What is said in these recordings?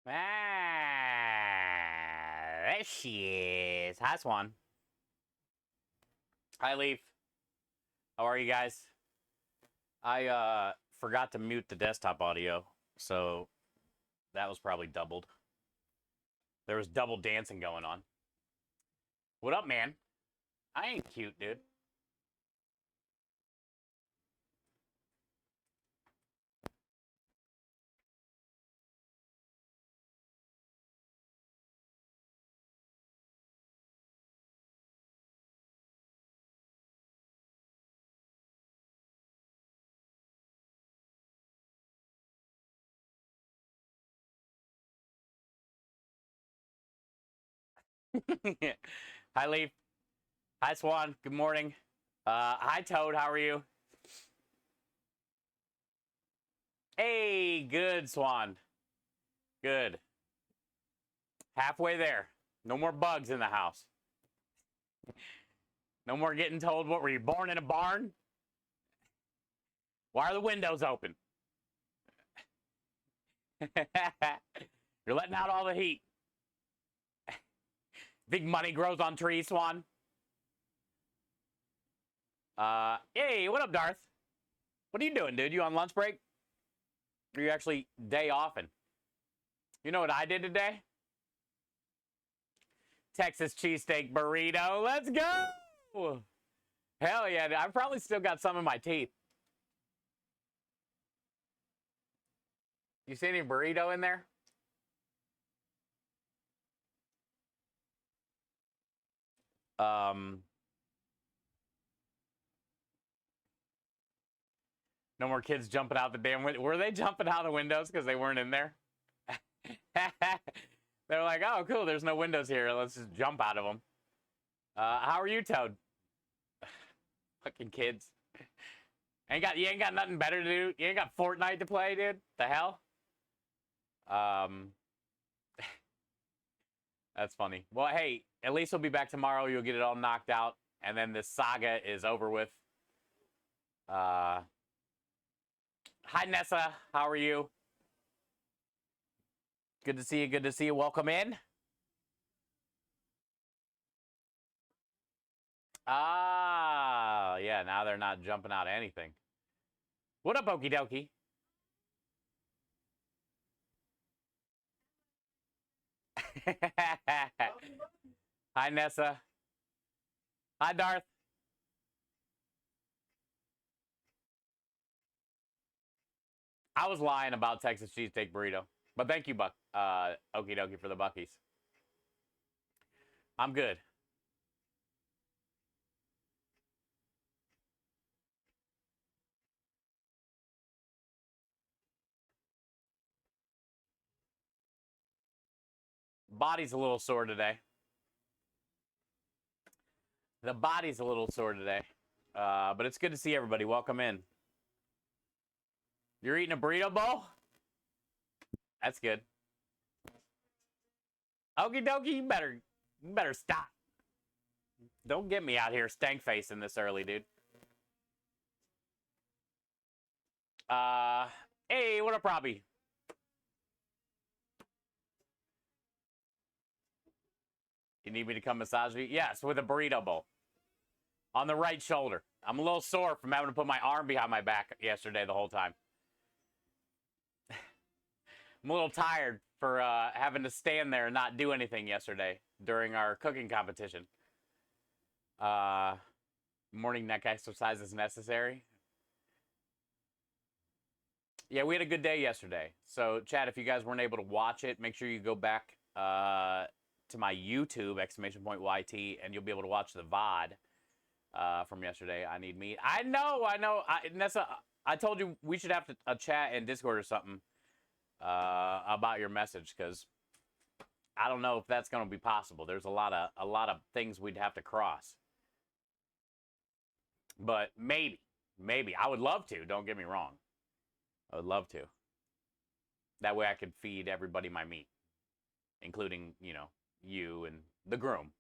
There she is. Hi, Swan. Hi, Leaf. How are you guys? I forgot to mute the desktop audio, so that was probably doubled. There was double dancing going on. What up, man? I ain't cute, dude. Hi, Leaf. Hi, Swan. Good morning. Hi, Toad. How are you? Hey, good, Swan. Good. Halfway there. No more bugs in the house. No more getting told, what were you, born in a barn? Why are the windows open? You're letting out all the heat. Think money grows on trees, Swan? Hey, what up, Darth? What are you doing, dude? You on lunch break? Or you actually day offing? You know what I did today? Texas cheesesteak burrito. Let's go! Hell yeah, I've probably still got some in my teeth. You see any burrito in there? No more kids jumping out the damn window. Were they jumping out the windows because they weren't in there? They're like, oh, cool, there's no windows here. Let's just jump out of them. How are you, Toad? Fucking kids. You ain't got nothing better to do? You ain't got Fortnite to play, dude? The hell? That's funny. Well, hey, at least we'll be back tomorrow. You'll get it all knocked out. And then this saga is over with. Hi, Nessa. How are you? Good to see you. Good to see you. Welcome in. Ah, yeah, now they're not jumping out of anything. What up, Okie Dokie? Hi, Nessa. Hi, Darth. I was lying about Texas cheesesteak burrito, but thank you, Okie Dokie, for the Buckies. I'm good. Body's a little sore today. The body's a little sore today. But it's good to see everybody. Welcome in. You're eating a burrito bowl? That's good. Okie dokie, you better stop. Don't get me out here stank facing this early, dude. Hey, what up, Robbie? You need me to come massage you? Yes, with a burrito bowl. On the right shoulder. I'm a little sore from having to put my arm behind my back yesterday the whole time. I'm a little tired for having to stand there and not do anything yesterday during our cooking competition. Morning neck exercise is necessary. Yeah, we had a good day yesterday. So, Chad, if you guys weren't able to watch it, make sure you go back to my YouTube, !YT, and you'll be able to watch the VOD from yesterday. I need meat. I know. Nessa, I told you we should have a chat in Discord or something about your message, because I don't know if that's going to be possible. There's a lot of things we'd have to cross. But maybe. I would love to. Don't get me wrong. I would love to. That way I could feed everybody my meat, including, you and the groom.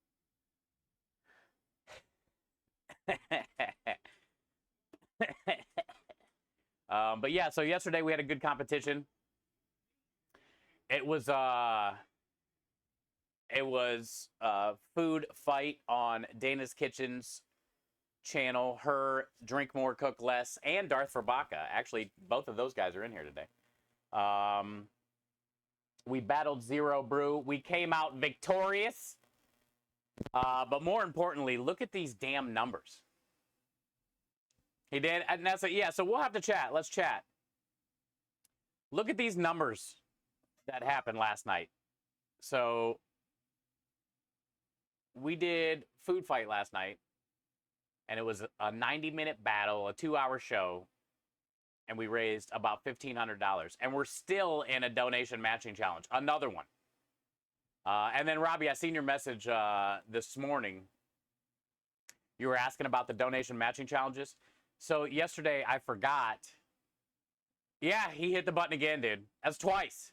But yeah, so yesterday we had a good competition. It was Food Fight on Dana's Kitchen's channel. Her, Drink More, Cook Less, and Darth Verbaka. Actually, both of those guys are in here today. We battled Zero Brew. We came out victorious. But more importantly, look at these damn numbers. He did. And that's it. Yeah, so we'll have to chat. Let's chat. Look at these numbers that happened last night. So we did Food Fight last night, and it was a 90-minute battle, a 2-hour show, and we raised about $1,500. And we're still in a donation matching challenge, another one. And then, Robbie, I seen your message this morning. You were asking about the donation matching challenges. So yesterday, I forgot. Yeah, he hit the button again, dude. That's twice.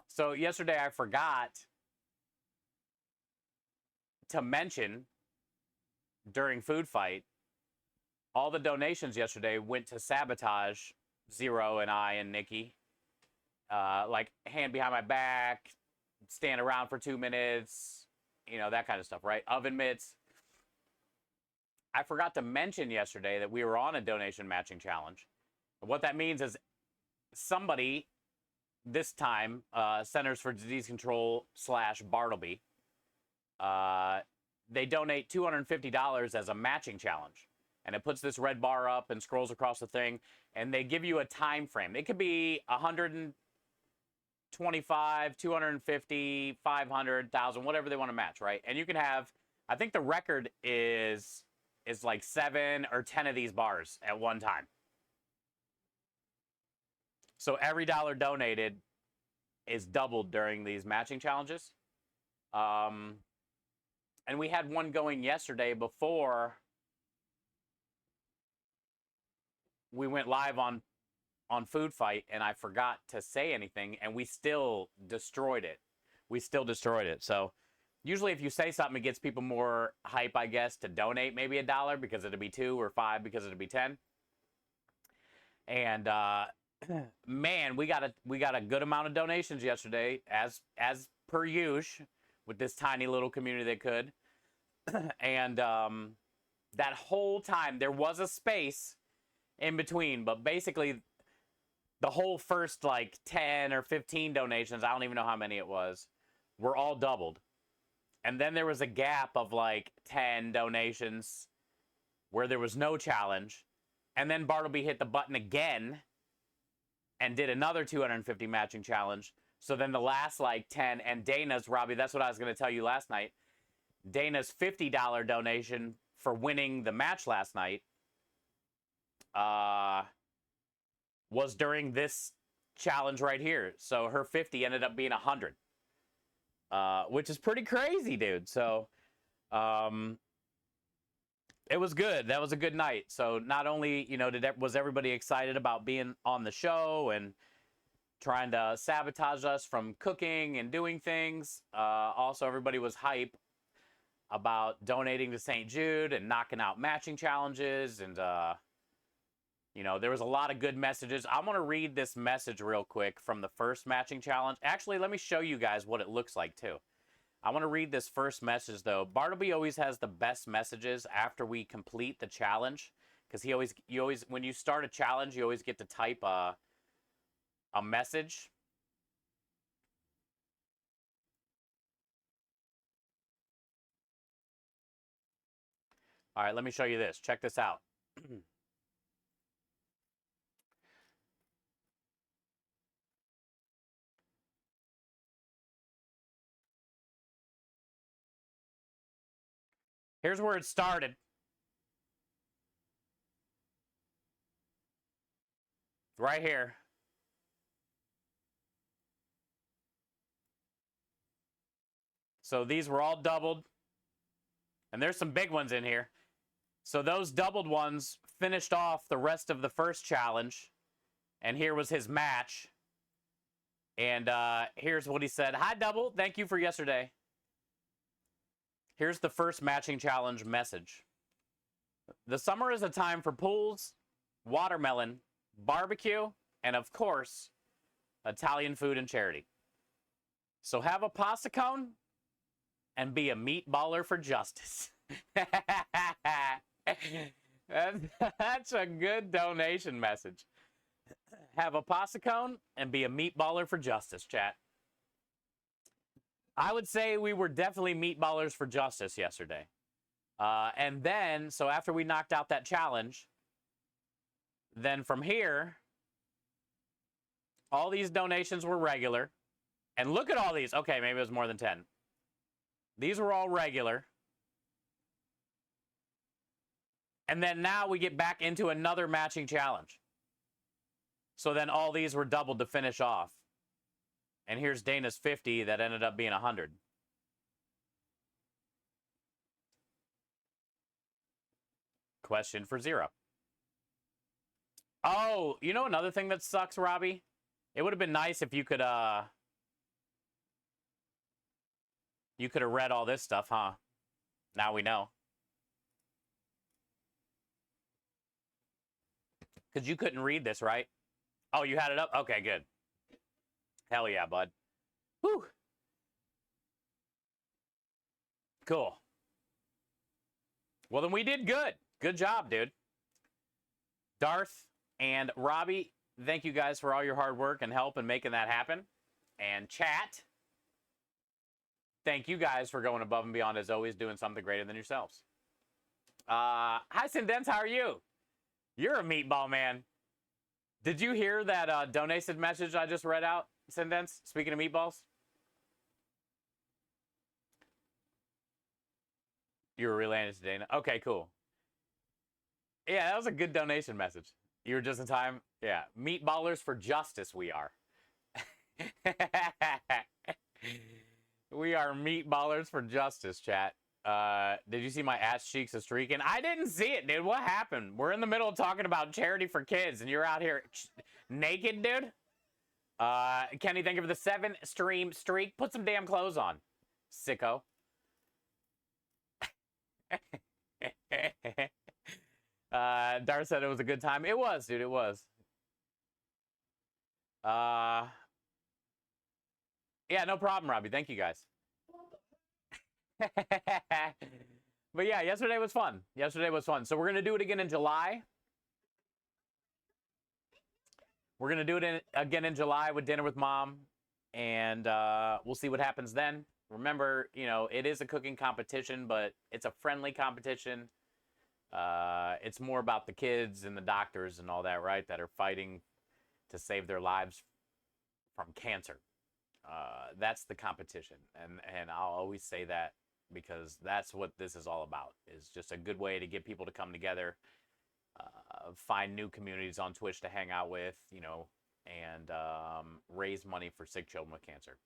So yesterday, I forgot to mention during Food Fight, all the donations yesterday went to Sabotage, Zero and I and Nikki. Like, hand behind my back, stand around for 2 minutes, you know, that kind of stuff, right? Oven mitts. I forgot to mention yesterday that we were on a donation matching challenge. What that means is somebody, this time, Centers for Disease Control / Bartleby, they donate $250 as a matching challenge. And it puts this red bar up and scrolls across the thing, and they give you a time frame. It could be 125, 250, 500, 1,000, whatever they want to match, right? And you can have, I think the record is like 7 or 10 of these bars at one time. So every dollar donated is doubled during these matching challenges. And we had one going yesterday before we went live on Food Fight, and I forgot to say anything, and we still destroyed it. So usually if you say something, it gets people more hype, I guess, to donate maybe $1 because it'll be 2 or 5 because it'll be 10. And man, we got a good amount of donations yesterday, as per usual, with this tiny little community that could. And that whole time there was a space in between, but basically the whole first like 10 or 15 donations, I don't even know how many it was, were all doubled. And then there was a gap of like 10 donations where there was no challenge. And then Bartleby hit the button again and did another 250 matching challenge. So then the last like 10, and Dana's, Robbie, that's what I was going to tell you last night. Dana's $50 donation for winning the match last night was during this challenge right here. So her 50 ended up being 100, which is pretty crazy, dude. So it was good. That was a good night. So not only, you know, was everybody excited about being on the show and trying to sabotage us from cooking and doing things, also everybody was hype about donating to St. Jude and knocking out matching challenges. And you know, there was a lot of good messages. I'm going to read this message real quick from the first matching challenge. Actually, let me show you guys what it looks like too. I want to read this first message though. Bartleby always has the best messages after we complete the challenge, because you always when you start a challenge, you always get to type a message. All right, let me show you this. Check this out. Here's where it started. Right here. So these were all doubled. And there's some big ones in here. So those doubled ones finished off the rest of the first challenge. And here was his match. And here's what he said. Hi, Double. Thank you for yesterday. Here's the first matching challenge message. The summer is a time for pools, watermelon, barbecue, and of course, Italian food and charity. So have a pasta cone and be a meatballer for justice. That's a good donation message. Have a pasta cone and be a meatballer for justice, chat. I would say we were definitely meatballers for justice yesterday. And then, so after we knocked out that challenge, then from here, all these donations were regular. And look at all these. Okay, maybe it was more than 10. These were all regular. And then now we get back into another matching challenge. So then all these were doubled to finish off. And here's Dana's 50 that ended up being 100. Question for 0. Oh, you know another thing that sucks, Robbie? It would have been nice if you could have read all this stuff, huh? Now we know. Because you couldn't read this, right? Oh, you had it up? Okay, good. Hell yeah, bud. Whew. Cool. Well, then we did good. Good job, dude. Darth and Robbie, thank you guys for all your hard work and help in making that happen. And chat, thank you guys for going above and beyond as always, doing something greater than yourselves. Hi, Sindens, how are you? You're a meatball, man. Did you hear that donation message I just read out, Sindens? Speaking of meatballs? You were relaying it to Dana? Okay, cool. Yeah, that was a good donation message. You were just in time. Yeah, meatballers for justice we are. We are meatballers for justice, chat. Did you see my ass cheeks are streaking? I didn't see it, dude. What happened? We're in the middle of talking about charity for kids, and you're out here naked, dude? Kenny, thank you for the 7-stream streak. Put some damn clothes on, sicko. Dar said it was a good time. It was, dude. It was. Yeah, no problem, Robbie. Thank you, guys. But yeah, yesterday was fun. Yesterday was fun. So we're going to do it again in July. We're going to do it again in July with Dinner with Mom. And we'll see what happens then. Remember, you know, it is a cooking competition, but it's a friendly competition. It's more about the kids and the doctors and all that, right? That are fighting to save their lives from cancer. That's the competition. And I'll always say that because that's what this is all about. Is just a good way to get people to come together, find new communities on Twitch to hang out with, you know, and raise money for sick children with cancer.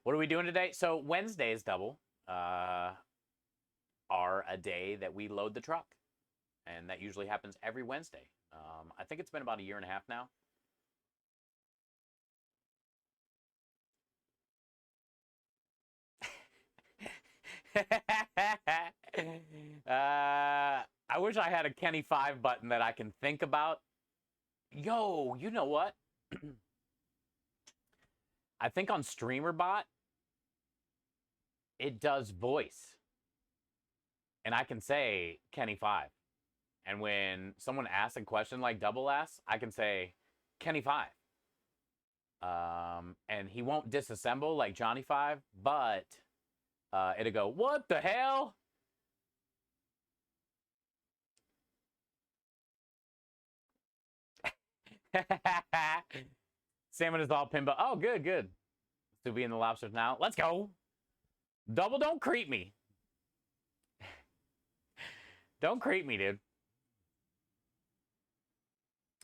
What are we doing today? So Wednesdays double are a day that we load the truck. And that usually happens every Wednesday. I think it's been about 1.5 years now. I wish I had a Kenny 5 button that I can think about. Yo, you know what? I think on StreamerBot, it does voice. And I can say Kenny 5. And when someone asks a question like Double asks, I can say Kenny 5. And he won't disassemble like Johnny 5, but it'll go, what the hell? Salmon is all pinball. Oh, good, good. To be in the lobsters now. Let's go. Double, don't creep me. Don't creep me, dude.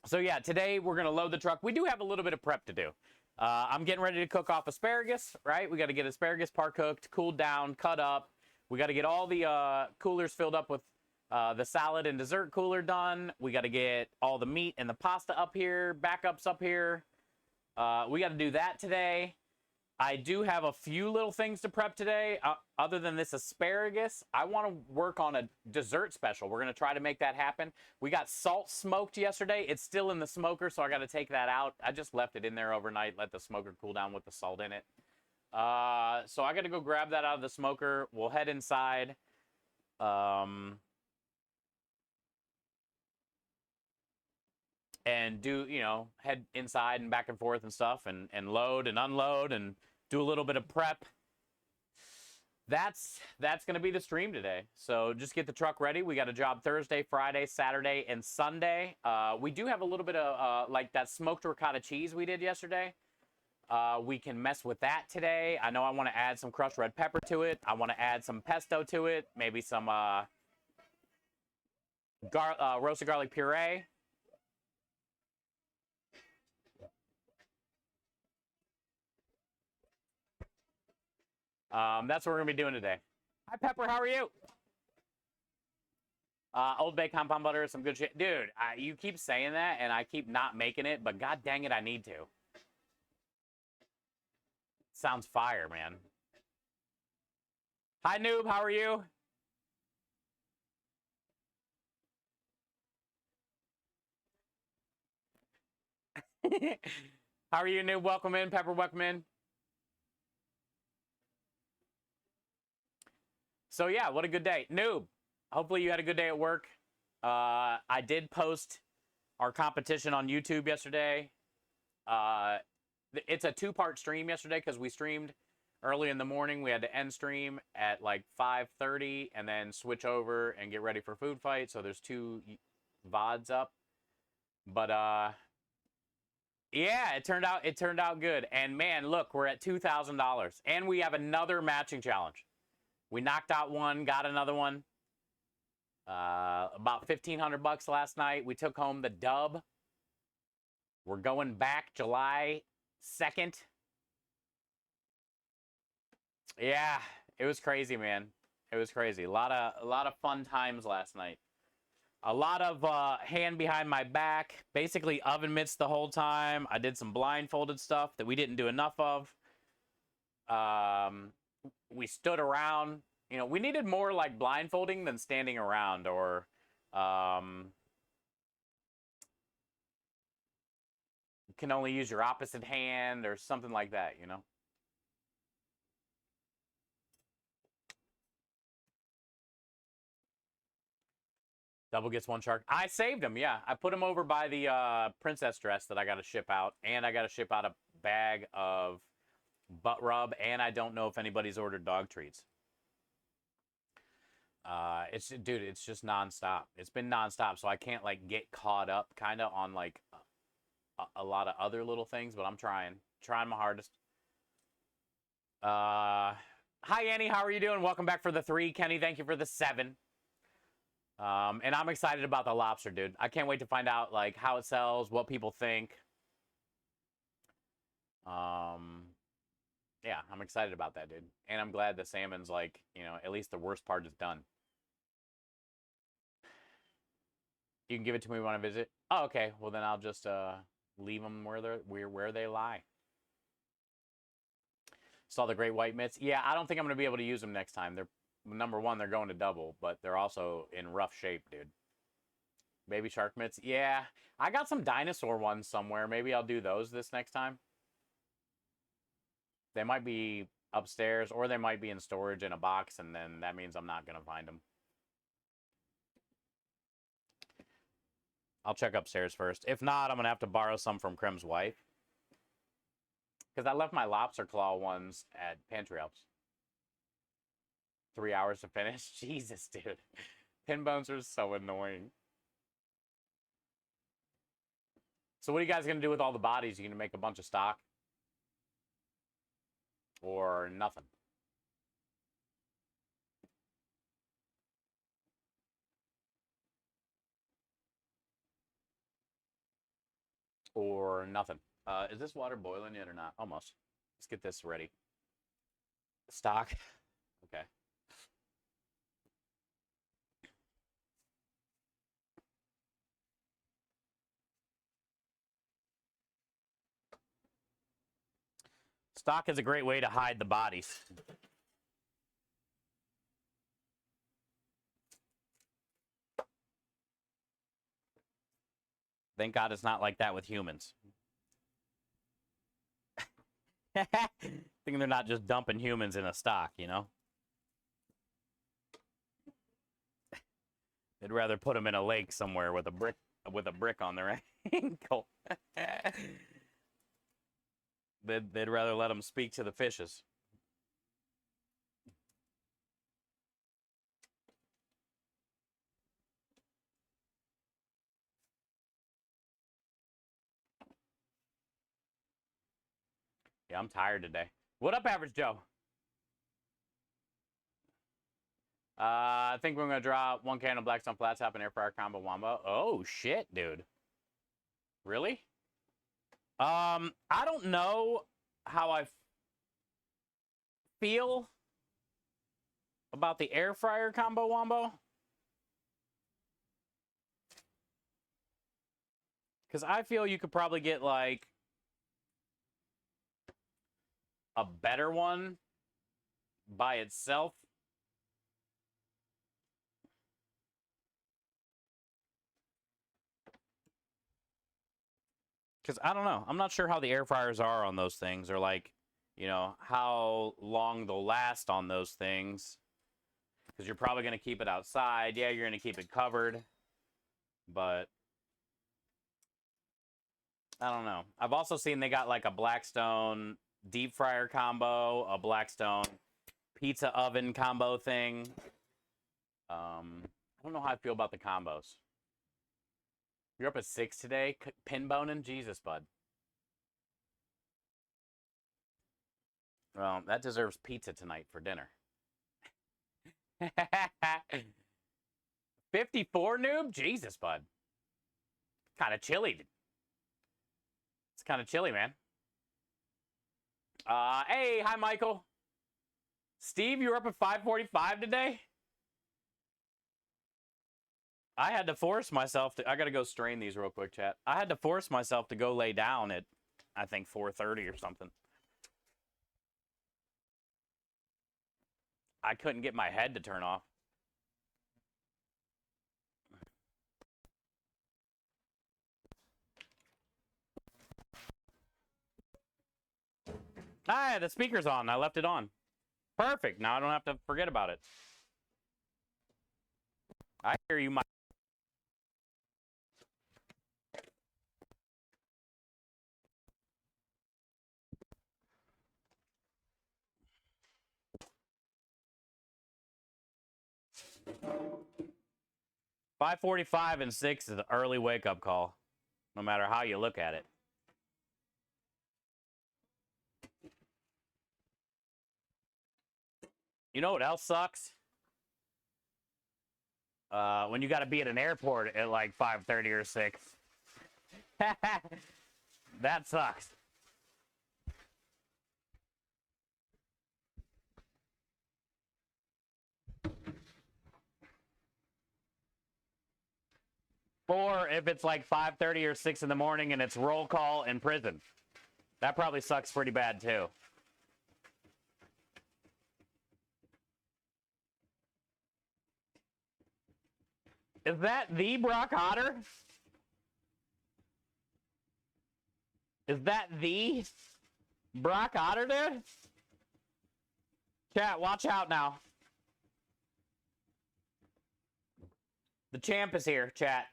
So yeah, today we're going to load the truck. We do have a little bit of prep to do. I'm getting ready to cook off asparagus, right? We got to get asparagus par cooked, cooled down, cut up. We got to get all the coolers filled up with the salad and dessert cooler done. We got to get all the meat and the pasta up here, backups up here. We got to do that today. I do have a few little things to prep today. Other than this asparagus, I want to work on a dessert special. We're going to try to make that happen. We got salt smoked yesterday. It's still in the smoker, so I got to take that out. I just left it in there overnight, let the smoker cool down with the salt in it. So I got to go grab that out of the smoker. We'll head inside. And do, you know, head inside and back and forth and stuff, and load and unload and do a little bit of prep. That's going to be the stream today. So just get the truck ready. We got a job Thursday, Friday, Saturday, and Sunday. We do have a little bit of like that smoked ricotta cheese we did yesterday. We can mess with that today. I know I want to add some crushed red pepper to it. I want to add some pesto to it. Maybe some roasted garlic puree. That's what we're going to be doing today. Hi, Pepper. How are you? Old Bay compound butter, some good shit. Dude, you keep saying that, and I keep not making it, but god dang it, I need to. Sounds fire, man. Hi, Noob. How are you? How are you, Noob? Welcome in. Pepper, welcome in. So yeah, what a good day. Noob, hopefully you had a good day at work. I did post our competition on YouTube yesterday. It's a two-part stream yesterday because we streamed early in the morning. We had to end stream at like 5:30 and then switch over and get ready for food fight. So there's two VODs up. But yeah, it turned out good. And man, look, we're at $2,000 and we have another matching challenge. We knocked out one, got another one. About $1,500 last night. We took home the dub. We're going back July 2nd. Yeah, it was crazy, man. It was crazy. A lot of fun times last night. A lot of hand behind my back, basically oven mitts the whole time. I did some blindfolded stuff that we didn't do enough of. We stood around. You know, we needed more like blindfolding than standing around, or you can only use your opposite hand or something like that, you know? Double gets one shark. I saved him, yeah. I put him over by the princess dress that I got to ship out, and I got to ship out a bag of butt rub, and I don't know if anybody's ordered dog treats. It's just nonstop. It's been nonstop, so I can't like get caught up kind of on like a lot of other little things, but I'm trying my hardest. Hi Annie, how are you doing? Welcome back for the 3. Kenny, thank you for the 7. And I'm excited about the lobster, dude. I can't wait to find out like how it sells, what people think. Yeah, I'm excited about that, dude. And I'm glad the salmon's like, you know, at least the worst part is done. You can give it to me when I visit. Oh, okay. Well, then I'll just leave them where they lie. Saw the great white mitts. Yeah, I don't think I'm going to be able to use them next time. They're number one, they're going to double, but they're also in rough shape, dude. Baby shark mitts. Yeah, I got some dinosaur ones somewhere. Maybe I'll do those this next time. They might be upstairs, or they might be in storage in a box, and then that means I'm not going to find them. I'll check upstairs first. If not, I'm going to have to borrow some from Krem's wife. Because I left my lobster claw ones at Pantry Elves. 3 hours to finish? Jesus, dude. Pin bones are so annoying. So what are you guys going to do with all the bodies? You going to make a bunch of stock? Or nothing? Or nothing? Is this water boiling yet or not? Almost. Let's get this ready. Stock. Okay. Stock is a great way to hide the bodies. Thank God it's not like that with humans. Thinking they're not just dumping humans in a stock, you know? They'd rather put them in a lake somewhere with a brick on their ankle. They'd rather let them speak to the fishes. Yeah, I'm tired today. What up, Average Joe? I think we're going to draw one can of Blackstone Flat Top and Air Fryer Combo Wombo. Oh, shit, dude. Really? I don't know how I feel about the Air Fryer Combo Wombo. Because I feel you could probably get, like, a better one by itself. Because I don't know. I'm not sure how the air fryers are on those things, or like, you know, how long they'll last on those things. Because you're probably going to keep it outside. Yeah, you're going to keep it covered. But I don't know. I've also seen they got like a Blackstone deep fryer combo, a Blackstone pizza oven combo thing. I don't know how I feel about the combos. You're up at 6 today, pin boning? Jesus, bud. Well, that deserves pizza tonight for dinner. 54, noob? Jesus, bud. Kind of chilly. It's kind of chilly, man. Hey, hi, Michael. Steve, you were up at 5:45 today? I had to force myself to... I got to go strain these real quick, chat. I had to force myself to go lay down at, I think, 4:30 or something. I couldn't get my head to turn off. Ah, the speaker's on. I left it on. Perfect. Now I don't have to forget about it. I hear you, Mike. $5:45 and 6 is an early wake-up call, no matter how you look at it. You know what else sucks? When you got to be at an airport at like 5:30 or 6. That sucks. Or if it's like 5:30 or 6 in the morning and it's roll call in prison. That probably sucks pretty bad too. Is that the Brock Otter? Is that the Brock Otter, dude? Chat, watch out now. The champ is here, chat.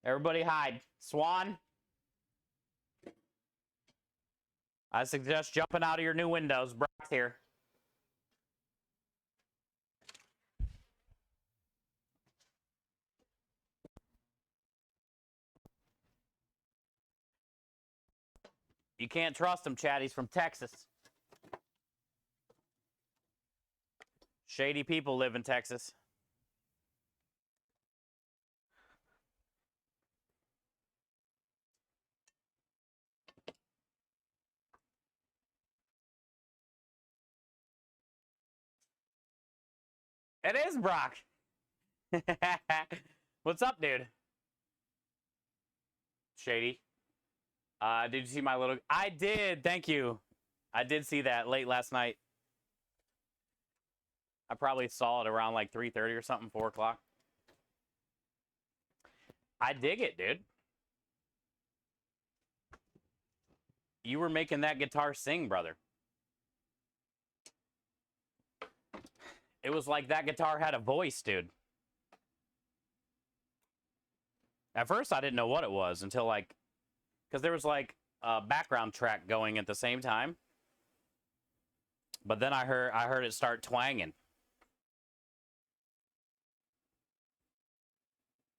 Everybody hide. Swan. I suggest jumping out of your new windows. Brock's here. You can't trust him, chat. He's from Texas. Shady people live in Texas. It is Brock. What's up, dude? Shady. Did you see my little... I did. Thank you. I did see that late last night. I probably saw it around like 3:30 or something, 4 o'clock. I dig it, dude. You were making that guitar sing, brother. It was like that guitar had a voice, dude. At first, I didn't know what it was until like, because there was like a background track going at the same time. But then I heard it start twanging.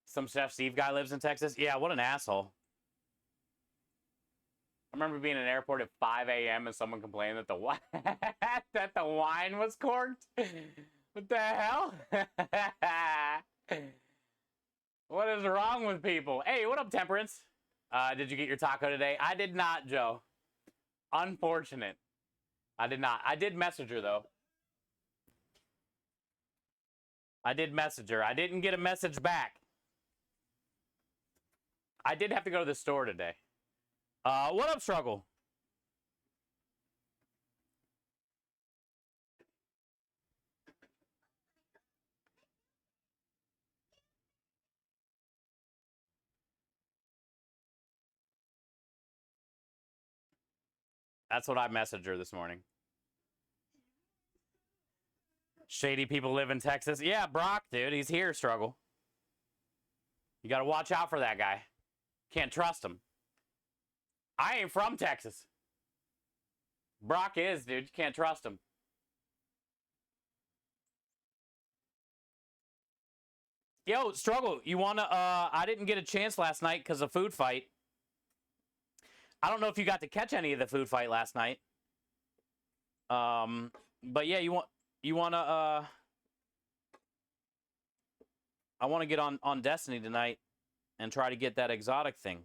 Some Chef Steve guy lives in Texas. Yeah, what an asshole. I remember being in an airport at 5 a.m. and someone complained that that the wine was corked. What the hell? What is wrong with people? Hey, what up, Temperance? Did you get your taco today? I did not, Joe. Unfortunate. I did not. I did message her, though. I did message her. I didn't get a message back. I did have to go to the store today. What up, Struggle? That's what I messaged her this morning. Shady people live in Texas. Yeah, Brock, dude. He's here, Struggle. You got to watch out for that guy. Can't trust him. I ain't from Texas. Brock is, dude. You can't trust him. Yo, Struggle, you want to, I didn't get a chance last night because of food fight. I don't know if you got to catch any of the food fight last night. But yeah, you want to, I want to get on Destiny tonight and try to get that exotic thing.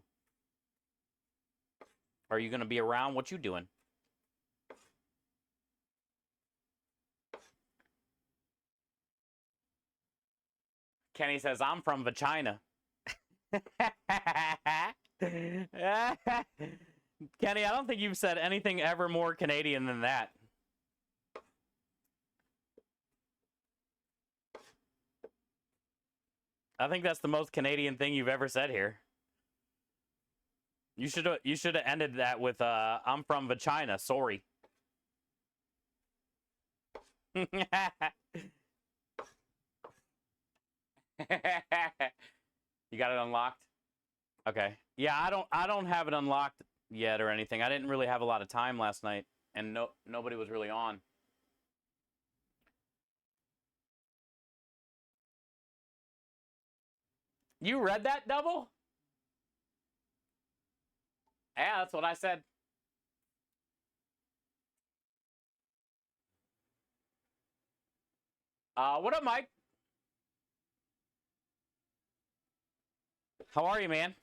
Are you going to be around? What you doing? Kenny says, I'm from Vagina. Kenny, I don't think you've said anything ever more Canadian than that. I think that's the most Canadian thing you've ever said here. You should have ended that with I'm from Vagina, sorry. You got it unlocked? Okay. Yeah, I don't have it unlocked yet or anything. I didn't really have a lot of time last night and nobody was really on. You read that, Double? Yeah, that's what I said. What up, Mike? How are you, man?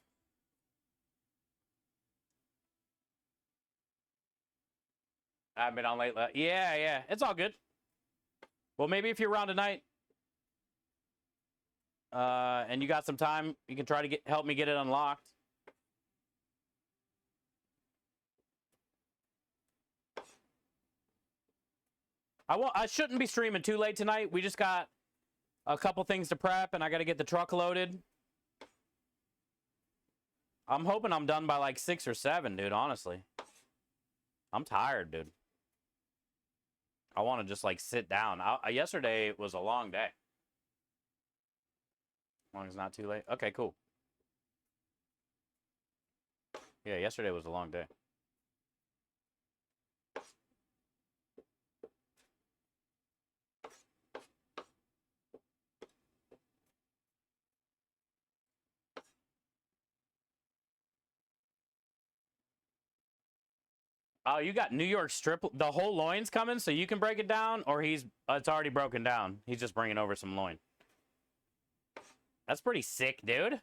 I've been on late. Yeah. It's all good. Well, maybe if you're around tonight, and you got some time, you can try to help me get it unlocked. I shouldn't be streaming too late tonight. We just got a couple things to prep, and I got to get the truck loaded. I'm hoping I'm done by like 6 or 7, dude, honestly. I'm tired, dude. I want to just like sit down. Yesterday was a long day. As long as it's not too late. Okay, cool. Yeah, yesterday was a long day. Oh, you got New York strip. The whole loin's coming, so you can break it down, or it's already broken down. He's just bringing over some loin. That's pretty sick, dude.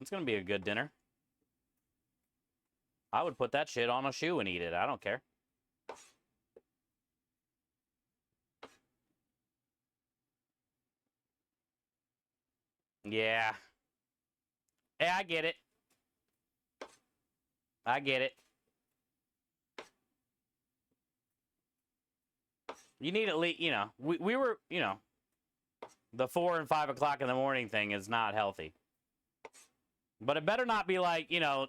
It's gonna be a good dinner. I would put that shit on a shoe and eat it. I don't care. Yeah. Yeah, I get it. I get it. You need at least, you know, we were, you know, the 4 and 5 o'clock in the morning thing is not healthy. But it better not be like, you know,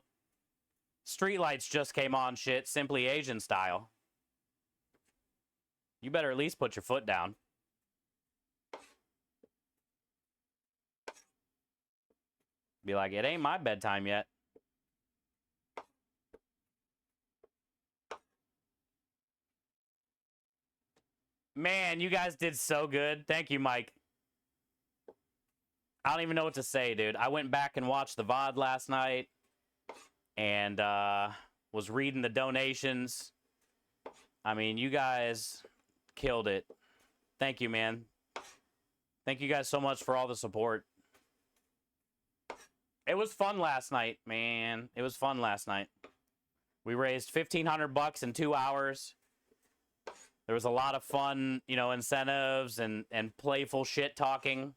streetlights just came on shit, Simply Asian style. You better at least put your foot down. Be like, it ain't my bedtime yet. Man, you guys did so good. Thank you, Mike. I don't even know what to say, dude. I went back and watched the VOD last night and was reading the donations. I mean, you guys killed it. Thank you, man. Thank you guys so much for all the support. It was fun last night, man. It was fun last night. We raised $1,500 in 2 hours. There was a lot of fun, you know, incentives and playful shit talking.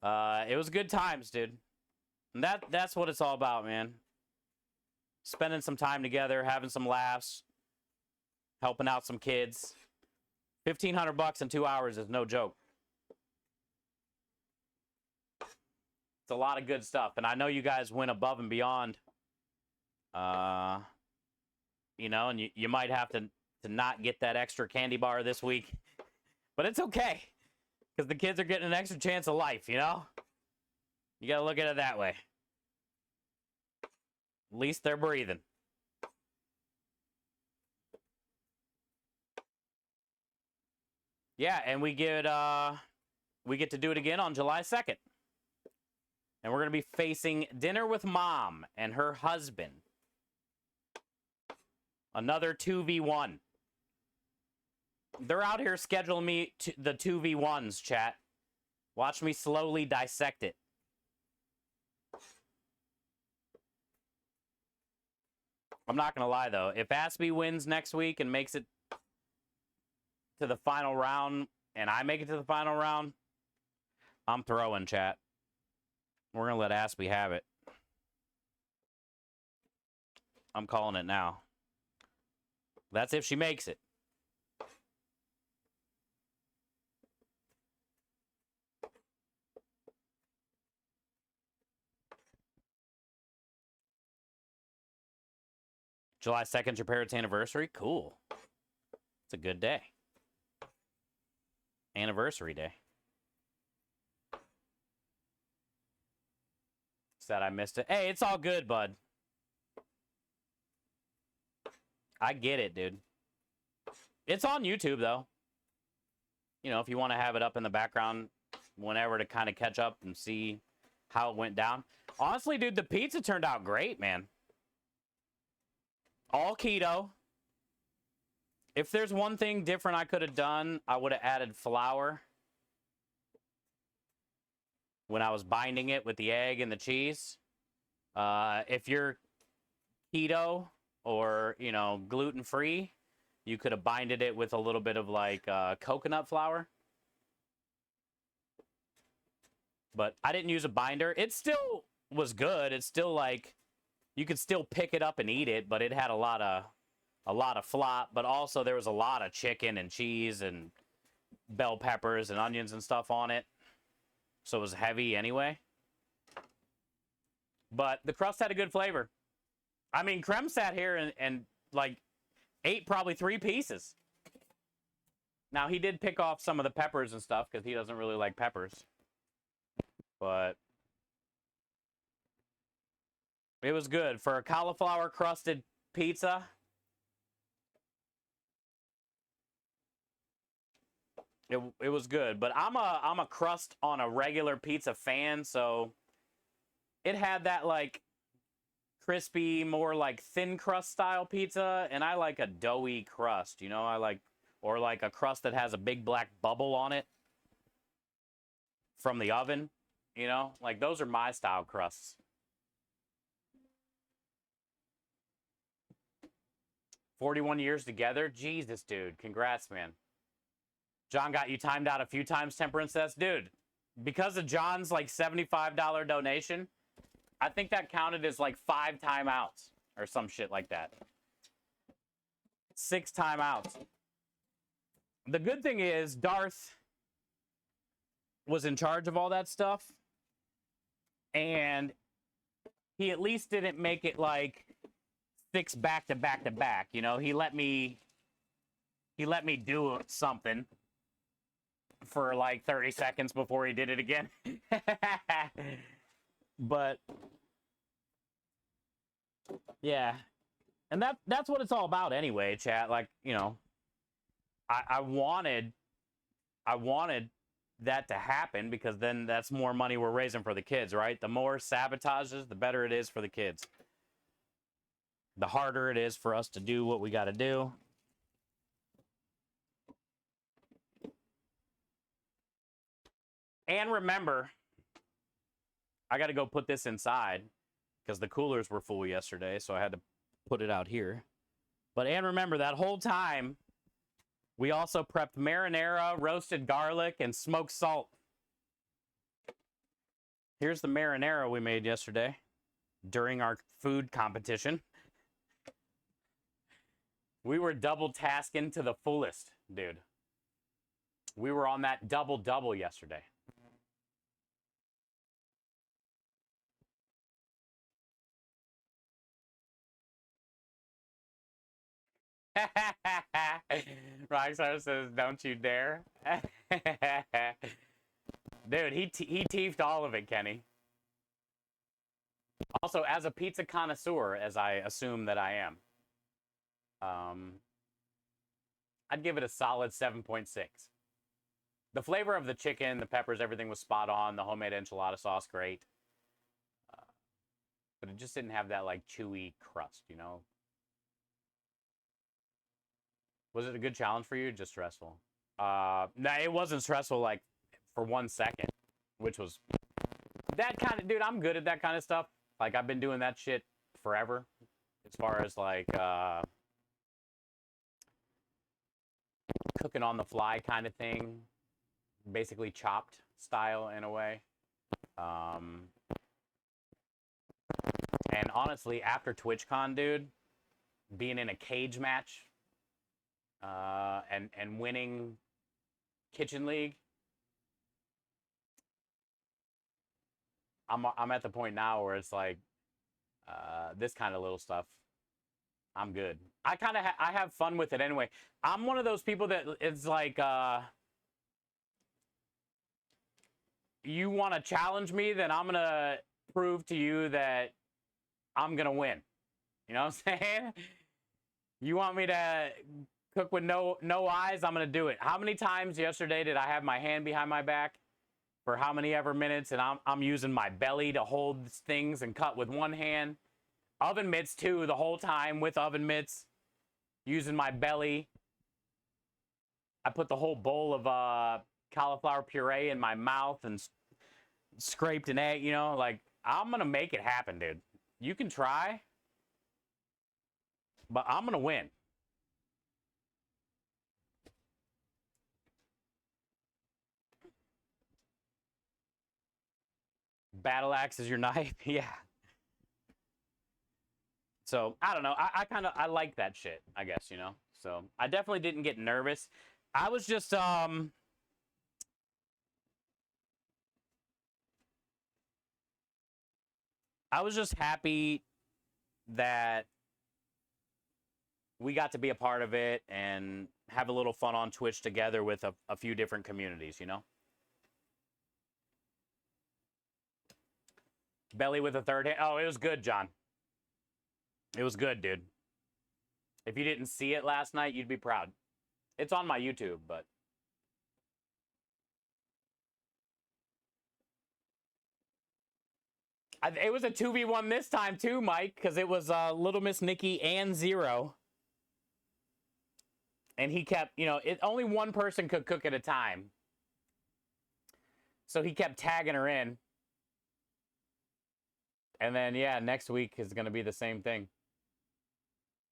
It was good times, dude. And that's what it's all about, man. Spending some time together, having some laughs, helping out some kids. $1,500 in 2 hours is no joke. It's a lot of good stuff, and I know you guys went above and beyond. You know, and you might have to not get that extra candy bar this week. But it's okay. Because the kids are getting an extra chance of life, you know? You gotta look at it that way. At least they're breathing. Yeah, and we get to do it again on July 2nd. And we're gonna be facing Dinner with Mom and her husband. Another 2v1. They're out here scheduling me to the 2v1s, chat. Watch me slowly dissect it. I'm not going to lie, though. If Aspie wins next week and makes it to the final round, and I make it to the final round, I'm throwing, chat. We're going to let Aspie have it. I'm calling it now. That's if she makes it. July 2nd, your parents' anniversary? Cool. It's a good day. Anniversary day. Said I missed it. Hey, it's all good, bud. I get it, dude. It's on YouTube, though. You know, if you want to have it up in the background whenever to kind of catch up and see how it went down. Honestly, dude, the pizza turned out great, man. All keto. If there's one thing different I could have done, I would have added flour when I was binding it with the egg and the cheese. If you're keto or, you know, gluten-free, you could have binded it with a little bit of, like, coconut flour. But I didn't use a binder. It still was good. It's still, like, you could still pick it up and eat it, but it had a lot of flop. But also there was a lot of chicken and cheese and bell peppers and onions and stuff on it. So it was heavy anyway. But the crust had a good flavor. I mean, Krem sat here and like, ate probably 3 pieces. Now, he did pick off some of the peppers and stuff because he doesn't really like peppers. But it was good. For a cauliflower-crusted pizza, it was good. But I'm a crust on a regular pizza fan, so it had that, like, crispy, more like thin crust style pizza, and I like a doughy crust, you know? I like, or like a crust that has a big black bubble on it from the oven, you know? Like, those are my style crusts. "41 years together? Jesus, dude. Congrats, man. John got you timed out a few times, Temperance says. Dude, because of John's, like, $75 donation, I think that counted as, like, 5 timeouts or some shit like that. 6 timeouts. The good thing is Darth was in charge of all that stuff, and he at least didn't make it like 6 back to back to back. You know, he let me do something for like 30 seconds before he did it again. But yeah, and that's what it's all about anyway, chat. Like, you know, I wanted that to happen because then that's more money we're raising for the kids, right? The more sabotages, the better it is for the kids. The harder it is for us to do what we got to do. And remember, I got to go put this inside because the coolers were full yesterday, so I had to put it out here. But and remember, that whole time, we also prepped marinara, roasted garlic, and smoked salt. Here's the marinara we made yesterday during our food competition. We were double tasking to the fullest, dude. We were on that double-double yesterday. Rockstar says, "Don't you dare." Dude, he teefed all of it, Kenny. Also, as a pizza connoisseur, as I assume that I am, I'd give it a solid 7.6. The flavor of the chicken, the peppers, everything was spot on. The homemade enchilada sauce, great. But it just didn't have that, like, chewy crust, you know? Was it a good challenge for you? Just stressful? No, it wasn't stressful, like, for 1 second, which was that kind of, dude, I'm good at that kind of stuff. Like, I've been doing that shit forever, as far as, like, cooking on the fly kind of thing. Basically chopped style in a way. And honestly, after TwitchCon, dude, being in a cage match, and winning Kitchen League, I'm at the point now where it's like, this kind of little stuff, I'm good. I kind of I have fun with it anyway. I'm one of those people that it's like, you want to challenge me, then I'm gonna prove to you that I'm gonna win. You know what I'm saying? You want me to cook with no eyes? I'm gonna do it. How many times yesterday did I have my hand behind my back for how many ever minutes, and I'm using my belly to hold things and cut with one hand? Oven mitts too, the whole time with oven mitts, using my belly. I put the whole bowl of cauliflower puree in my mouth and scraped an egg, you know, like, I'm gonna make it happen, dude. You can try, but I'm gonna win. Battle axe is your knife? Yeah. So, I don't know. I like that shit, I guess, you know? So, I definitely didn't get nervous. I was just, I was just happy that we got to be a part of it and have a little fun on Twitch together with a few different communities, you know? Belly with a third hand. Oh, it was good, John. It was good, dude. If you didn't see it last night, you'd be proud. It's on my YouTube, but... it was a 2v1 this time, too, Mike, because it was Little Miss Nikki and Zero. And he kept, you know, only one person could cook at a time. So he kept tagging her in. And then, yeah, next week is going to be the same thing.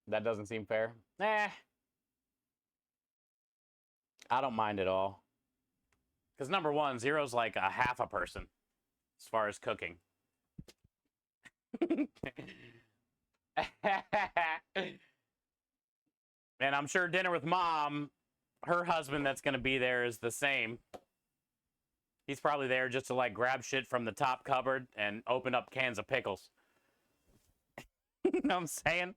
That doesn't seem fair. I don't mind at all. Because number one, Zero's like a half a person as far as cooking. And I'm sure dinner with mom her husband that's going to be there is the same. He's probably there just to like grab shit from the top cupboard and open up cans of pickles. You know what I'm saying?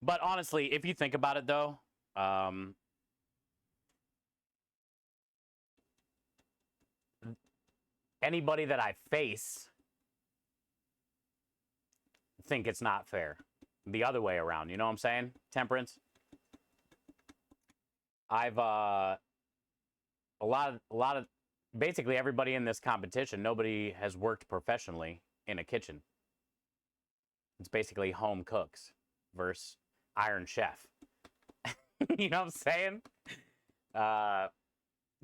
But honestly, if you think about it though, anybody that I face think it's not fair. The other way around, you know what I'm saying? Temperance. I've a lot of basically everybody in this competition, nobody has worked professionally in a kitchen. It's basically home cooks versus Iron Chef. You know what I'm saying?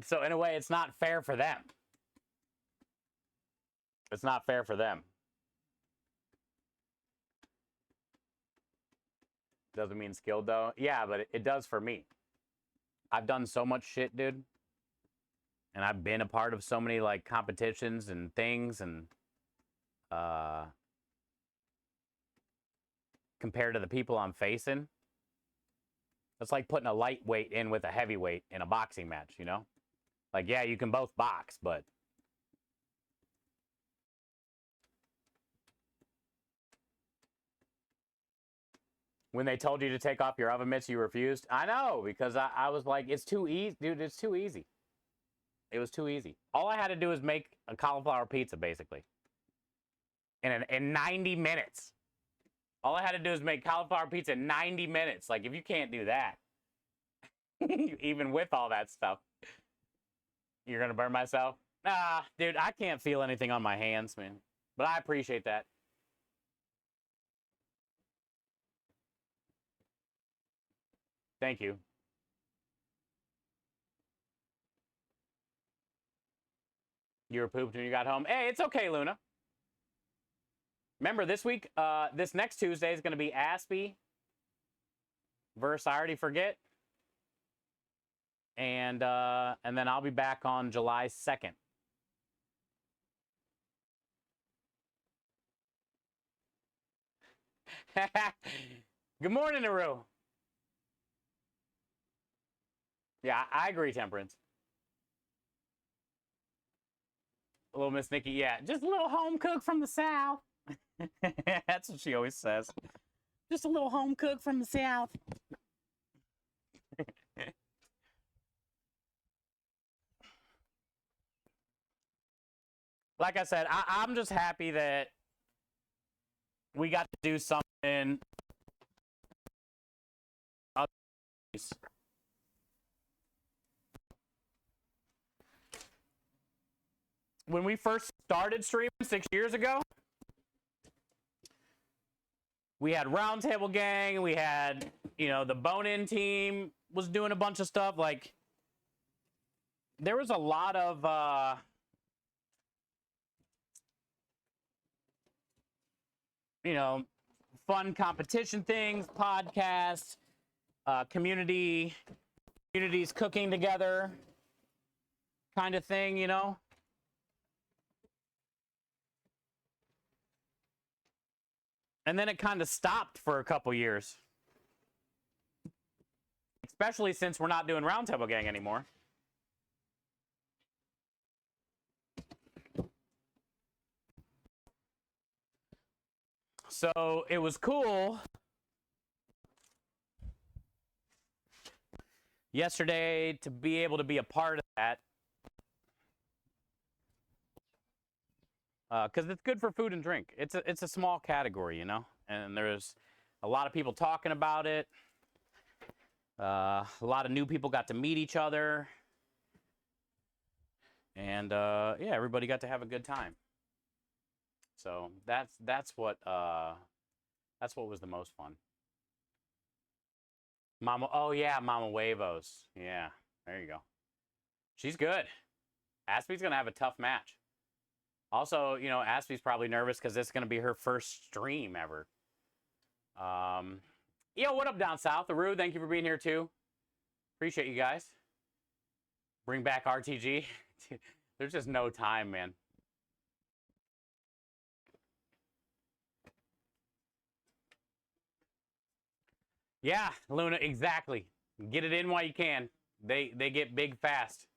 So in a way, it's not fair for them. It's not fair for them. Doesn't mean skilled though. Yeah, but it does for me. I've done so much shit, dude. And I've been a part of so many like competitions and things, and compared to the people I'm facing, it's like putting a lightweight in with a heavyweight in a boxing match, you know? Like, yeah, you can both box, but when they told you to take off your oven mitts, you refused? I know, because I was like, it's too easy. Dude, it's too easy. It was too easy. All I had to do was make a cauliflower pizza, basically. In 90 minutes. All I had to do is make cauliflower pizza in 90 minutes. Like, if you can't do that, even with all that stuff, you're going to burn myself? Nah, dude, I can't feel anything on my hands, man. But I appreciate that. Thank you. You were pooped when you got home. Hey, it's okay, Luna. Remember, this week, this next Tuesday is going to be Aspie versus I already forget. And then I'll be back on July 2nd. Good morning, Naru. Yeah, I agree, Temperance. A little Miss Nikki, yeah. Just a little home cook from the South. That's what she always says. Just a little home cook from the South. Like I said, I'm just happy that we got to do something. When we first started streaming 6 years ago, we had Roundtable Gang, we had, you know, the Bone-In team was doing a bunch of stuff. Like, there was a lot of, you know, fun competition things, podcasts, communities cooking together kind of thing, you know? And then it kind of stopped for a couple years. Especially since we're not doing Roundtable Gang anymore. So it was cool yesterday to be able to be a part of that. Because it's good for food and drink. It's a small category, you know? And there's a lot of people talking about it. A lot of new people got to meet each other. And, yeah, everybody got to have a good time. So that's what was the most fun. Mama, oh yeah, Mama Huevos. Yeah, there you go. She's good. Aspie's gonna have a tough match. Also, you know, Aspie's probably nervous because this is gonna be her first stream ever. Yo, what up down south? Aru, thank you for being here too. Appreciate you guys. Bring back RTG. There's just no time, man. Yeah, Luna, exactly. Get it in while you can. They get big fast.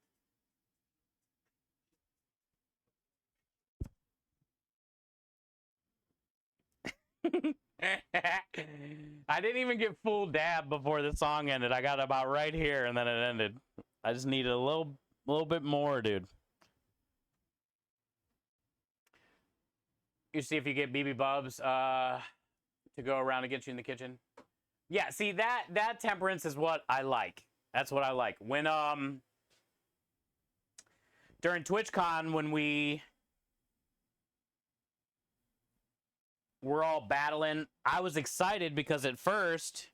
I didn't even get full dab before the song ended. I got about right here and then it ended. I just needed a little bit more, dude. You see if you get BB Bubs to go around and get you in the kitchen. Yeah, see that temperance is what I like. That's what I like. When during TwitchCon when we were all battling, I was excited because at first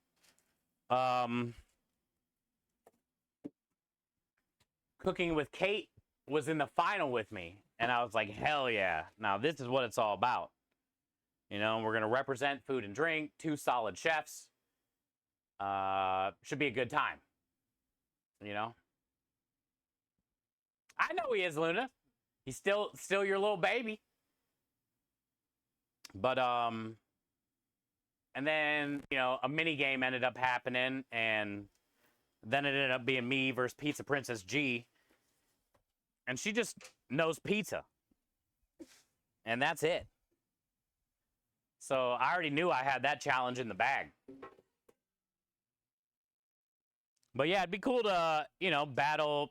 Cooking with Kate was in the final with me, and I was like, hell yeah. Now this is what it's all about. You know, we're going to represent food and drink, 2 solid chefs. Should be a good time. You know? I know he is, Luna. He's still your little baby. But and then, you know, a mini game ended up happening, and then it ended up being me versus Pizza Princess G. And she just knows pizza. And that's it. So I already knew I had that challenge in the bag. But yeah, it'd be cool to, you know, battle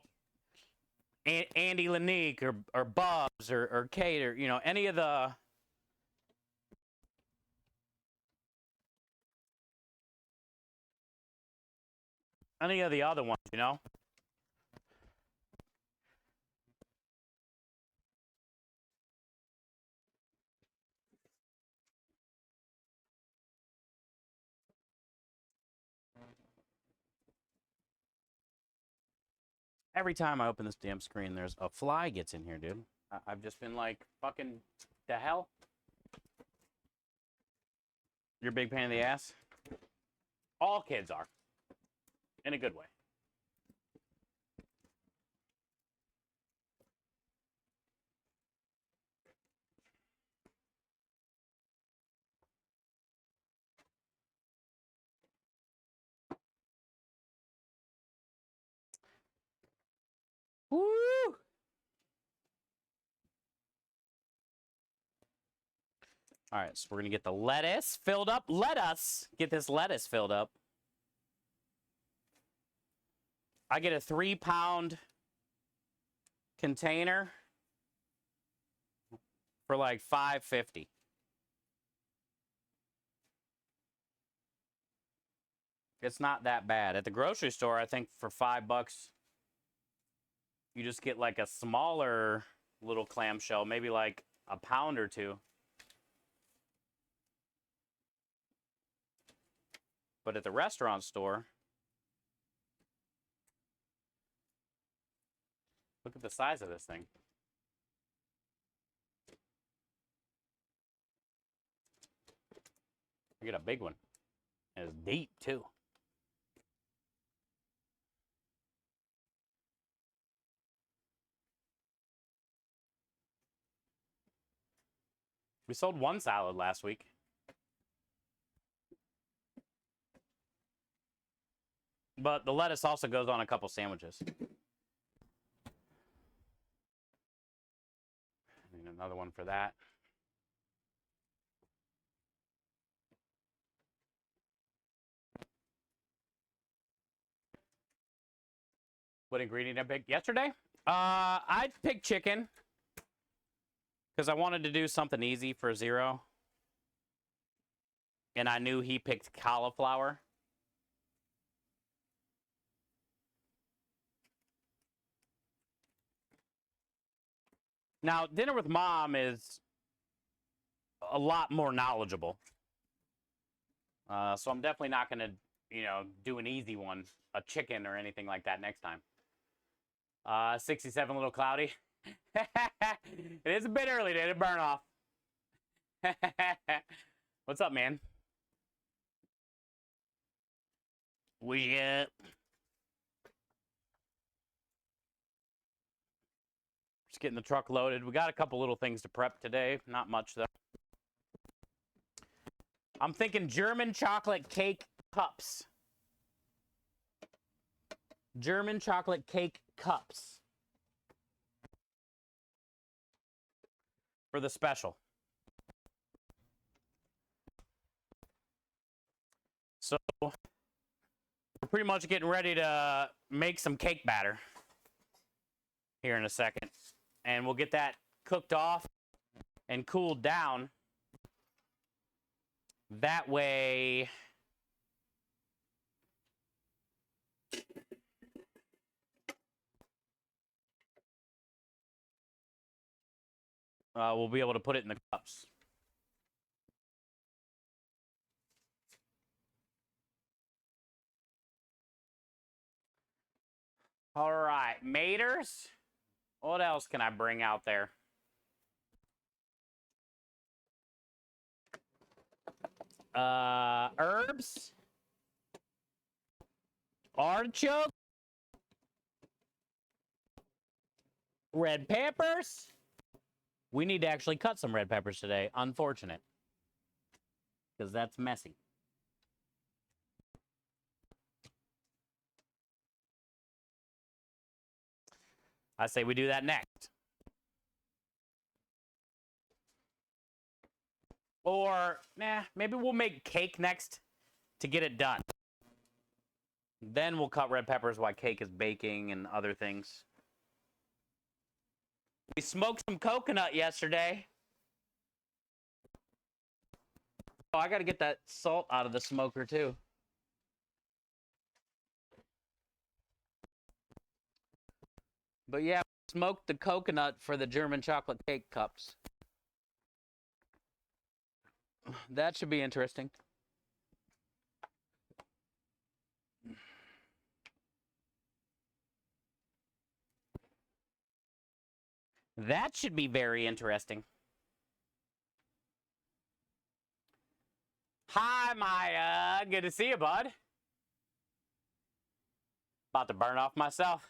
Andy Lanique or Bubs or Kate or, you know, any of the other ones, you know? Every time I open this damn screen, there's a fly gets in here, dude. I've just been like, fucking, the hell? You're a big pain in the ass? All kids are. In a good way. Woo! All right, so we're going to get the lettuce filled up. Let us get this lettuce filled up. I get a 3-pound container for like $5.50. It's not that bad. At the grocery store, I think for $5, you just get like a smaller little clamshell, maybe like a pound or 2. But at the restaurant store, look at the size of this thing. You get a big one. And it's deep, too. We sold 1 salad last week. But the lettuce also goes on a couple sandwiches. And another one for that. What ingredient I picked yesterday? I picked chicken because I wanted to do something easy for Zero. And I knew he picked cauliflower. Now, Dinner with Mom is a lot more knowledgeable. So I'm definitely not going to, you know, do an easy one, a chicken or anything like that next time. 67 a little cloudy. It is a bit early to burn off. What's up, man? We just getting the truck loaded. We got a couple little things to prep today. Not much, though. I'm thinking German chocolate cake cups. German chocolate cake cups for the special. So we're pretty much getting ready to make some cake batter here in a second. And we'll get that cooked off and cooled down. That way we'll be able to put it in the cups. All right, maters. What else can I bring out there? Herbs. Artichoke. Red peppers. We need to actually cut some red peppers today. Unfortunate. Because that's messy. I say we do that next. Or, maybe we'll make cake next to get it done. Then we'll cut red peppers while cake is baking and other things. We smoked some coconut yesterday. Oh, I got to get that salt out of the smoker too. But yeah, smoked the coconut for the German chocolate cake cups. That should be interesting. That should be very interesting. Hi, Maya. Good to see you, bud. About to burn off myself.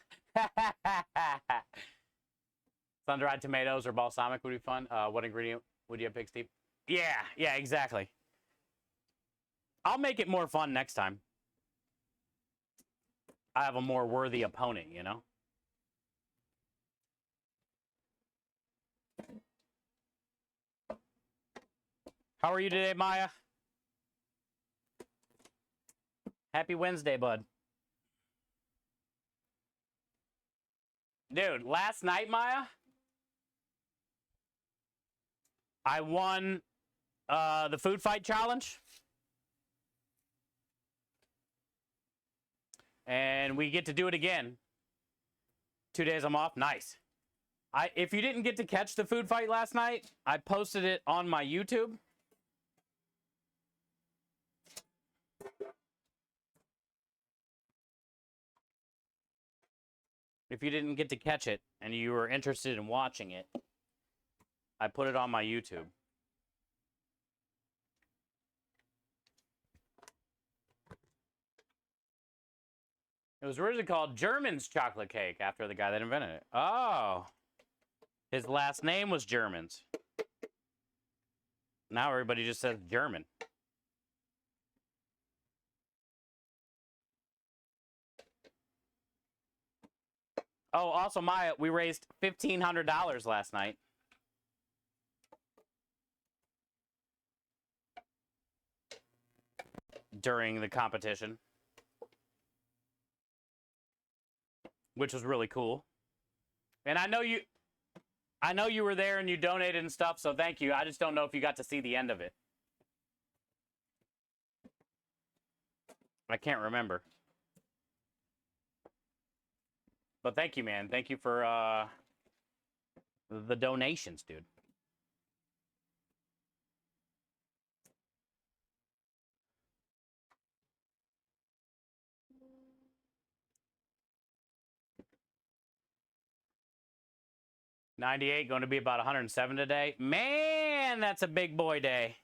Sun-dried tomatoes or balsamic would be fun. What ingredient would you have picked, Steve? Yeah, exactly. I'll make it more fun next time. I have a more worthy opponent, you know? How are you today, Maya? Happy Wednesday, bud. Dude, last night, Maya, I won the food fight challenge. And we get to do it again. 2 days I'm off. Nice. If you didn't get to catch the food fight last night, I posted it on my YouTube. If you didn't get to catch it and you were interested in watching it, I put it on my YouTube. It was originally called German's Chocolate Cake after the guy that invented it. Oh. His last name was Germans. Now everybody just says German. Oh, also, Maya, we raised $1,500 last night. During the competition. Which was really cool. And I know you were there and you donated and stuff, so thank you. I just don't know if you got to see the end of it. I can't remember. But thank you, man. Thank you for the donations, dude. $98, going to be about 107 today. Man, that's a big boy day.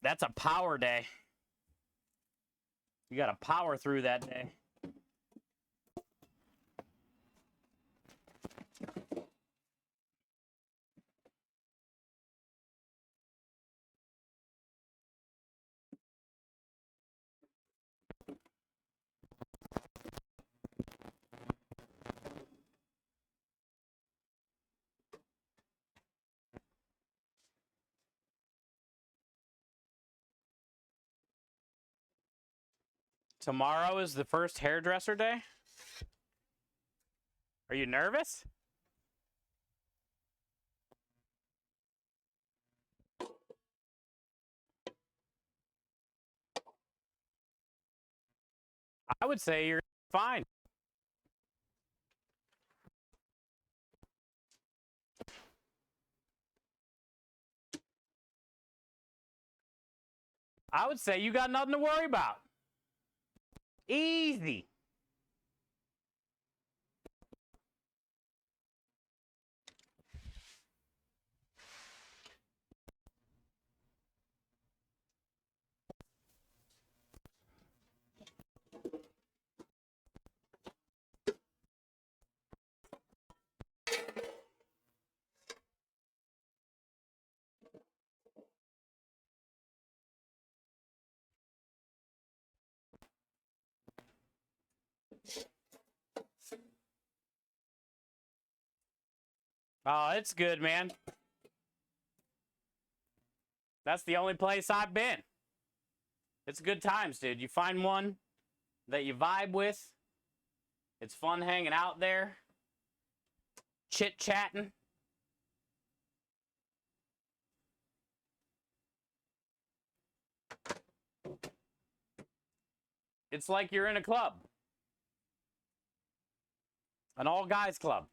That's a power day. You got to power through that day. Tomorrow is the first hairdresser day? Are you nervous? I would say you're fine. I would say you got nothing to worry about. Easy. Oh, it's good, man. That's the only place I've been. It's good times, dude. You find one that you vibe with. It's fun hanging out there, chit-chatting. It's like you're in a club. An all-guys club.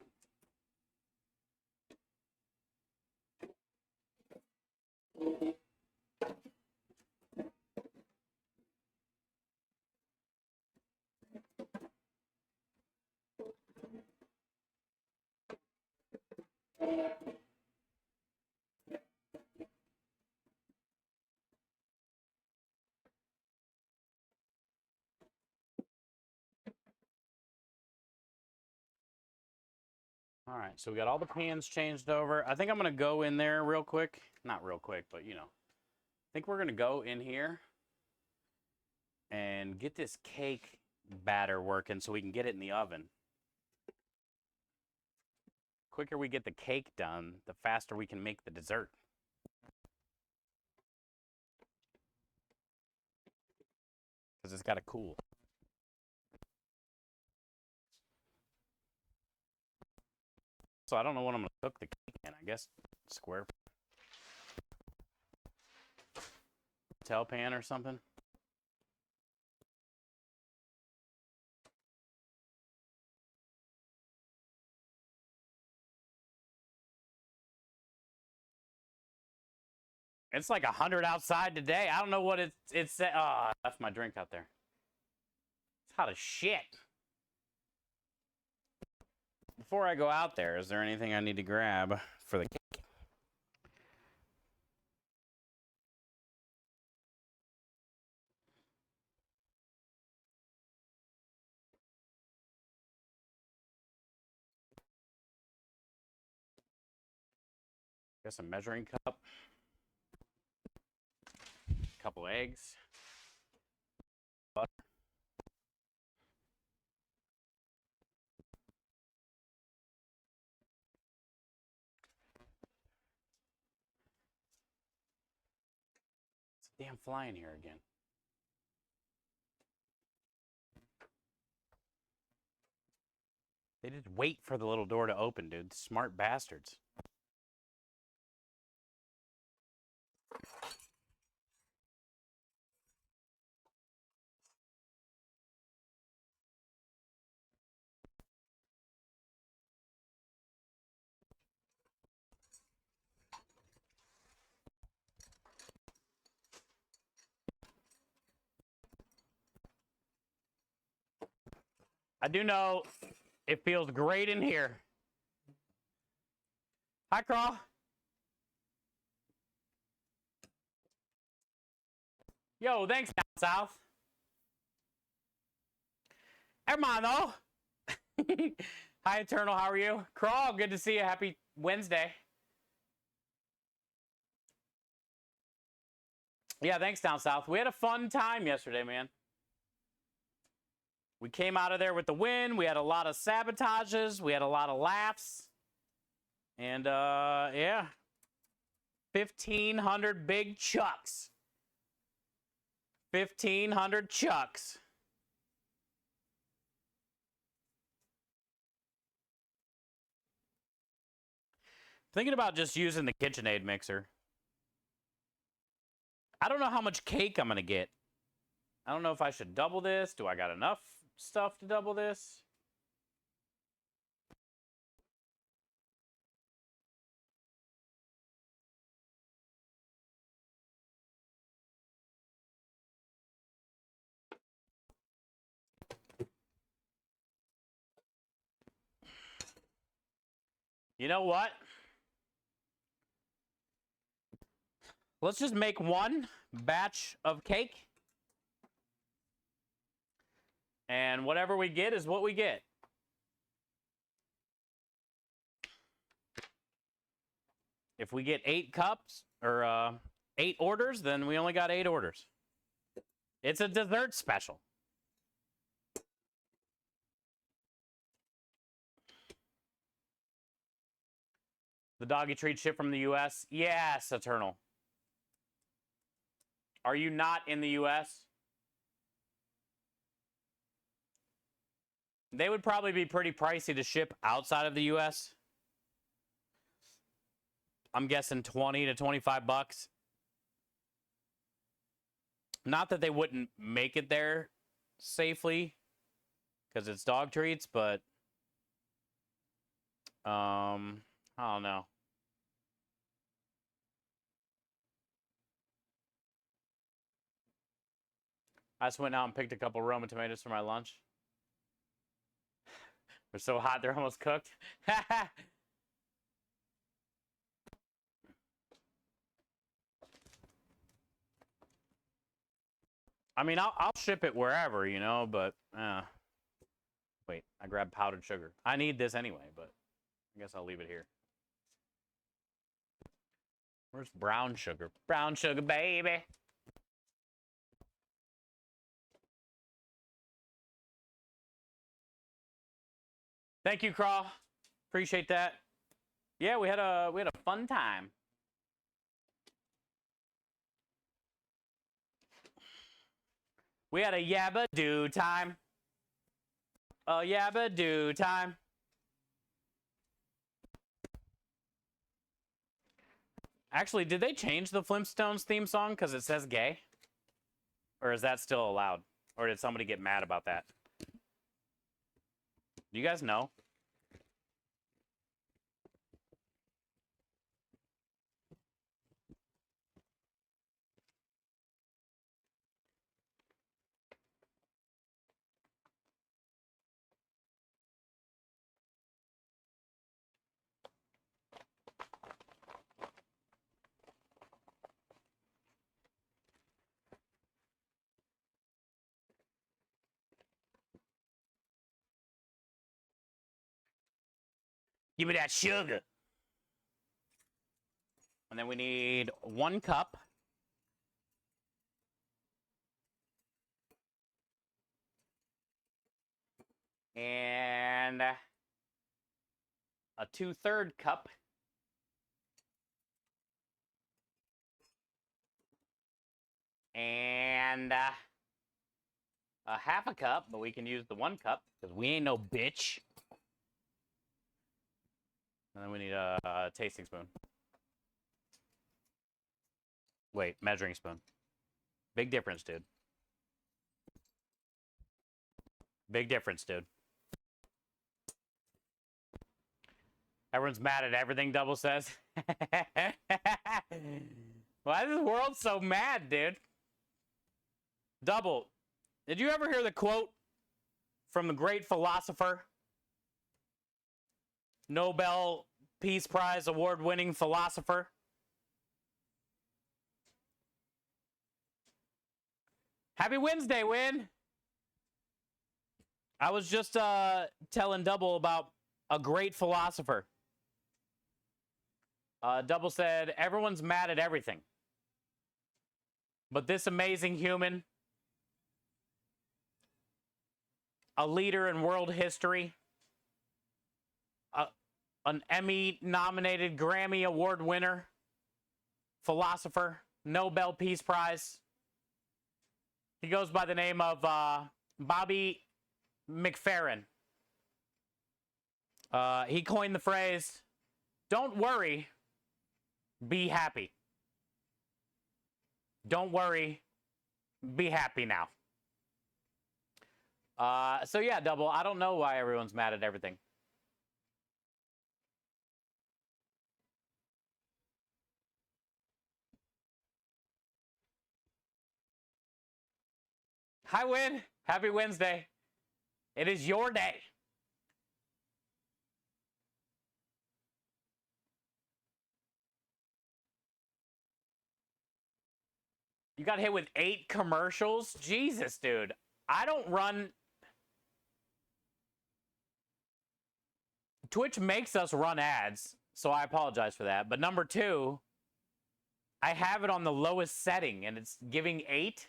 All right, so we got all the pans changed over. I think I'm going to go in there real quick. Not real quick, but you know. I think we're going to go in here and get this cake batter working so we can get it in the oven. Quicker we get the cake done, the faster we can make the dessert. Because it's got to cool. So I don't know what I'm going to cook the cake in. I guess square tail pan or something. It's like 100 outside today. I don't know what it's. Oh, I left my drink out there. It's hot as shit. Before I go out there, is there anything I need to grab for the cake? Got some measuring cup. A couple eggs. Butter. It's a damn fly in here again. They just wait for the little door to open, dude. Smart bastards. I do know it feels great in here. Hi, Crawl. Yo, thanks, down south. Hermano. Hi, Eternal. How are you? Crawl, good to see you. Happy Wednesday. Yeah, thanks, down south. We had a fun time yesterday, man. We came out of there with the win. We had a lot of sabotages. We had a lot of laughs. And, yeah. 1,500 big chucks. 1,500 chucks. Thinking about just using the KitchenAid mixer. I don't know how much cake I'm going to get. I don't know if I should double this. Do I got enough stuff to double this? You know what? Let's just make one batch of cake. And whatever we get is what we get. If we get 8 cups or 8 orders, then we only got 8 orders. It's a dessert special. The doggy treat ship from the U.S. Yes, Eternal. Are you not in the U.S.? They would probably be pretty pricey to ship outside of the U.S. I'm guessing 20 to 25 bucks. Not that they wouldn't make it there safely because it's dog treats, but I don't know. I just went out and picked a couple Roma tomatoes for my lunch. They're so hot, they're almost cooked. I mean, I'll ship it wherever, you know, but wait, I grabbed powdered sugar. I need this anyway, but I guess I'll leave it here. Where's brown sugar? Brown sugar, baby. Thank you, Craw. Appreciate that. Yeah, we had a fun time. We had a yabba do time. A yabba do time. Actually, did they change the Flintstones theme song because it says gay? Or is that still allowed? Or did somebody get mad about that? Do you guys know? Give me that sugar. And then we need 1 cup. And a 2/3 cup. And a 1/2 cup, but we can use the 1 cup because we ain't no bitch. And then we need a tasting spoon. Wait, measuring spoon. Big difference, dude. Big difference, dude. Everyone's mad at everything, Double says. Why is this world so mad, dude? Double, did you ever hear the quote from the great philosopher, Nobel Peace Prize award-winning philosopher? Happy Wednesday, Win! I was just telling Double about a great philosopher. Double said, everyone's mad at everything. But this amazing human, a leader in world history, an Emmy-nominated Grammy Award winner, philosopher, Nobel Peace Prize. He goes by the name of Bobby McFerrin. He coined the phrase, Don't worry. Be happy. Don't worry. Be happy now. So yeah, Double, I don't know why everyone's mad at everything. Hi, Win. Happy Wednesday. It is your day. You got hit with 8 commercials? Jesus, dude. I don't run... Twitch makes us run ads, so I apologize for that. But number 2, I have it on the lowest setting, and it's giving 8?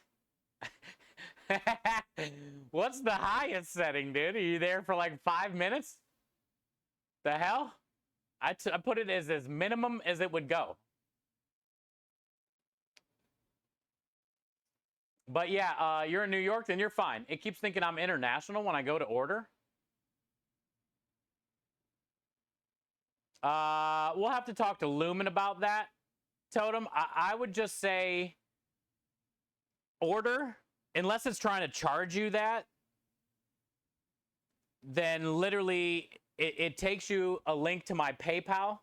What's the highest setting, dude? Are you there for like 5 minutes? The hell? I put it as minimum as it would go. But yeah, you're in New York, then you're fine. It keeps thinking I'm international when I go to order. We'll have to talk to Lumen about that, Totem. I would just say order, unless it's trying to charge you that, then literally it takes you a link to my PayPal,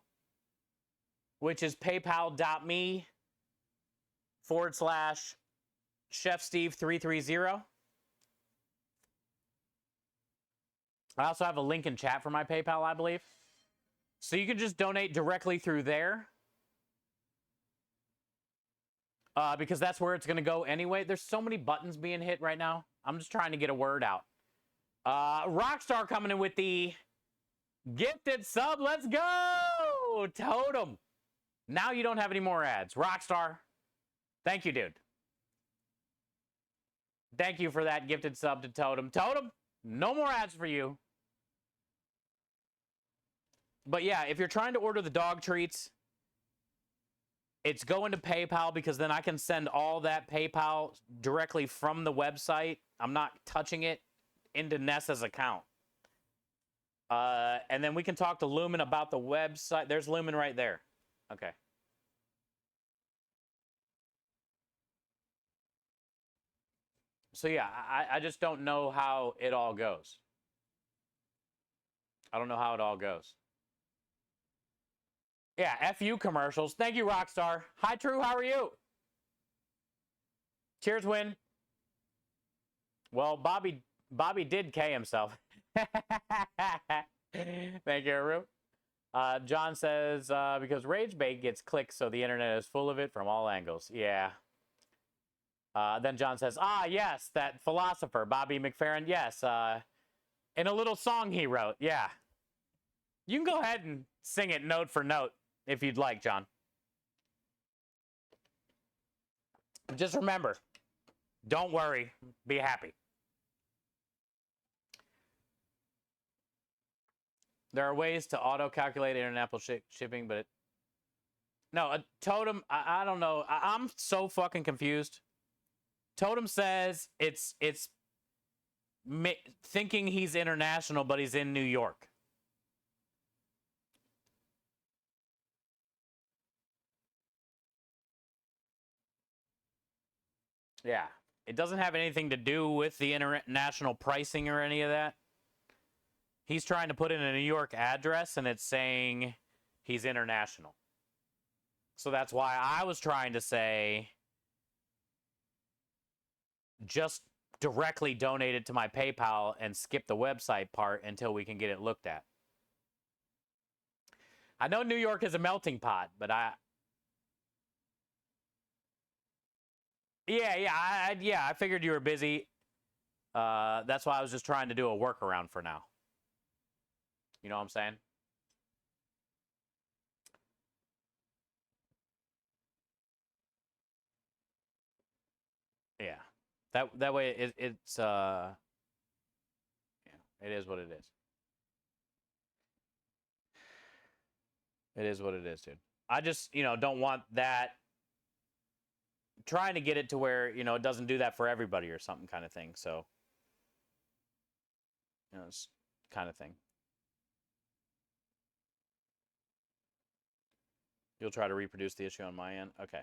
which is paypal.me/ChefSteve330. I also have a link in chat for my PayPal, I believe. So you can just donate directly through there. Because that's where it's going to go anyway. There's so many buttons being hit right now. I'm just trying to get a word out. Rockstar coming in with the gifted sub. Let's go! Totem. Now you don't have any more ads. Rockstar. Thank you, dude. Thank you for that gifted sub to Totem. Totem, no more ads for you. But yeah, if you're trying to order the dog treats, it's going to PayPal, because then I can send all that PayPal directly from the website. I'm not touching it into Nessa's account. And then we can talk to Lumen about the website. There's Lumen right there. Okay. So yeah, I just don't know how it all goes. I don't know how it all goes. Yeah, FU commercials. Thank you, Rockstar. Hi, True. How are you? Cheers, Win. Well, Bobby did K himself. Thank you, Aru. John says, because Rage Bait gets clicks, so the internet is full of it from all angles. Yeah. Then John says, yes, that philosopher, Bobby McFerrin. Yes. In a little song he wrote. Yeah. You can go ahead and sing it note for note if you'd like, John. Just remember, don't worry, be happy. There are ways to auto-calculate international shipping, but no, a Totem, I don't know. I'm so fucking confused. Totem says it's thinking he's international, but he's in New York. Yeah. It doesn't have anything to do with the international pricing or any of that. He's trying to put in a New York address, and it's saying he's international. So that's why I was trying to say just directly donate it to my PayPal and skip the website part until we can get it looked at. I know New York is a melting pot, but I figured you were busy. That's why I was just trying to do a workaround for now. You know what I'm saying? Yeah. That way it's yeah, it is what it is. It is what it is, dude. I just, don't want that, trying to get it to where, it doesn't do that for everybody or something kind of thing. So, it's kind of thing. You'll try to reproduce the issue on my end? Okay.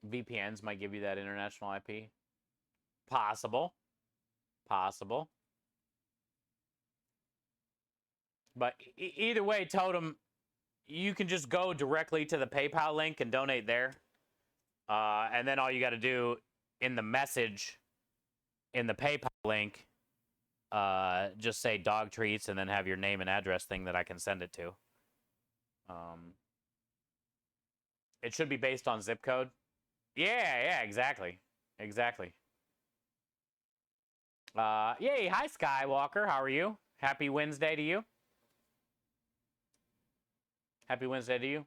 VPNs might give you that international IP. Possible. Possible. But either way, Totem, you can just go directly to the PayPal link and donate there. And then all you got to do in the message in the PayPal link, just say dog treats and then have your name and address thing that I can send it to. It should be based on zip code. Yeah, exactly. Exactly. Yay, hi Skywalker, how are you? Happy Wednesday to you. Happy Wednesday to you.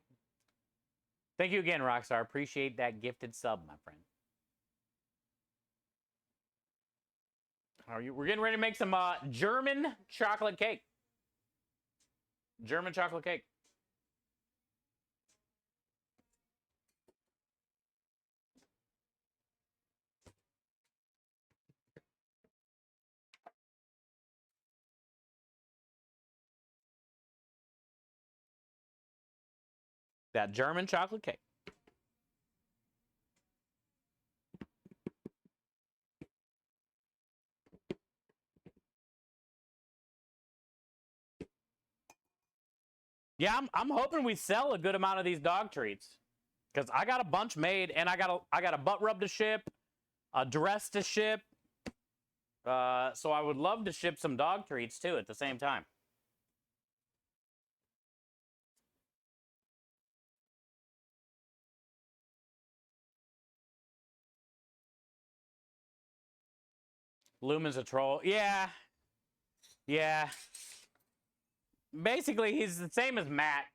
Thank you again, Rockstar. Appreciate that gifted sub, my friend. How are you? We're getting ready to make some German chocolate cake. German chocolate cake. That German chocolate cake. Yeah, I'm hoping we sell a good amount of these dog treats, because I got a bunch made, and I got a butt rub to ship, a dress to ship. So I would love to ship some dog treats too at the same time. Lumen's a troll. Yeah. Yeah. Basically, he's the same as Matt.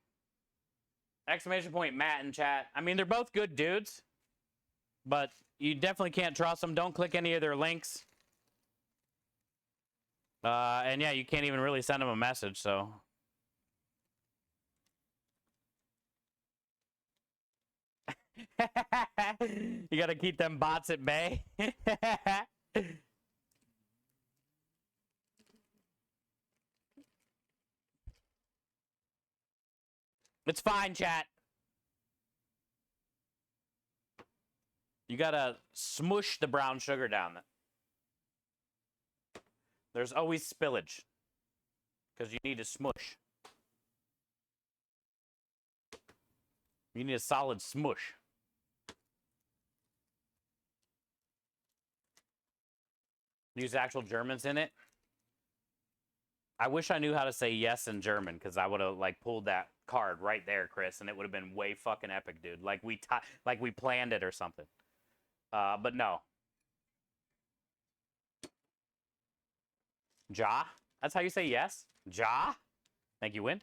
Exclamation point Matt in chat. I mean, they're both good dudes, but you definitely can't trust them. Don't click any of their links. And yeah, you can't even really send them a message, so. You gotta keep them bots at bay. It's fine, chat. You gotta smush the brown sugar down. There's always spillage, because you need to smush. You need a solid smush. Use actual Germans in it. I wish I knew how to say yes in German, because I would have like pulled that card right there, Chris, and it would have been way fucking epic, dude. Like we planned it or something. But no. Ja? That's how you say yes? Ja? Thank you, Wind.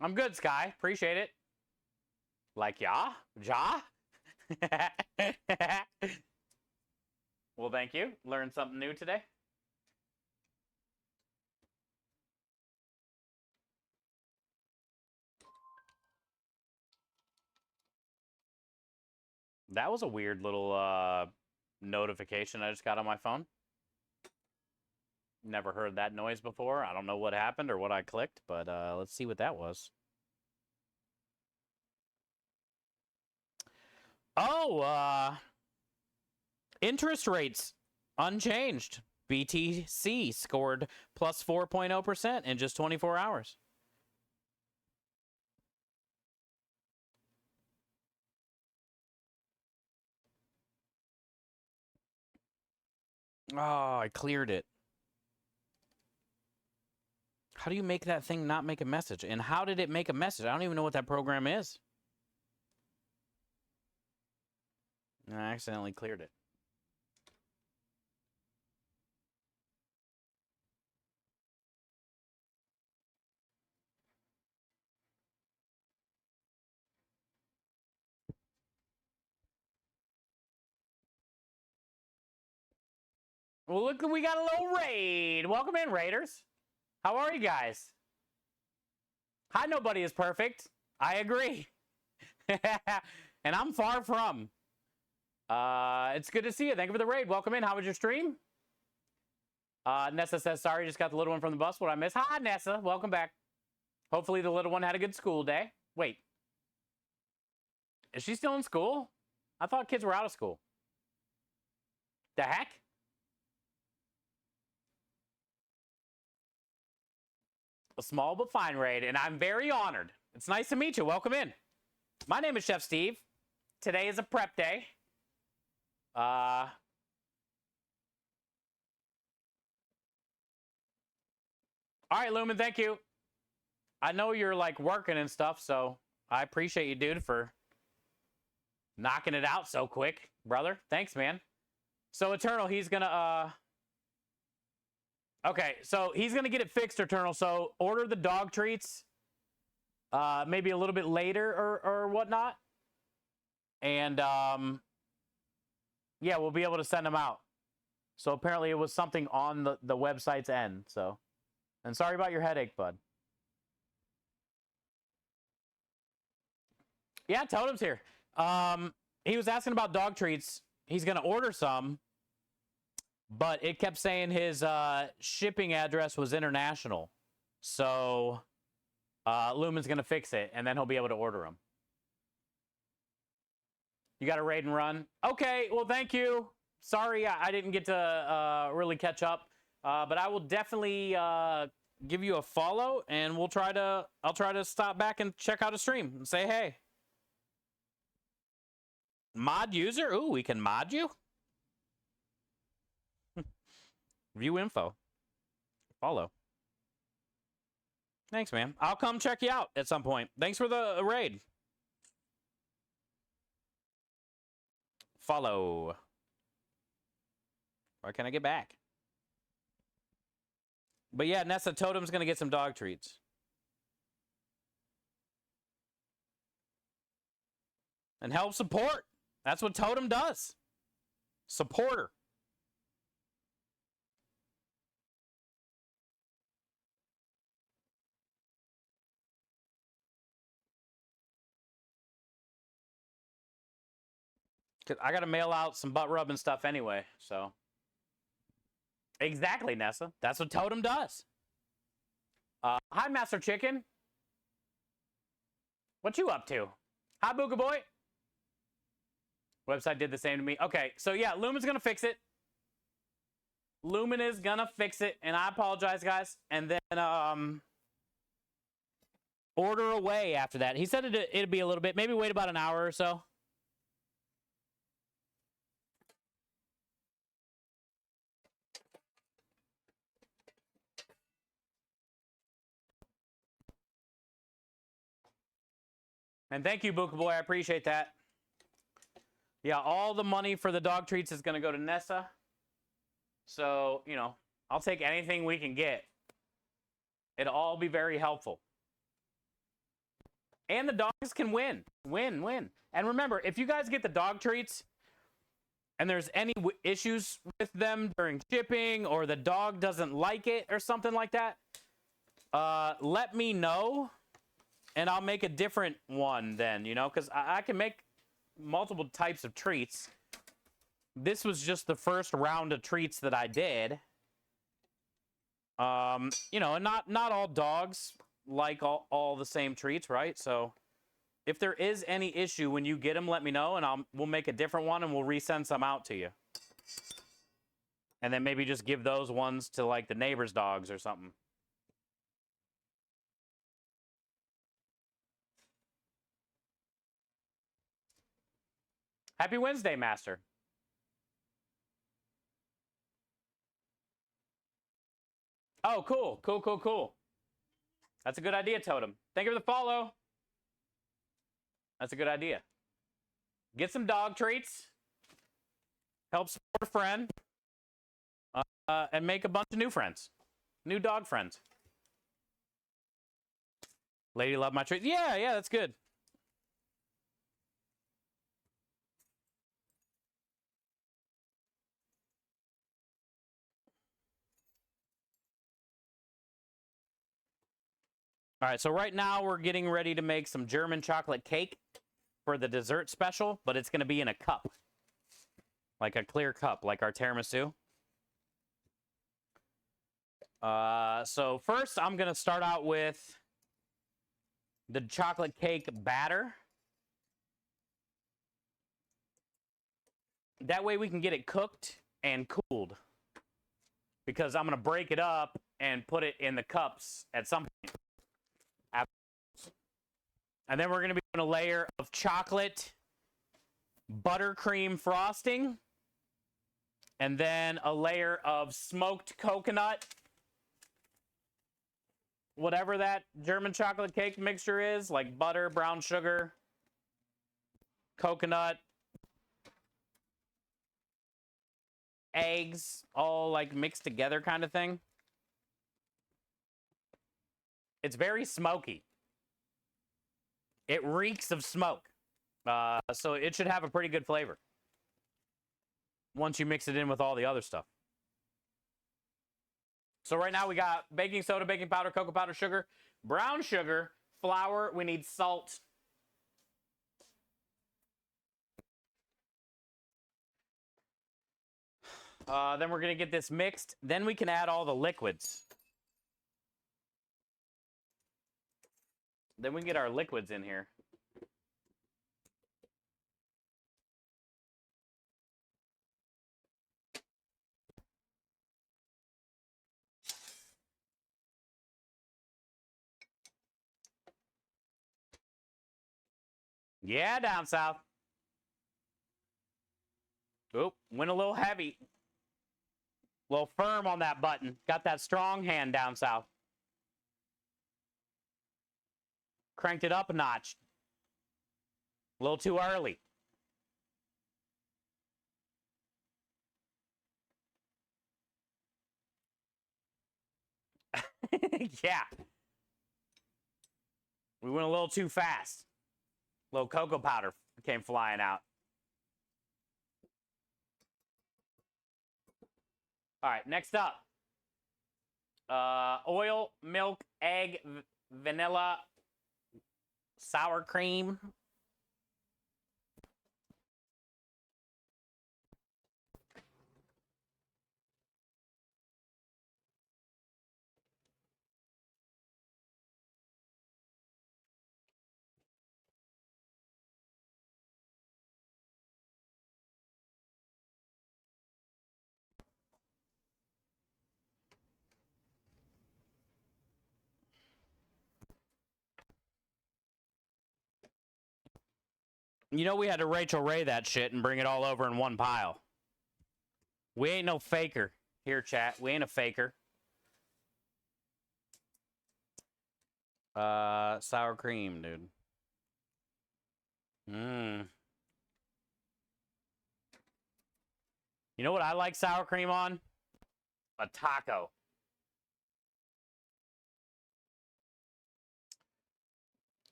I'm good, Sky. Appreciate it. Like, yeah? Ja? Well, thank you. Learned something new today. That was a weird little notification I just got on my phone. Never heard that noise before. I don't know what happened or what I clicked, but let's see what that was. Oh, interest rates unchanged. BTC scored plus 4.0% in just 24 hours. Oh, I cleared it. How do you make that thing not make a message? And how did it make a message? I don't even know what that program is. I accidentally cleared it. Well, look, we got a little raid. Welcome in, Raiders. How are you guys? Hi, nobody is perfect. I agree. And I'm far from. It's good to see you. Thank you for the raid. Welcome in. How was your stream? Nessa says, sorry, just got the little one from the bus. What I miss? Hi, Nessa. Welcome back. Hopefully the little one had a good school day. Wait. Is she still in school? I thought kids were out of school. The heck? A small but fine raid, and I'm very honored. It's nice to meet you. Welcome in. My name is Chef Steve. Today is a prep day. All right, Lumen, thank you. I know you're like working and stuff, so I appreciate you, dude, for knocking it out so quick, brother. Thanks, man. So Eternal, he's gonna okay, so he's gonna get it fixed, Eternal. So order the dog treats maybe a little bit later or whatnot. And yeah, we'll be able to send them out. So apparently it was something on the website's end. So, and sorry about your headache, bud. Yeah, Totem's here. He was asking about dog treats. He's gonna order some, but it kept saying his shipping address was international. So Lumen's gonna fix it, and then he'll be able to order them. You got a raid and run? Okay, well, thank you. Sorry, I didn't get to really catch up, but I will definitely give you a follow, and I'll try to stop back and check out a stream and say hey. Mod user? Ooh, we can mod you? View info. Follow. Thanks, man. I'll come check you out at some point. Thanks for the raid. Follow. Why can't I get back? But yeah, Nessa, Totem's going to get some dog treats. And help support. That's what Totem does. Supporter. I got to mail out some butt rub and stuff anyway, so. Exactly, Nessa. That's what Totem does. Hi, Master Chicken. What you up to? Hi, Booga Boy. Website did the same to me. Okay, so yeah, Lumen's going to fix it. Lumen is going to fix it, and I apologize, guys. And then order away after that. He said it'd be a little bit. Maybe wait about an hour or so. And thank you, Booka Boy. I appreciate that. Yeah, all the money for the dog treats is going to go to Nessa. So, you know, I'll take anything we can get. It'll all be very helpful. And the dogs can win. Win. And remember, if you guys get the dog treats and there's any issues with them during shipping or the dog doesn't like it or something like that, let me know. And I'll make a different one then, you know, because I can make multiple types of treats. This was just the first round of treats that I did. You know, and not all dogs like all the same treats, right? So if there is any issue when you get them, let me know, and we'll make a different one and we'll resend some out to you. And then maybe just give those ones to like the neighbor's dogs or something. Happy Wednesday, Master. Oh, cool. That's a good idea, Totem. Thank you for the follow. That's a good idea. Get some dog treats. Help support a friend. And make a bunch of new friends. New dog friends. Lady love my treats. Yeah, that's good. All right, so right now we're getting ready to make some German chocolate cake. for the dessert special, but it's going to be in a cup. Like a clear cup, like our tiramisu. So first, I'm going to start out with the chocolate cake batter. That way we can get it cooked and cooled. Because I'm going to break it up and put it in the cups at some point. And then we're going to be doing a layer of chocolate buttercream frosting. And then a layer of smoked coconut. Whatever that German chocolate cake mixture is, like butter, brown sugar, coconut, eggs, all like mixed together kind of thing. It's very smoky. It reeks of smoke. So it should have a pretty good flavor once you mix it in with all the other stuff. So right now we got baking soda, baking powder, cocoa powder, sugar, brown sugar, flour. We need salt. Then we're going to get this mixed. Then we can add all the liquids. Then we can get our liquids in here. Yeah, down south. Oop, went a little heavy. A little firm on that button. Got that strong hand down south. Cranked it up a notch. A little too early. Yeah. We went a little too fast. A little cocoa powder came flying out. All right, next up. Oil, milk, egg, vanilla, sour cream. You know we had to Rachel Ray that shit and bring it all over in one pile. We ain't no faker. Here, chat. We ain't a faker. Sour cream, dude. Mmm. You know what I like sour cream on? A taco.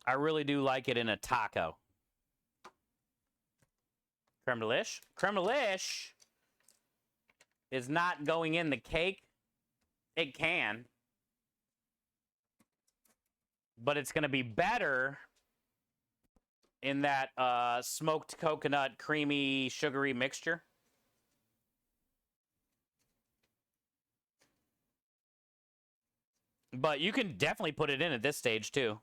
I really do like it in a taco. Creme de lish. Creme de lish is not going in the cake. It can. But it's going to be better in that smoked coconut, creamy, sugary mixture. But you can definitely put it in at this stage, too.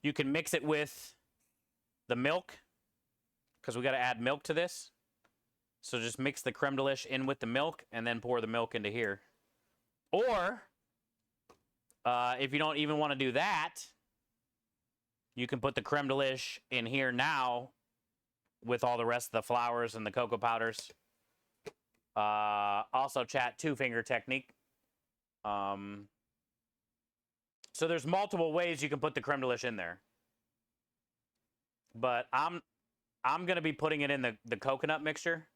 You can mix it with the milk, because we got to add milk to this. So just mix the creme de lish in with the milk, and then pour the milk into here. Or, if you don't even want to do that, you can put the creme de lish in here now with all the rest of the flours and the cocoa powders. Also, chat, two-finger technique. So there's multiple ways you can put the creme de lish in there. But I'm going to be putting it in the coconut mixture.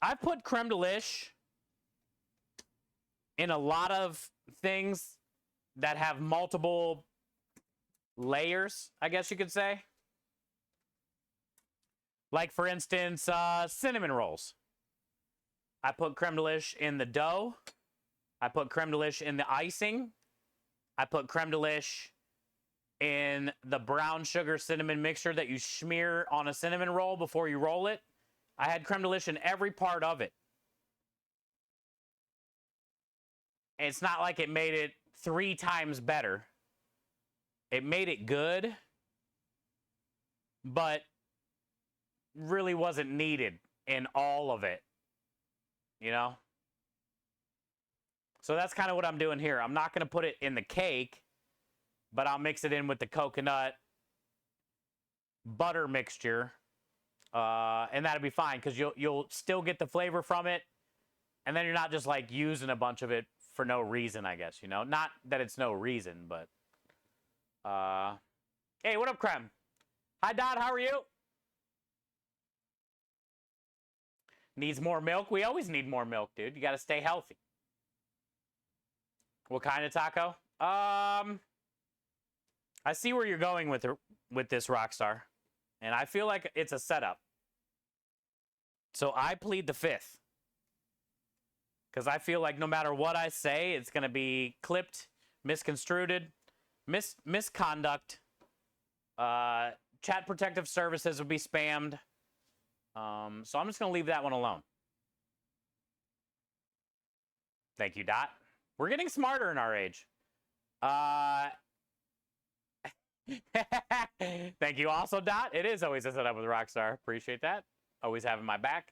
I've put creme de lish in a lot of things that have multiple layers, I guess you could say. Like, for instance, cinnamon rolls. I put creme de lish in the dough, I put creme de lish in the icing. I put creme de lish in the brown sugar cinnamon mixture that you smear on a cinnamon roll before you roll it. I had creme de lish in every part of it. And it's not like it made it 3 times better. It made it good, but really wasn't needed in all of it, you know? So that's kind of what I'm doing here. I'm not going to put it in the cake, but I'll mix it in with the coconut butter mixture, and that'll be fine because you'll still get the flavor from it, and then you're not just like using a bunch of it for no reason, I guess, you know? Not that it's no reason, but hey, what up, Creme? Hi, Dot, how are you? Needs more milk? We always need more milk, dude. You got to stay healthy. What kind of taco? I see where you're going with this, Rockstar. And I feel like it's a setup. So I plead the fifth. Because I feel like no matter what I say, it's going to be clipped, misconstrued, misconduct. Chat protective services will be spammed. So I'm just going to leave that one alone. Thank you, Dot. We're getting smarter in our age. Thank you also, Dot. It is always a setup with Rockstar. Appreciate that. Always having my back.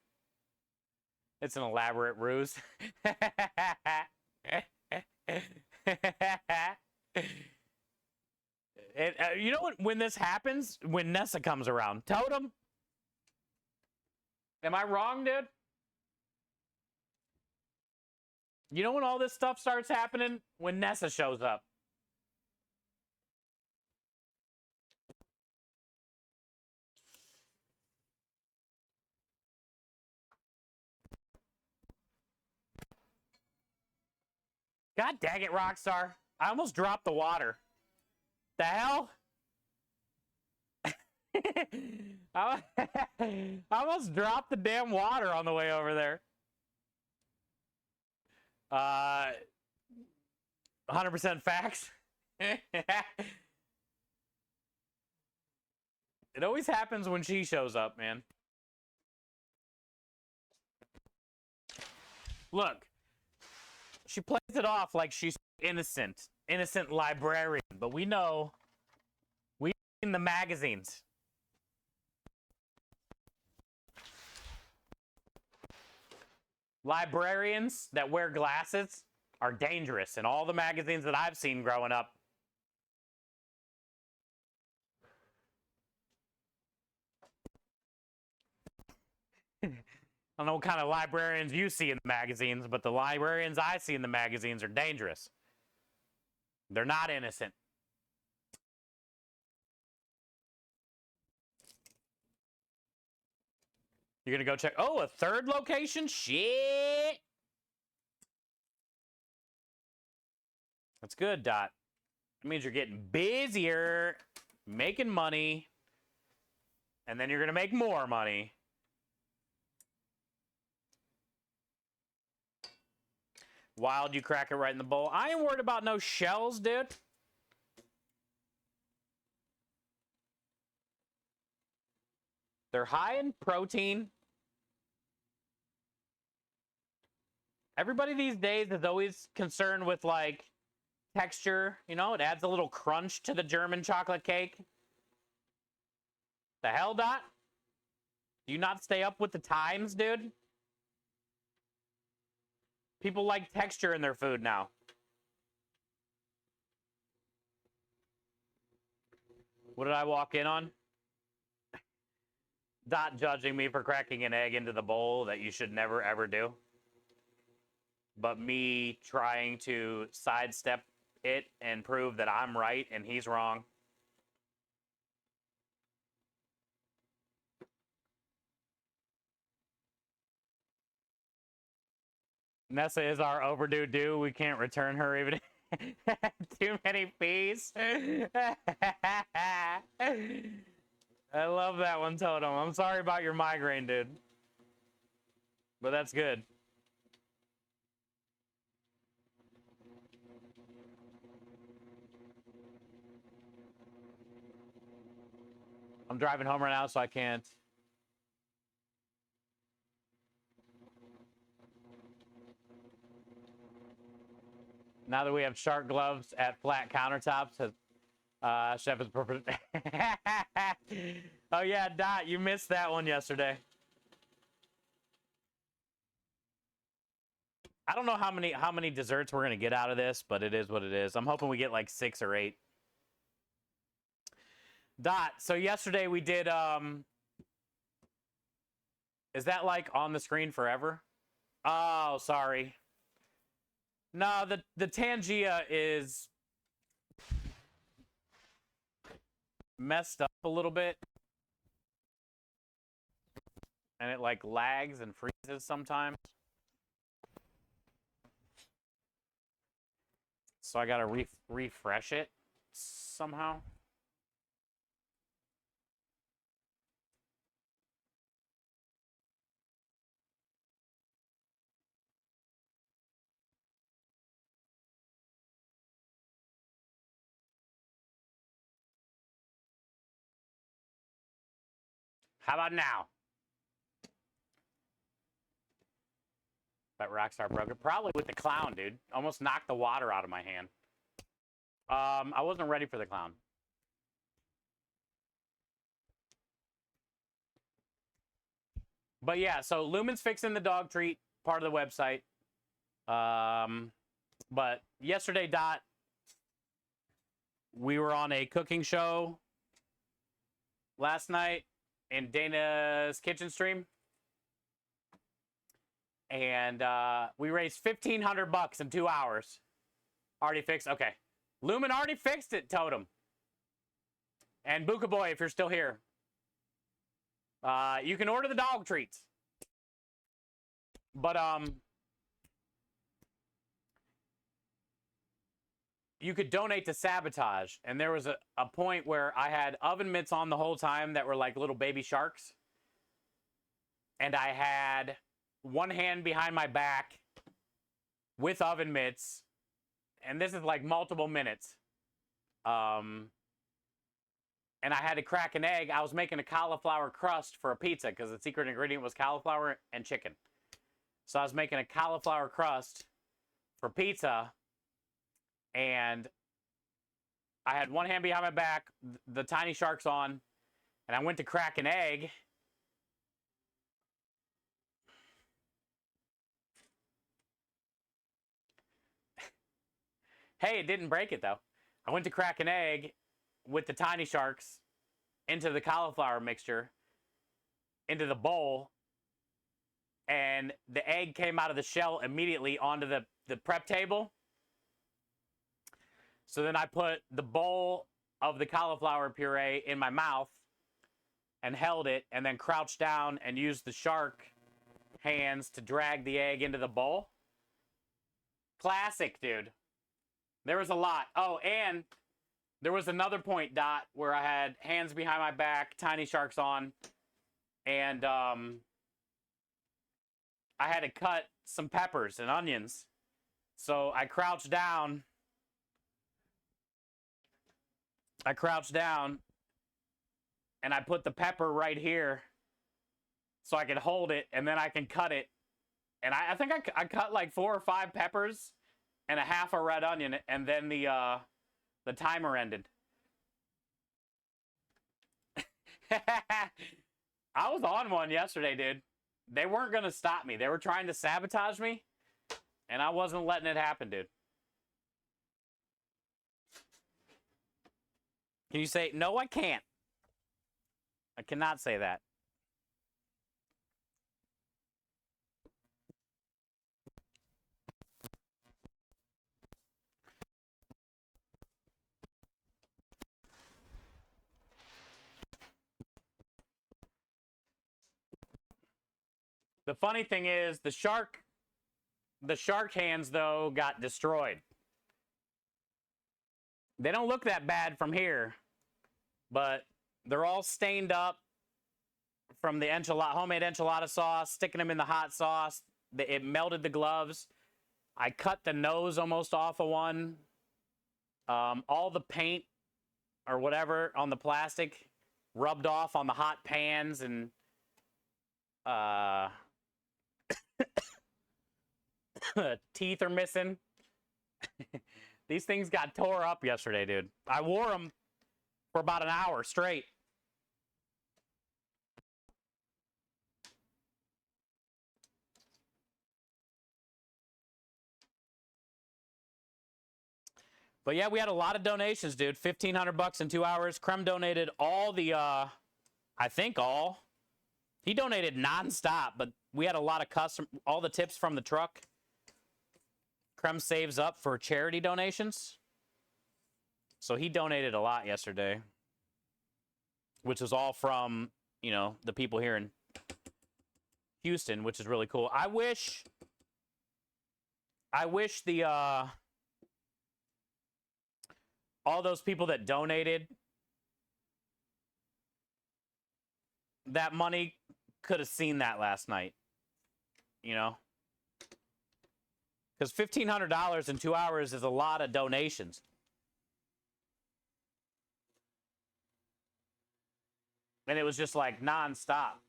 It's an elaborate ruse. You know what? When this happens, when Nessa comes around, Totem. Am I wrong, dude? You know when all this stuff starts happening? When Nessa shows up. God dang it, Rockstar. I almost dropped the water. The hell? I almost dropped the damn water on the way over there. 100% facts. It always happens when she shows up, man. Look. She plays it off like she's innocent librarian, but we know we've seen the magazines. Librarians that wear glasses are dangerous in all the magazines that I've seen growing up. I don't know what kind of librarians you see in the magazines, but the librarians I see in the magazines are dangerous. They're not innocent. You're going to go check. Oh, a third location? Shit. That's good, Dot. That means you're getting busier, making money, and then you're going to make more money. Wild, you crack it right in the bowl. I ain't worried about no shells, dude. They're high in protein. Everybody these days is always concerned with, like, texture. You know, it adds a little crunch to the German chocolate cake. The hell, Dot? Do you not stay up with the times, dude? People like texture in their food now. What did I walk in on? Dot judging me for cracking an egg into the bowl that you should never, ever do. But me trying to sidestep it and prove that I'm right and he's wrong. Nessa is our overdue due. We can't return her even too many fees. I love that one, Totem. I'm sorry about your migraine, dude. But that's good. I'm driving home right now, so I can't. Now that we have shark gloves at flat countertops, chef is perfect. Oh yeah, Dot, you missed that one yesterday. I don't know how many desserts we're gonna get out of this, but it is what it is. I'm hoping we get like 6 or 8. Dot, so yesterday we did is that like on the screen forever? Oh, sorry. No, the Tangia is messed up a little bit. And it like lags and freezes sometimes. So I gotta refresh it somehow. How about now? That Rockstar broke it. Probably with the clown, dude. Almost knocked the water out of my hand. I wasn't ready for the clown. But yeah, so Lumen's fixing the dog treat part of the website. But yesterday, Dot, we were on a cooking show last night in Dana's kitchen stream. And we raised $1,500 in 2 hours. Already fixed? Okay. Lumen already fixed it, Totem. And Buka Boy, if you're still here, you can order the dog treats. But you could donate to Sabotage. And there was a point where I had oven mitts on the whole time that were like little baby sharks. And I had one hand behind my back with oven mitts. And this is like multiple minutes. And I had to crack an egg. I was making a cauliflower crust for a pizza because the secret ingredient was cauliflower and chicken. So I was making a cauliflower crust for pizza. And I had one hand behind my back, the tiny sharks on, and I went to crack an egg. Hey, it didn't break it, though. I went to crack an egg with the tiny sharks into the cauliflower mixture, into the bowl, and the egg came out of the shell immediately onto the prep table. So then I put the bowl of the cauliflower puree in my mouth and held it, and then crouched down and used the shark hands to drag the egg into the bowl. Classic, dude. There was a lot. Oh, and there was another point, Dot, where I had hands behind my back, tiny sharks on, and I had to cut some peppers and onions. So I crouched down. And I put the pepper right here so I could hold it, and then I can cut it. And I think I cut like 4 or 5 peppers and a half a red onion, and then the timer ended. I was on one yesterday, dude. They weren't going to stop me. They were trying to sabotage me, and I wasn't letting it happen, dude. Can you say, no, I can't? I cannot say that. The funny thing is, the shark hands, though, got destroyed. They don't look that bad from here, but they're all stained up from the homemade enchilada sauce, sticking them in the hot sauce. It melted the gloves. I cut the nose almost off of one. All the paint or whatever on the plastic rubbed off on the hot pans and teeth are missing. These things got tore up yesterday, dude. I wore them for about an hour straight. But yeah, we had a lot of donations, dude. $1,500 in 2 hours. Krem donated all the, I think all. He donated nonstop, but we had a lot of all the tips from the truck. Krem saves up for charity donations. So he donated a lot yesterday, which was all from, you know, the people here in Houston, which is really cool. I wish the, all those people that donated that money could have seen that last night, you know? Because $1,500 in 2 hours is a lot of donations. And it was just like nonstop.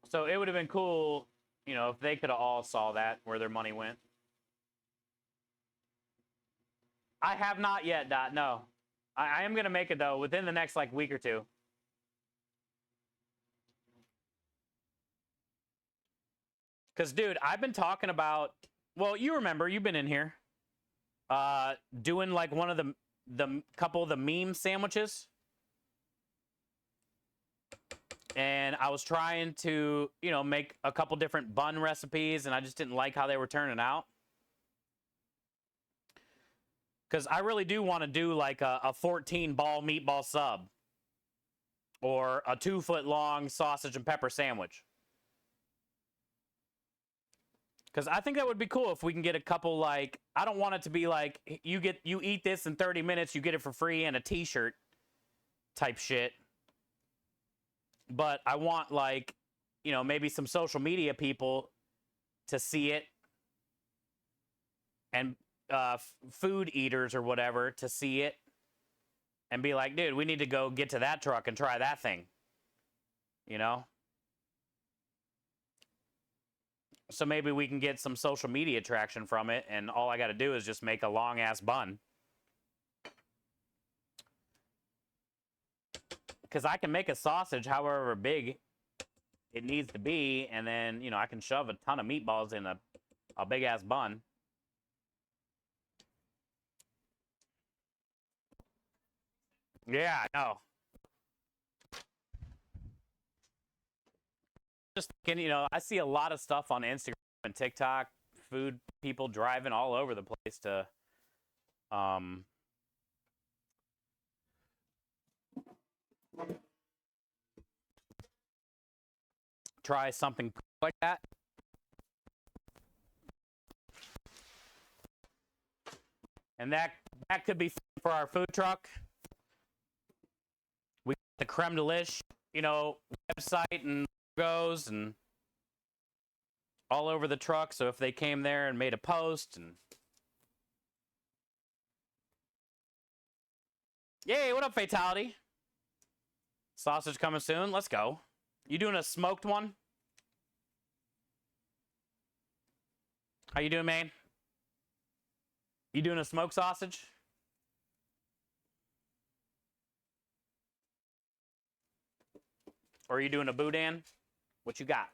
So it would have been cool, you know, if they could have all saw that, where their money went. I have not yet, Dot. No. I am going to make it, though, within the next, like, week or two. Because, dude, I've been talking about... Well, you remember. You've been in here. Doing, like, one of the couple of the meme sandwiches. And I was trying to, you know, make a couple different bun recipes, and I just didn't like how they were turning out. Because I really do want to do like a 14-ball meatball sub. Or a 2-foot-long sausage and pepper sandwich. Because I think that would be cool if we can get a couple, like... I don't want it to be like, you eat this in 30 minutes, you get it for free, and a t-shirt type shit. But I want, like, you know, maybe some social media people to see it. And... food eaters or whatever to see it and be like, dude, we need to go get to that truck and try that thing, you know? So maybe we can get some social media traction from it, and all I got to do is just make a long ass bun, because I can make a sausage however big it needs to be, and then, you know, I can shove a ton of meatballs in a big ass bun. Yeah, I know. Just thinking, you know, I see a lot of stuff on Instagram and TikTok, food people driving all over the place to, try something like that. And that could be for our food truck. We got the Creme Delish, you know, website and logos and all over the truck. So if they came there and made a post and... Yay, what up, Fatality? Sausage coming soon. Let's go. You doing a smoked one? How you doing, man? You doing a smoked sausage? Or are you doing a boudin? What you got?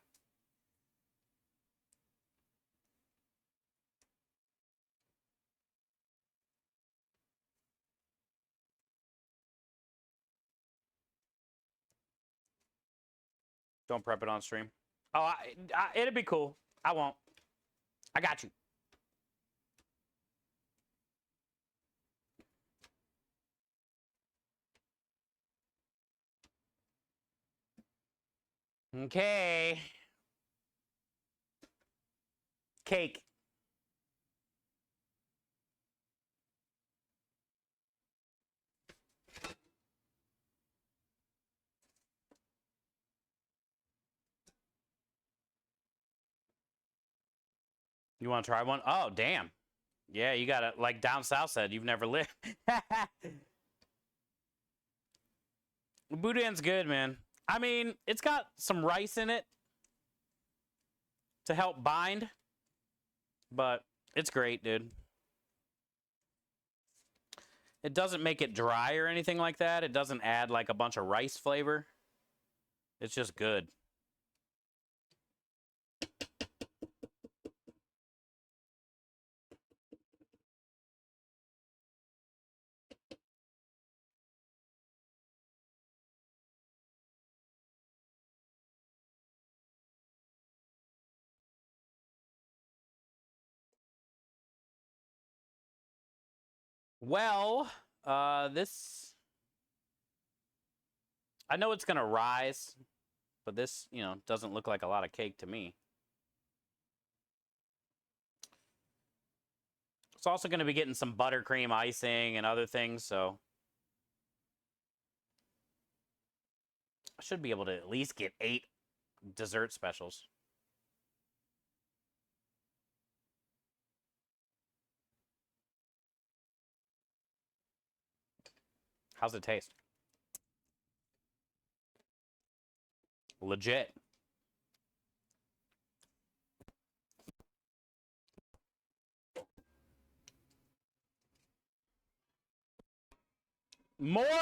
Don't prep it on stream. Oh, it'll be cool. I won't. I got you. Okay. Cake. You want to try one? Oh, damn. Yeah, you gotta, like down south said, you've never lived. Boudin's good, man. I mean, it's got some rice in it to help bind, but it's great, dude. It doesn't make it dry or anything like that. It doesn't add like a bunch of rice flavor. It's just good. Well, this, I know it's gonna rise, but this, you know, doesn't look like a lot of cake to me. It's also gonna be getting some buttercream icing and other things, so I should be able to at least get 8 dessert specials. How's it taste? Legit. More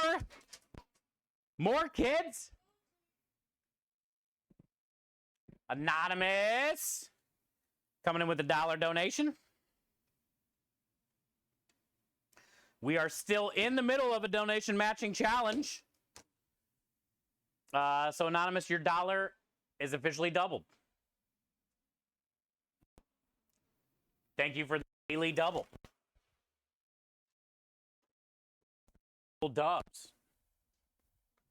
kids? Anonymous coming in with a $1 donation. We are still in the middle of a donation matching challenge. So Anonymous, your $1 is officially doubled. Thank you for the daily double. Dubs.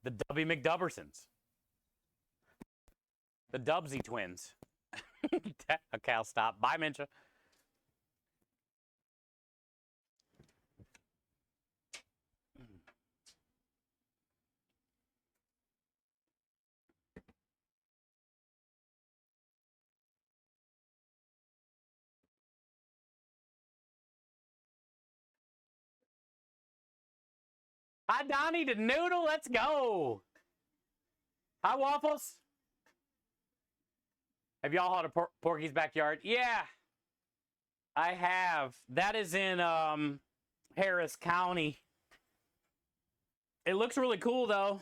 The Dubby McDubbersons. The Dubsy twins. Okay, I'll stop. Bye, Mincha. Hi, Donnie the Noodle. Let's go. Hi, Waffles. Have y'all had a Porky's Backyard? Yeah, I have. That is in Harris County. It looks really cool, though.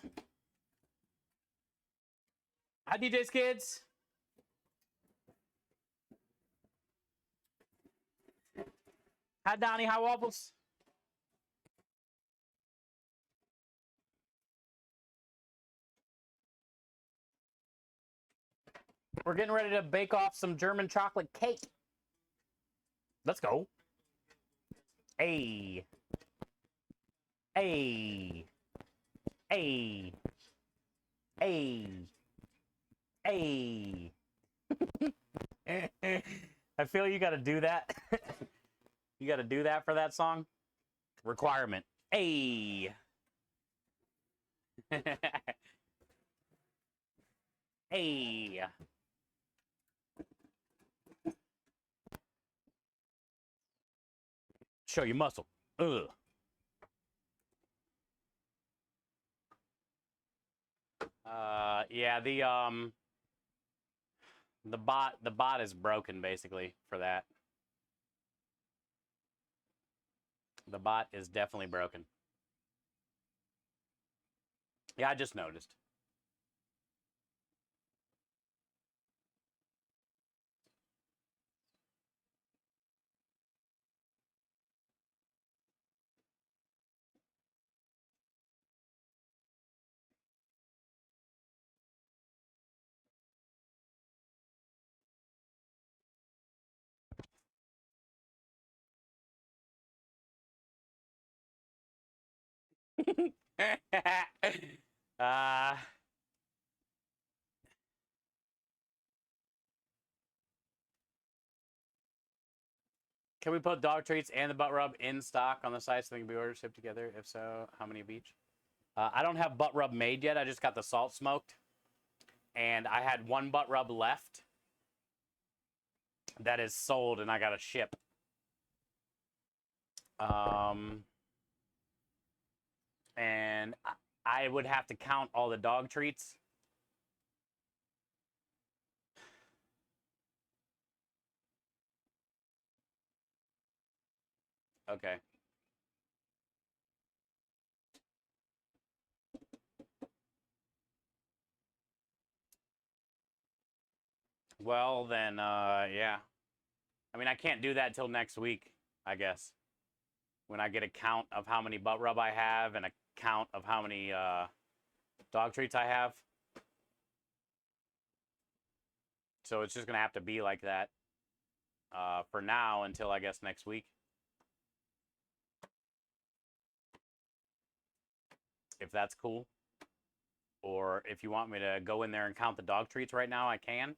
Hi, DJ's Kids. Hi, Donnie. Hi, Waffles. We're getting ready to bake off some German chocolate cake. Let's go. Hey. Hey. Hey. Hey. Hey. I feel you got to do that. You got to do that for that song. Requirement. Hey. Hey. Show your muscle. Ugh. Yeah, the bot is broken basically for that. The bot is definitely broken. Yeah, I just noticed. uh, can we put dog treats and the butt rub in stock on the site so they can be ordered shipped together? If so, how many of each? I don't have butt rub made yet. I just got the salt smoked. And I had 1 butt rub left that is sold and I got to ship. Um, and I would have to count all the dog treats. Okay. Well, then, yeah. I mean, I can't do that till next week, I guess. When I get a count of how many butt rub I have and a count of how many dog treats I have. So it's just going to have to be like that for now until, I guess, next week. If that's cool. Or if you want me to go in there and count the dog treats right now, I can.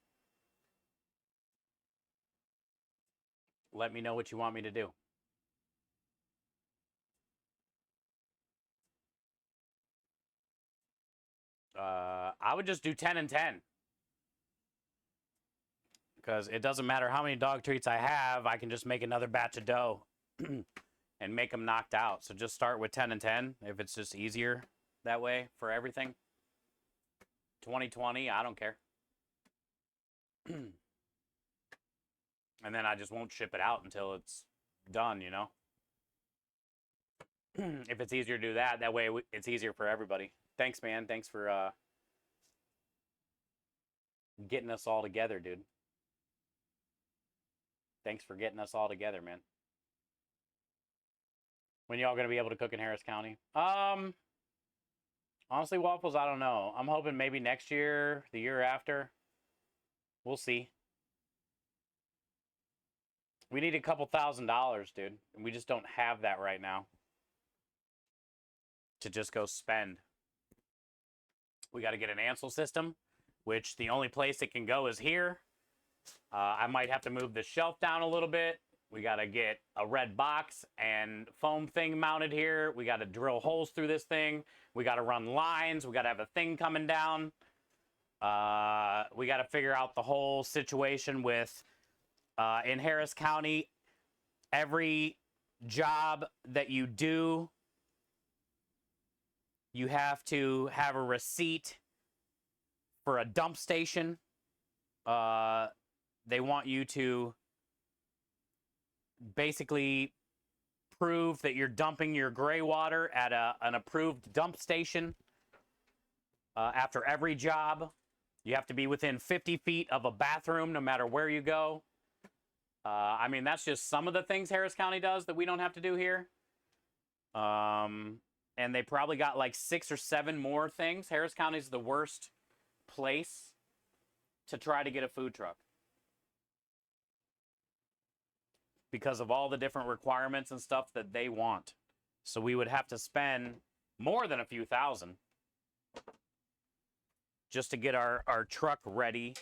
Let me know what you want me to do. I would just do 10 and 10. Because it doesn't matter how many dog treats I have, I can just make another batch of dough and make them knocked out. So just start with 10 and 10 if it's just easier that way for everything. 2020, I don't care. And then I just won't ship it out until it's done, you know? If it's easier to do that, that way it's easier for everybody. Thanks, man. Thanks for getting us all together, dude. Thanks for getting us all together, man. When y'all gonna be able to cook in Harris County? Honestly, waffles, I don't know. I'm hoping maybe next year, the year after. We'll see. We need a couple $1,000s, dude. And we just don't have that right now to just go spend. We got to get an Ansel system, which the only place it can go is here. I might have to move the shelf down a little bit. We got to get a red box and foam thing mounted here. We got to drill holes through this thing. We got to run lines. We got to have a thing coming down. We got to figure out the whole situation with, in Harris County, every job that you do, you have to have a receipt for a dump station. They want you to basically prove that you're dumping your gray water at an approved dump station. After every job, you have to be within 50 feet of a bathroom no matter where you go. I mean, that's just some of the things Harris County does that we don't have to do here. And they probably got like 6 or 7 more things. Harris County is the worst place to try to get a food truck because of all the different requirements and stuff that they want. So we would have to spend more than a few thousand just to get our truck ready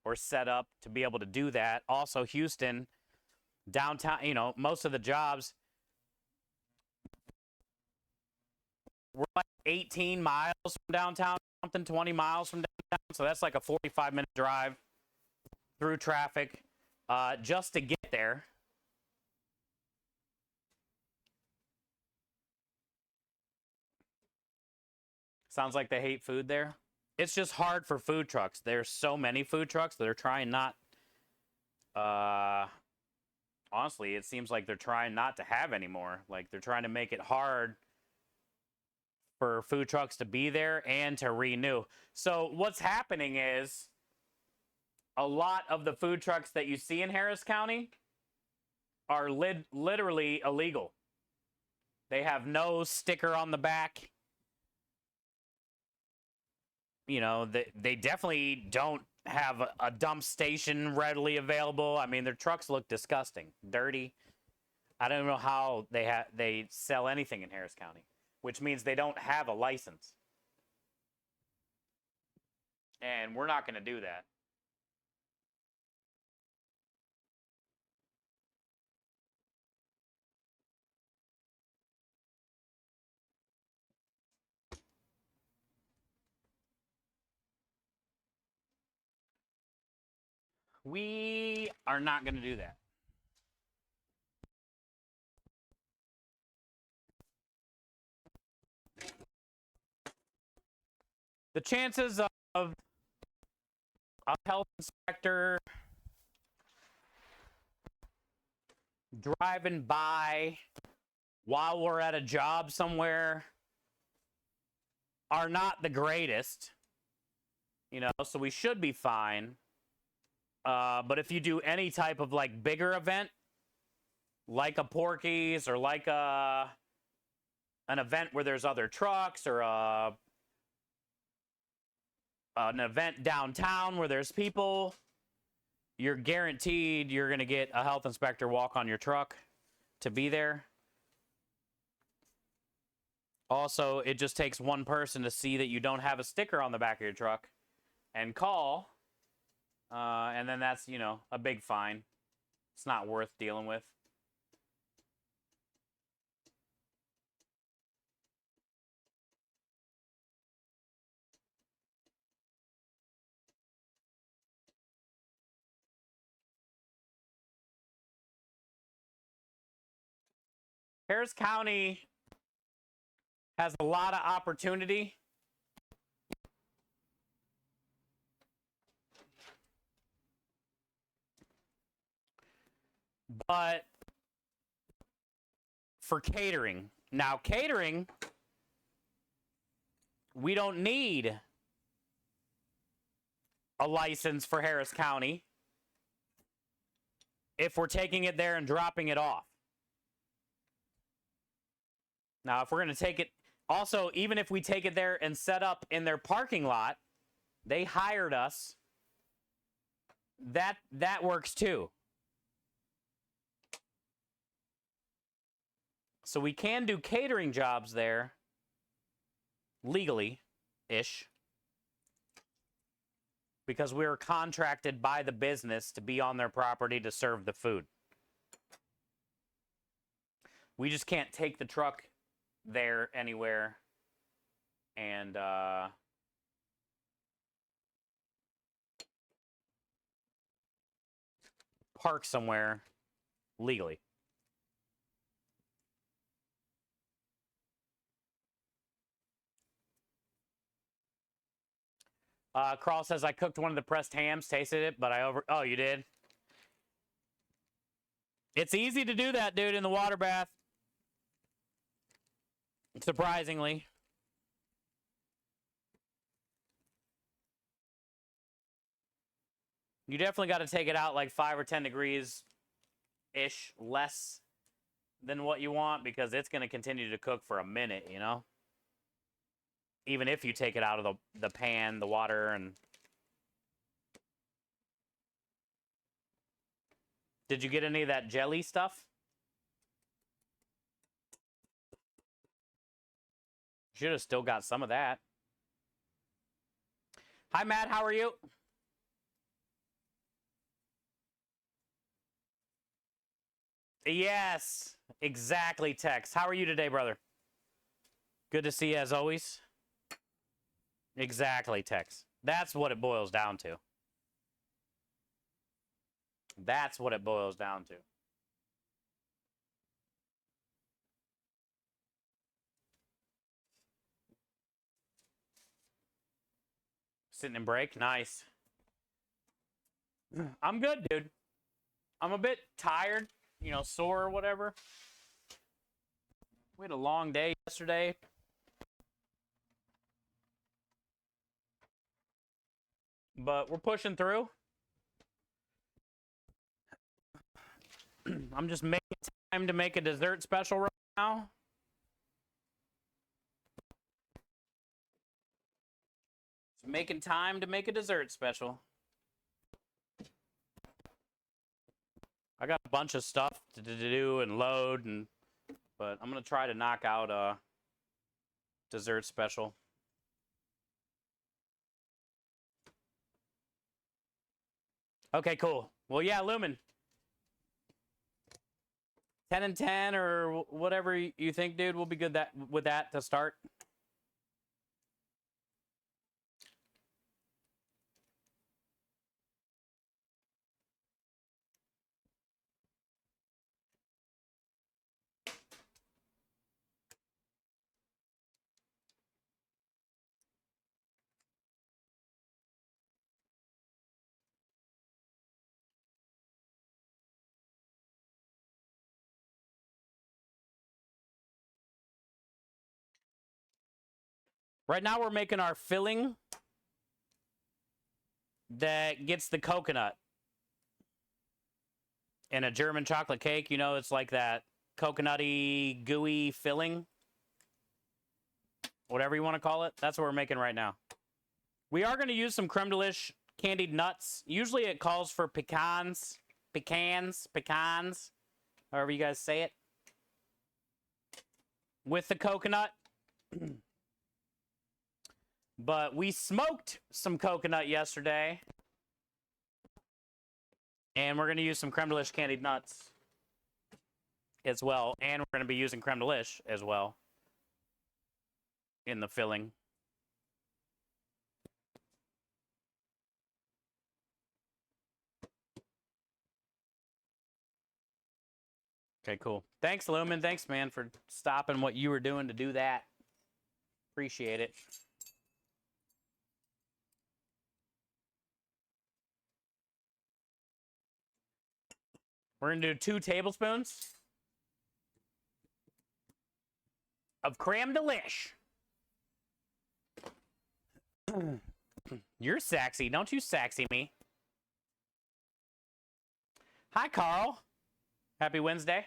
or set up to be able to do that. Also, Houston, downtown, you know, most of the jobs, we're like 18 miles from downtown, something 20 miles from downtown. So that's like a 45-minute drive through traffic just to get there. Sounds like they hate food there. It's just hard for food trucks. There's so many food trucks that are trying not, honestly, it seems like they're trying not to have any more. Like they're trying to make it hard for food trucks to be there and to renew. So what's happening is a lot of the food trucks that you see in Harris County are literally illegal. They have no sticker on the back. You know, they definitely don't have a dump station readily available. I mean, their trucks look disgusting, dirty. I don't know how they sell anything in Harris County, which means they don't have a license. And we're not going to do that. We are not going to do that. The chances of a health inspector driving by while we're at a job somewhere are not the greatest, you know, so we should be fine. But if you do any type of like bigger event, like a Porky's or like an event where there's other trucks, or an event downtown where there's people, you're guaranteed you're going to get a health inspector walk on your truck to be there. Also, it just takes one person to see that you don't have a sticker on the back of your truck and call. And then that's, you know, a big fine. It's not worth dealing with. Harris County has a lot of opportunity. But for catering, now catering, we don't need a license for Harris County if we're taking it there and dropping it off. Now, if we're going to take it, also, even if we take it there and set up in their parking lot, they hired us, that works too. So we can do catering jobs there legally-ish, because we were contracted by the business to be on their property to serve the food. We just can't take the truck there anywhere and park somewhere legally. Carl says, I cooked one of the pressed hams, tasted it, but oh, you did? It's easy to do that, dude, in the water bath. Surprisingly. You definitely got to take it out like 5 or 10 degrees-ish less than what you want, because it's going to continue to cook for a minute, you know? Even if you take it out of the pan, the water, and... Did you get any of that jelly stuff? Should have still got some of that. Hi, Matt. How are you? Yes, exactly, Tex. How are you today, brother? Good to see you as always. Exactly, Tex. That's what it boils down to. That's what it boils down to. Sitting in break. Nice. I'm good, dude. I'm a bit tired, you know, sore or whatever. We had a long day yesterday. But we're pushing through. I'm just making time to make a dessert special right now. Just making time to make a dessert special. I got a bunch of stuff to do and load, but I'm gonna try to knock out a dessert special. Okay, cool. Well, yeah, Lumen. 10 and 10 or whatever you think, dude, we'll be good with that to start. Right now we're making our filling that gets the coconut. In a German chocolate cake, you know, it's like that coconutty, gooey filling. Whatever you want to call it. That's what we're making right now. We are going to use some creme de lish candied nuts. Usually it calls for pecans, however you guys say it. With the coconut. But we smoked some coconut yesterday. And we're going to use some creme de lish candied nuts as well. And we're going to be using creme de lish as well in the filling. Okay, cool. Thanks, Lumen. Thanks, man, for stopping what you were doing to do that. Appreciate it. We're going to do 2 tablespoons of creme de lish. You're sexy. Don't you sexy me. Hi, Carl. Happy Wednesday.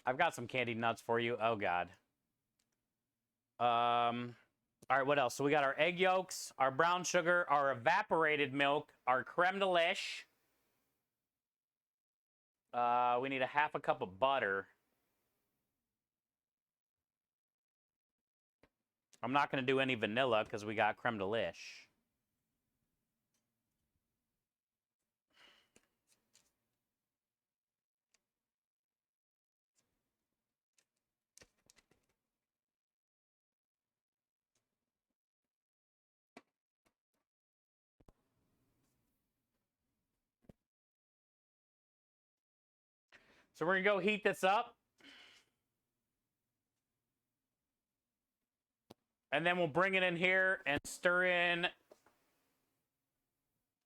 I've got some candied nuts for you. Oh, God. All right, what else? So we got our egg yolks, our brown sugar, our evaporated milk, our creme de lish. We need a half a cup of butter. I'm not going to do any vanilla because we got creme de lish. So we're going to go heat this up. And then we'll bring it in here and stir in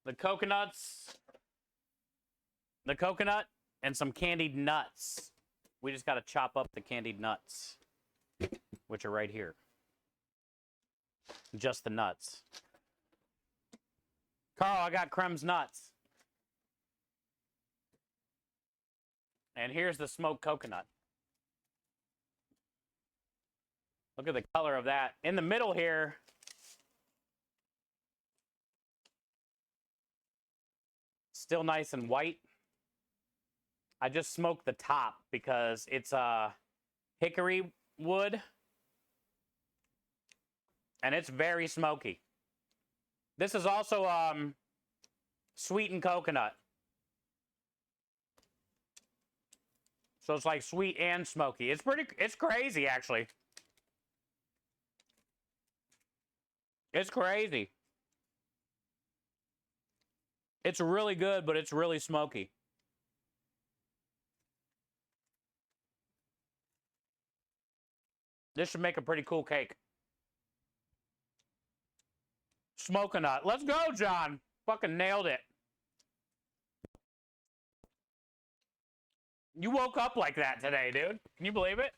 the coconuts, the coconut, and some candied nuts. We just got to chop up the candied nuts, which are right here. Just the nuts. Carl, I got Creme's nuts. And here's the smoked coconut. Look at the color of that. In the middle here, still nice and white. I just smoked the top because it's hickory wood. And it's very smoky. This is also sweetened coconut. So it's like sweet and smoky. It's crazy, actually. It's crazy. It's really good, but it's really smoky. This should make a pretty cool cake. Smoke-a-nut. Let's go, John. Fucking nailed it. You woke up like that today, dude. Can you believe it?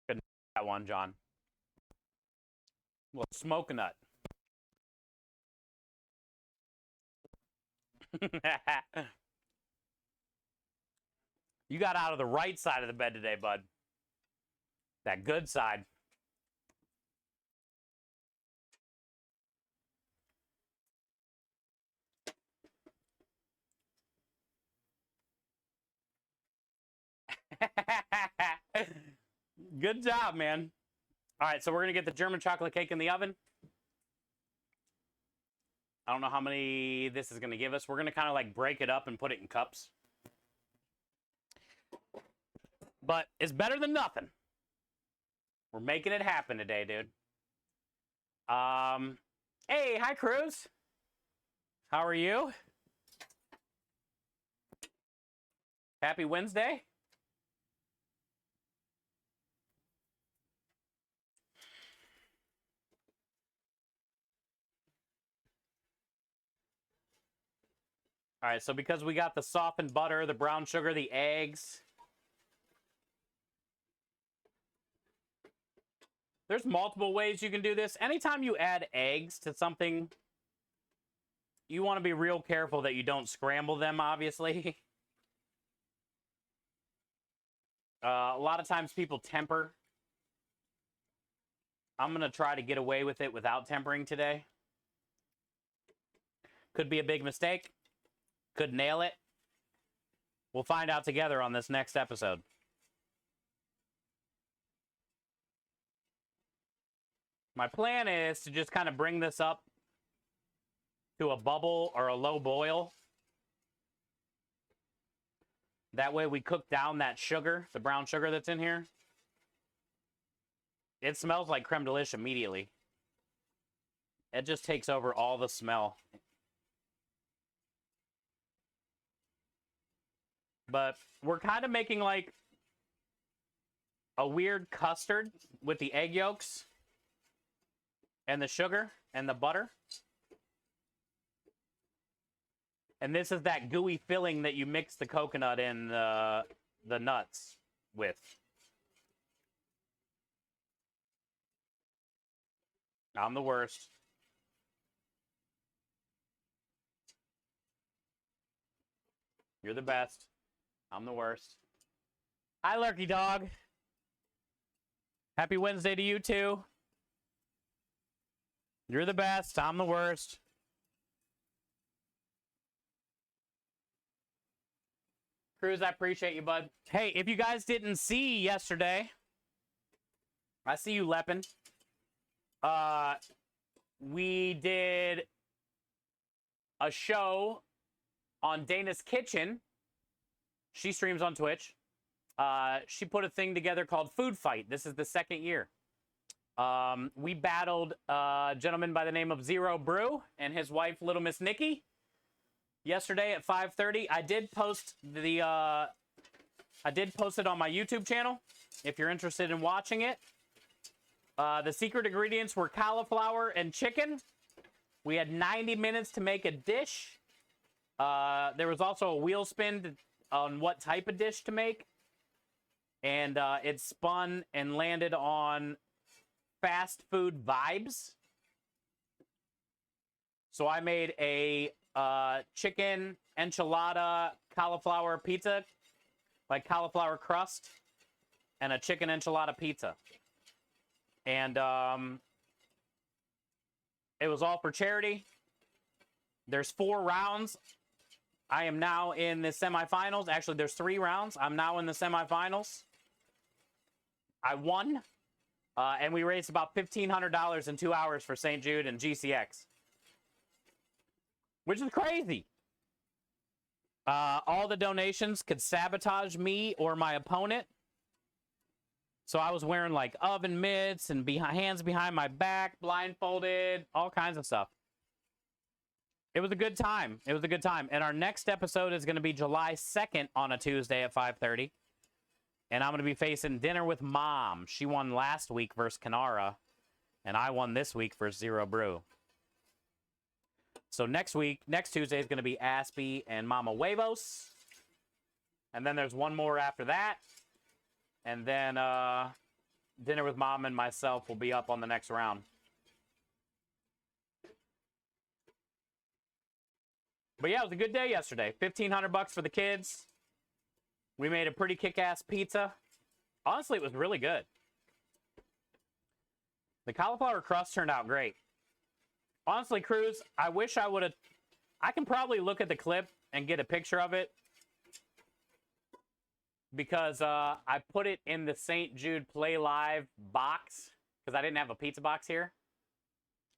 Good that one, John. Well, smoke-a-nut. You got out of the right side of the bed today, bud. That good side. Good job, man. All right, so we're going to get the German chocolate cake in the oven. I don't know how many this is going to give us. We're going to kind of like break it up and put it in cups. But it's better than nothing. We're making it happen today, dude. Hey, hi, Cruz. How are you? Happy Wednesday. All right, so because we got the softened butter, the brown sugar, the eggs, there's multiple ways you can do this. Anytime you add eggs to something, you want to be real careful that you don't scramble them, obviously. A lot of times people temper. I'm going to try to get away with it without tempering today. Could be a big mistake. Could nail it. We'll find out together on this next episode. My plan is to just kind of bring this up to a bubble or a low boil. That way we cook down that sugar, the brown sugar that's in here. It smells like creme delish immediately. It just takes over all the smell. But we're kind of making like a weird custard with the egg yolks and the sugar and the butter. And this is that gooey filling that you mix the coconut and the nuts with. I'm the worst. You're the best. I'm the worst. Hi, Lurky Dog. Happy Wednesday to you, too. You're the best. I'm the worst. Cruz, I appreciate you, bud. Hey, if you guys didn't see yesterday, I see you, Leppin. We did a show on Dana's Kitchen. She streams on Twitch. She put a thing together called Food Fight. This is the second year. We battled a gentleman by the name of Zero Brew and his wife, Little Miss Nikki, yesterday at 5:30. I did post it on my YouTube channel if you're interested in watching it. The secret ingredients were cauliflower and chicken. We had 90 minutes to make a dish. There was also a wheel spin on what type of dish to make. And it spun and landed on fast food vibes. So I made a chicken enchilada cauliflower pizza, like cauliflower crust, and a chicken enchilada pizza. And it was all for charity. There's 4 rounds. I am now in the semifinals. Actually, there's 3 rounds. I'm now in the semifinals. I won. And we raised about $1,500 in 2 hours for St. Jude and GCX. Which is crazy. All the donations could sabotage me or my opponent. So I was wearing like oven mitts and hands behind my back, blindfolded, all kinds of stuff. It was a good time. It was a good time. And our next episode is going to be July 2nd on a Tuesday at 5:30. And I'm going to be facing Dinner with Mom. She won last week versus Kanara. And I won this week versus Zero Brew. So next Tuesday is going to be Aspie and Mama Huevos. And then there's one more after that. And then Dinner with Mom and myself will be up on the next round. But yeah, it was a good day yesterday. $1,500 for the kids. We made a pretty kick-ass pizza. Honestly, it was really good. The cauliflower crust turned out great. Honestly, Cruz, I wish I would have... I can probably look at the clip and get a picture of it. Because I put it in the St. Jude Play Live box. Because I didn't have a pizza box here.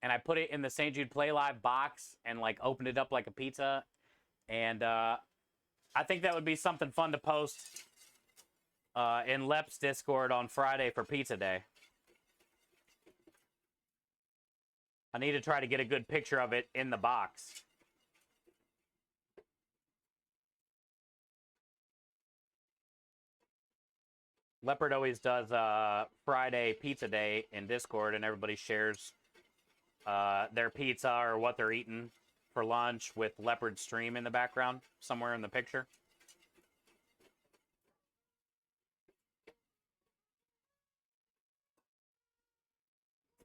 And I put it in the St. Jude Play Live box and like opened it up like a pizza. And I think that would be something fun to post in Lep's Discord on Friday for Pizza Day. I need to try to get a good picture of it in the box. Leopard always does Friday Pizza Day in Discord, and everybody shares their pizza or what they're eating. for lunch with Leopard Stream in the background somewhere in the picture.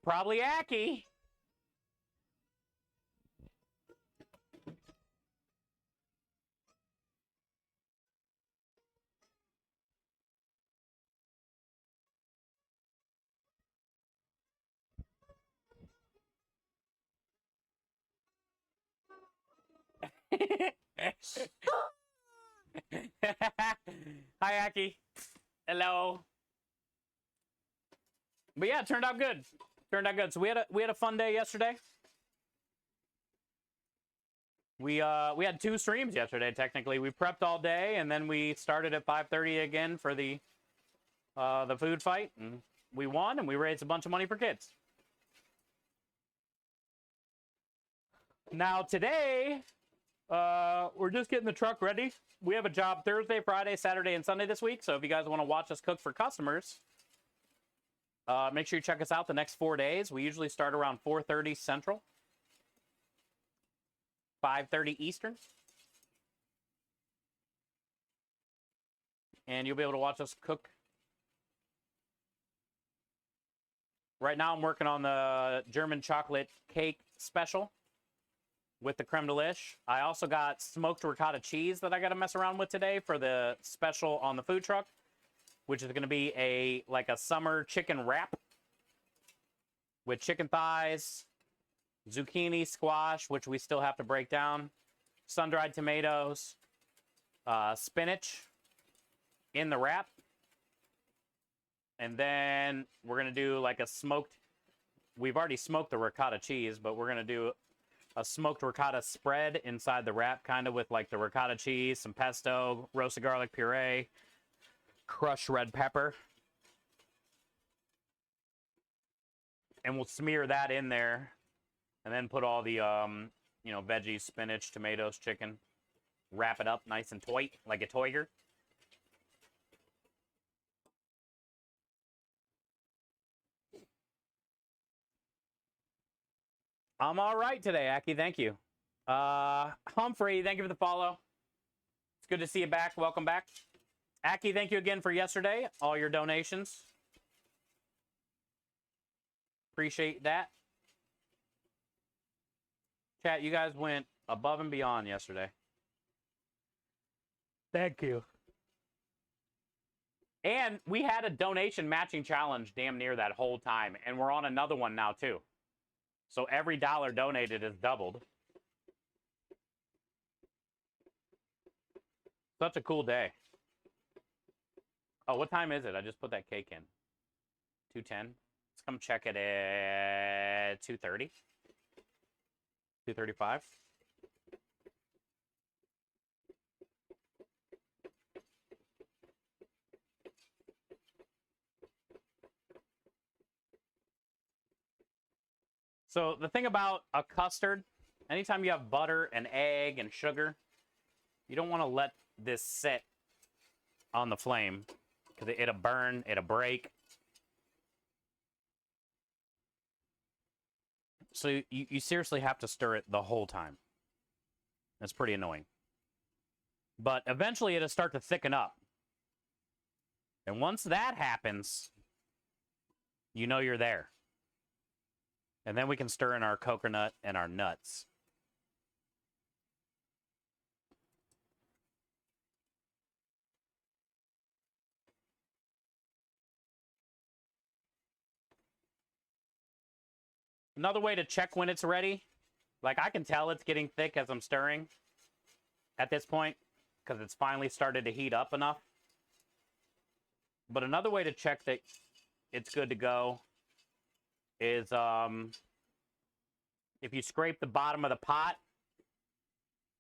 Probably Aki. Hi, Aki. Hello. But yeah, it turned out good. Turned out good. So we had a fun day yesterday. We had 2 streams yesterday. Technically, we prepped all day, and then we started at 5:30 again for the food fight, and we won, and we raised a bunch of money for kids. Now today, we're just getting the truck ready. We have a job Thursday, Friday, Saturday, and Sunday this week. So if you guys want to watch us cook for customers, make sure you check us out the next 4 days. We usually start around 4:30 Central, 5:30 Eastern. And you'll be able to watch us cook. Right now I'm working on the German chocolate cake special with the creme de lish. I also got smoked ricotta cheese that I got to mess around with today for the special on the food truck, which is going to be like a summer chicken wrap with chicken thighs, zucchini, squash, which we still have to break down, sun-dried tomatoes, spinach in the wrap. And then we're going to do like a we've already smoked the ricotta cheese, but we're going to do a smoked ricotta spread inside the wrap, kind of with like the ricotta cheese, some pesto, roasted garlic puree, crushed red pepper. And we'll smear that in there and then put all the, veggies, spinach, tomatoes, chicken, wrap it up nice and tight, like a toiger. I'm all right today, Aki. Thank you. Humphrey, thank you for the follow. It's good to see you back. Welcome back. Aki, thank you again for yesterday, all your donations. Appreciate that. Chat, you guys went above and beyond yesterday. Thank you. And we had a donation matching challenge damn near that whole time, and we're on another one now too. So every dollar donated is doubled. Such a cool day. Oh, what time is it? I just put that cake in. 2:10. Let's come check it at 2:30. 2:35. So the thing about a custard, anytime you have butter and egg and sugar, you don't want to let this sit on the flame because it'll burn, it'll break. So you seriously have to stir it the whole time. That's pretty annoying. But eventually it'll start to thicken up. And once that happens, you know you're there. And then we can stir in our coconut and our nuts. Another way to check when it's ready, like I can tell it's getting thick as I'm stirring at this point because it's finally started to heat up enough. But another way to check that it's good to go is if you scrape the bottom of the pot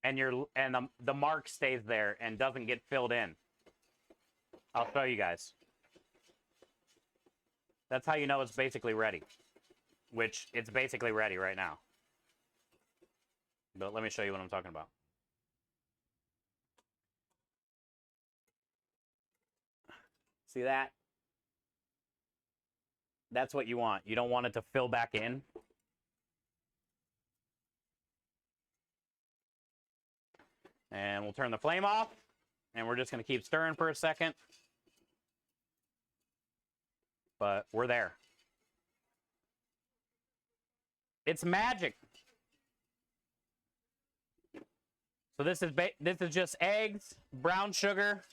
and the mark stays there and doesn't get filled in. I'll show you guys. That's how you know it's basically ready. Which it's basically ready right now. But let me show you what I'm talking about. See that? That's what you want. You don't want it to fill back in. And we'll turn the flame off. And we're just going to keep stirring for a second. But we're there. It's magic. So this is just eggs, brown sugar,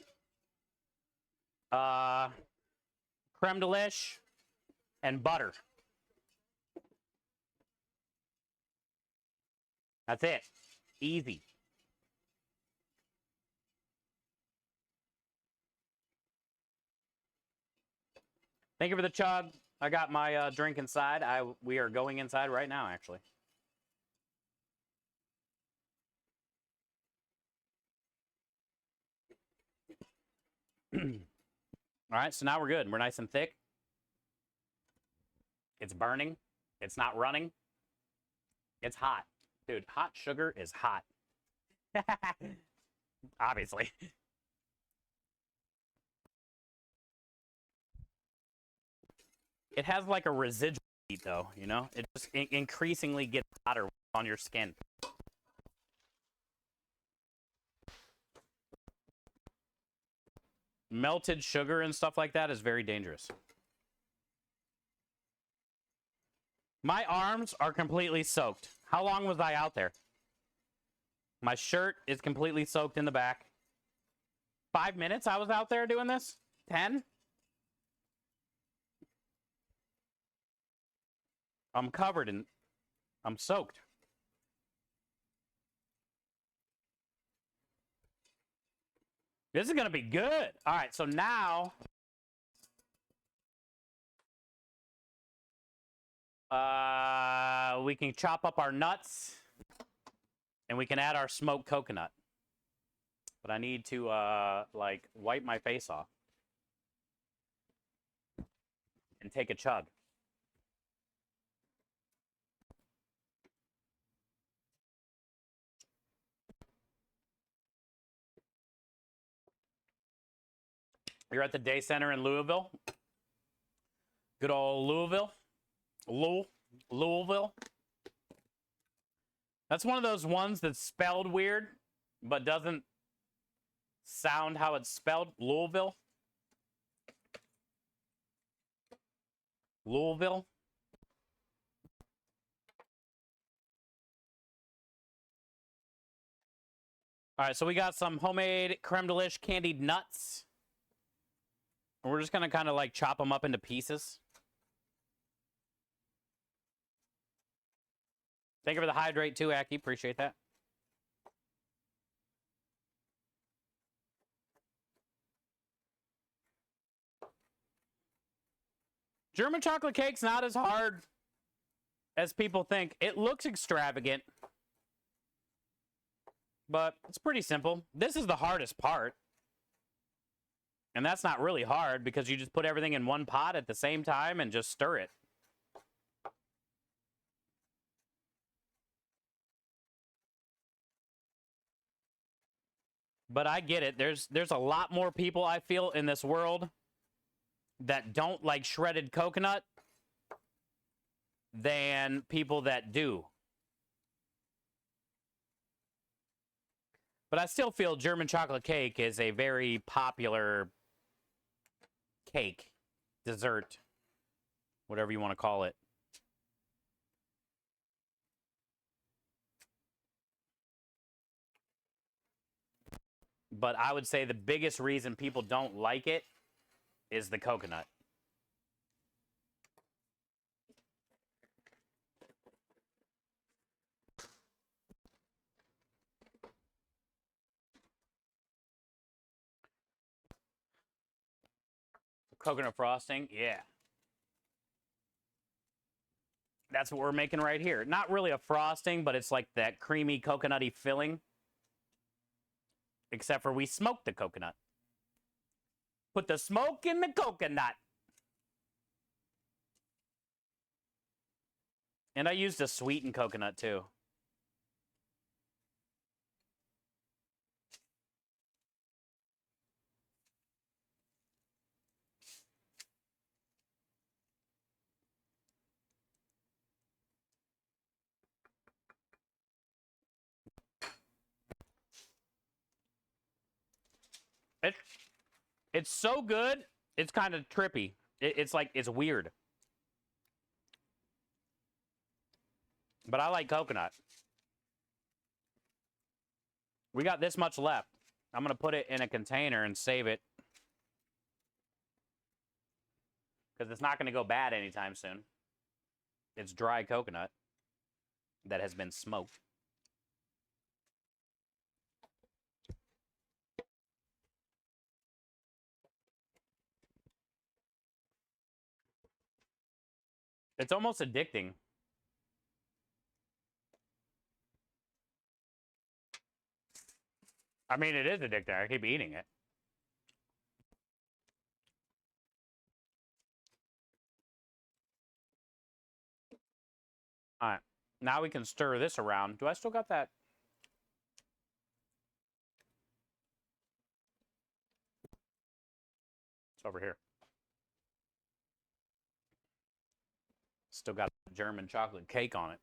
creme de lish, and butter. That's it. Easy. Thank you for the chug. I got my drink inside. We are going inside right now, actually. All right, so now we're good. We're nice and thick. It's burning. It's not running. It's hot. Dude, hot sugar is hot. Obviously. It has like a residual heat, though, you know? It just increasingly gets hotter on your skin. Melted sugar and stuff like that is very dangerous. My arms are completely soaked. How long was I out there? My shirt is completely soaked in the back. 5 minutes I was out there doing this? 10? I'm covered in... I'm soaked. This is going to be good. All right, so now... we can chop up our nuts. And we can add our smoked coconut. But I need to, like, wipe my face off. And take a chug. You're at the Day Center in Louisville. Good old Louisville. Louisville. That's one of those ones that's spelled weird, but doesn't sound how it's spelled. Louisville. Louisville. All right, so we got some homemade creme de lish candied nuts. We're just going to kind of like chop them up into pieces. Thank you for the hydrate too, Aki. Appreciate that. German chocolate cake's not as hard as people think. It looks extravagant, but it's pretty simple. This is the hardest part. And that's not really hard because you just put everything in one pot at the same time and just stir it. But I get it. There's a lot more people I feel in this world that don't like shredded coconut than people that do. But I still feel German chocolate cake is a very popular cake, dessert, whatever you want to call it. But I would say the biggest reason people don't like it is the coconut. Coconut frosting, yeah. That's what we're making right here. Not really a frosting, but it's like that creamy coconutty filling. Except for we smoked the coconut. Put the smoke in the coconut. And I used a sweetened coconut too. It's it's so good. It's kind of trippy. It's like it's weird. But I like coconut. We got this much left. I'm gonna put it in a container and save it because it's not gonna go bad anytime soon. It's dry coconut that has been smoked. It's almost addicting. I mean, it is addicting. I keep eating it. All right. Now we can stir this around. Do I still got that? It's over here. Still got a German chocolate cake on it.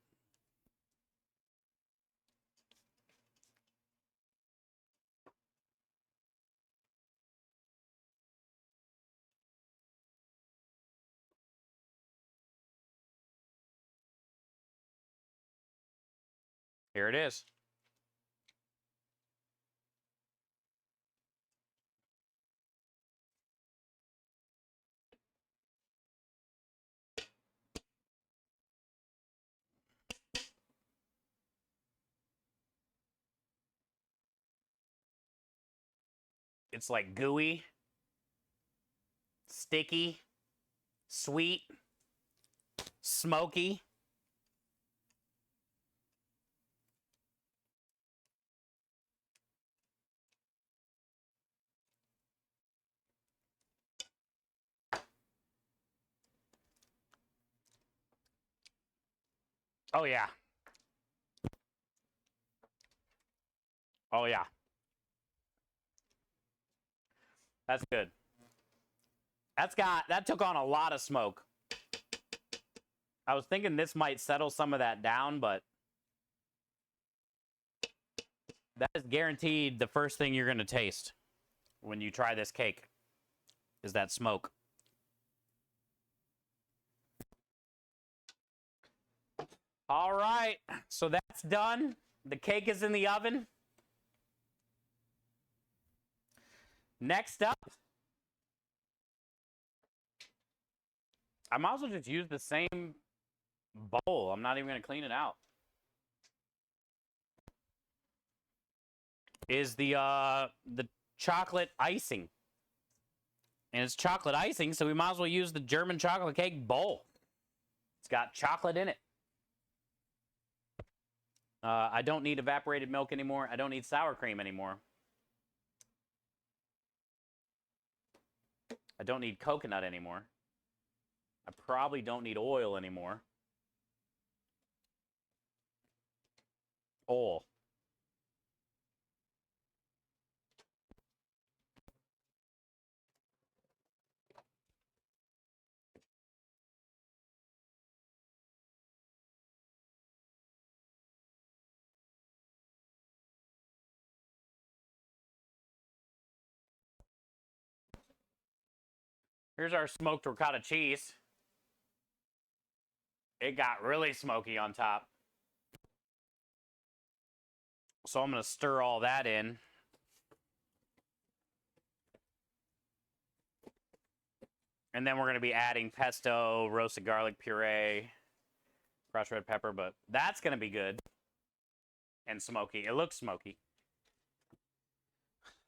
Here it is. It's like gooey, sticky, sweet, smoky. Oh, yeah. Oh, yeah. That's good. That took on a lot of smoke. I was thinking this might settle some of that down, but that is guaranteed the first thing you're going to taste when you try this cake is that smoke. All right, so that's done. The cake is in the oven. Next up, I might as well just use the same bowl. I'm not even going to clean it out. Is the chocolate icing. And it's chocolate icing, so we might as well use the German chocolate cake bowl. It's got chocolate in it. I don't need evaporated milk anymore. I don't need sour cream anymore. I don't need coconut anymore. I probably don't need oil anymore. Oil. Here's our smoked ricotta cheese. It got really smoky on top. So I'm going to stir all that in. And then we're going to be adding pesto, roasted garlic puree, crushed red pepper, but that's going to be good and smoky. It looks smoky.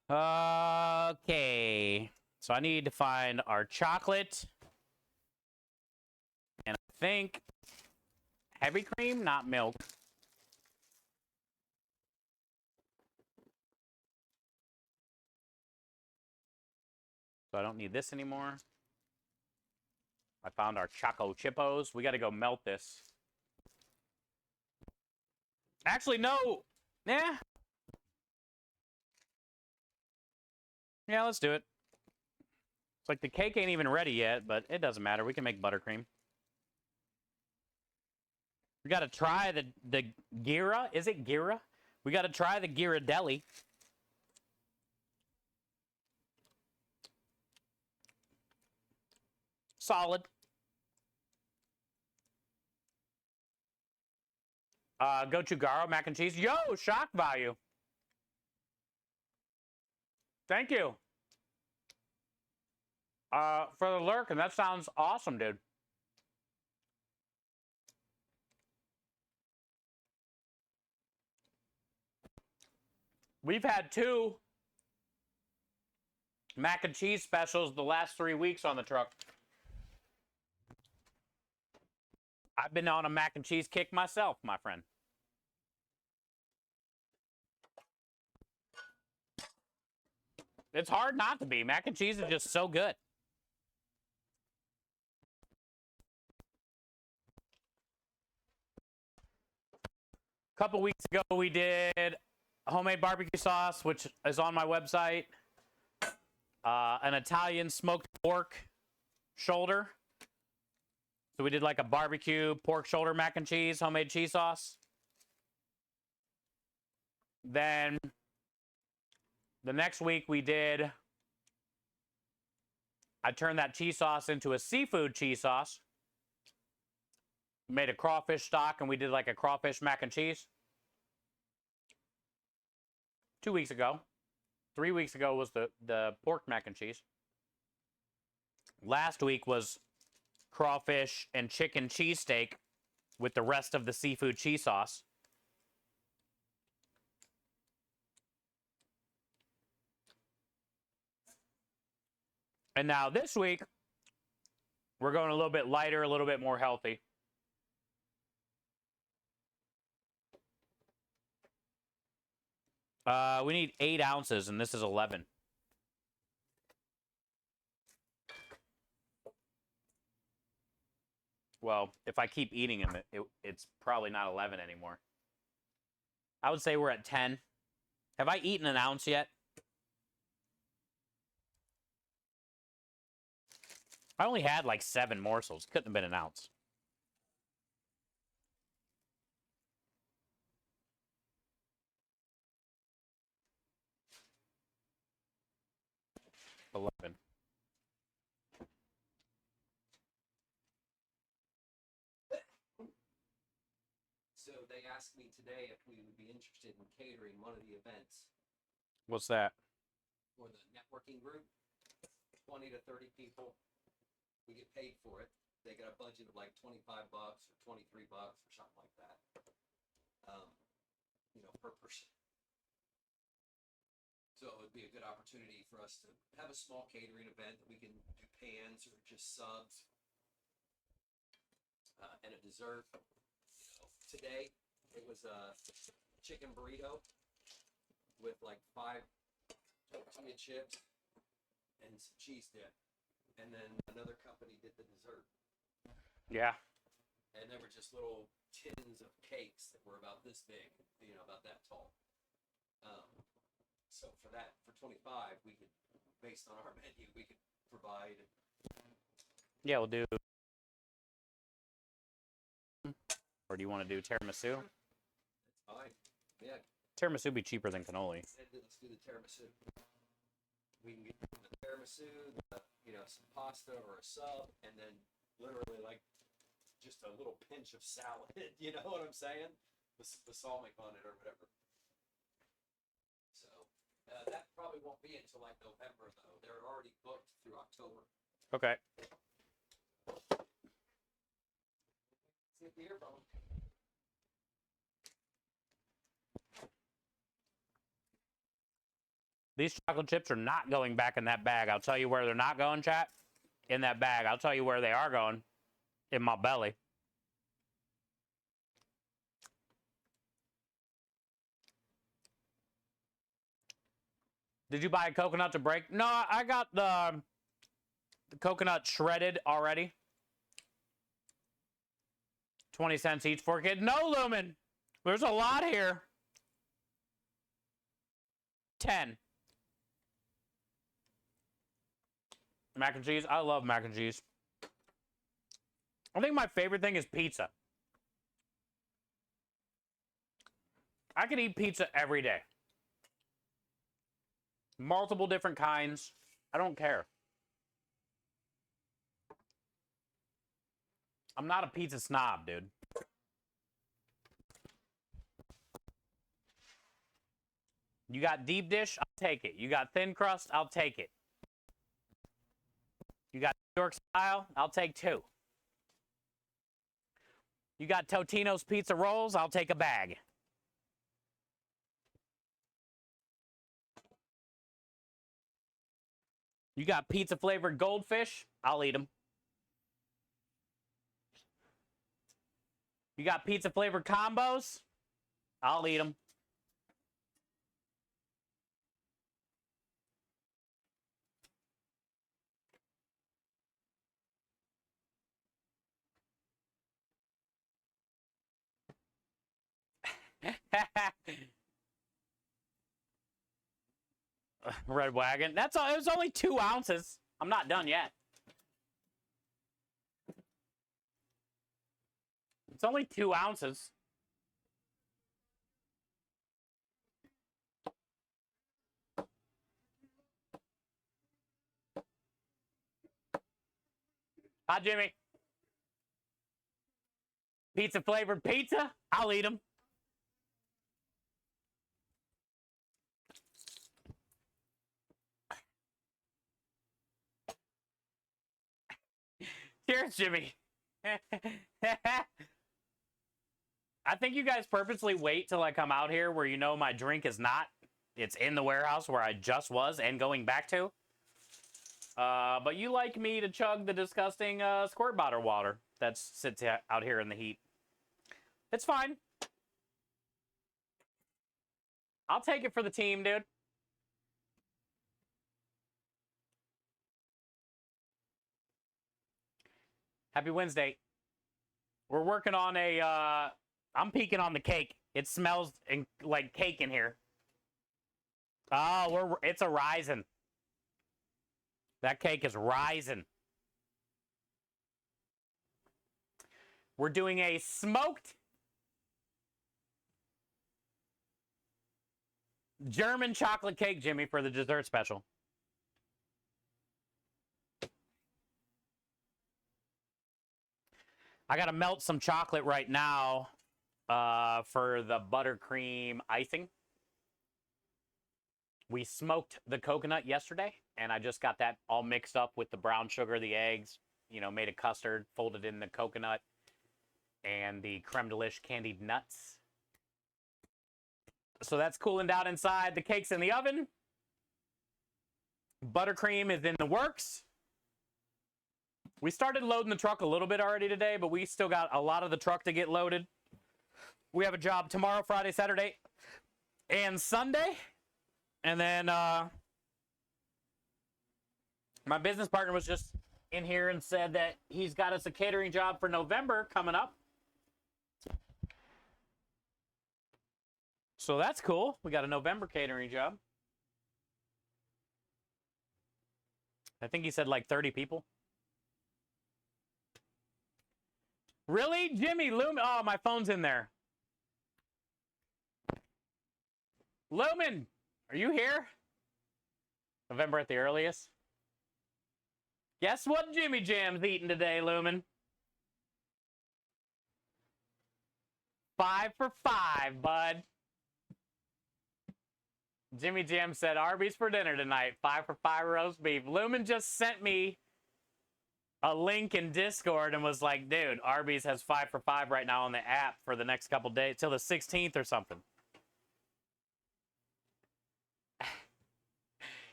Okay. So I need to find our chocolate. And I think heavy cream, not milk. So I don't need this anymore. I found our Choco Chippos. We got to go melt this. Actually, no. Yeah. Yeah, let's do it. It's like the cake ain't even ready yet, but it doesn't matter. We can make buttercream. We got to try the Gira. Is it Gira? We got to try the Ghirardelli. solid. Gochugaro mac and cheese. Yo, shock value. Thank you. For the lurk, and that sounds awesome, dude. We've had 2 mac and cheese specials the last 3 weeks on the truck. I've been on a mac and cheese kick myself, my friend. It's hard not to be. Mac and cheese is just so good. A couple weeks ago, we did homemade barbecue sauce, which is on my website. An Italian smoked pork shoulder. So we did like a barbecue pork shoulder mac and cheese, homemade cheese sauce. Then the next week we did, I turned that cheese sauce into a seafood cheese sauce. Made a crawfish stock and we did like a crawfish mac and cheese. 2 weeks ago. 3 weeks ago was the pork mac and cheese. Last week was crawfish and chicken cheesesteak with the rest of the seafood cheese sauce. And now this week, we're going a little bit lighter, a little bit more healthy. We need 8 ounces, and this is 11. Well, if I keep eating them, it's probably not 11 anymore. I would say we're at 10. Have I eaten an ounce yet? I only had like 7 morsels. Couldn't have been an ounce. $11. So they asked me today if we would be interested in catering one of the events What's that? for the networking group. 20 to 30 people. We get paid for it. They got a budget of like $25 or $23 or something like that. Per person. So it would be a good opportunity for us to have a small catering event that we can do pans or just subs and a dessert. Today it was a chicken burrito with like 5 tortilla chips and some cheese dip. And then another company did the dessert. Yeah. And there were just little tins of cakes that were about this big, about that tall. So for 25, we could, based on our menu, we could provide. Yeah, we'll do. Or do you want to do tiramisu? That's fine. Yeah. Tiramisu would be cheaper than cannoli. Let's do the tiramisu. We can get the tiramisu, some pasta or a sub, and then literally like just a little pinch of salad. You know what I'm saying? Balsamic on it or whatever. So that probably won't be until like November, though. They're already booked through October. Okay. See if we hear from them. These chocolate chips are not going back in that bag. I'll tell you where they're not going, chat. In that bag. I'll tell you where they are going. In my belly. Did you buy a coconut to break? No, I got the coconut shredded already. 20 cents each for a kid. No, Lumen. There's a lot here. 10. Mac and cheese. I love mac and cheese. I think my favorite thing is pizza. I could eat pizza every day. Multiple different kinds. I don't care. I'm not a pizza snob, dude. You got deep dish, I'll take it. You got thin crust, I'll take it. You got New York style, I'll take 2. You got Totino's pizza rolls, I'll take a bag. You got pizza flavored goldfish, I'll eat them. You got pizza flavored combos, I'll eat them. Red Wagon. That's all. It was only 2 ounces. I'm not done yet. It's only 2 ounces. Hi, Jimmy. Pizza flavored pizza? I'll eat them. Cheers, Jimmy. I think you guys purposely wait till I come out here where you know my drink is not. It's in the warehouse where I just was and going back to. But you like me to chug the disgusting squirt bottle water that sits out here in the heat. It's fine. I'll take it for the team, dude. Happy Wednesday. We're working on a, I'm peeking on the cake. It smells like cake in here. Oh, it's a rising. That cake is rising. We're doing a smoked German chocolate cake, Jimmy, for the dessert special. I got to melt some chocolate right now for the buttercream icing. We smoked the coconut yesterday, and I just got that all mixed up with the brown sugar, the eggs, you know, made a custard, folded in the coconut, and the creme de lish candied nuts. So that's cooling down inside. The cake's in the oven. Buttercream is in the works. We started loading the truck a little bit already today, but we still got a lot of the truck to get loaded. We have a job tomorrow, Friday, Saturday, and Sunday. And then my business partner was just in here and said that he's got us a catering job for November coming up. So that's cool. We got a November catering job. I think he said like 30 people. Really? Jimmy, Lumen. Oh, my phone's in there. Lumen, are you here? November at the earliest. Guess what Jimmy Jam's eating today, Lumen? 5 for 5, bud. Jimmy Jam said Arby's for dinner tonight. 5 for 5 roast beef. Lumen just sent me a link in Discord and was like, dude, Arby's has 5 for 5 right now on the app for the next couple days till the 16th or something.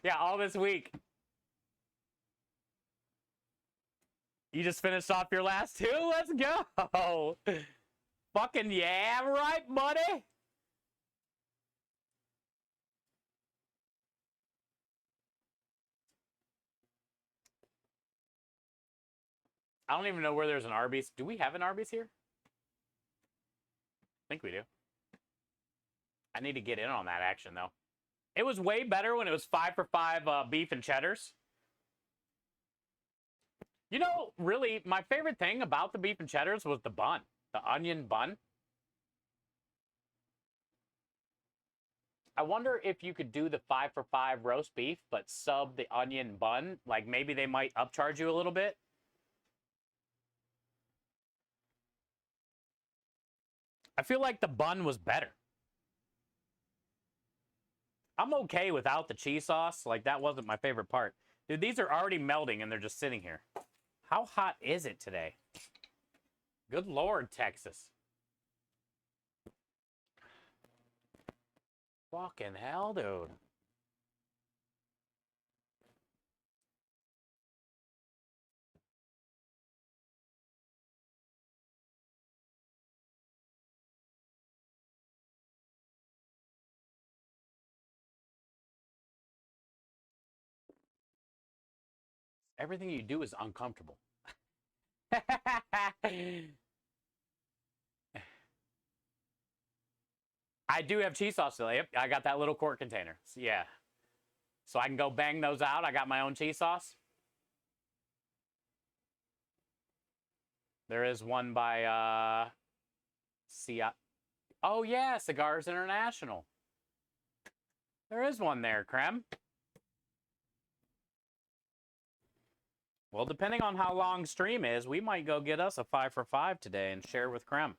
Yeah, all this week. You just finished off your last 2? Let's go. Fucking yeah, right, buddy? I don't even know where there's an Arby's. Do we have an Arby's here? I think we do. I need to get in on that action, though. It was way better when it was 5 for 5 beef and cheddars. You know, really, my favorite thing about the beef and cheddars was the bun. The onion bun. I wonder if you could do the 5 for 5 roast beef, but sub the onion bun. Like, maybe they might upcharge you a little bit. I feel like the bun was better. I'm okay without the cheese sauce. Like, that wasn't my favorite part. Dude, these are already melting and they're just sitting here. How hot is it today? Good Lord, Texas. Fucking hell, dude. Everything you do is uncomfortable. I do have cheese sauce still. Yep, I got that little quart container. So, yeah. So I can go bang those out. I got my own cheese sauce. There is one by Oh yeah, Cigars International. There is one there, Krem. Well, depending on how long stream is, we might go get us a 5 for 5 today and share with Krem.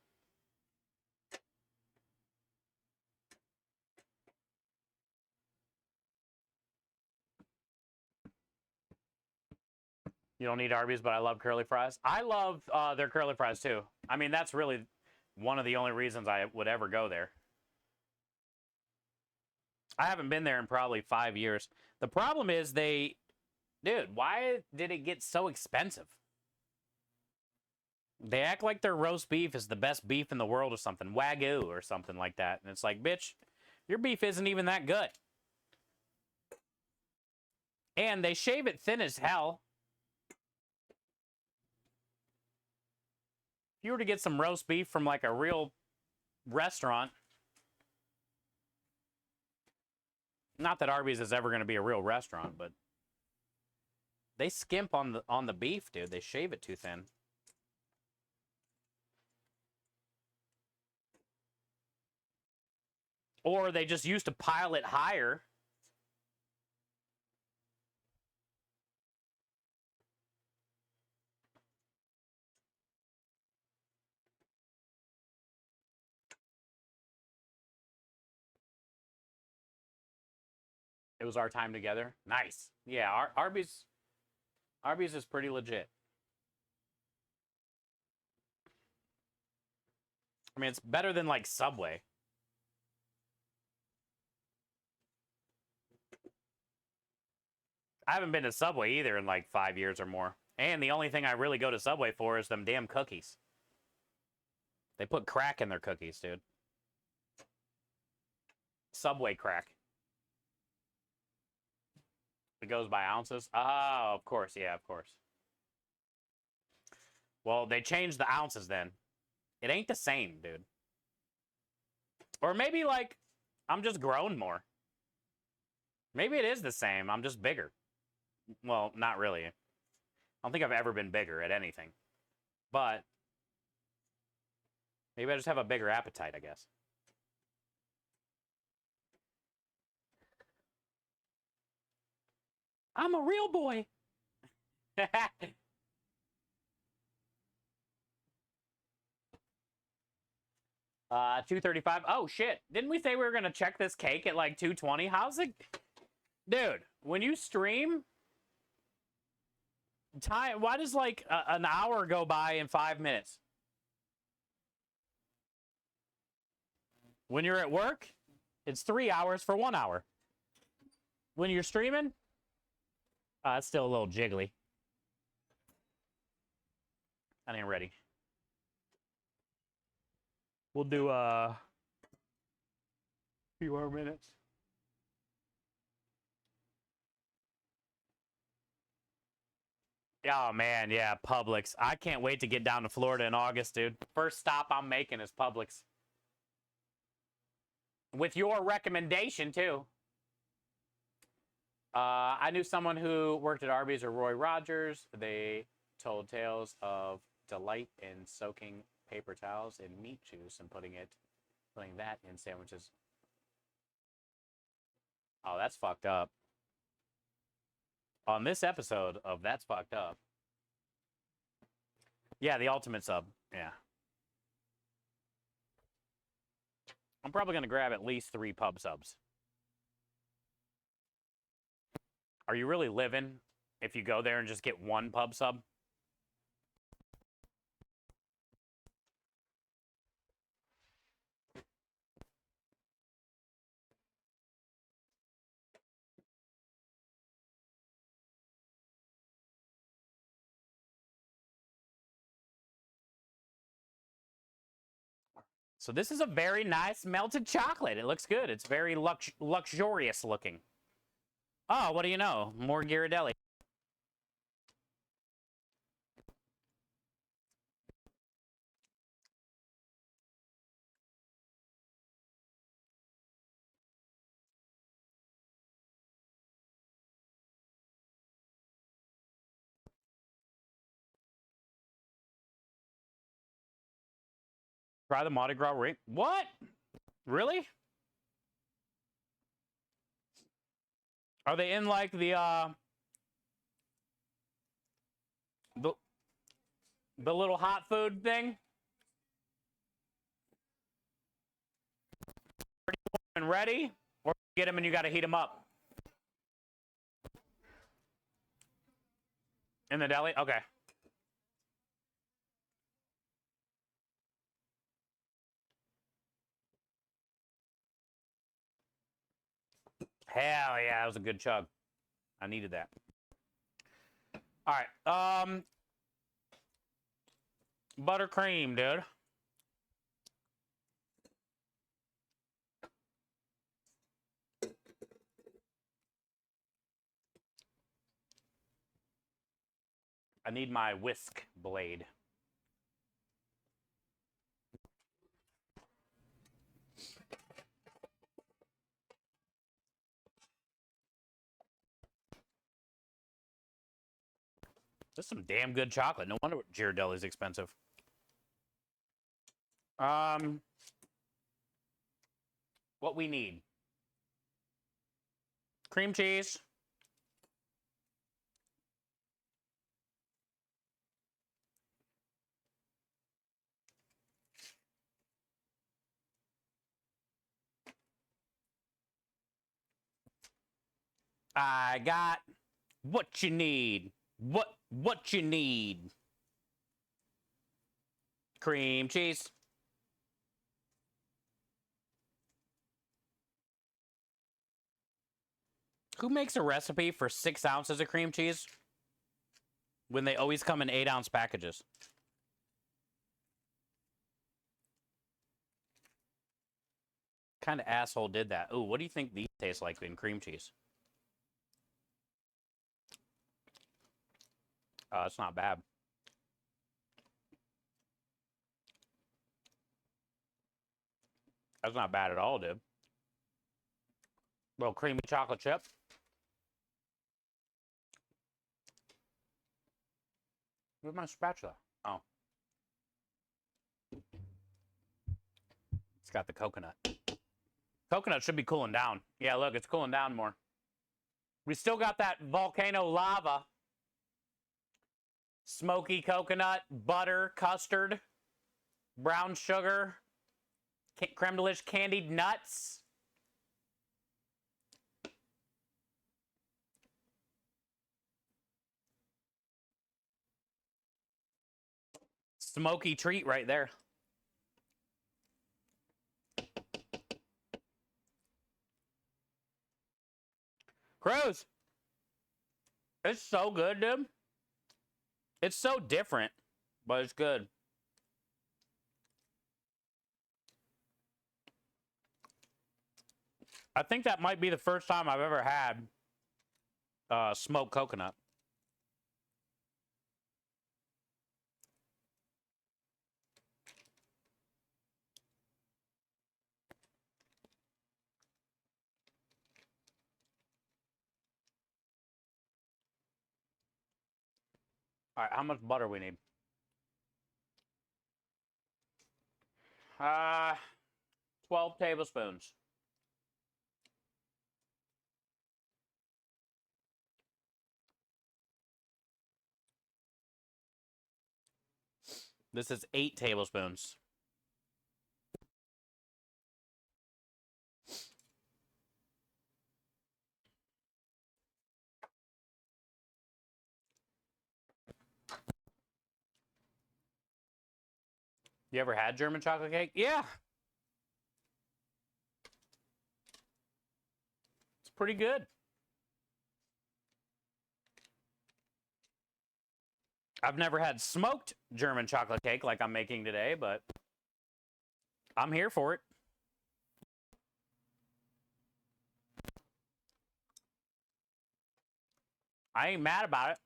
You don't need Arby's, but I love curly fries. I love their curly fries too. I mean, that's really one of the only reasons I would ever go there. I haven't been there in probably 5 years. The problem is dude, why did it get so expensive? They act like their roast beef is the best beef in the world or something. Wagyu or something like that. And it's like, bitch, your beef isn't even that good. And they shave it thin as hell. If you were to get some roast beef from like a real restaurant, not that Arby's is ever going to be a real restaurant, but they skimp on the beef, dude. They shave it too thin. Or they just used to pile it higher. It was our time together. Nice. Yeah, Arby's is pretty legit. I mean, it's better than like Subway. I haven't been to Subway either in like 5 years or more. And the only thing I really go to Subway for is them damn cookies. They put crack in their cookies, dude. Subway crack. It goes by ounces. Oh, of course. Yeah, of course. Well, they changed the ounces then. It ain't the same, dude. Or maybe, like, I'm just grown more. Maybe it is the same. I'm just bigger. Well, not really. I don't think I've ever been bigger at anything. But maybe I just have a bigger appetite, I guess. I'm a real boy. 235. Oh shit! Didn't we say we were gonna check this cake at like 220? How's it, dude? When you stream, time. Why does like an hour go by in 5 minutes? When you're at work, it's 3 hours for 1 hour. When you're streaming, it's still a little jiggly. I ain't ready. We'll do a few more minutes. Oh man, yeah, Publix. I can't wait to get down to Florida in August, dude. First stop I'm making is Publix. With your recommendation too. I knew someone who worked at Arby's or Roy Rogers. They told tales of delight in soaking paper towels in meat juice and putting that in sandwiches. Oh, that's fucked up. On this episode of That's Fucked Up. Yeah, the ultimate sub. Yeah. I'm probably going to grab at least 3 pub subs. Are you really living if you go there and just get 1 pub sub? So this is a very nice melted chocolate. It looks good. It's very luxurious looking. Oh, what do you know? More Ghirardelli. Try the Mardi Gras ring. What? Really? Are they in like the little hot food thing? And ready? Or get them and you got to heat them up? In the deli? Okay. Hell yeah, that was a good chug. I needed that. All right. Buttercream, dude. I need my whisk blade. This is some damn good chocolate. No wonder Ghirardelli is expensive. What we need. Cream cheese. I got what you need. What you need. Cream cheese. Who makes a recipe for 6 ounces of cream cheese when they always come in 8-ounce packages? Kind of asshole did that. Ooh, what do you think these taste like in cream cheese? It's not bad. That's not bad at all, dude. Little creamy chocolate chip. Where's my spatula? Oh. It's got the coconut. Coconut should be cooling down. Yeah, look, it's cooling down more. We still got that volcano lava. Smoky coconut, butter, custard, brown sugar, creme delish candied nuts. Smoky treat right there. Cruz. It's so good, dude. It's so different, but it's good. I think that might be the first time I've ever had smoked coconut. All right, how much butter we need? 12 tablespoons. This is 8 tablespoons. You ever had German chocolate cake? Yeah. It's pretty good. I've never had smoked German chocolate cake like I'm making today, but I'm here for it. I ain't mad about it.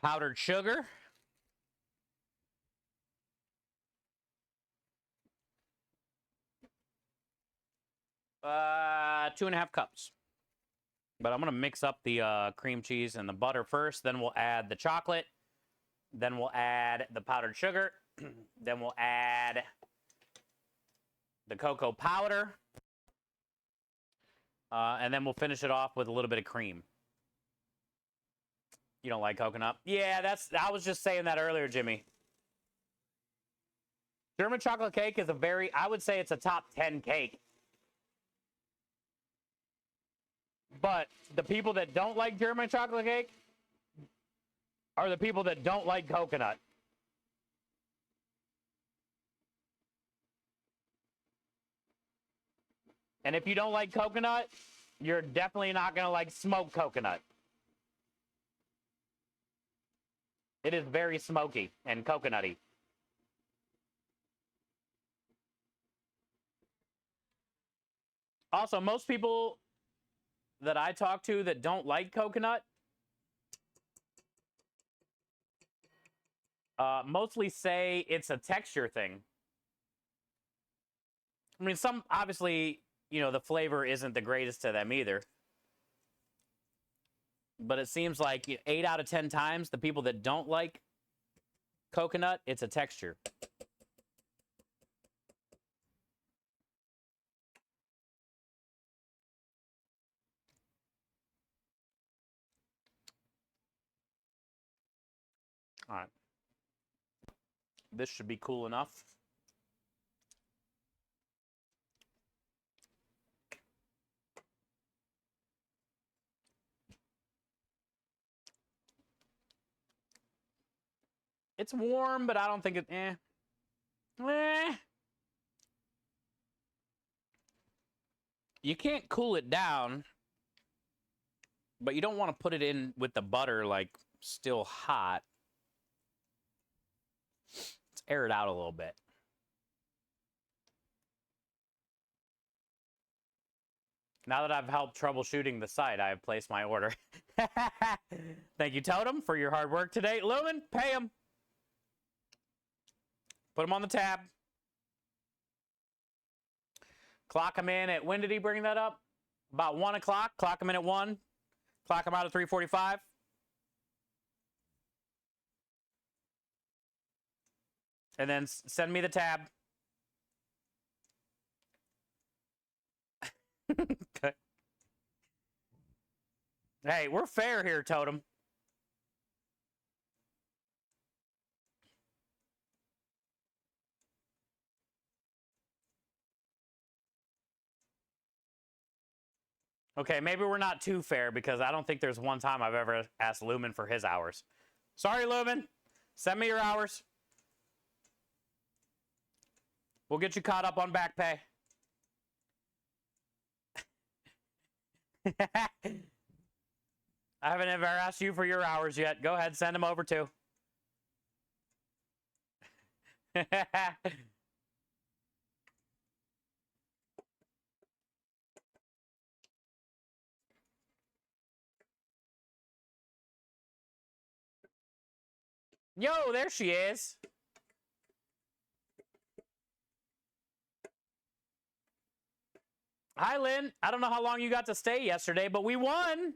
Powdered sugar. 2.5 cups. But I'm going to mix up the cream cheese and the butter first. Then we'll add the chocolate. Then we'll add the powdered sugar. Then we'll add the cocoa powder. And then we'll finish it off with a little bit of cream. You don't like coconut? Yeah, I was just saying that earlier, Jimmy. German chocolate cake is I would say it's a top 10 cake. But the people that don't like German chocolate cake are the people that don't like coconut. And if you don't like coconut, you're definitely not going to like smoked coconut. It is very smoky and coconutty. Also, most people that I talk to that don't like coconut mostly say it's a texture thing. I mean, some, obviously, you know, the flavor isn't the greatest to them either. But it seems like 8 out of 10 times, the people that don't like coconut, it's a texture. All right. This should be cool enough. It's warm, but I don't think it, You can't cool it down, but you don't want to put it in with the butter, like, still hot. Let's air it out a little bit. Now that I've helped troubleshooting the site, I have placed my order. Thank you, Totem, for your hard work today. Lumen, pay him. Put him on the tab. Clock him in at, when did he bring that up? About 1 o'clock. Clock him in at 1. Clock him out at 3:45. And then send me the tab. Okay. Hey, we're fair here, Totem. Okay, maybe we're not too fair because I don't think there's one time I've ever asked Lumen for his hours. Sorry, Lumen. Send me your hours. We'll get you caught up on back pay. I haven't ever asked you for your hours yet. Go ahead, send them over too. Yo, there she is. Hi, Lynn. I don't know how long you got to stay yesterday, but we won.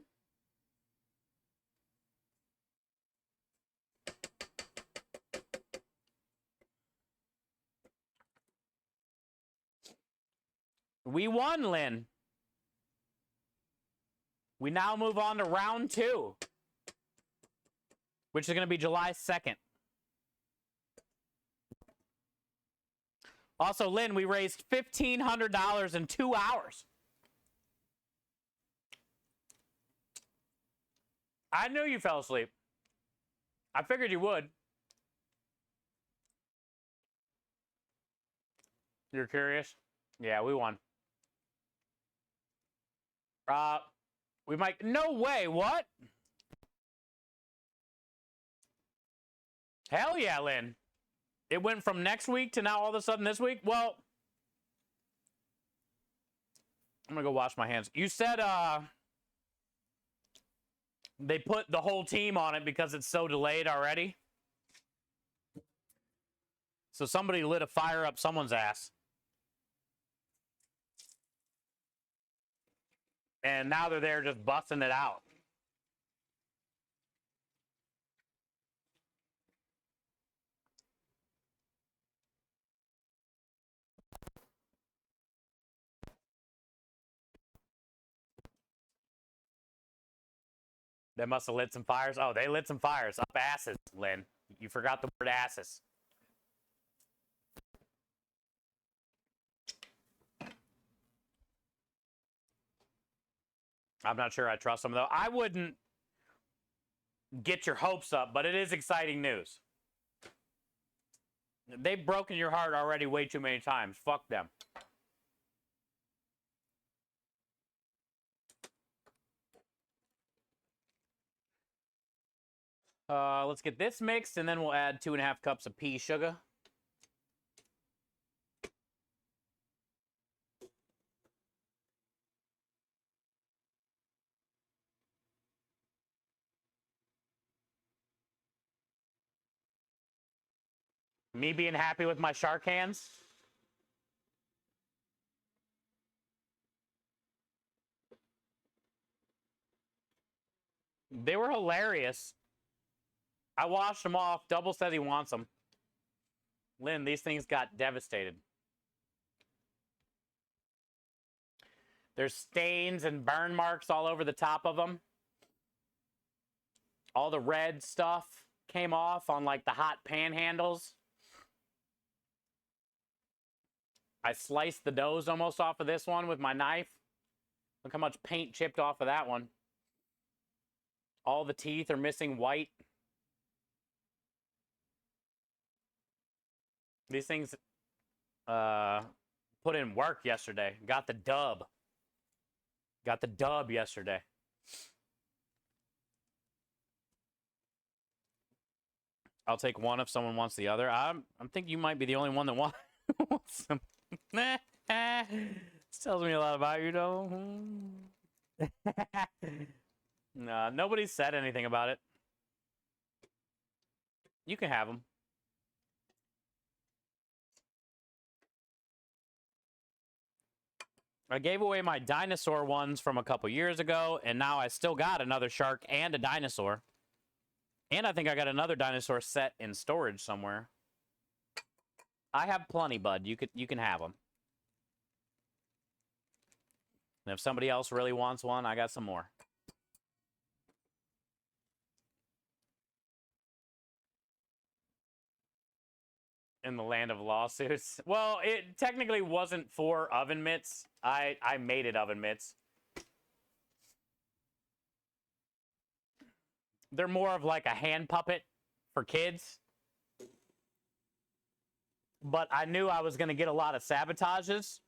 We won, Lynn. We now move on to round 2. which is going to be July 2nd. Also, Lynn, we raised $1,500 in 2 hours. I knew you fell asleep. I figured you would. You're curious? Yeah, we won. We might. No way. What? Hell yeah, Lynn. It went from next week to now all of a sudden this week? Well, I'm going to go wash my hands. You said they put the whole team on it because it's so delayed already. So somebody lit a fire up someone's ass. And now they're there just busting it out. They must have lit some fires. Oh, they lit some fires up asses, Lynn. You forgot the word asses. I'm not sure I trust them, though. I wouldn't get your hopes up, but it is exciting news. They've broken your heart already way too many times. Fuck them. Let's get this mixed, and then we'll add 2.5 cups of pea sugar. Me being happy with my shark hands. They were hilarious. I washed them off. Double says he wants them. Lynn, these things got devastated. There's stains and burn marks all over the top of them. All the red stuff came off on like the hot pan handles. I sliced the nose almost off of this one with my knife. Look how much paint chipped off of that one. All the teeth are missing white. These things put in work yesterday. Got the dub. Got the dub yesterday. I'll take one if someone wants the other. I'm thinking you might be the only one that wants them. This tells me a lot about you, though. Nah, nobody said anything about it. You can have them. I gave away my dinosaur ones from a couple years ago, and now I still got another shark and a dinosaur. And I think I got another dinosaur set in storage somewhere. I have plenty, bud. You can have them. And if somebody else really wants one, I got some more. In the land of lawsuits. Well, it technically wasn't for oven mitts. I made it oven mitts. They're more of like a hand puppet for kids. But I knew I was going to get a lot of sabotages.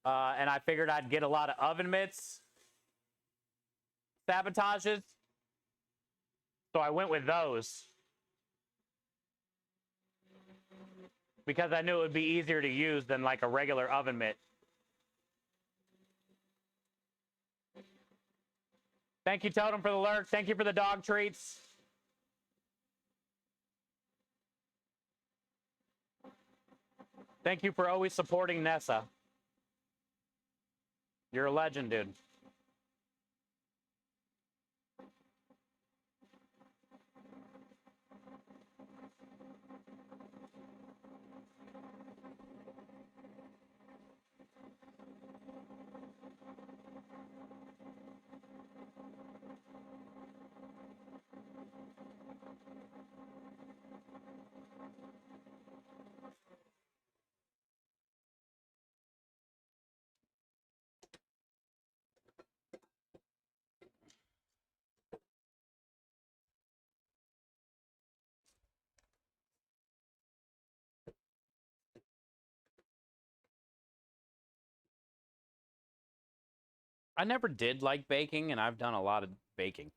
And I figured I'd get a lot of oven mitts sabotages. So I went with those. Because I knew it would be easier to use than like a regular oven mitt. Thank you, Totem, for the lurk. Thank you for the dog treats. Thank you for always supporting Nessa. You're a legend, dude. I never did like baking, and I've done a lot of baking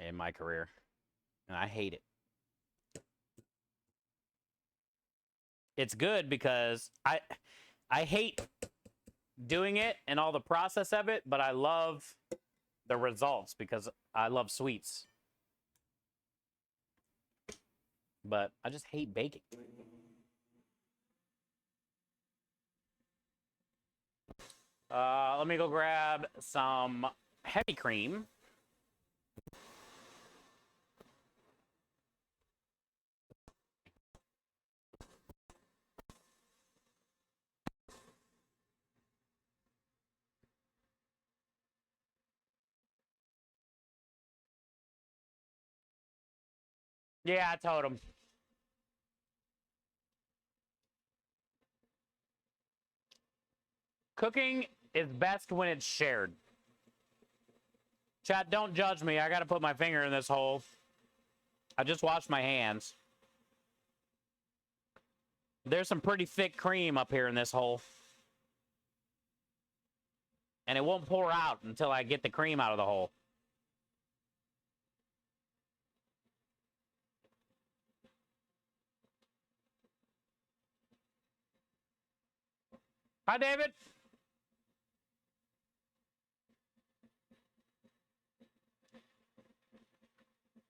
in my career, and I hate it. It's good because I hate doing it and all the process of it, but I love the results because I love sweets. But I just hate baking. Let me go grab some heavy cream. Yeah, I told him. Cooking is best when it's shared. Chat, don't judge me. I got to put my finger in this hole. I just washed my hands. There's some pretty thick cream up here in this hole. And it won't pour out until I get the cream out of the hole. Hi, David.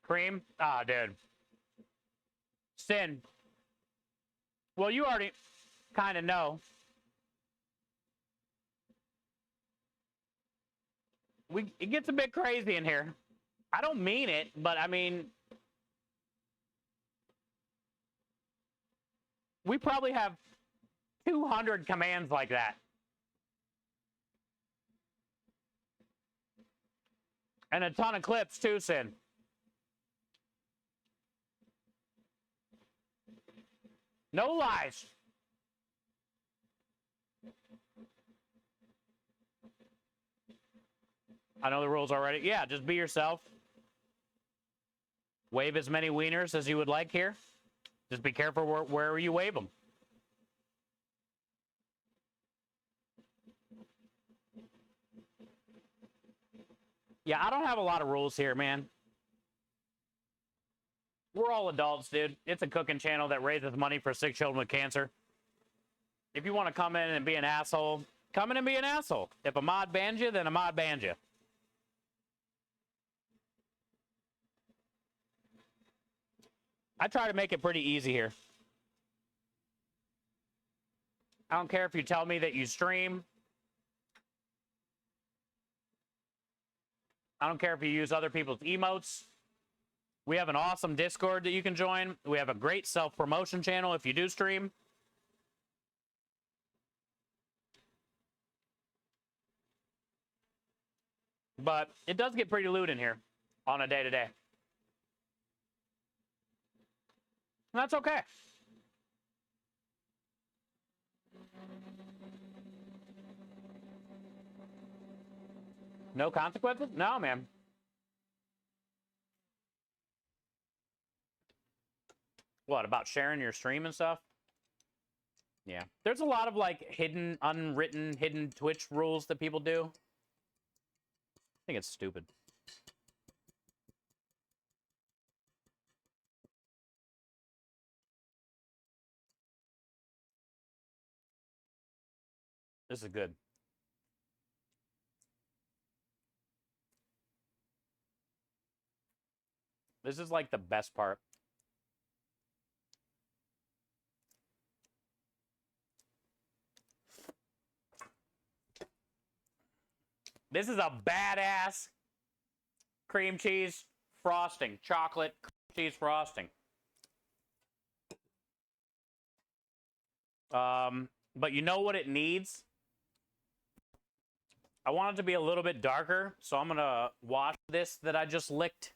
Cream? Ah, dude. Sin. Well, you already kind of know. It gets a bit crazy in here. I don't mean it, but I mean, we probably have 200 commands like that. And a ton of clips too, Sin. No lies. I know the rules already. Yeah, just be yourself. Wave as many wieners as you would like here. Just be careful where you wave them. Yeah, I don't have a lot of rules here, man. We're all adults, dude. It's a cooking channel that raises money for sick children with cancer. If you want to come in and be an asshole, come in and be an asshole. If a mod bans you, then a mod bans you. I try to make it pretty easy here. I don't care if you tell me that you stream. I don't care if you use other people's emotes. We have an awesome Discord that you can join. We have a great self-promotion channel if you do stream. But it does get pretty lewd in here on a day-to-day. That's okay. No consequences? No, man. What, about sharing your stream and stuff? Yeah. There's a lot of, like, hidden, unwritten, hidden Twitch rules that people do. I think it's stupid. This is good. This is, like, the best part. This is a badass cream cheese frosting. Chocolate cream cheese frosting. But you know what it needs? I want it to be a little bit darker, so I'm going to wash this that I just licked.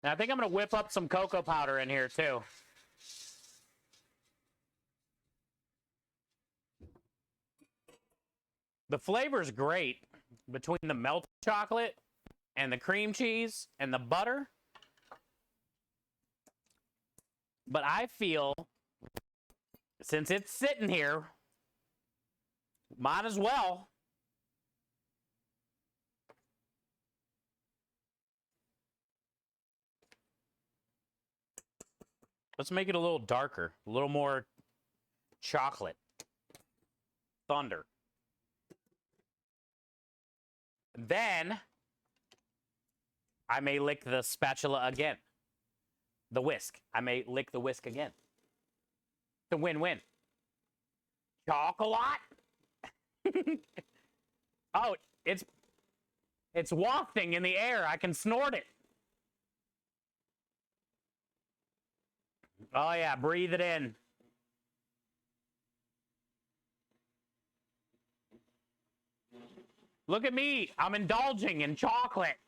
And I think I'm going to whip up some cocoa powder in here, too. The flavor's great between the melted chocolate and the cream cheese and the butter. But I feel, since it's sitting here, Might as well. Let's make it a little darker, a little more chocolate. Thunder. Then I may lick the spatula again. The whisk. I may lick the whisk again. It's a win-win. Chocolate. Oh, it's wafting in the air. I can snort it. Oh yeah, breathe it in. Look at me. I'm indulging in chocolate.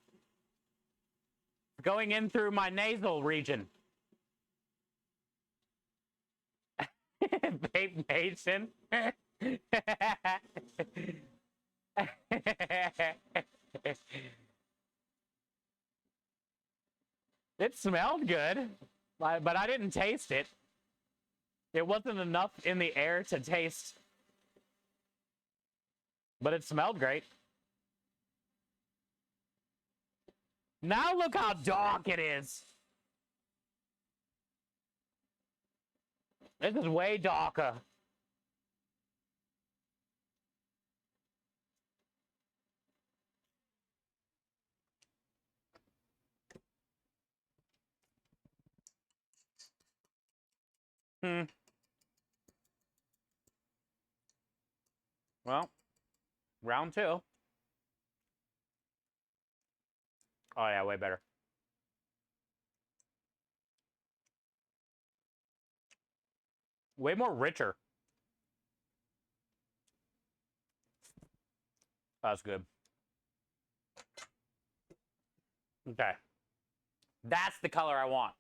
Going in through my nasal region. Vape Nation. It smelled good, but I didn't taste it. It wasn't enough in the air to taste, but it smelled great. Now look how dark it is. This is way darker. Well, round 2. Oh yeah, way better. Way more richer. That's good. Okay. That's the color I want.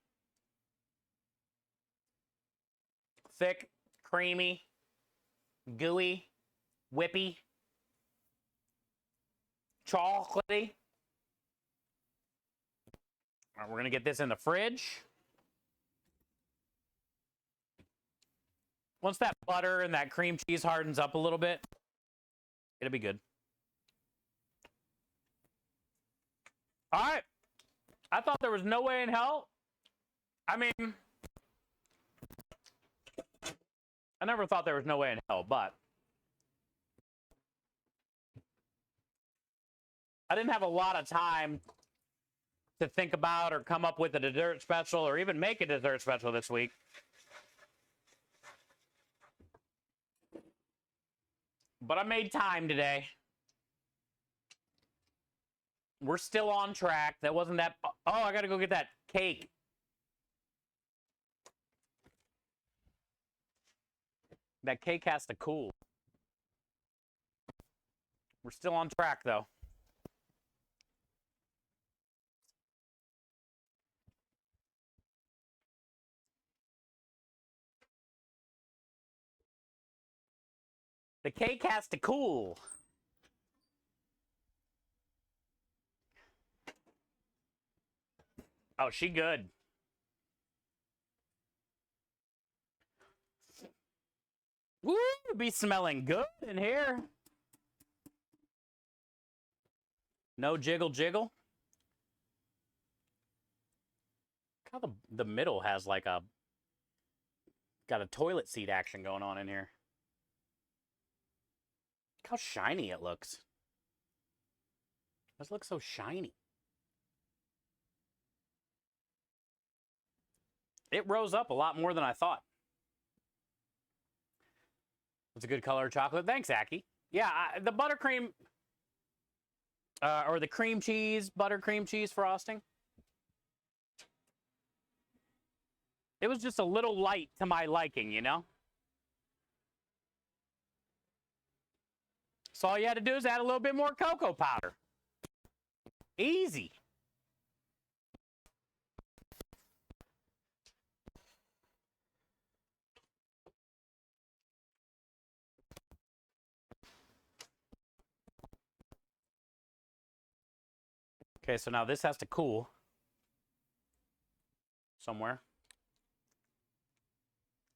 Thick, creamy, gooey, whippy, chocolatey. All right, we're going to get this in the fridge. Once that butter and that cream cheese hardens up a little bit, it'll be good. All right. I thought there was no way in hell. I mean, I never thought there was no way in hell, but I didn't have a lot of time to think about or come up with a dessert special or even make a dessert special this week. But I made time today. We're still on track. That wasn't that. Oh, I got to go get that cake. That cake has to cool. We're still on track, though. The cake has to cool. Oh, she good. Woo! Be smelling good in here. No jiggle jiggle. How the middle has like got a toilet seat action going on in here. Look how shiny it looks. This looks so shiny. It rose up a lot more than I thought. It's a good color of chocolate. Thanks, Aki. Yeah, the buttercream, or the cream cheese, buttercream cheese frosting. It was just a little light to my liking, you know? So all you had to do is add a little bit more cocoa powder. Easy. Okay, so now this has to cool somewhere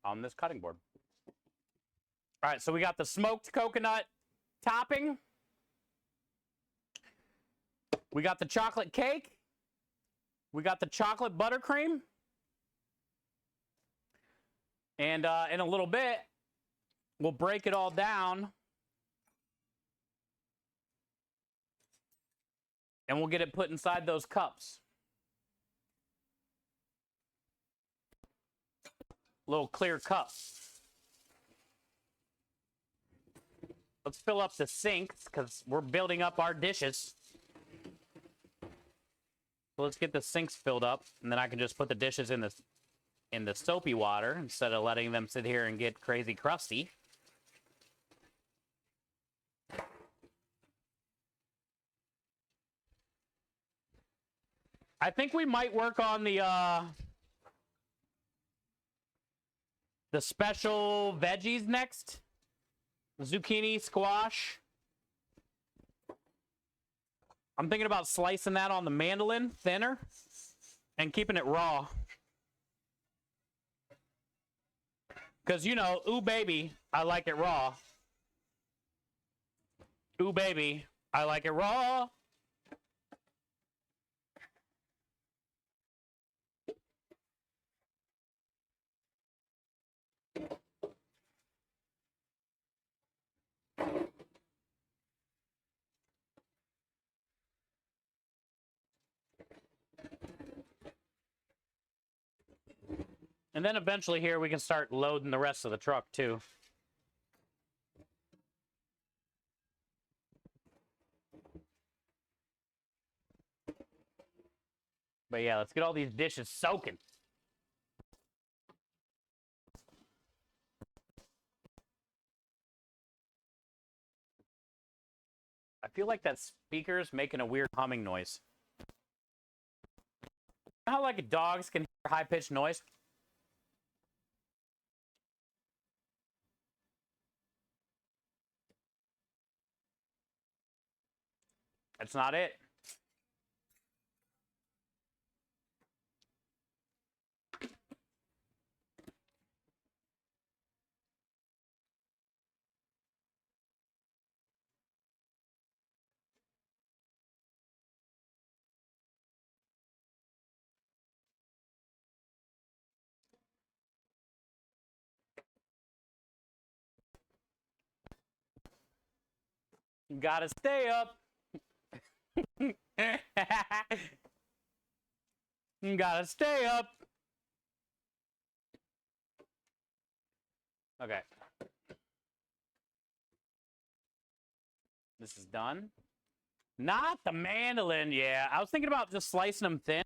on this cutting board. All right, so we got the smoked coconut topping. We got the chocolate cake. We got the chocolate buttercream. And in a little bit, we'll break it all down. And we'll get it put inside those cups. Little clear cup. Let's fill up the sinks because we're building up our dishes. So let's get the sinks filled up, and then I can just put the dishes in the soapy water instead of letting them sit here and get crazy crusty. I think we might work on the special veggies next. Zucchini, squash. I'm thinking about slicing that on the mandolin thinner and keeping it raw. Because, you know, ooh, baby, I like it raw. Ooh, baby, I like it raw. And then eventually here we can start loading the rest of the truck too. But yeah, let's get all these dishes soaking. I feel like that speaker's making a weird humming noise. You know how like dogs can hear high-pitched noise? That's not it. You gotta stay up. You gotta stay up. Okay. This is done. Not the mandolin, yeah. I was thinking about just slicing them thin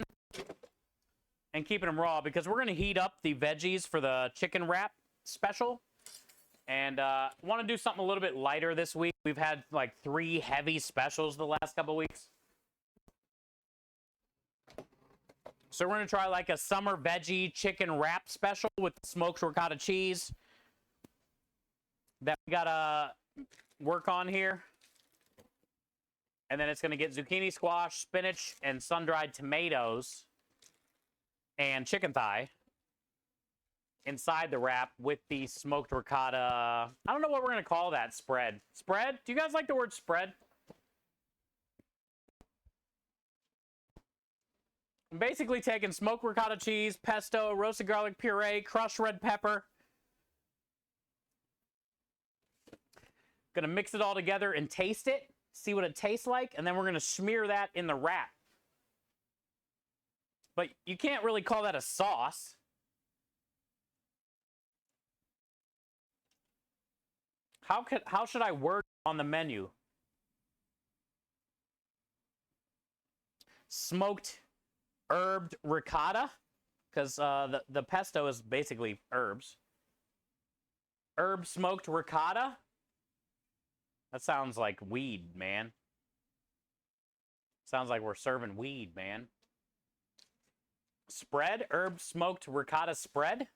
and keeping them raw because we're going to heat up the veggies for the chicken wrap special. And want to do something a little bit lighter this week. We've had like 3 heavy specials the last couple weeks. So we're going to try like a summer veggie chicken wrap special with smoked ricotta cheese that we got to work on here. And then it's going to get zucchini, squash, spinach, and sun-dried tomatoes and chicken thigh inside the wrap with the smoked ricotta. I don't know what we're going to call that spread. Spread? Do you guys like the word spread? I'm basically taking smoked ricotta cheese, pesto, roasted garlic puree, crushed red pepper. Going to mix it all together and taste it. See what it tastes like, and then we're going to smear that in the wrap. But you can't really call that a sauce. How should I word on the menu? Smoked herbed ricotta, because the pesto is basically herbs. Herb smoked ricotta. That sounds like weed, man. Sounds like we're serving weed, man. Spread? Herb smoked ricotta spread?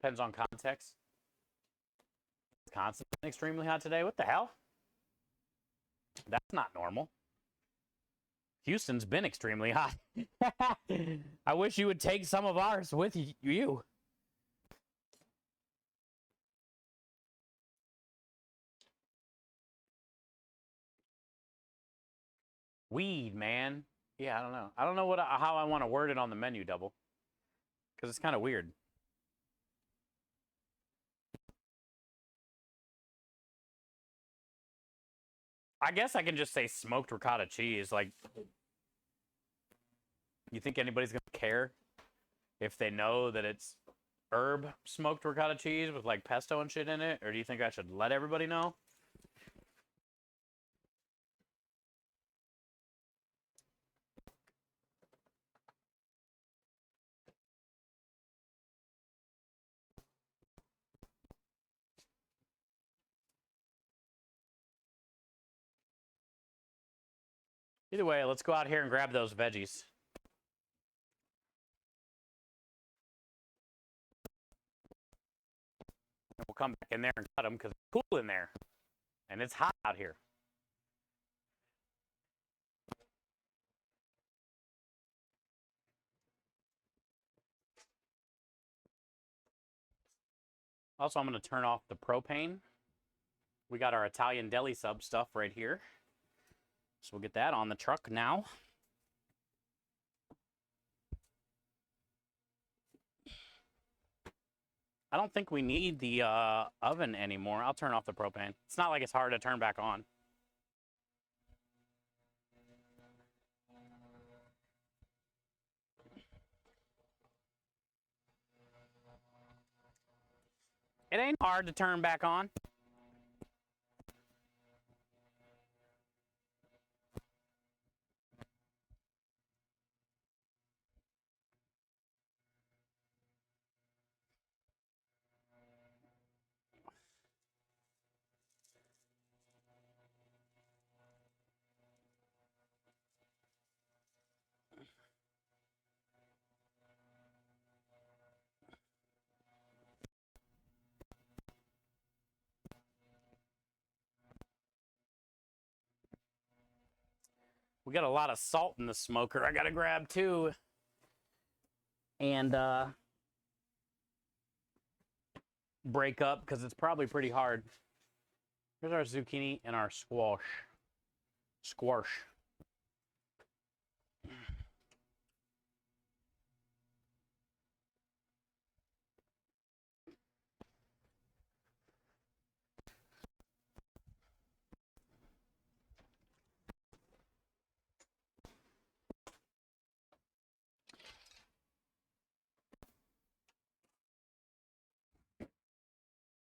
Depends on context. Wisconsin extremely hot today. What the hell? That's not normal. Houston's been extremely hot. I wish you would take some of ours with you. Weed, man. Yeah, I don't know. I don't know how I want to word it on the menu, Double. Because it's kind of weird. I guess I can just say smoked ricotta cheese. Like, you think anybody's going to care if they know that it's herb smoked ricotta cheese with like pesto and shit in it? Or do you think I should let everybody know? Either way, let's go out here and grab those veggies. And we'll come back in there and cut them because it's cool in there. And it's hot out here. Also, I'm going to turn off the propane. We got our Italian deli sub stuff right here. So we'll get that on the truck now. I don't think we need the oven anymore. I'll turn off the propane. It's not like it's hard to turn back on. It ain't hard to turn back on. We got a lot of salt in the smoker I gotta grab too. And break up because it's probably pretty hard. Here's our zucchini and our squash. Squash.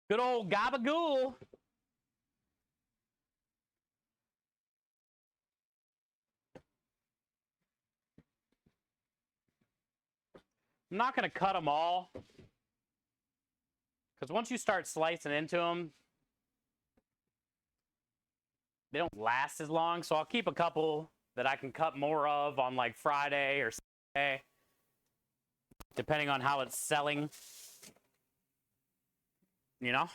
Good old gabagool. I'm not going to cut them all. Because once you start slicing into them, they don't last as long. So I'll keep a couple that I can cut more of on like Friday or Saturday, depending on how it's selling. You know?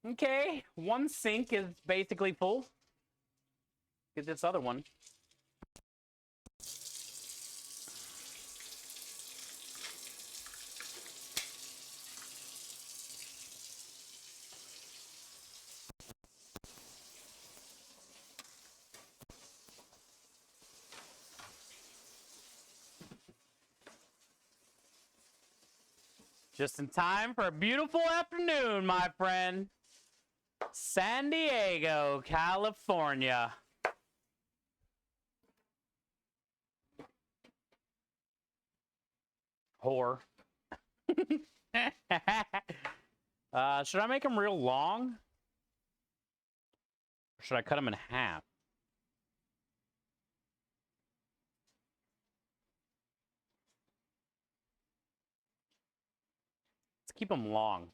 Okay, one sink is basically full. Get this other one. Just in time for a beautiful afternoon, my friend. San Diego, California. Whore. Should I make them real long? Or should I cut them in half? Let's keep them long.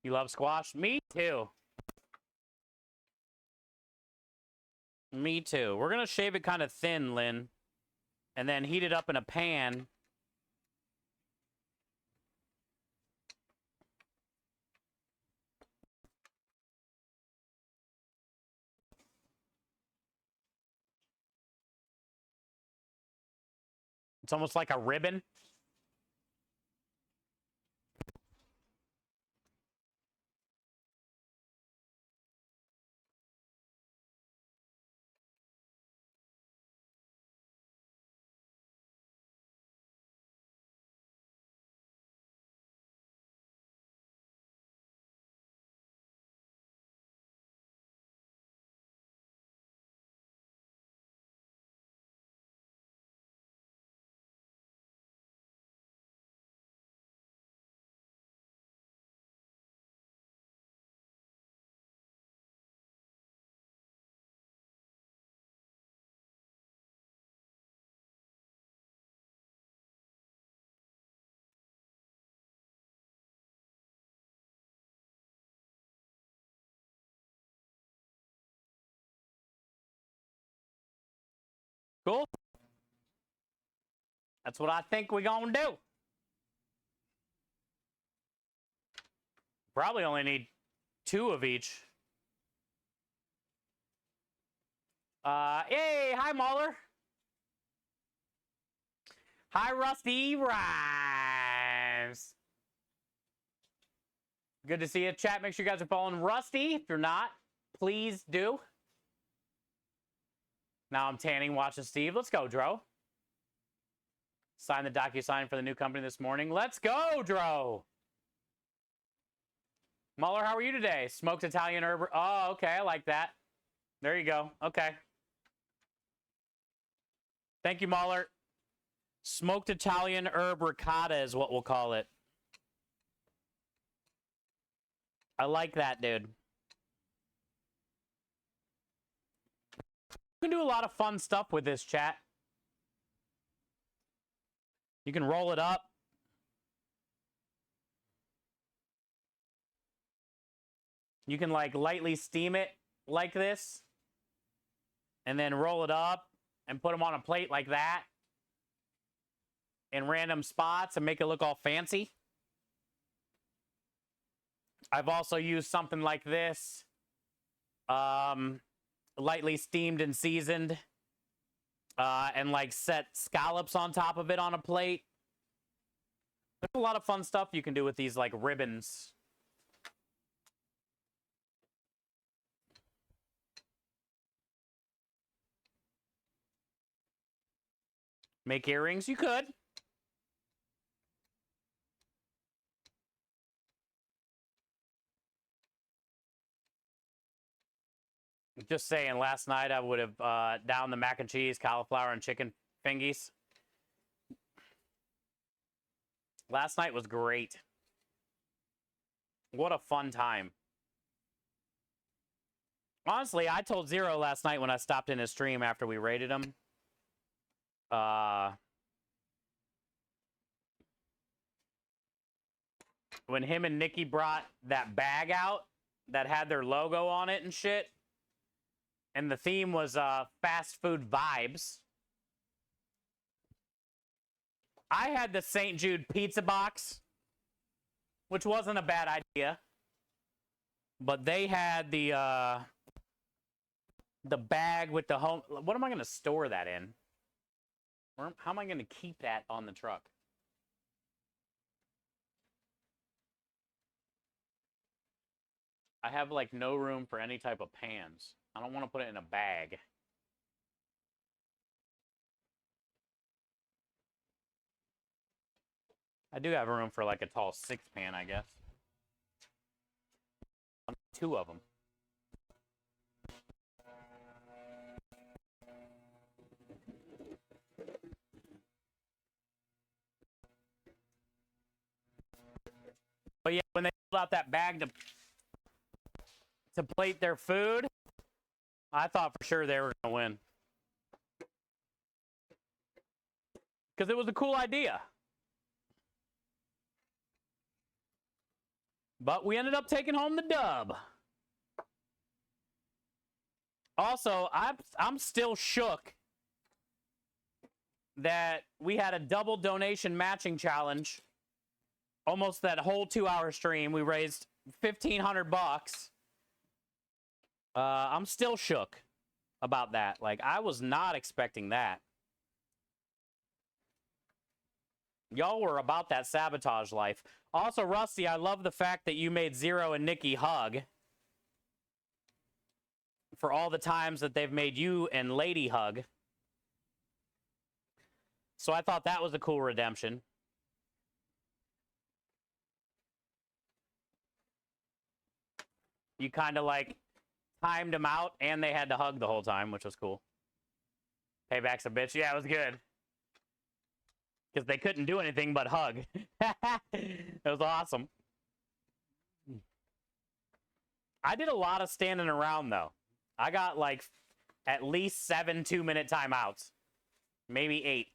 You love squash? Me too. Me too. We're going to shave it kind of thin, Lynn. And then heat it up in a pan. It's almost like a ribbon. Cool. That's what I think we're gonna do. Probably only need 2 of each. Hey, hi Mahler. Hi Rusty Rhymes. Good to see you. Chat, make sure you guys are following Rusty. If you're not, please do. Now I'm tanning, watching Steve. Let's go, Dro. Sign the DocuSign for the new company this morning. Let's go, Dro. Muller, how are you today? Smoked Italian herb. Oh, okay. I like that. There you go. Okay. Thank you, Muller. Smoked Italian herb ricotta is what we'll call it. I like that, dude. You can do a lot of fun stuff with this, chat. You can roll it up. You can like lightly steam it like this and then roll it up and put them on a plate like that in random spots and make it look all fancy. I've also used something like this, lightly steamed and seasoned, and like set scallops on top of it on a plate. There's a lot of fun stuff you can do with these like ribbons. Make earrings? You could. Just saying, last night I would have downed the mac and cheese, cauliflower, and chicken fingies. Last night was great. What a fun time. Honestly, I told Zero last night when I stopped in his stream after we raided him. When him and Nikki brought that bag out that had their logo on it and shit, and the theme was fast food vibes. I had the St. Jude pizza box, which wasn't a bad idea. But they had the bag with the home. What am I going to store that in? How am I going to keep that on the truck? I have like no room for any type of pans. I don't want to put it in a bag. I do have room for like a tall 6-pan, I guess. 2 of them. But yeah, when they pulled out that bag to plate their food, I thought for sure they were going to win. Because it was a cool idea. But we ended up taking home the dub. Also, I'm still shook that we had a double donation matching challenge. Almost that whole 2-hour stream, we raised $1,500. I'm still shook about that. Like, I was not expecting that. Y'all were about that sabotage life. Also, Rusty, I love the fact that you made Zero and Nikki hug for all the times that they've made you and Lady hug. So I thought that was a cool redemption. You kind of like timed them out and they had to hug the whole time, which was cool. Payback's a bitch. Yeah, it was good. Because they couldn't do anything but hug. It was awesome. I did a lot of standing around, though. I got like at least 7 2-minute timeouts. Maybe 8.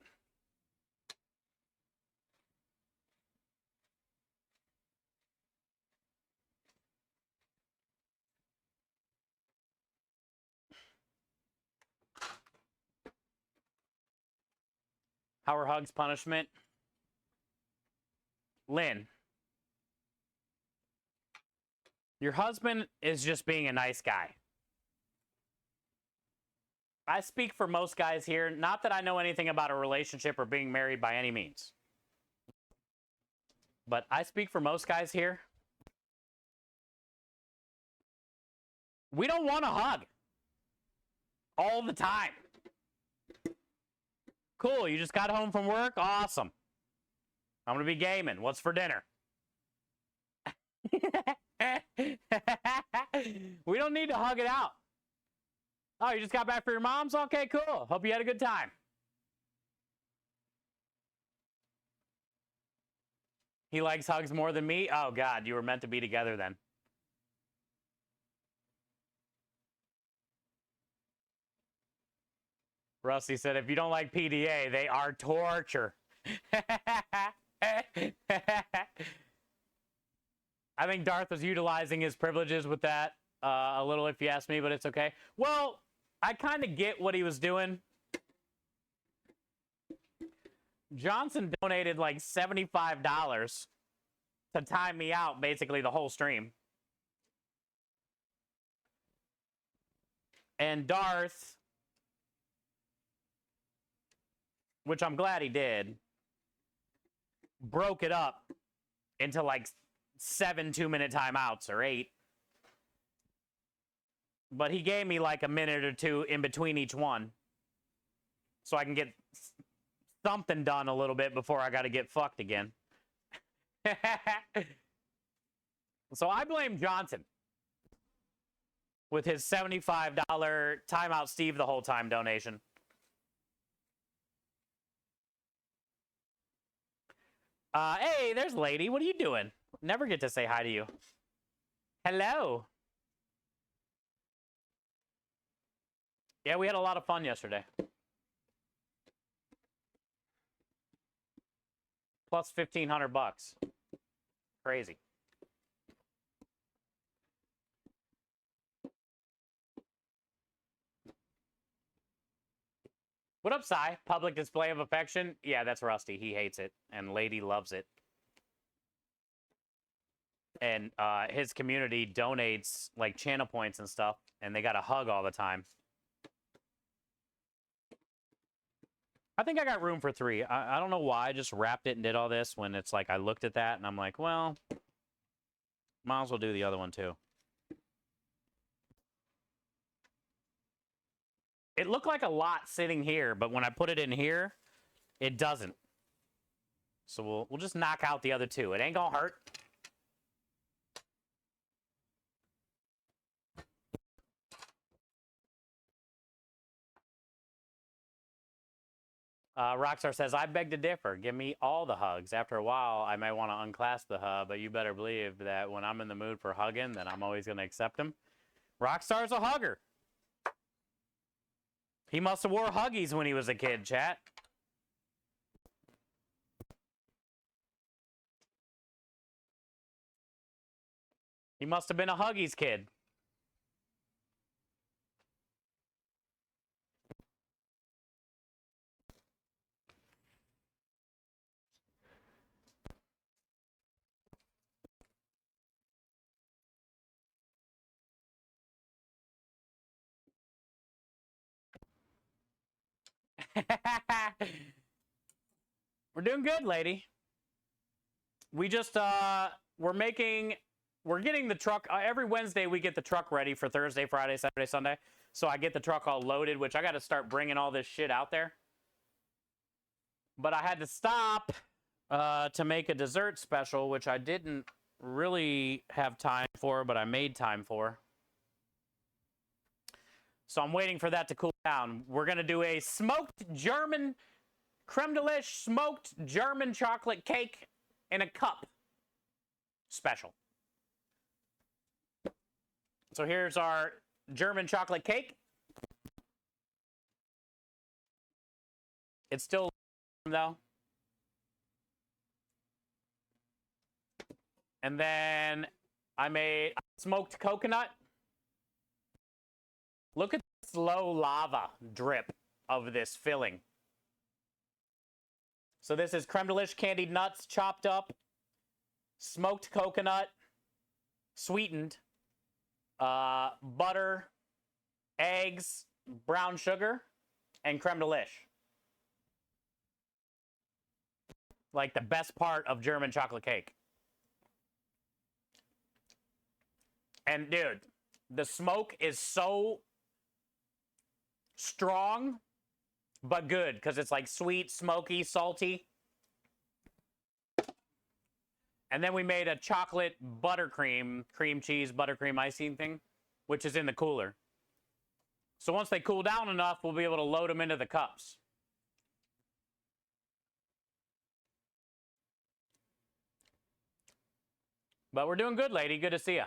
How are hugs punishment? Lynn, your husband is just being a nice guy. I speak for most guys here. Not that I know anything about a relationship or being married by any means. But I speak for most guys here. We don't want a hug all the time. Cool, you just got home from work? Awesome. I'm going to be gaming. What's for dinner? We don't need to hug it out. Oh, you just got back for your mom's? Okay, cool. Hope you had a good time. He likes hugs more than me? Oh, God, you were meant to be together then. Rusty said, if you don't like PDA, they are torture. I think Darth was utilizing his privileges with that a little, if you ask me, but it's okay. Well, I kind of get what he was doing. Johnson donated like $75 to time me out basically the whole stream. And Darth, which I'm glad he did, broke it up into like 7 2-minute timeouts or 8. But he gave me like a minute or 2 in between each one. So I can get something done a little bit before I got to get fucked again. So I blame Johnson with his $75 timeout Steve the whole time donation. Hey, there's Lady. What are you doing? Never get to say hi to you. Hello. Yeah, we had a lot of fun yesterday. Plus $1,500. Crazy. What up, Cy? Public display of affection? Yeah, that's Rusty. He hates it, and Lady loves it. And his community donates like channel points and stuff, and they got a hug all the time. I think I got room for 3. I don't know why I just wrapped it and did all this when it's like I looked at that and I'm like, well, might as well do the other one too. It looked like a lot sitting here, but when I put it in here, it doesn't. So we'll just knock out the other 2. It ain't gonna hurt. Rockstar says, I beg to differ. Give me all the hugs. After a while, I may want to unclasp the hug, but you better believe that when I'm in the mood for hugging, then I'm always going to accept him. Rockstar's a hugger. He must have wore Huggies when he was a kid, chat. He must have been a Huggies kid. We're doing good, lady. We just we're getting the truck every Wednesday. We get the truck ready for Thursday, Friday, Saturday, Sunday. So I get the truck all loaded, which I got to start bringing all this shit out there. But I had to stop to make a dessert special, which I didn't really have time for, but I made time for. So I'm waiting for that to cool down. We're gonna do a smoked German creme delish smoked German chocolate cake in a cup special. So here's our German chocolate cake. It's still though. And then I made smoked coconut. Look at the slow lava drip of this filling. So this is creme delish candied nuts chopped up, smoked coconut, sweetened, butter, eggs, brown sugar, and creme delish. Like the best part of German chocolate cake. And dude, the smoke is so strong, but good, because it's like sweet, smoky, salty. And then we made a chocolate buttercream, cream cheese, buttercream icing thing, which is in the cooler. So once they cool down enough, we'll be able to load them into the cups. But we're doing good, lady. Good to see you.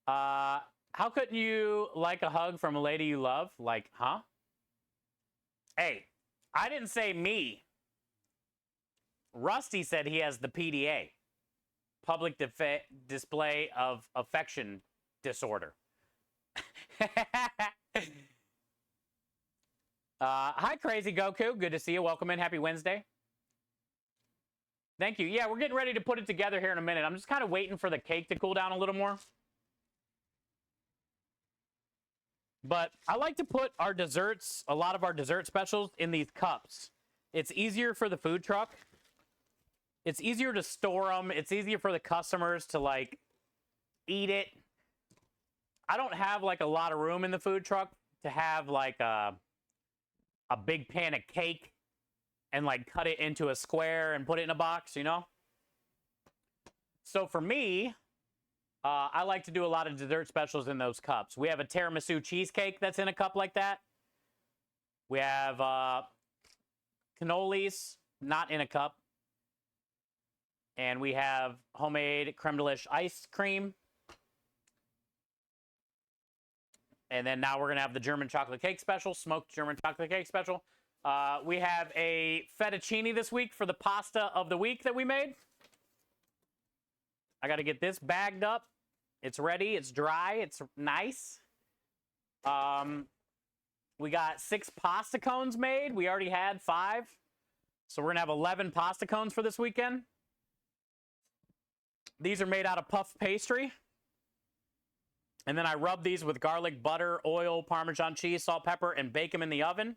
How couldn't you like a hug from a lady you love? Like, huh? Hey, I didn't say me. Rusty said he has the PDA, public display of affection disorder. Hi, Crazy Goku. Good to see you. Welcome in. Happy Wednesday. Thank you. Yeah, we're getting ready to put it together here in a minute. I'm just kind of waiting for the cake to cool down a little more. But I like to put our desserts, a lot of our dessert specials, in these cups. It's easier for the food truck. It's easier to store them. It's easier for the customers to, like, eat it. I don't have, like, a lot of room in the food truck to have, like, a big pan of cake and, like, cut it into a square and put it in a box, you know? So for me, I like to do a lot of dessert specials in those cups. We have a tiramisu cheesecake that's in a cup like that. We have cannolis, not in a cup. And we have homemade creme delish ice cream. And then now we're going to have the German chocolate cake special, smoked German chocolate cake special. We have a fettuccine this week for the pasta of the week that we made. I got to get this bagged up. It's ready. It's dry. It's nice. We got 6 pasta cones made. We already had 5. So we're going to have 11 pasta cones for this weekend. These are made out of puff pastry. And then I rub these with garlic, butter, oil, Parmesan cheese, salt, pepper, and bake them in the oven.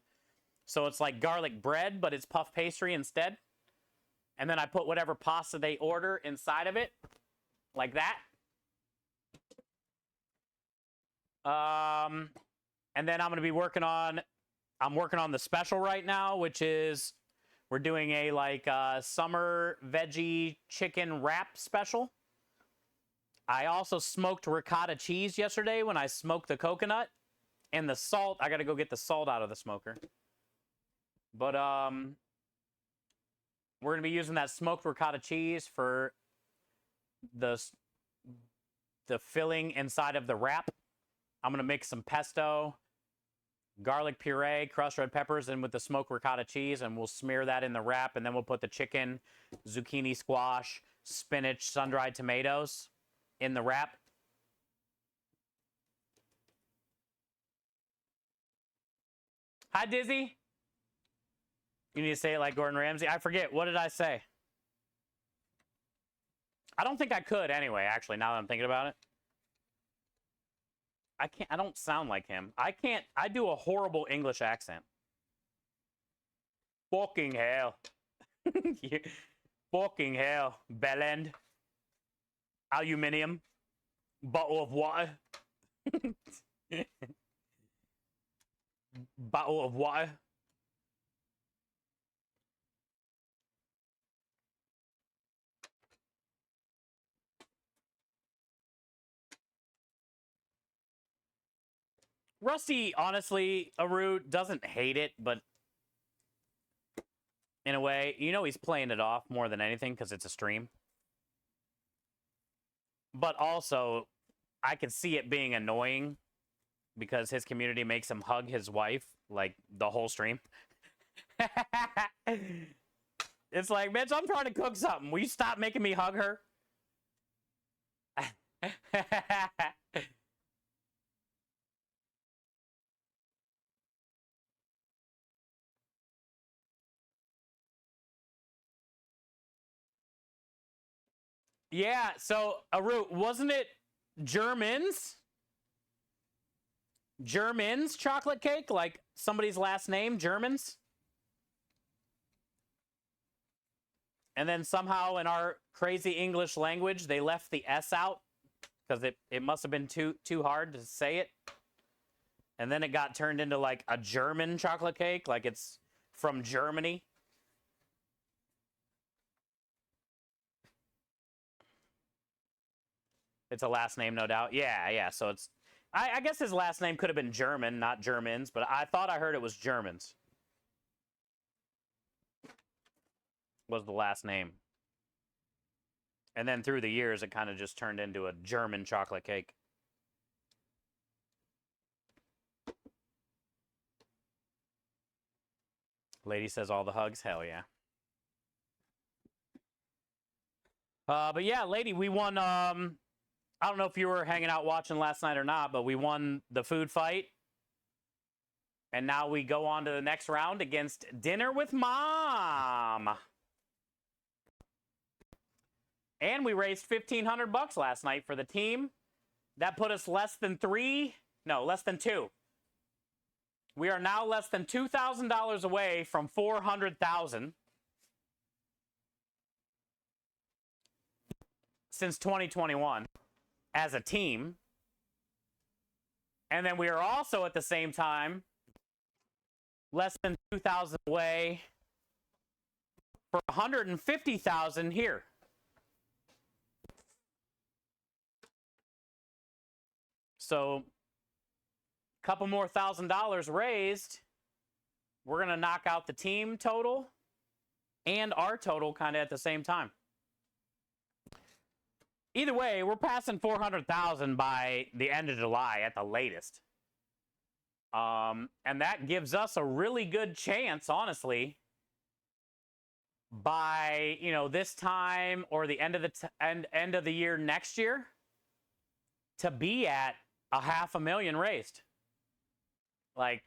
So it's like garlic bread, but it's puff pastry instead. And then I put whatever pasta they order inside of it, like that. And then I'm going to be working on the special right now, which is we're doing a like summer veggie chicken wrap special. I also smoked ricotta cheese yesterday when I smoked the coconut and the salt. I got to go get the salt out of the smoker. But we're going to be using that smoked ricotta cheese for the filling inside of the wrap. I'm going to mix some pesto, garlic puree, crushed red peppers, and with the smoked ricotta cheese, and we'll smear that in the wrap, and then we'll put the chicken, zucchini, squash, spinach, sun-dried tomatoes in the wrap. Hi, Dizzy. You need to say it like Gordon Ramsay. I forget. What did I say? I don't think I could anyway, actually, now that I'm thinking about it. I don't sound like him. I do a horrible English accent. Fucking hell. Fucking hell. Bellend. Aluminium. Bottle of water. Bottle of water. Rusty, honestly, Aru doesn't hate it, but in a way, you know, he's playing it off more than anything because it's a stream. But also, I could see it being annoying because his community makes him hug his wife like the whole stream. It's like, bitch, I'm trying to cook something. Will you stop making me hug her? Yeah, so Aru, wasn't it Germans? Germans chocolate cake? Like somebody's last name, Germans? And then somehow in our crazy English language, they left the S out because it must have been too hard to say it. And then it got turned into like a German chocolate cake, like it's from Germany. It's a last name, no doubt. Yeah. So it's, I guess his last name could have been German, not Germans, but I thought I heard it was Germans. Was the last name. And then through the years, it kind of just turned into a German chocolate cake. Lady says all the hugs. Hell yeah. But yeah, Lady, we won. I don't know if you were hanging out watching last night or not, but we won the food fight. And now we go on to the next round against Dinner with Mom. And we raised $1,500 last night for the team. That put us less than two. We are now less than $2,000 away from $400,000 since 2021 as a team. And then we are also at the same time less than 2,000 away for 150,000 here. So a couple more $1,000 raised. We're going to knock out the team total and our total kind of at the same time. Either way, we're passing 400,000 by the end of July at the latest. And that gives us a really good chance, honestly, by, you know, this time or the end of the end of the year next year to be at $500,000 raised. Like,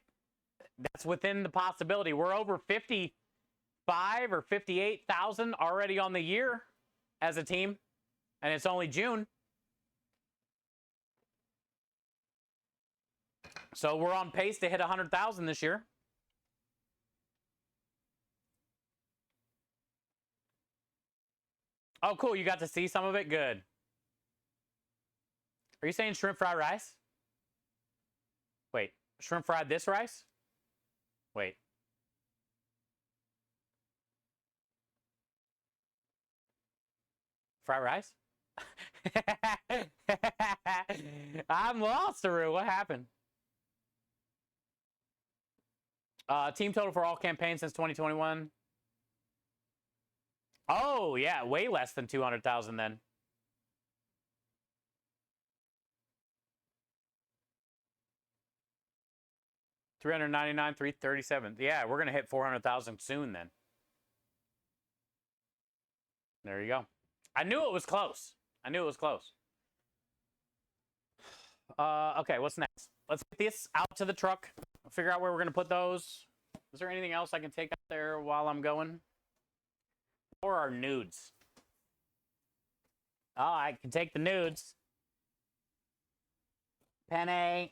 that's within the possibility. We're over 55 or 58,000 already on the year as a team, and it's only June. So we're on pace to hit 100,000 this year. Oh, cool. You got to see some of it? Good. Are you saying shrimp fried rice? Wait, shrimp fried this rice? Wait. Fried rice? I'm lost, Aru. What happened? Team total for all campaigns since 2021. Oh, yeah, way less than 200,000 then. $399, $337. Yeah, we're gonna hit 400,000 soon then. There you go. I knew it was close. Okay, what's next? Let's get this out to the truck. Figure out where we're gonna put those. Is there anything else I can take out there while I'm going? Or our nudes? Oh, I can take the nudes. Penne.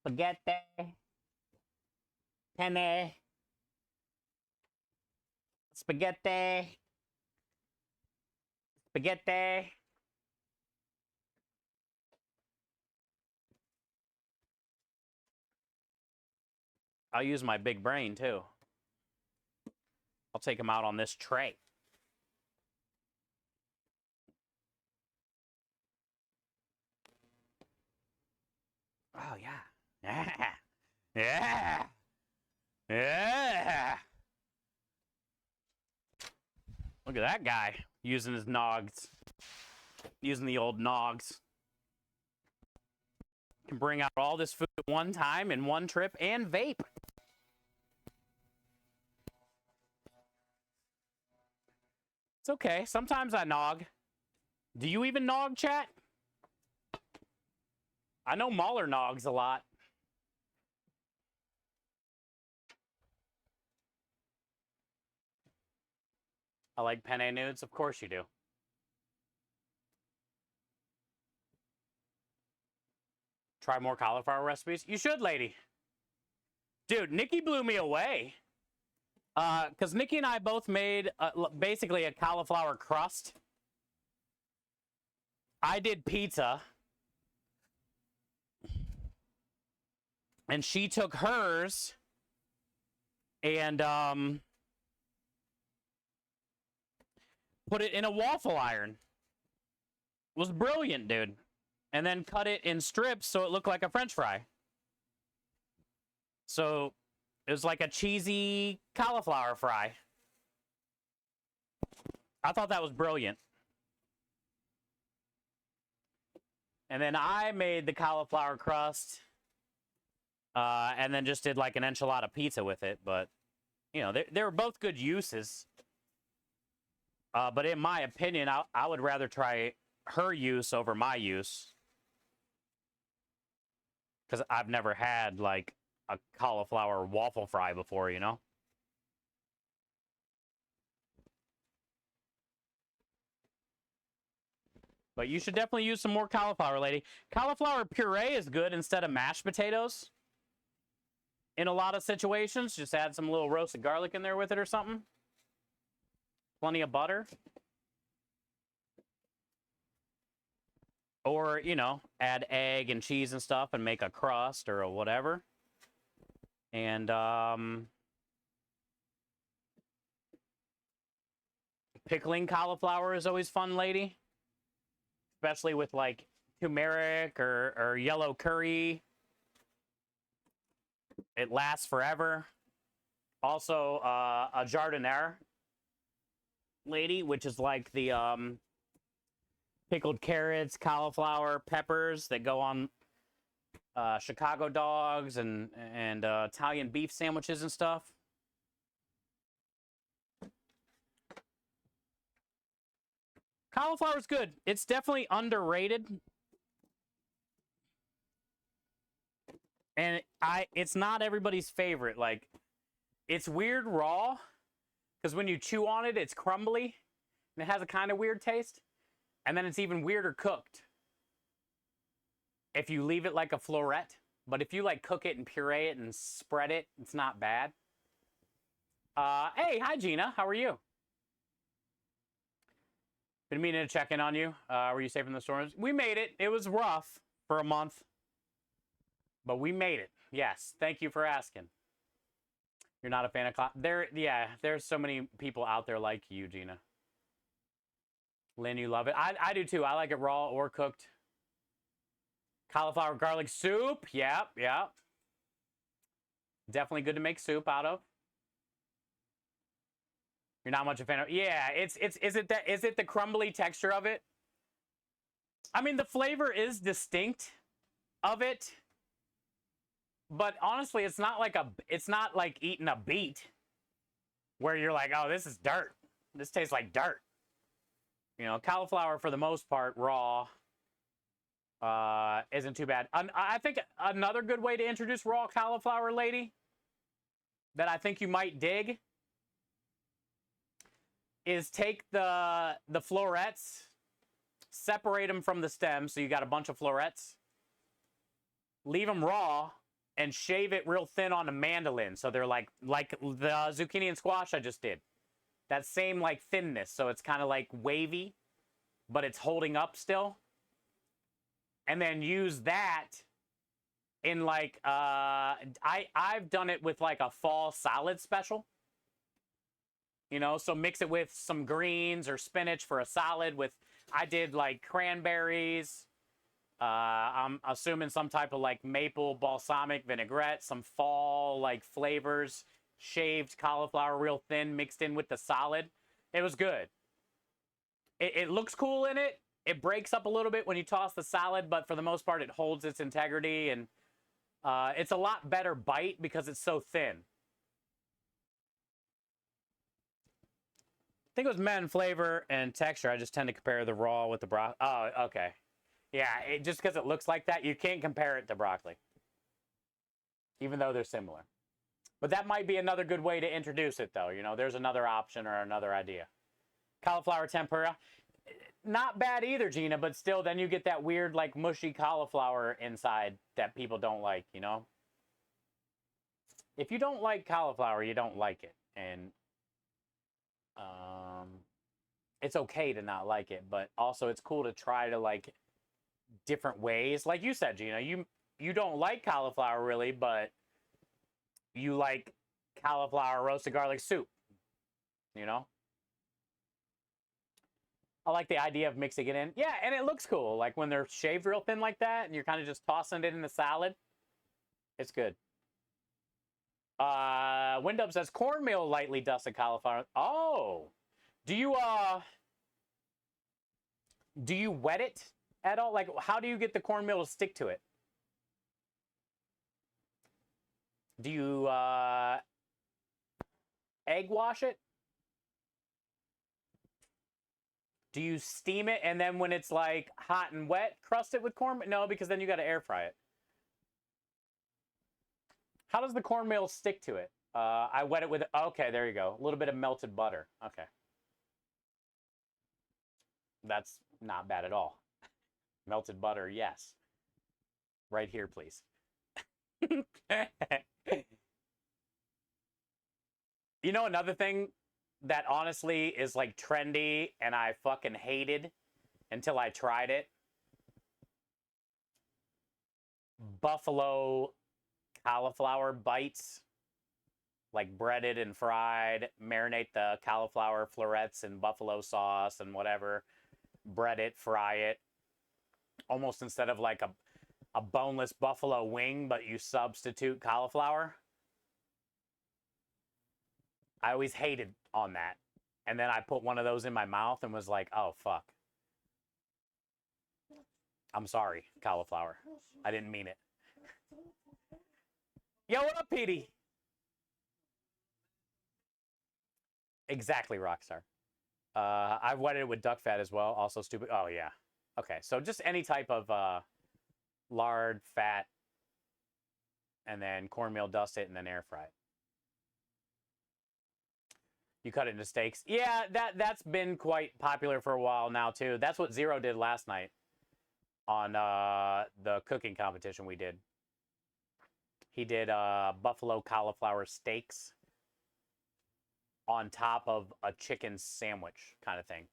Spaghetti. Penne. Spaghetti. Spaghetti. I'll use my big brain too. I'll take them out on this tray. Oh, yeah. Yeah. Yeah. Yeah. Look at that guy using his nogs. Using the old nogs. Can bring out all this food at one time in one trip and vape. It's okay. Sometimes I nog. Do you even nog, chat? I know Mahler nogs a lot. I like penne nudes. Of course you do. Try more cauliflower recipes? You should, lady. Dude, Nikki blew me away. Because Nikki and I both made basically a cauliflower crust. I did pizza. And she took hers and put it in a waffle iron. It was brilliant, dude. And then cut it in strips so it looked like a French fry. So it was like a cheesy cauliflower fry. I thought that was brilliant. And then I made the cauliflower crust. And then just did like an enchilada pizza with it. But, you know, they were both good uses. But in my opinion, I would rather try her use over my use. Because I've never had, like, a cauliflower waffle fry before, you know? But you should definitely use some more cauliflower, lady. Cauliflower puree is good instead of mashed potatoes. In a lot of situations, just add some little roasted garlic in there with it or something. Plenty of butter. Or, you know, add egg and cheese and stuff and make a crust or a whatever. And, pickling cauliflower is always fun, lady. Especially with, like, turmeric or yellow curry. It lasts forever. Also, a jardiniere, lady, which is like the, pickled carrots, cauliflower, peppers that go on Chicago dogs and Italian beef sandwiches and stuff. Cauliflower is good. It's definitely underrated. And it's not everybody's favorite. Like, it's weird raw because when you chew on it, it's crumbly and it has a kind of weird taste. And then it's even weirder cooked if you leave it like a floret. But if you like cook it and puree it and spread it, it's not bad. Hey, hi Gina, how are you? Been meaning to check in on you. Were you safe in the storms? We made it. It was rough for a month, but we made it. Yes, thank you for asking. You're not a fan of yeah, there's so many people out there like you, Gina. Lynn, you love it. I do too. I like it raw or cooked. Cauliflower garlic soup. Yep. Definitely good to make soup out of. You're not much a fan of. Yeah, is it the crumbly texture of it? I mean, the flavor is distinct of it. But honestly, it's not like eating a beet where you're like, "Oh, this is dirt. This tastes like dirt." You know, cauliflower, for the most part, raw, isn't too bad. I think another good way to introduce raw cauliflower, lady, that I think you might dig, is take the florets, separate them from the stem, so you got a bunch of florets, leave them raw, and shave it real thin on a mandolin, so they're like the zucchini and squash I just did. that same like thinness. So it's kind of like wavy, but it's holding up still. And then use that in like I've done it with like a fall salad special. You know, so mix it with some greens or spinach for a salad with, I did like cranberries. I'm assuming some type of like maple balsamic vinaigrette, some fall like flavors, shaved cauliflower real thin mixed in with the salad. It was good. It looks cool in it. It breaks up a little bit when you toss the salad, but for the most part, it holds its integrity, and it's a lot better bite because it's so thin. I think it was men flavor and texture. I just tend to compare the raw with the broccoli. Oh, okay. Yeah, just because it looks like that, you can't compare it to broccoli, even though they're similar. But that might be another good way to introduce it, though. You know, there's another option or another idea. Cauliflower tempura. Not bad either, Gina, but still, then you get that weird, like, mushy cauliflower inside that people don't like, you know? If you don't like cauliflower, you don't like it. And it's okay to not like it, but also it's cool to try to, like, different ways. Like you said, Gina, you don't like cauliflower really, but you like cauliflower roasted garlic soup, you know? I like the idea of mixing it in. Yeah, and it looks cool. Like when they're shaved real thin like that and you're kind of just tossing it in the salad. It's good. Windub says cornmeal lightly dusted cauliflower. Oh. Do you wet it at all? Like how do you get the cornmeal to stick to it? Do you egg wash it? Do you steam it and then when it's like hot and wet, crust it with cornmeal? No, because then you got to air fry it. How does the cornmeal stick to it? I wet it with, okay, there you go. A little bit of melted butter. Okay. That's not bad at all. Melted butter, yes. Right here, please. You know, another thing that honestly is like trendy and I fucking hated until I tried it. Buffalo cauliflower bites, like breaded and fried, marinate the cauliflower florets in buffalo sauce and whatever, bread it, fry it, almost instead of like a boneless buffalo wing, but you substitute cauliflower. I always hated on that. And then I put one of those in my mouth and was like, oh, fuck. I'm sorry, cauliflower. I didn't mean it. Yo, what up, Petey? Exactly, Rockstar. I've wetted it with duck fat as well. Also stupid. Oh, yeah. Okay, so just any type of lard, fat, and then cornmeal, dust it, and then air fry it. You cut it into steaks. Yeah, that's been quite popular for a while now, too. That's what Zero did last night on the cooking competition we did. He did buffalo cauliflower steaks on top of a chicken sandwich kind of thing.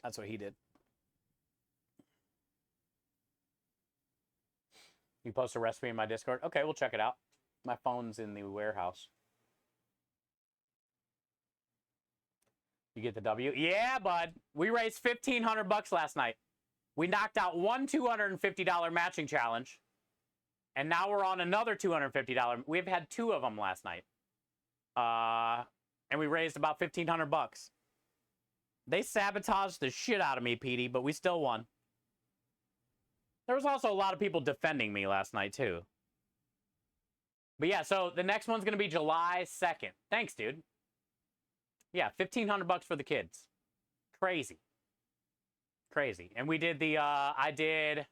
That's what he did. You post a recipe in my Discord? Okay, we'll check it out. My phone's in the warehouse. You get the W? Yeah, bud. We raised $1,500 last night. We knocked out one $250 matching challenge. And now we're on another $250. We've had two of them last night. And we raised about $1,500. They sabotaged the shit out of me, Petey, but we still won. There was also a lot of people defending me last night, too. But yeah, so the next one's going to be July 2nd. Thanks, dude. Yeah, $1,500 for the kids. Crazy. Crazy. And we did the, I did,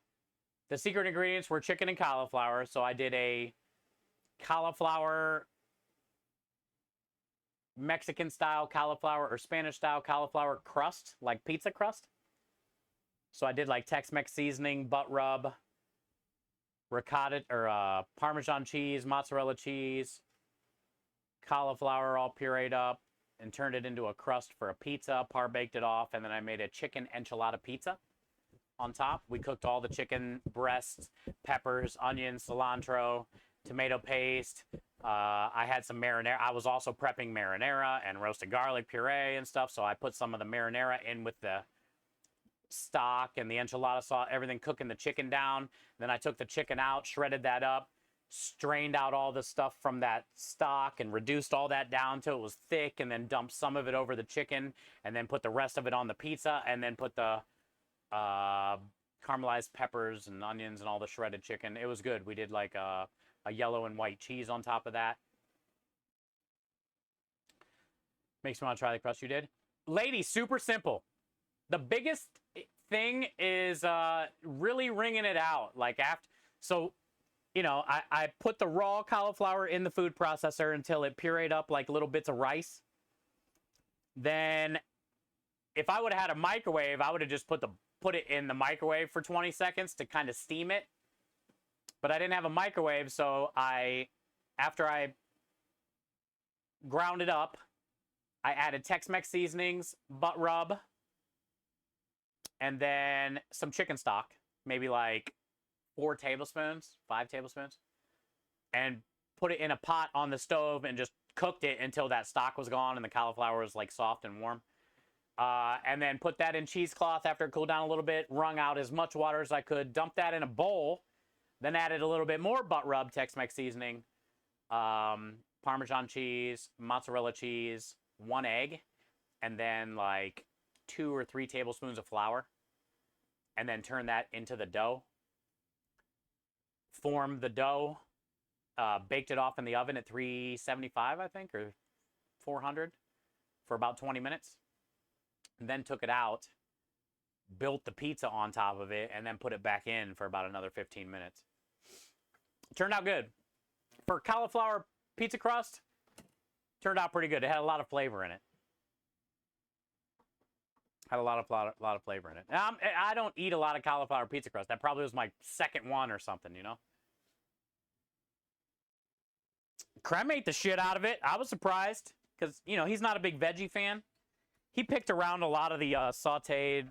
the secret ingredients were chicken and cauliflower. So I did a cauliflower, Mexican-style cauliflower or Spanish-style cauliflower crust, like pizza crust. So I did like Tex-Mex seasoning, butt rub, ricotta or Parmesan cheese, mozzarella cheese, cauliflower all pureed up and turned it into a crust for a pizza, par-baked it off, and then I made a chicken enchilada pizza on top. We cooked all the chicken breasts, peppers, onions, cilantro, tomato paste. I had some marinara. I was also prepping marinara and roasted garlic puree and stuff, so I put some of the marinara in with the stock and the enchilada sauce, everything, cooking the chicken down. Then I took the chicken out, shredded that up, strained out all the stuff from that stock and reduced all that down till it was thick, and then dumped some of it over the chicken, and then put the rest of it on the pizza, and then put the caramelized peppers and onions and all the shredded chicken. It was good. We did like a yellow and white cheese on top of that. Makes me want to try the crust you did. Lady, super simple. The biggest thing is really wringing it out. Like after, so, you know, I put the raw cauliflower in the food processor until it pureed up like little bits of rice. Then if I would have had a microwave, I would have just put it in the microwave for 20 seconds to kind of steam it. But I didn't have a microwave, so after I ground it up, I added Tex-Mex seasonings, butt rub, and then some chicken stock, maybe like 5 tablespoons, and put it in a pot on the stove and just cooked it until that stock was gone and the cauliflower was like soft and warm. And then put that in cheesecloth after it cooled down a little bit, wrung out as much water as I could, dumped that in a bowl, then added a little bit more butt rub, Tex-Mex seasoning, Parmesan cheese, mozzarella cheese, 1 egg, and then like 2 or 3 tablespoons of flour, and then turn that into the dough. Formed the dough, baked it off in the oven at 375, I think, or 400 for about 20 minutes. And then took it out, built the pizza on top of it, and then put it back in for about another 15 minutes. Turned out good. For cauliflower pizza crust, turned out pretty good. It had a lot of flavor in it. Had a lot of flavor in it. I don't eat a lot of cauliflower pizza crust. That probably was my second one or something, you know? Krem ate the shit out of it. I was surprised because, you know, he's not a big veggie fan. He picked around a lot of the sauteed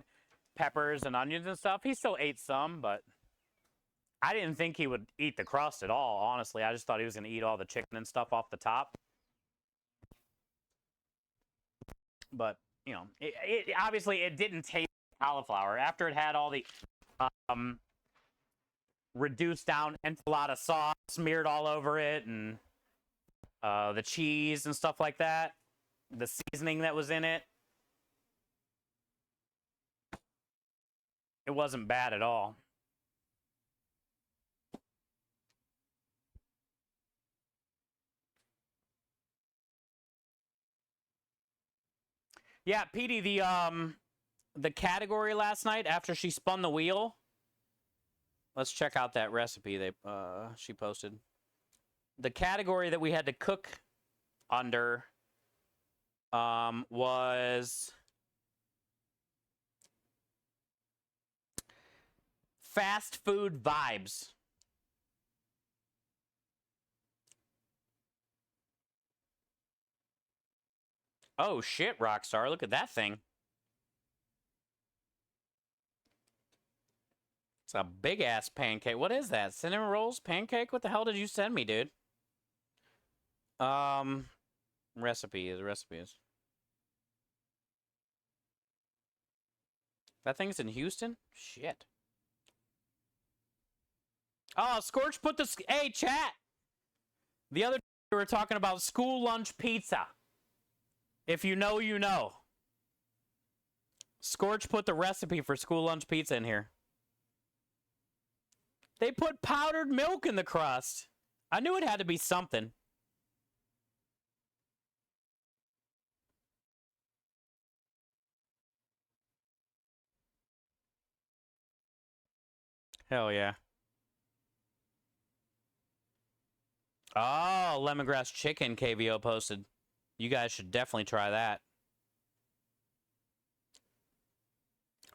peppers and onions and stuff. He still ate some, but I didn't think he would eat the crust at all, honestly. I just thought he was going to eat all the chicken and stuff off the top. But, you know, obviously it didn't taste like cauliflower. After it had all the reduced down enchilada sauce smeared all over it, and the cheese and stuff like that, the seasoning that was in it, it wasn't bad at all. Yeah, Petey, the category last night after she spun the wheel. Let's check out that recipe she posted. The category that we had to cook under was fast food vibes. Oh shit, Rockstar, look at that thing. It's a big ass pancake. What is that? Cinnamon rolls pancake? What the hell did you send me, dude? Recipes. That thing's in Houston? Shit. Oh, Scorch put the... Hey, chat! The other day we were talking about school lunch pizza. If you know, you know. Scorch put the recipe for school lunch pizza in here. They put powdered milk in the crust. I knew it had to be something. Hell yeah. Oh, lemongrass chicken, KVO posted. You guys should definitely try that.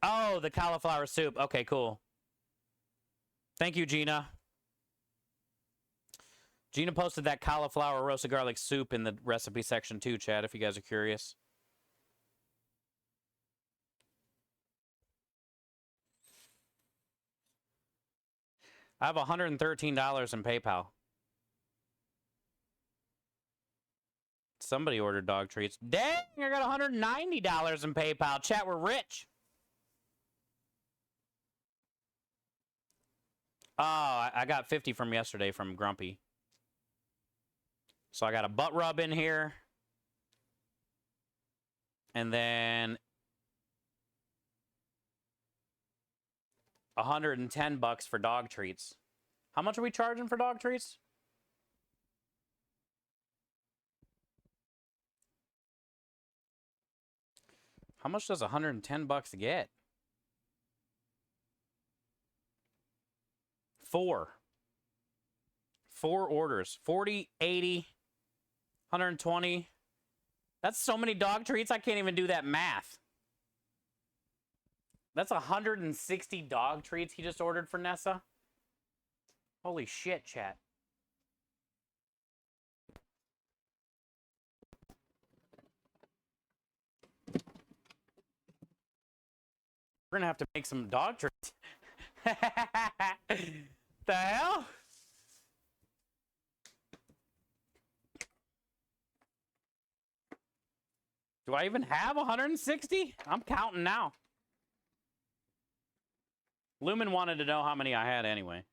Oh, the cauliflower soup. Okay, cool. Thank you, Gina. Gina posted that cauliflower roasted garlic soup in the recipe section too, Chad, if you guys are curious. I have $113 in PayPal. Somebody ordered dog treats. Dang, I got $190 in PayPal. Chat, we're rich. Oh, I got 50 from yesterday from Grumpy. So I got a butt rub in here. And then $110 for dog treats. How much are we charging for dog treats? How much does $110 get? 4 orders. 40, 80, 120. That's so many dog treats, I can't even do that math. That's 160 dog treats he just ordered for Nessa. Holy shit, chat. We're gonna have to make some dog treats. The hell? Do I even have 160? I'm counting now. Lumen wanted to know how many I had anyway.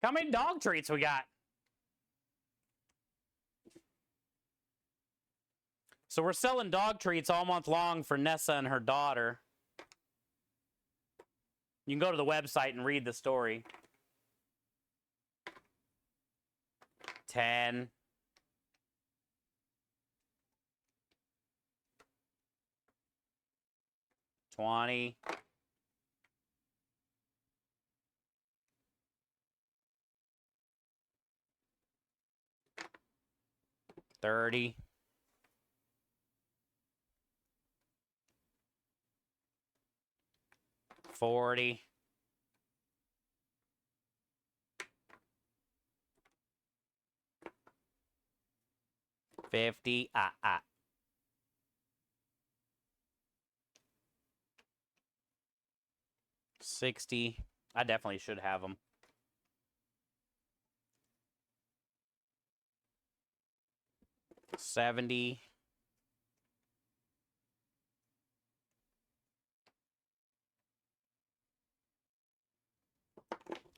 How many dog treats we got? So we're selling dog treats all month long for Nessa and her daughter. You can go to the website and read the story. 10. $20. $30. $40. $50. 60. I definitely should have them. $70.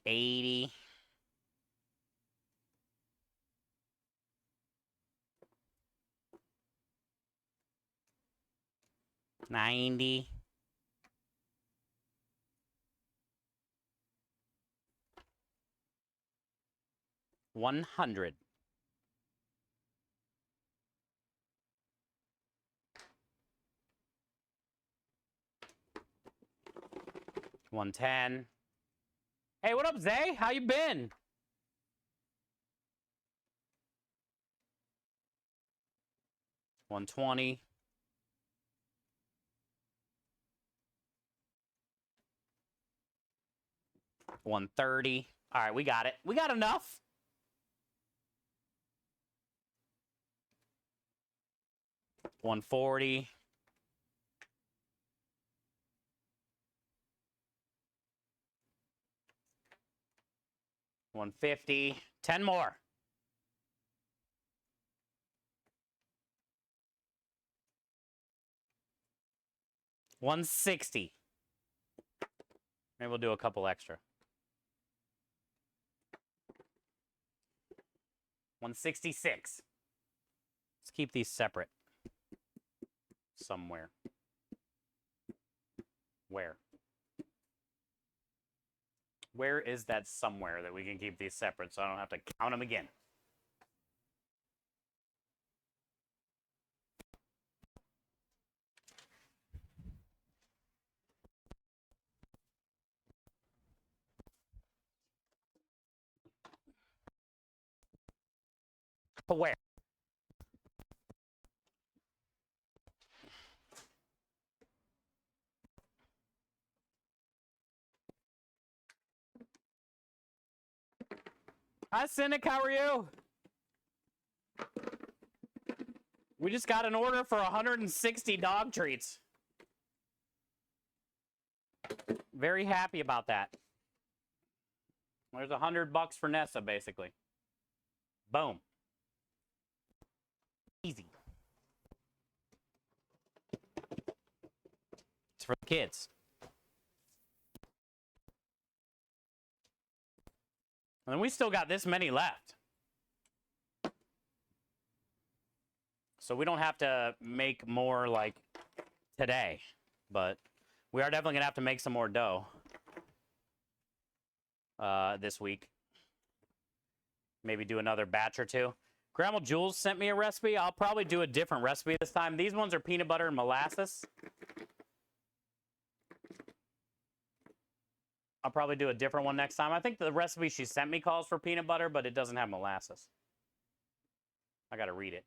$80. $90. $100. $110. Hey, what up, Zay? How you been? $120. $130. All right, we got it. We got enough. $140. $150. 10 more. $160. Maybe we'll do a couple extra. $166. Let's keep these separate. Somewhere. Where? Where is that somewhere that we can keep these separate so I don't have to count them again? Where? Hi, Cynic. How are you? We just got an order for 160 dog treats. Very happy about that. There's $100 for Nessa, basically. Boom. Easy. It's for the kids. And we still got this many left. So we don't have to make more like today, but we are definitely gonna have to make some more dough this week. Maybe do another batch or two. Grandma Jules sent me a recipe. I'll probably do a different recipe this time. These ones are peanut butter and molasses. I'll probably do a different one next time. I think the recipe she sent me calls for peanut butter, but it doesn't have molasses. I gotta read it.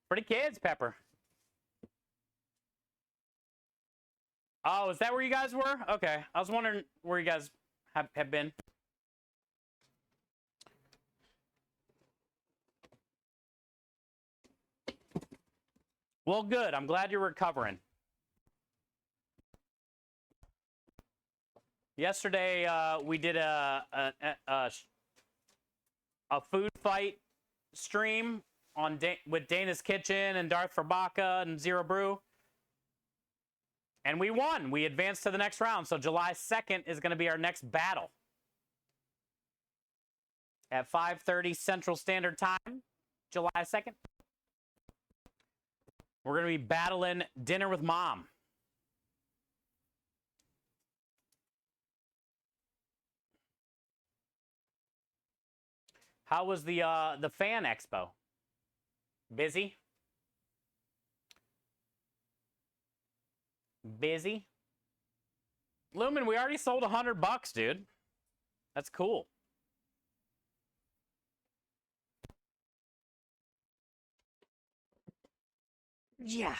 For the kids, Pepper. Oh, is that where you guys were? Okay. I was wondering where you guys have been. Well, good. I'm glad you're recovering. Yesterday, we did a food fight stream on with Dana's Kitchen and Darth Verbaka and Zero Brew. And we won. We advanced to the next round. So July 2nd is going to be our next battle. At 5:30 Central Standard Time, July 2nd. We're going to be battling Dinner with Mom. How was the fan expo? Busy? Busy? Lumen, we already sold $100, dude. That's cool. Yeah.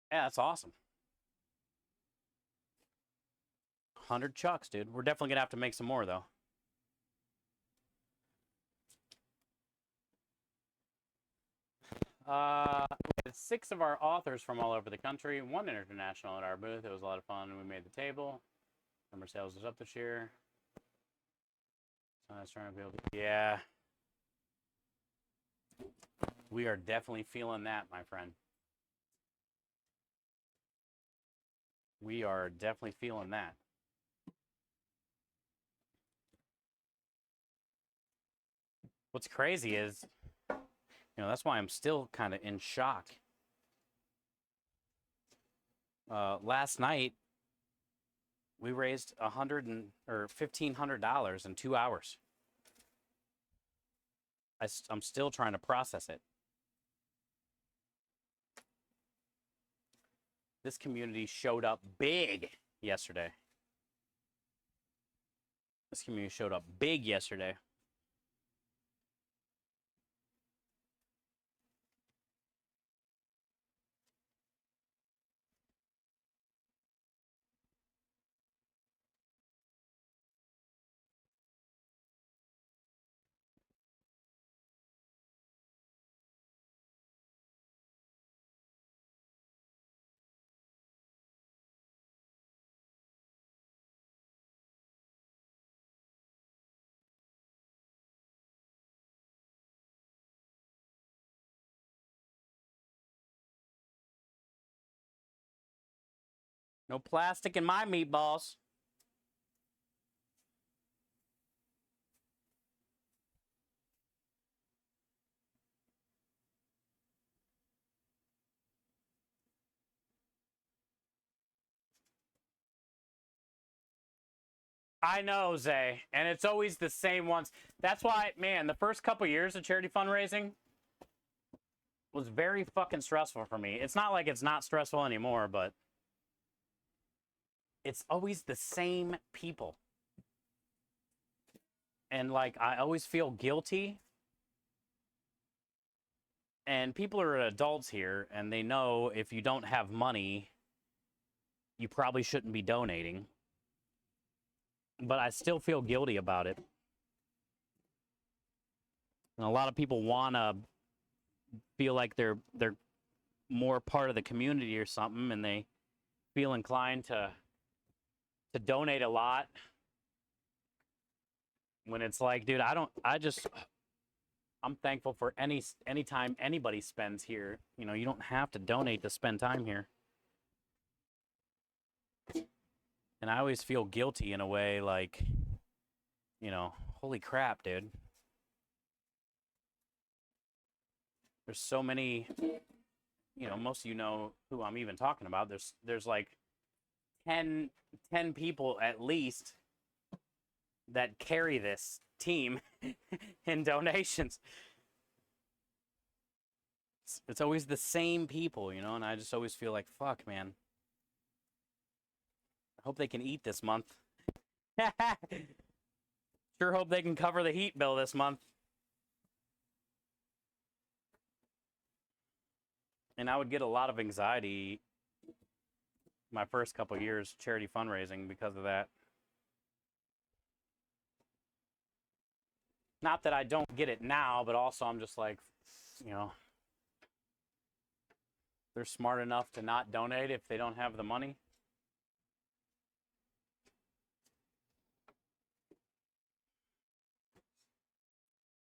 Yeah, that's awesome. 100 chucks, dude. We're definitely gonna have to make some more, though. We had 6 of our authors from all over the country, 1 international at our booth. It was a lot of fun. We made the table. Number sales is up this year. So I was trying to be able to, yeah. We are definitely feeling that, my friend. We are definitely feeling that. What's crazy is, that's why I'm still kind of in shock. Last night, we raised $1,500 in 2 hours. I'm still trying to process it. This community showed up big yesterday. This community showed up big yesterday. No plastic in my meatballs. I know, Zay, and it's always the same ones. That's why, man, the first couple years of charity fundraising was very fucking stressful for me. It's not like it's not stressful anymore, but it's always the same people. And like, I always feel guilty. And people are adults here, and they know if you don't have money, you probably shouldn't be donating. But I still feel guilty about it. And a lot of people want to feel like they're more part of the community or something, and they feel inclined to donate a lot. When it's like, dude, I'm thankful for any time anybody spends here. You know, you don't have to donate to spend time here. And I always feel guilty in a way, like, you know, holy crap, dude. There's so many, you know, most of you know who I'm even talking about. There's like 10 people at least that carry this team in donations. It's always the same people, you know, and I just always feel like, fuck, man. I hope they can eat this month. Sure hope they can cover the heat bill this month. And I would get a lot of anxiety my first couple of years charity fundraising because of that. Not that I don't get it now, but also I'm just like, you know, they're smart enough to not donate if they don't have the money.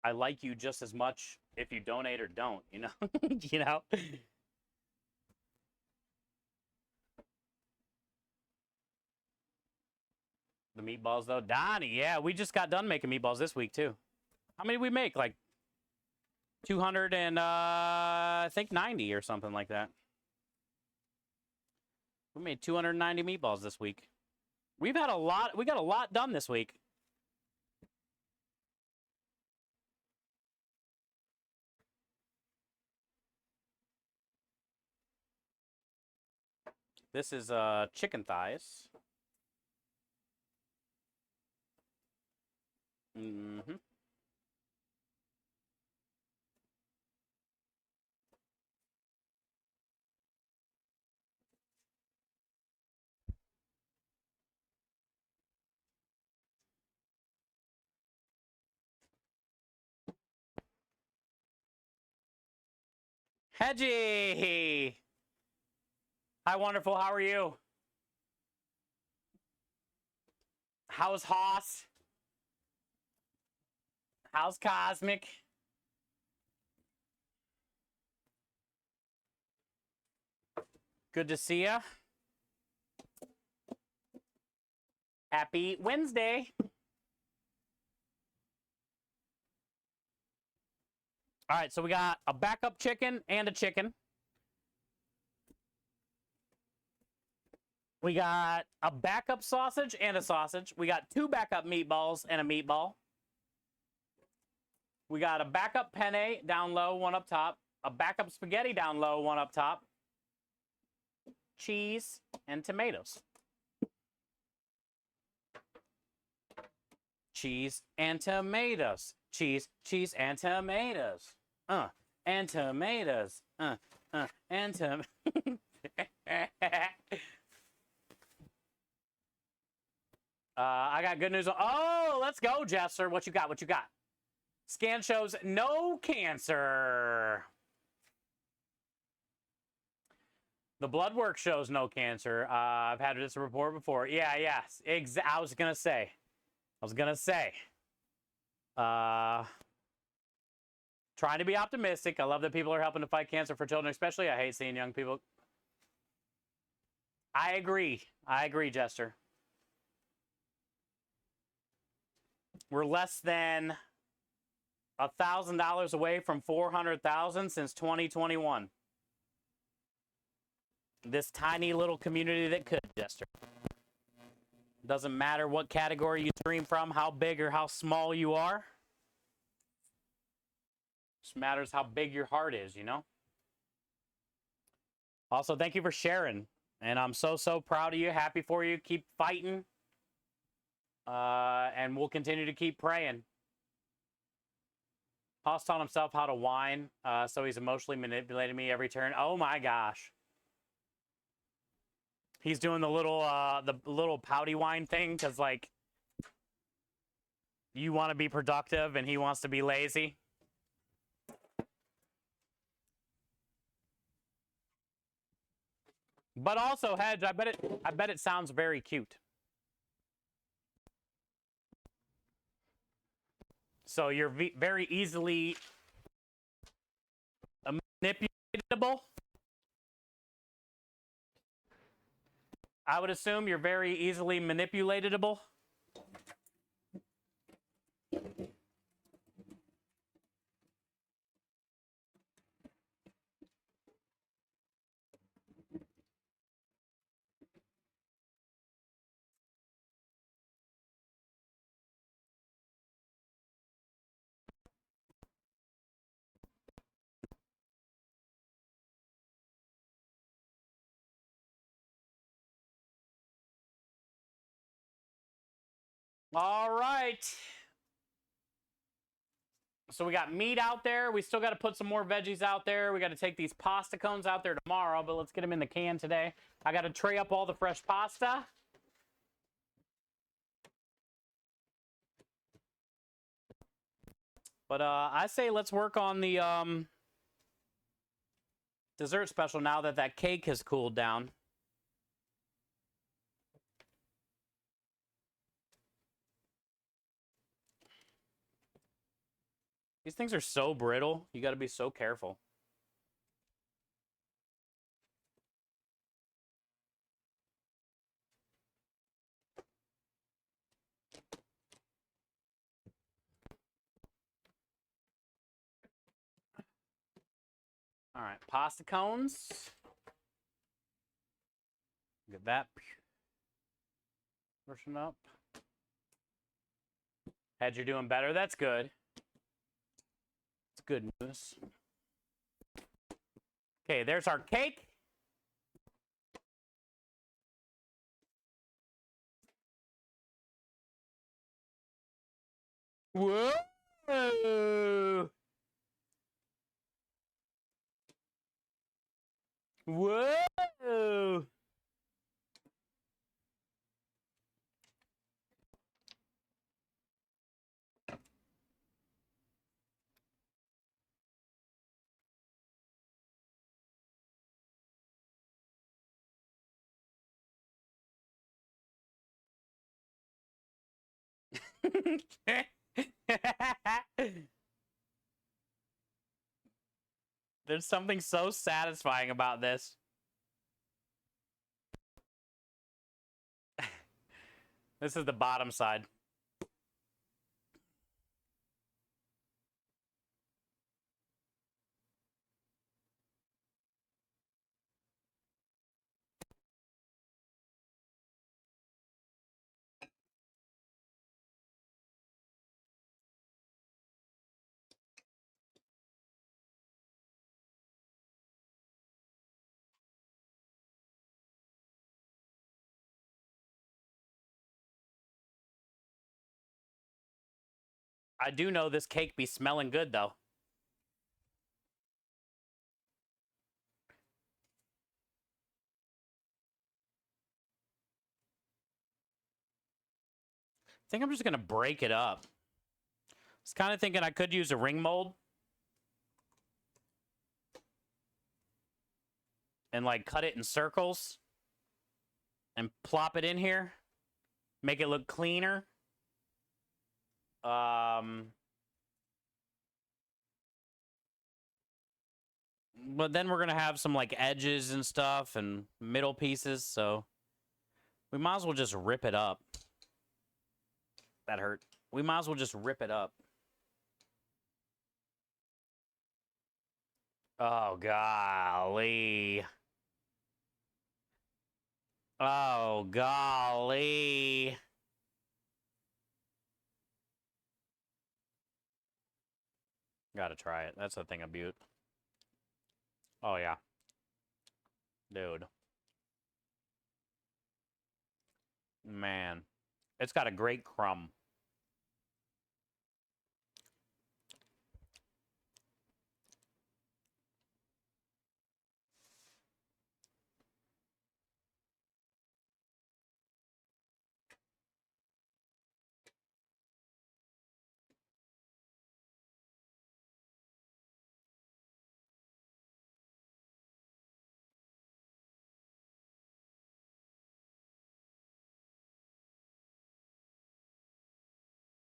I like you just as much if you donate or don't, you know? You know? The meatballs, though. Donnie, yeah, we just got done making meatballs this week, too. How many did we make? Like 200 and, I think 90 or something like that. We made 290 meatballs this week. We got a lot done this week. This is chicken thighs. Mm-hmm. Hedgie! Hi, wonderful. How are you? How's Haas? How's Cosmic? Good to see ya. Happy Wednesday. All right, so we got a backup chicken and a chicken. We got a backup sausage and a sausage. We got 2 backup meatballs and a meatball. We got a backup penne down low, 1 up top. A backup spaghetti down low, 1 up top. Cheese and tomatoes. Cheese and tomatoes. Cheese and tomatoes. And tomatoes. And I got good news. Oh, let's go, Jester. What you got? What you got? Scan shows no cancer. The blood work shows no cancer. I've had this report before. Yeah, yes. I was going to say. Trying to be optimistic. I love that people are helping to fight cancer for children, especially. I hate seeing young people. I agree, Jester. We're less than $1,000 away from 400,000 since 2021. This tiny little community that could, Jester. Doesn't matter what category you stream from, how big or how small you are. Just matters how big your heart is, you know? Also, thank you for sharing. And I'm so proud of you. Happy for you. Keep fighting. And we'll continue to keep praying. Haas taught himself how to whine, so he's emotionally manipulating me every turn. Oh my gosh. He's doing the little pouty whine thing because, like, you want to be productive and he wants to be lazy. But also, Hedge, I bet it sounds very cute. So you're very easily manipulatable. I would assume you're very easily manipulatable. All right. So we got meat out there. We still got to put some more veggies out there. We got to take these pasta cones out there tomorrow, but let's get them in the can today. I got to tray up all the fresh pasta. But I say let's work on the dessert special now that that cake has cooled down. These things are so brittle. You got to be so careful. All right, pasta cones. Get that portion up. Hedge, you're doing better. That's good. It's good news. Okay, there's our cake. Whoa! Whoa! There's something so satisfying about this. This is the bottom side. I do know this cake be smelling good, though. I think I'm just going to break it up. I was kind of thinking I could use a ring mold. And, like, cut it in circles. And plop it in here. Make it look cleaner. But then we're going to have some, like, edges and stuff and middle pieces, so we might as well just rip it up. That hurt. We might as well just rip it up. Oh, golly. Oh, golly. Gotta try it. That's a thing of beaut. Oh, yeah. Dude. Man. It's got a great crumb.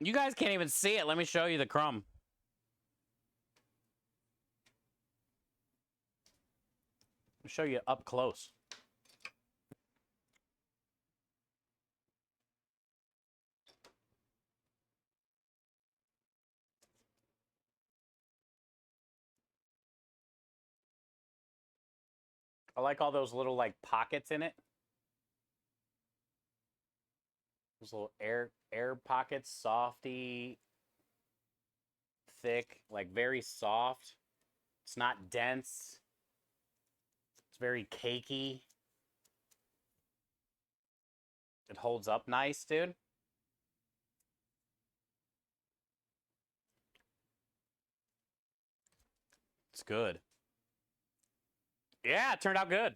You guys can't even see it. Let me show you the crumb. I'll show you up close. I like all those little, like, pockets in it. Those little air pockets, softy, thick, like very soft. It's not dense. It's very cakey. It holds up nice, dude. It's good. Yeah, it turned out good.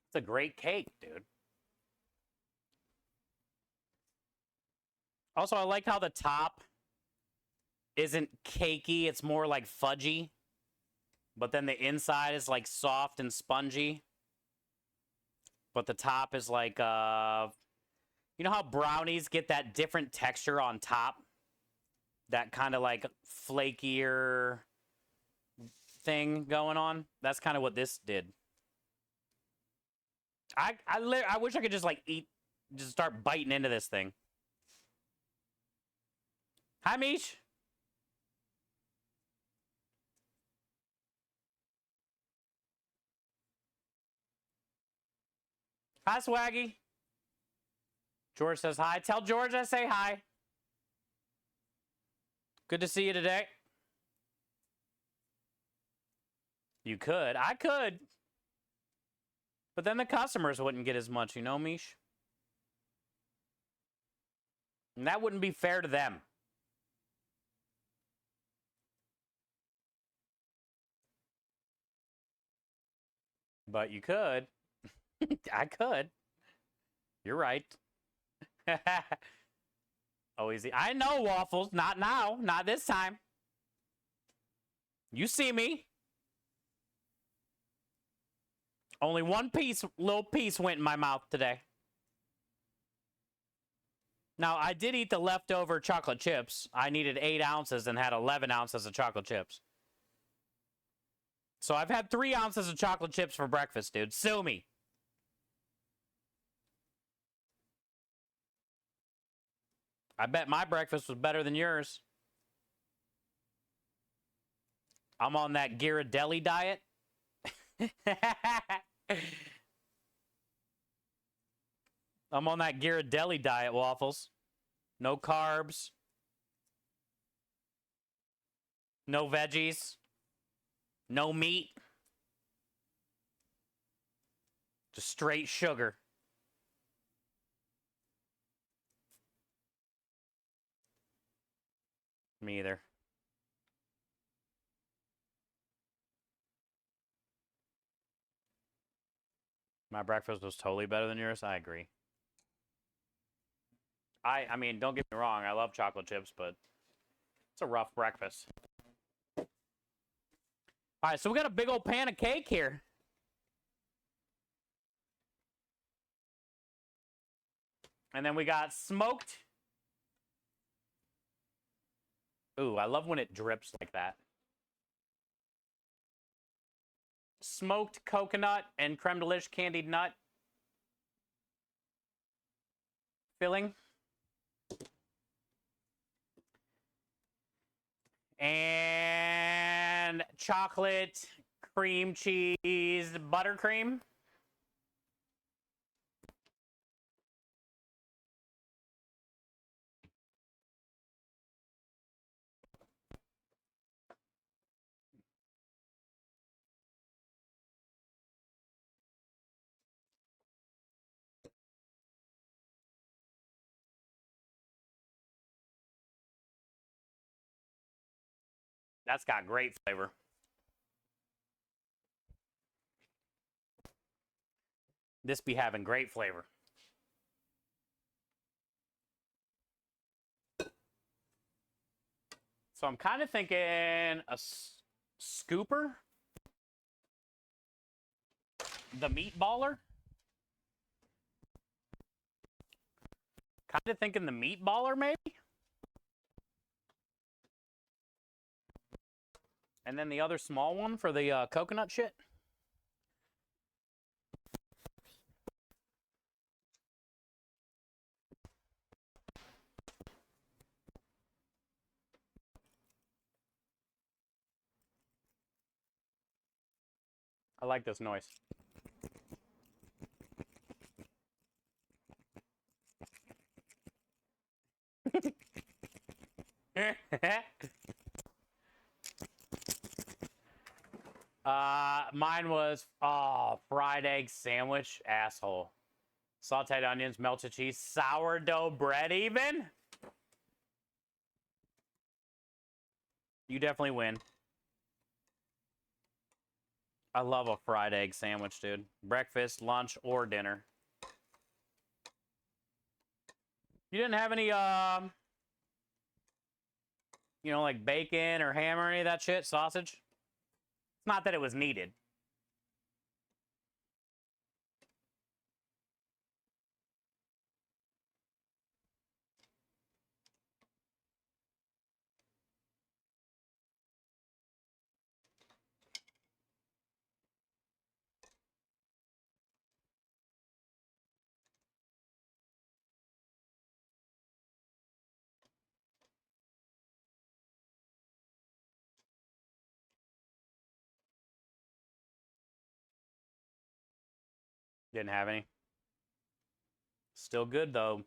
It's a great cake, dude. Also, I like how the top isn't cakey. It's more like fudgy. But then the inside is like soft and spongy. But the top is like, you know how brownies get that different texture on top? That kind of like flakier thing going on? That's kind of what this did. I wish I could just like just start biting into this thing. Hi, Mish. Hi, Swaggy. George says hi. Tell George I say hi. Good to see you today. You could. I could. But then the customers wouldn't get as much, you know, Mish? And that wouldn't be fair to them. But you could. I could. You're right. Oh, easy. I know, Waffles. Not now. Not this time. You see me. Only one little piece went in my mouth today. Now, I did eat the leftover chocolate chips. I needed 8 ounces and had 11 ounces of chocolate chips. So I've had 3 ounces of chocolate chips for breakfast, dude. Sue me. I bet my breakfast was better than yours. I'm on that Ghirardelli diet. I'm on that Ghirardelli diet, Waffles. No carbs. No veggies. No meat. Just straight sugar. Me either. My breakfast was totally better than yours. I agree. I mean, don't get me wrong. I love chocolate chips, but it's a rough breakfast. All right, so we got a big old pan of cake here. And then we got smoked. Ooh, I love when it drips like that. Smoked coconut and creme delish candied nut filling. And chocolate cream cheese buttercream. That's got great flavor. This be having great flavor. So I'm kind of thinking a scooper. The meatballer. Kind of thinking the meatballer maybe. And then the other small one for the coconut shit. I like this noise. Mine was fried egg sandwich, asshole. Sauteed onions, melted cheese, sourdough bread even? You definitely win. I love a fried egg sandwich, dude. Breakfast, lunch, or dinner. You didn't have any, you know, like bacon or ham or any of that shit? Sausage? It's not that it was needed. Didn't have any. Still good, though.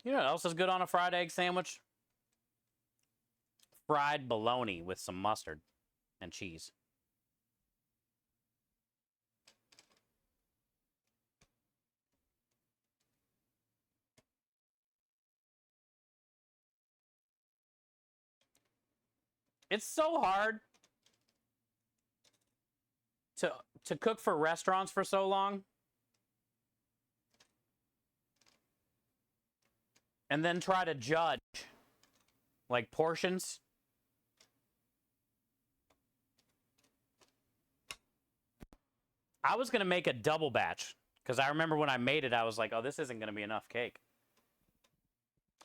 You know what else is good on a fried egg sandwich? Fried bologna with some mustard and cheese. It's so hard to cook for restaurants for so long. And then try to judge, like, portions. I was going to make a double batch, because I remember when I made it, I was like, oh, this isn't going to be enough cake.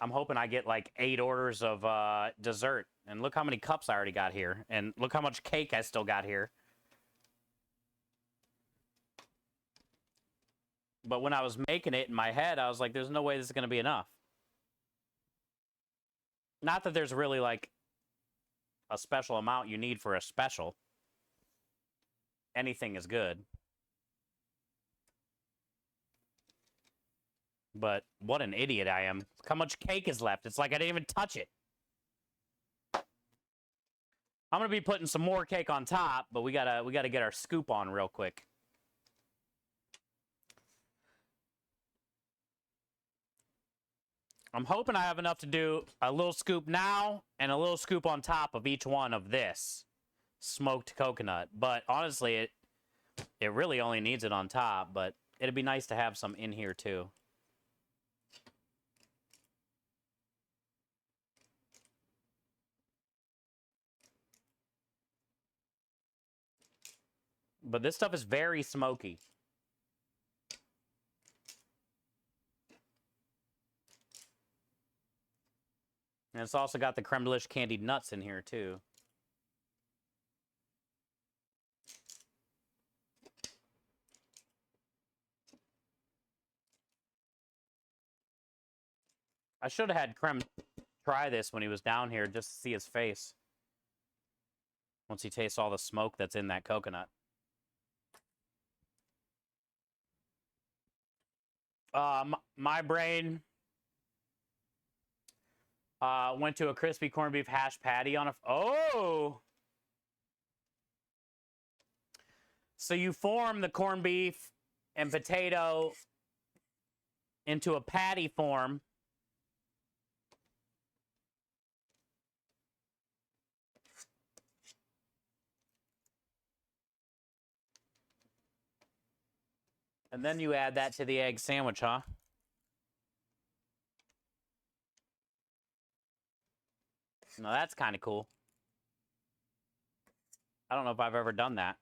I'm hoping I get, like, 8 orders of dessert. And look how many cups I already got here. And look how much cake I still got here. But when I was making it in my head, I was like, there's no way this is going to be enough. Not that there's really, like, a special amount you need for a special. Anything is good. But what an idiot I am. Look how much cake is left. It's like I didn't even touch it. I'm going to be putting some more cake on top, but we gotta get our scoop on real quick. I'm hoping I have enough to do a little scoop now and a little scoop on top of each one of this smoked coconut. But honestly, it really only needs it on top, but it'd be nice to have some in here too. But this stuff is very smoky. And it's also got the creme de lish candied nuts in here too. I should have had creme try this when he was down here just to see his face. Once he tastes all the smoke that's in that coconut. My brain went to a crispy corned beef hash patty on a... Oh! So you form the corned beef and potato into a patty form. And then you add that to the egg sandwich, huh? No, that's kind of cool. I don't know if I've ever done that.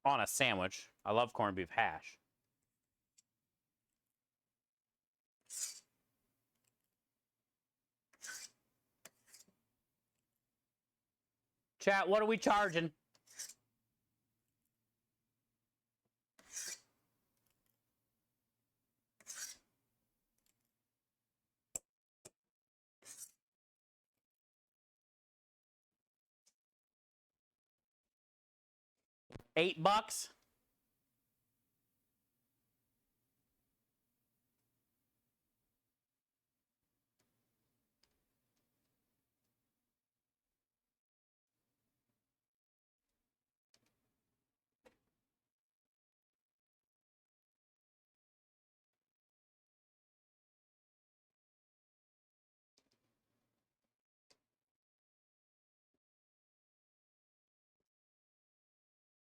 On a sandwich. I love corned beef hash. Chat, what are we charging? $8?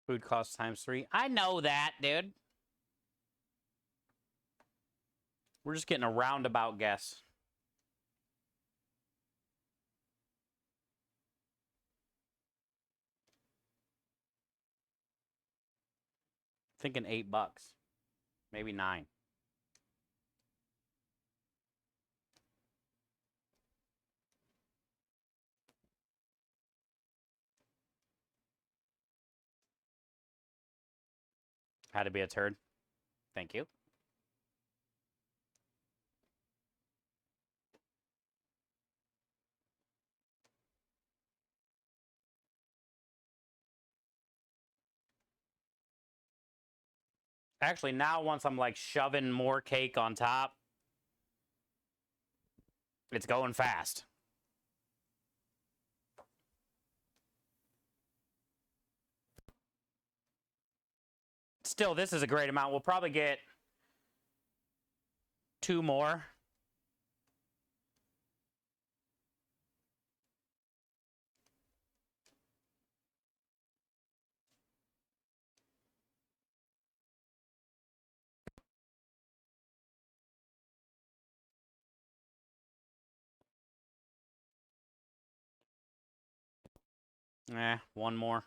Food cost times 3. I know that, dude. We're just getting a roundabout guess. Thinking $8. Maybe 9. Had to be a turd. Thank you. Actually, now once I'm like shoving more cake on top, it's going fast. Still, this is a great amount. We'll probably get 2 more. One more.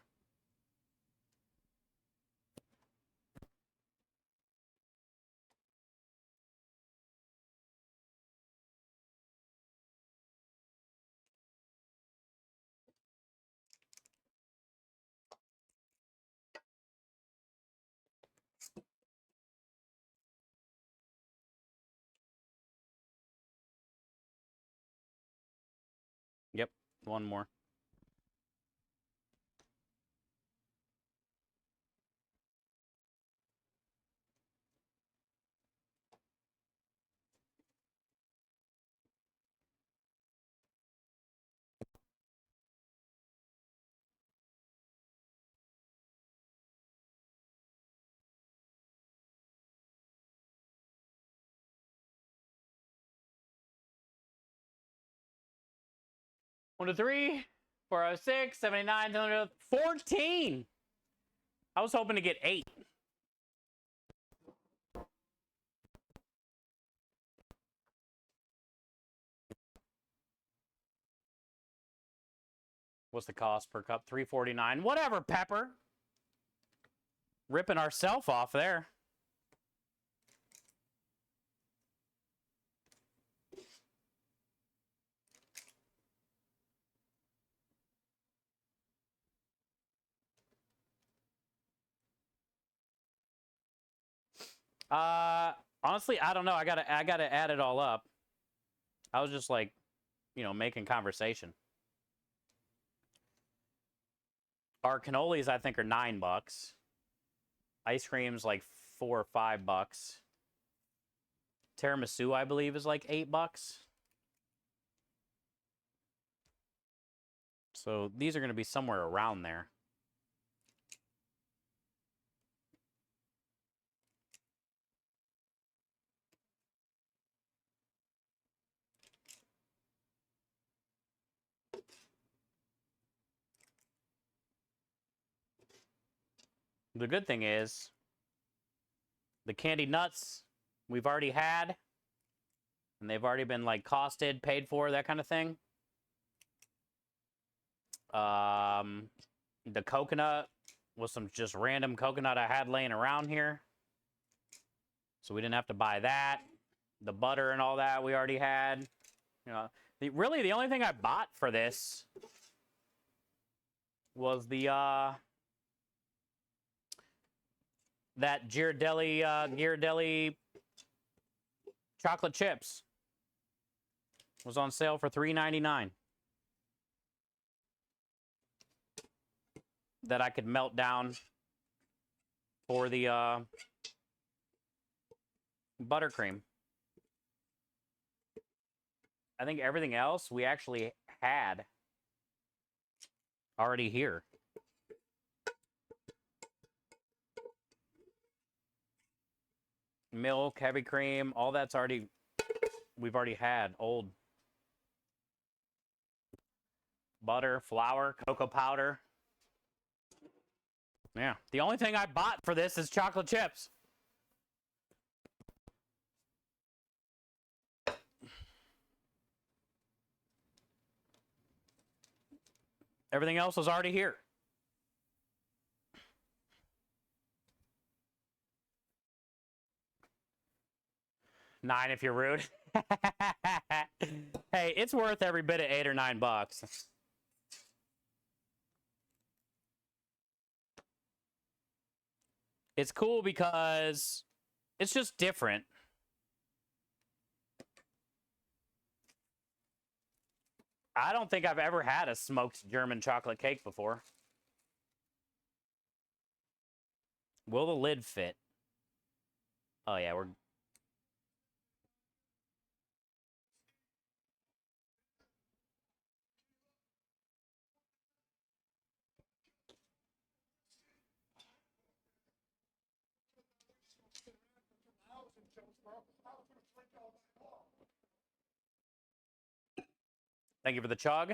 Yep, one more. One to 3, 406, 79, 14. I was hoping to get 8. What's the cost per cup? $3.49. Whatever, Pepper. Ripping ourselves off there. Honestly, I don't know. I gotta add it all up. I was just like, making conversation. Our cannolis, I think, are $9. Ice cream's like $4 or $5. Tiramisu, I believe, is like $8. So these are going to be somewhere around there. The good thing is, the candy nuts we've already had, and they've already been like costed, paid for, that kind of thing. The coconut was some just random coconut I had laying around here, so we didn't have to buy that. The butter and all that we already had. Really the only thing I bought for this was the that Ghirardelli chocolate chips. Was on sale for $3.99. That I could melt down for the buttercream. I think everything else we actually had already here. Milk, heavy cream, all that's we've already had. Old butter, flour, cocoa powder. Yeah. The only thing I bought for this is chocolate chips. Everything else was already here. $9 if you're rude. Hey, it's worth every bit of $8 or $9. It's cool because it's just different. I don't think I've ever had a smoked German chocolate cake before. Will the lid fit? Oh, yeah, we're... Thank you for the chug.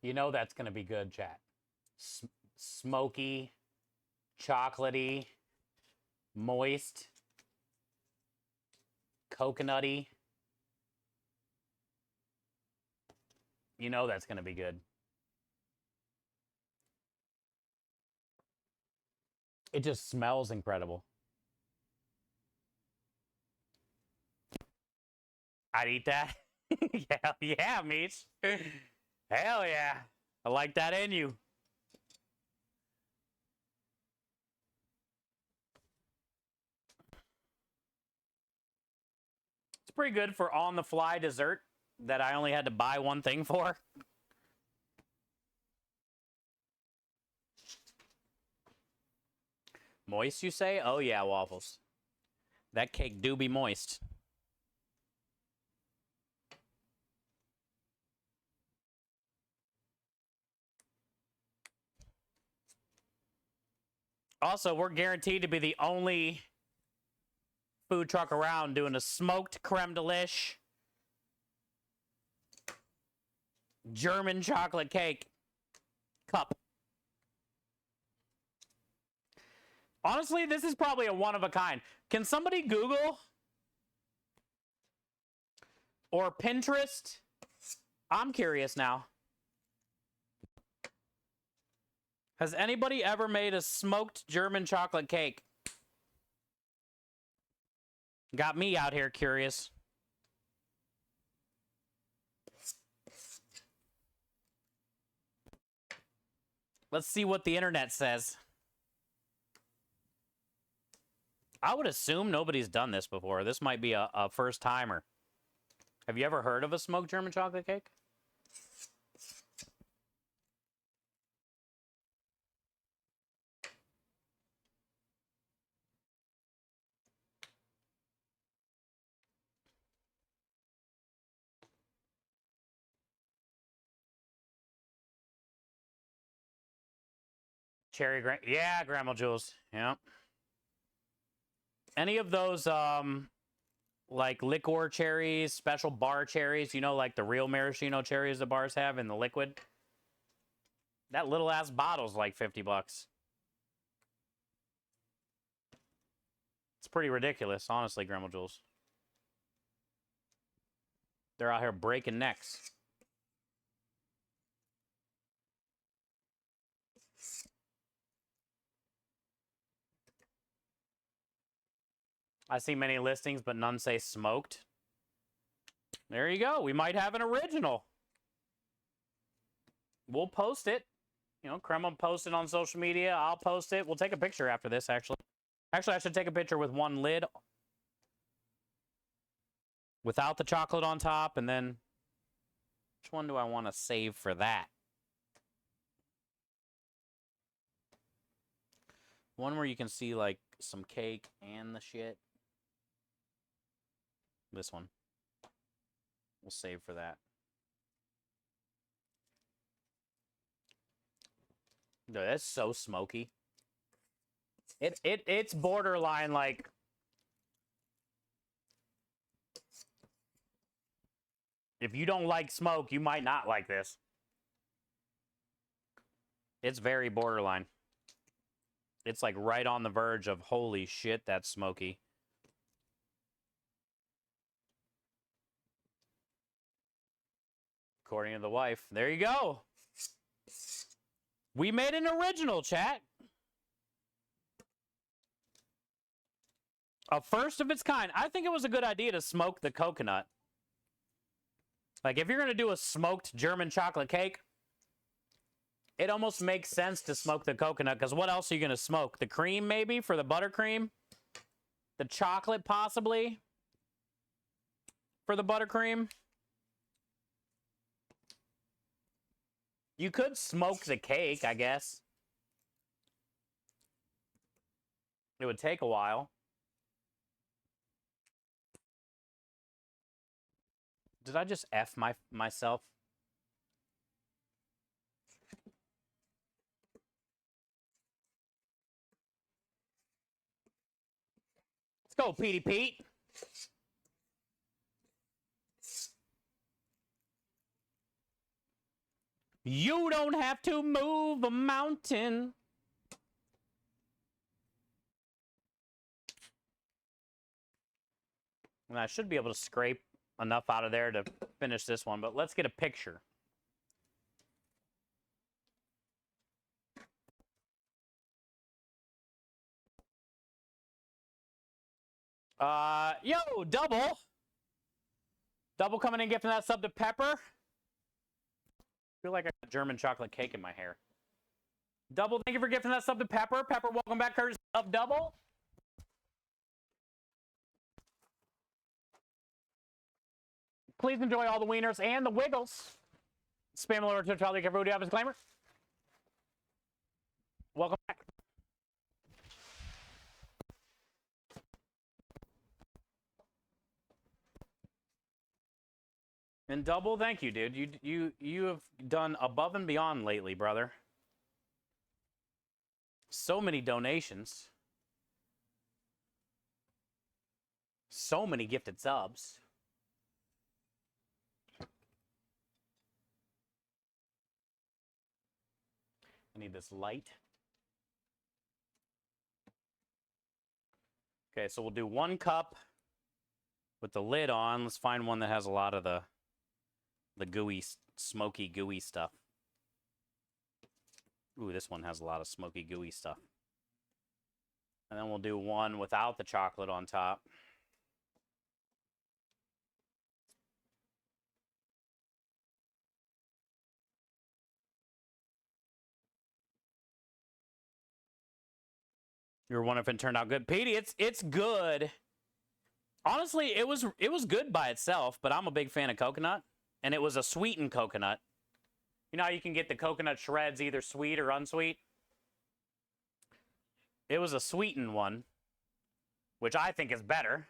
You know that's going to be good, chat. Smoky, chocolatey, moist, coconutty. You know that's going to be good. It just smells incredible. I'd eat that. yeah, Meech. Hell yeah. I like that in you. It's pretty good for on-the-fly dessert that I only had to buy one thing for. Moist, you say? Oh, yeah, Waffles. That cake do be moist. Also, we're guaranteed to be the only food truck around doing a smoked creme delish German chocolate cake cup. Honestly, this is probably a one of a kind. Can somebody Google or Pinterest? I'm curious now. Has anybody ever made a smoked German chocolate cake? Got me out here curious. Let's see what the internet says. I would assume nobody's done this before. This might be a first timer. Have you ever heard of a smoked German chocolate cake? Yeah, Grandma Jules. Yeah. Any of those like liqueur cherries, special bar cherries, you know, like the real maraschino cherries the bars have in the liquid? That little ass bottle's like 50 bucks. It's pretty ridiculous, honestly, Grandma Jules. They're out here breaking necks. I see many listings, but none say smoked. There you go. We might have an original. We'll post it. You know, Krem will post it on social media. I'll post it. We'll take a picture after this, actually. Actually, I should take a picture with one lid without the chocolate on top, and then which one do I want to save for that? One where you can see, like, some cake and the shit. This one. We'll save for that. Dude, that's so smoky. It's borderline, like... If you don't like smoke, you might not like this. It's very borderline. It's like right on the verge of, holy shit, that's smoky. According to the wife. There you go. We made an original, chat. A first of its kind. I think it was a good idea to smoke the coconut. Like, if you're going to do a smoked German chocolate cake, it almost makes sense to smoke the coconut, because what else are you going to smoke? The cream, maybe, for the buttercream? The chocolate, possibly, for the buttercream? You could smoke the cake, I guess. It would take a while. Did I just F myself? Let's go, Petey Pete. You don't have to move a mountain. And I should be able to scrape enough out of there to finish this one, but let's get a picture. Yo, Double. Double coming in, gifting that sub to Pepper. I feel like I got German chocolate cake in my hair. Double, thank you for gifting that sub to Pepper. Pepper, welcome back, courtesy of Double. Please enjoy all the wieners and the wiggles. Spam alert to Charlie. Careful, do you have a disclaimer? Welcome back. And Double, thank you, dude. You have done above and beyond lately, brother. So many donations. So many gifted subs. I need this light. Okay, so we'll do 1 cup with the lid on. Let's find one that has a lot of the gooey, smoky, gooey stuff. Ooh, this one has a lot of smoky, gooey stuff. And then we'll do one without the chocolate on top. You were wondering if it turned out good. Petey, it's good. Honestly, it was good by itself, but I'm a big fan of coconut, and it was a sweetened coconut. You know how you can get the coconut shreds either sweet or unsweet? It was a sweetened one, which I think is better.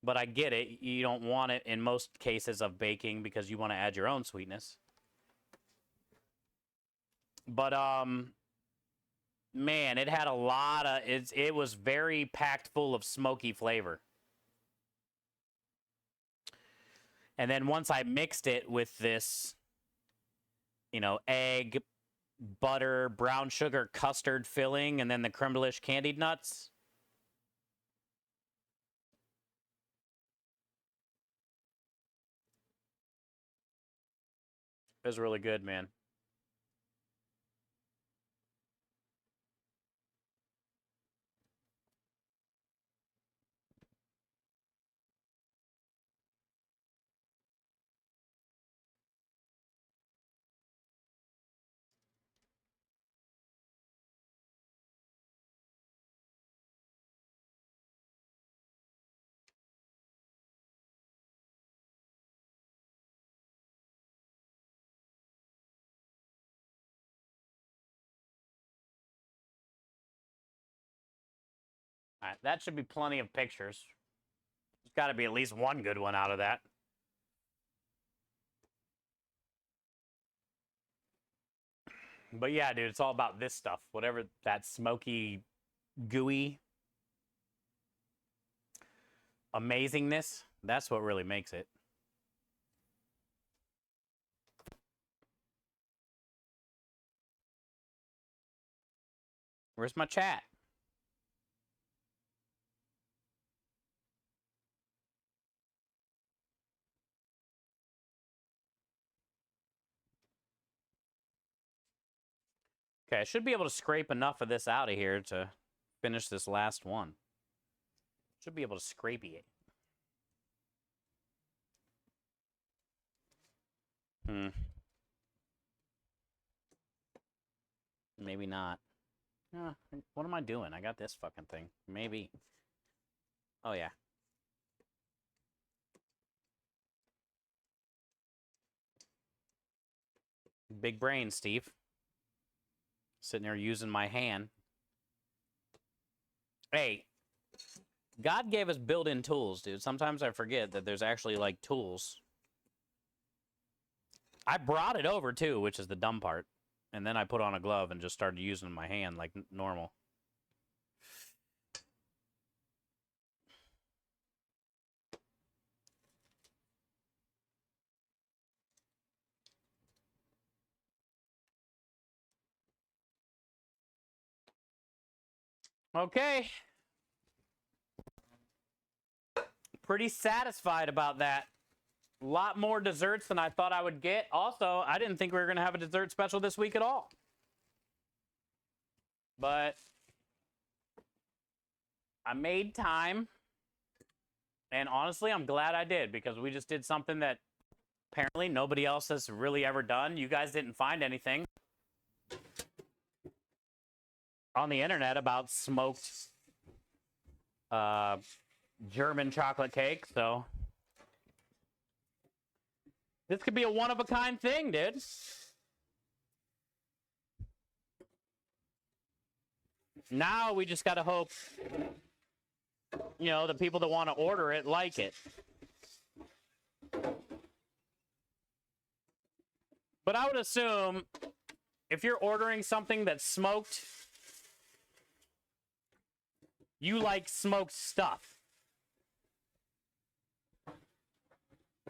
But I get it. You don't want it in most cases of baking because you want to add your own sweetness. But man, it had a lot of it was very packed full of smoky flavor. And then once I mixed it with this, you know, egg, butter, brown sugar, custard filling, and then the creme de candied nuts. It was really good, man. All right, that should be plenty of pictures. There's got to be at least one good one out of that. But yeah, dude, it's all about this stuff. Whatever that smoky, gooey amazingness, that's what really makes it. Where's my chat? Okay, I should be able to scrape enough of this out of here to finish this last one. Should be able to scrape it. Maybe not. What am I doing? I got this fucking thing. Maybe. Oh, yeah. Big brain, Steve. Sitting there using my hand. Hey, God gave us built-in tools, dude. Sometimes I forget that there's actually, like, tools. I brought it over, too, which is the dumb part. And then I put on a glove and just started using my hand like normal. Okay. Pretty satisfied about that. A lot more desserts than I thought I would get. Also, I didn't think we were going to have a dessert special this week at all. But I made time. And honestly, I'm glad I did because we just did something that apparently nobody else has really ever done. You guys didn't find anything on the internet about smoked German chocolate cake, so this could be a one-of-a-kind thing, dude. Now we just gotta hope, you know, the people that want to order it like it. But I would assume if you're ordering something that's smoked, you like smoked stuff.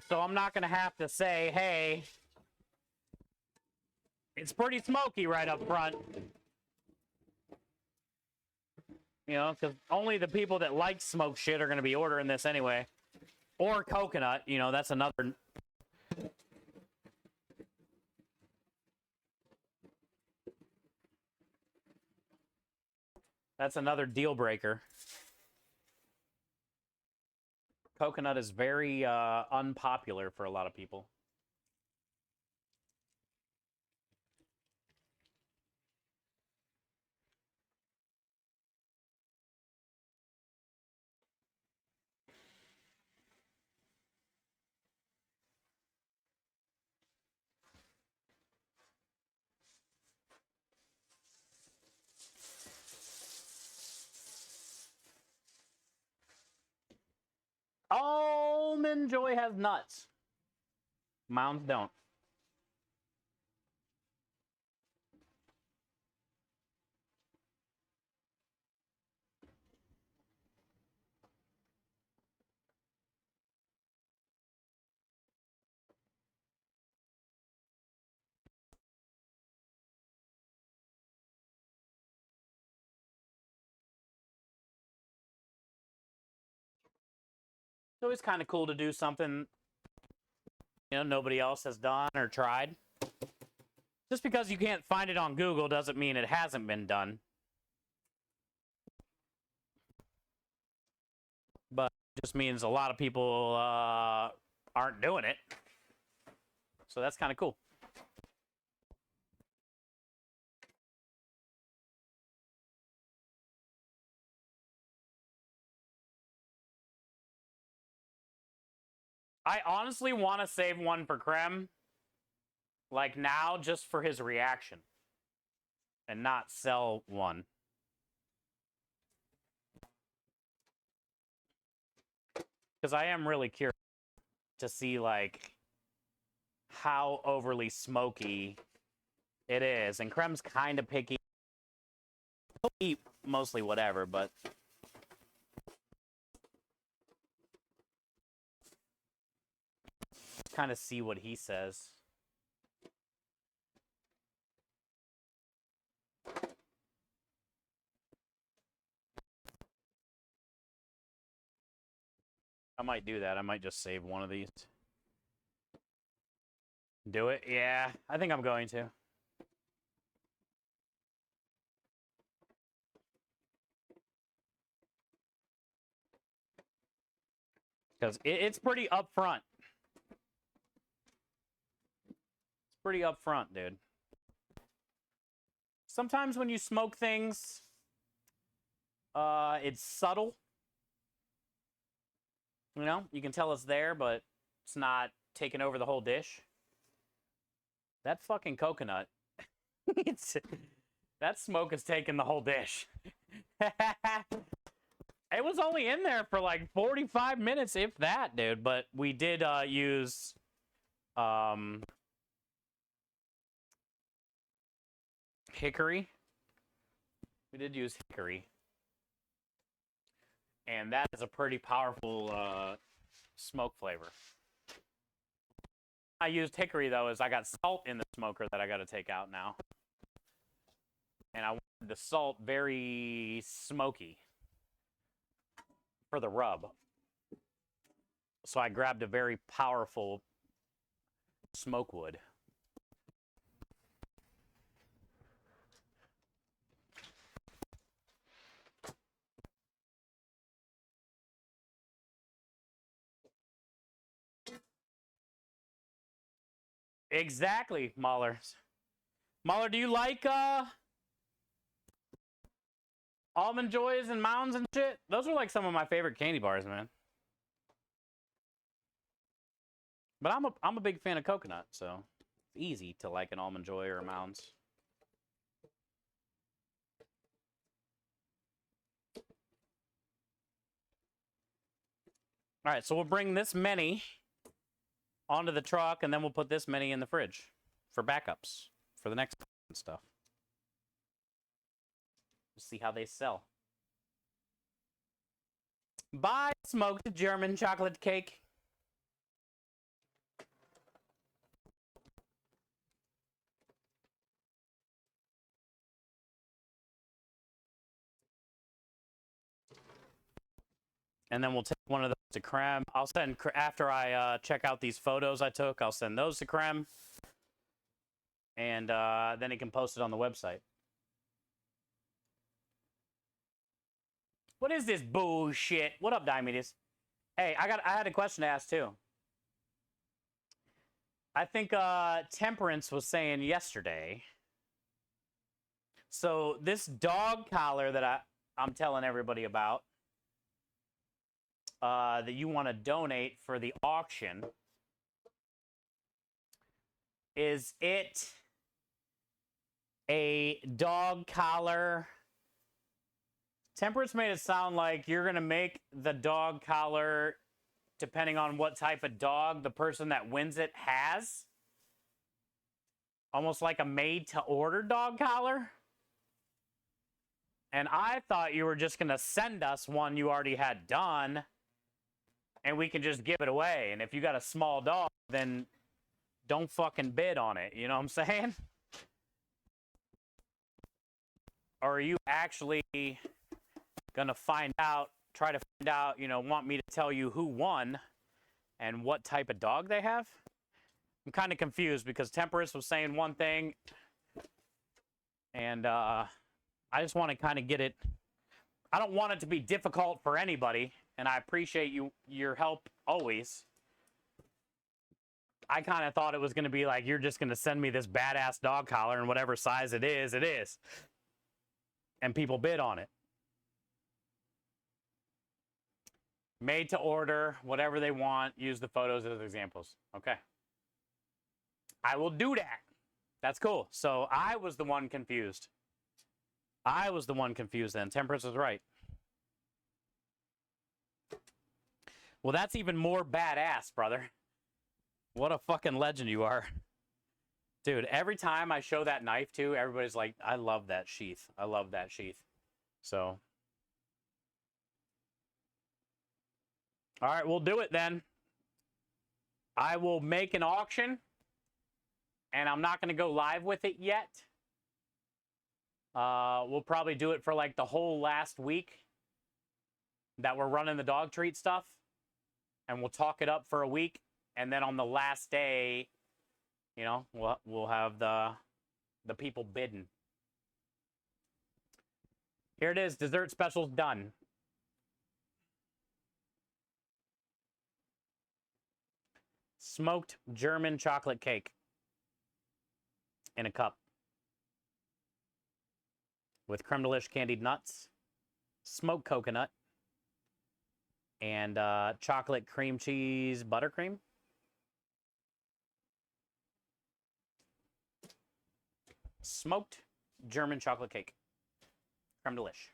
So I'm not going to have to say, hey, it's pretty smoky right up front. You know, because only the people that like smoked shit are going to be ordering this anyway. Or coconut, you know, that's another... That's another deal breaker. Coconut is very unpopular for a lot of people. Almond Joy has nuts. Mounds don't. It's always kind of cool to do something nobody else has done or tried. Just because you can't find it on Google doesn't mean it hasn't been done. But it just means a lot of people aren't doing it. So that's kind of cool. I honestly want to save one for Krem. Like now, just for his reaction. And not sell one. Because I am really curious to see, like, how overly smoky it is. And Krem's kind of picky. He'll eat mostly whatever, but... kind of see what he says. I might do that. I might just save one of these. Do it? Yeah, I think I'm going to. Because it's pretty upfront. It's pretty upfront, dude. Sometimes when you smoke things, it's subtle. You know, you can tell it's there, but it's not taking over the whole dish. That fucking coconut. That smoke is taking the whole dish. It was only in there for like 45 minutes, if that, dude. But we did use hickory. We did use hickory. And that is a pretty powerful smoke flavor. I used hickory, though, as I got salt in the smoker that I got to take out now. And I wanted the salt very smoky for the rub. So I grabbed a very powerful smoke wood. Exactly, Mahler. Mahler, do you like Almond Joys and Mounds and shit? Those are like some of my favorite candy bars, man. But I'm a big fan of coconut, so it's easy to like an Almond Joy or a Mounds. All right, so we'll bring this many onto the truck, and then we'll put this many in the fridge for backups for the next stuff. We'll see how they sell. Buy smoked German chocolate cake. And then we'll take one of those to Krem. I'll send, after I check out these photos I took, I'll send those to Krem. And then he can post it on the website. What is this bullshit? What up, Diomedes? Hey, I had a question to ask, too. I think Temperance was saying yesterday. So this dog collar that I'm telling everybody about, that you want to donate for the auction, is it a dog collar? Temperance made it sound like you're going to make the dog collar depending on what type of dog the person that wins it has. Almost like a made-to-order dog collar. And I thought you were just going to send us one you already had done, and we can just give it away. And if you got a small dog, then don't fucking bid on it. You know what I'm saying? Or are you actually going to try to find out, want me to tell you who won and what type of dog they have? I'm kind of confused because Temperance was saying one thing, and I just want to kind of get it. I don't want it to be difficult for anybody, and I appreciate your help always. I kind of thought it was going to be like, you're just going to send me this badass dog collar, and whatever size it is, and people bid on it. Made to order, whatever they want, use the photos as examples. Okay. I will do that. That's cool. So I was the one confused. Then. Temperance was right. Well, that's even more badass, brother. What a fucking legend you are. Dude, every time I show that knife to, everybody's like, I love that sheath. I love that sheath. So. All right, we'll do it then. I will make an auction. And I'm not going to go live with it yet. We'll probably do it for like the whole last week that we're running the dog treat stuff. And we'll talk it up for a week. And then on the last day, we'll have the people bidding. Here it is. Dessert specials done. Smoked German chocolate cake. In a cup with creme delish candied nuts, smoked coconut, and chocolate cream cheese buttercream. Smoked German chocolate cake, creme delish.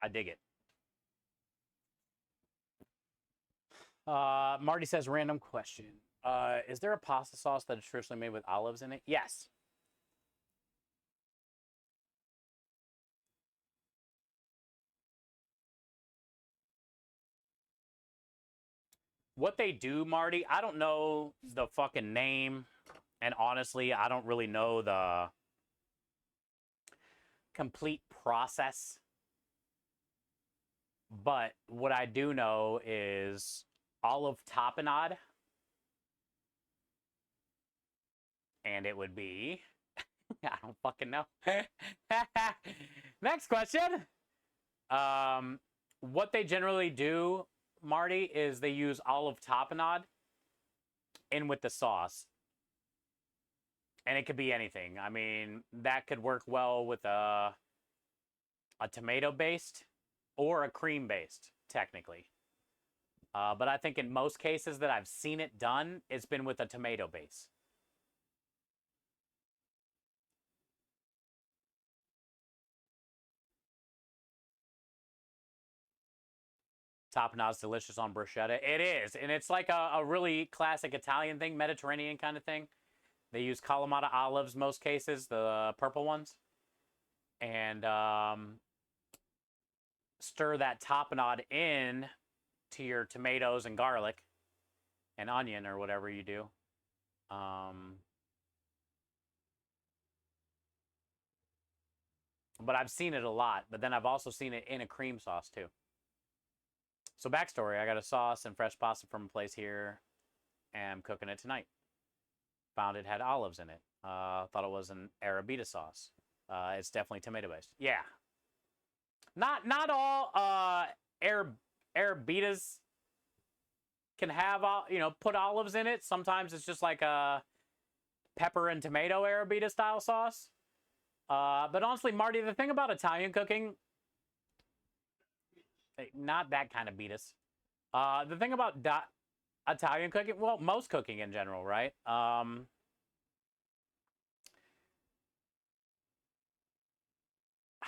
I dig it. Marty says, random question. Is there a pasta sauce that is traditionally made with olives in it? Yes. What they do, Marty, I don't know the fucking name. And honestly, I don't really know the complete process. But what I do know is olive tapenade, and it would be, I don't fucking know. Next question. What they generally do, Marty, is they use olive tapenade in with the sauce. And it could be anything. I mean, that could work well with a tomato-based or a cream-based, technically. But I think in most cases that I've seen it done, it's been with a tomato base. Tapenade's delicious on bruschetta. It is, and it's like a really classic Italian thing, Mediterranean kind of thing. They use Kalamata olives most cases, the purple ones. And stir that tapenade in to your tomatoes and garlic and onion or whatever you do. But I've seen it a lot. But then I've also seen it in a cream sauce too. So backstory, I got a sauce and fresh pasta from a place here. And I'm cooking it tonight. Found it had olives in it. Thought it was an Arrabida sauce. It's definitely tomato based. Yeah. Not all Arabidas can have, put olives in it. Sometimes it's just like a pepper and tomato Arabida style sauce. But honestly, Marty, the thing about Italian cooking, not that kind of beatus. The thing about Italian cooking, well, most cooking in general, right?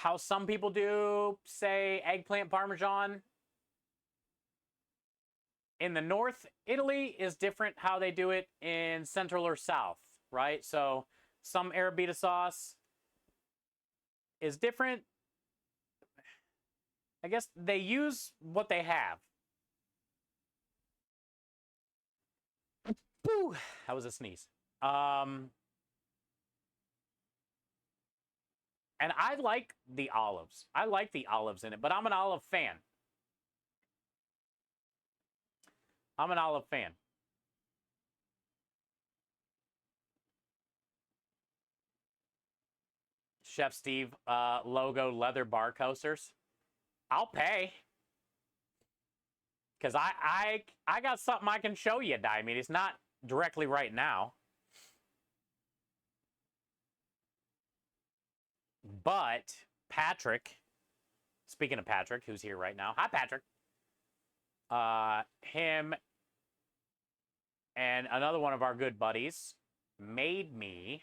how some people do, say, eggplant parmesan in the north, Italy is different how they do it in central or south, right? So some Arrabbiata sauce is different. I guess they use what they have. Whew, that was a sneeze. And I like the olives. I like the olives in it, but I'm an olive fan. I'm an olive fan. Chef Steve, logo leather bar coasters. I'll pay. Because I got something I can show you, Diomedes. Not directly right now. But Patrick, speaking of Patrick, who's here right now. Hi, Patrick. Him and another one of our good buddies made me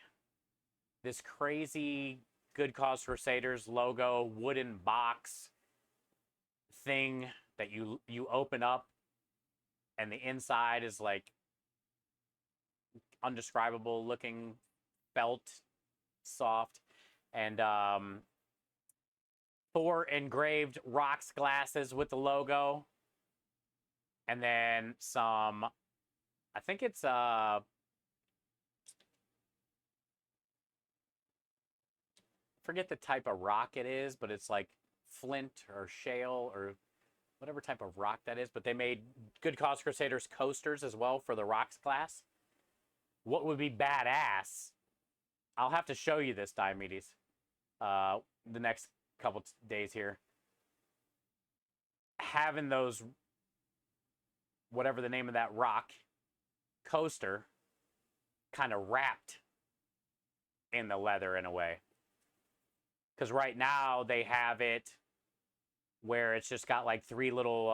this crazy Good Cause Crusaders logo wooden box thing that you open up, and the inside is like undescribable looking felt, soft, and Thor engraved rocks glasses with the logo, and then some, I think it's forget the type of rock it is, but it's like flint or shale or whatever type of rock that is. But they made Good Cause Crusaders coasters as well for the rocks class. What would be badass? I'll have to show you this, Diomedes, the next couple days here. Having those, whatever the name of that rock coaster, kind of wrapped in the leather in a way. Because right now they have it where it's just got like 3 little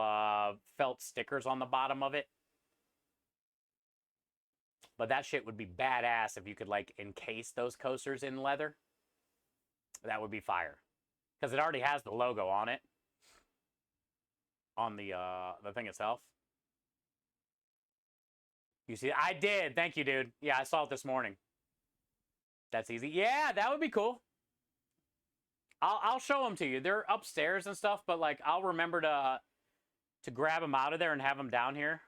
felt stickers on the bottom of it. But that shit would be badass if you could like encase those coasters in leather. That would be fire. Because it already has the logo on it. On the thing itself. You see, I did. Thank you, dude. Yeah, I saw it this morning. That's easy. Yeah, that would be cool. I'll show them to you. They're upstairs and stuff, but like I'll remember to grab them out of there and have them down here.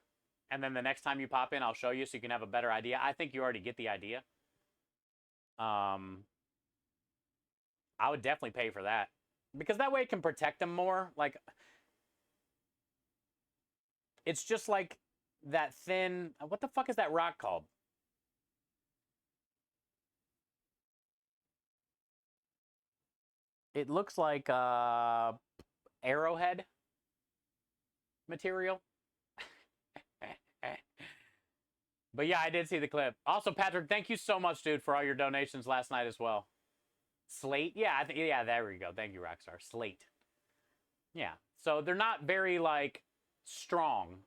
And then the next time you pop in, I'll show you so you can have a better idea. I think you already get the idea. I would definitely pay for that. Because that way it can protect them more. Like, it's just like that thin... What the fuck is that rock called? It looks like arrowhead material. But yeah, I did see the clip. Also, Patrick, thank you so much, dude, for all your donations last night as well. Slate? Yeah, yeah, there we go. Thank you, Rockstar. Slate. Yeah. So they're not very, like, strong.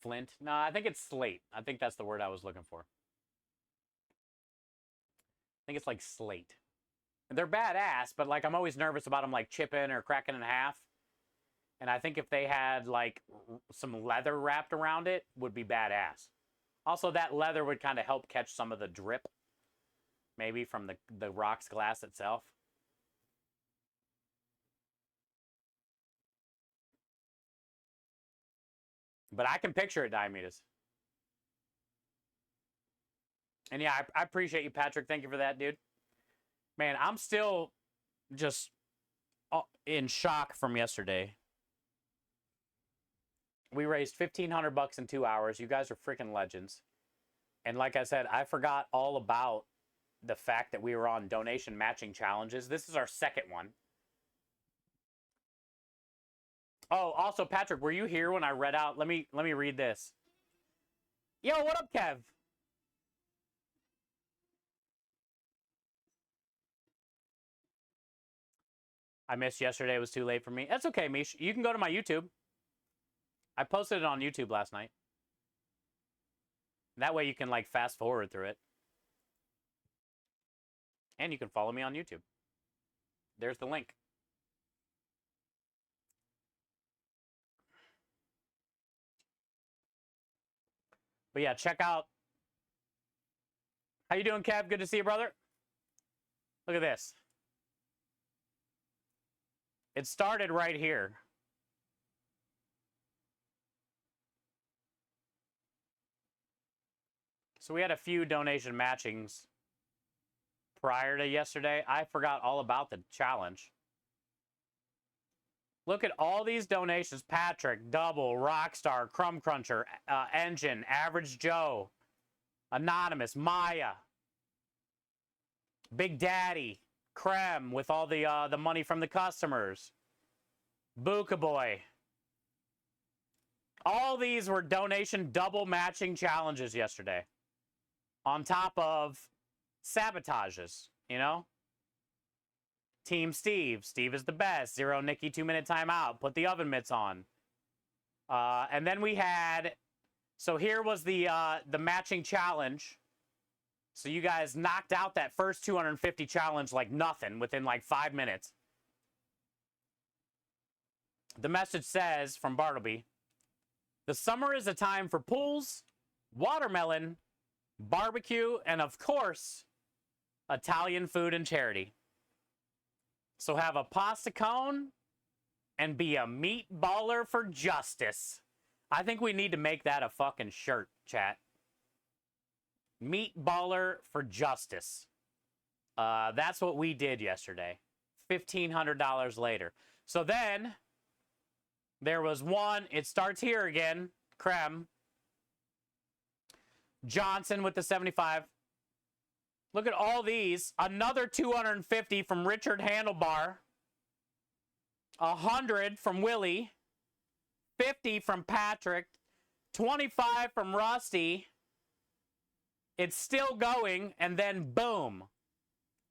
Flint? No, I think it's slate. I think that's the word I was looking for. I think it's like slate. And they're badass, but, like, I'm always nervous about them, like, chipping or cracking in half. And I think if they had, like, some leather wrapped around it, would be badass. Also, that leather would kind of help catch some of the drip, maybe, from the rocks glass itself. But I can picture it, Diomedes. And yeah, I appreciate you, Patrick. Thank you for that, dude. Man, I'm still just in shock from yesterday. We raised $1,500 in 2 hours. You guys are freaking legends. And like I said, I forgot all about the fact that we were on donation matching challenges. This is our second one. Oh, also, Patrick, were you here when I read out? Let me read this. Yo, what up, Kev? I missed yesterday. It was too late for me. That's okay, Mish. You can go to my YouTube. I posted it on YouTube last night. That way you can, like, fast forward through it. And you can follow me on YouTube. There's the link. But yeah, check out. How you doing, Kev? Good to see you, brother. Look at this. It started right here. So we had a few donation matchings prior to yesterday. I forgot all about the challenge. Look at all these donations. Patrick, Double, Rockstar, Crumb Cruncher, Engine, Average Joe, Anonymous, Maya, Big Daddy, Krem with all the money from the customers, Buka Boy. All these were donation double matching challenges yesterday. On top of sabotages, you know? Team Steve. Steve is the best. Zero Nikki 2-minute timeout. Put the oven mitts on. And then we had... So here was the matching challenge. So you guys knocked out that first 250 challenge like nothing within like 5 minutes. The message says from Bartleby, the summer is a time for pools, watermelon, barbecue, and of course, Italian food and charity. So have a pasta cone and be a meatballer for justice. I think we need to make that a fucking shirt, chat. Meatballer for justice. That's what we did yesterday. $1,500 later. So then, there was one. It starts here again. Krem. Johnson with the 75. Look at all these. Another 250 from Richard Handlebar. 100 from Willie. 50 from Patrick. 25 from Rusty. It's still going, and then boom.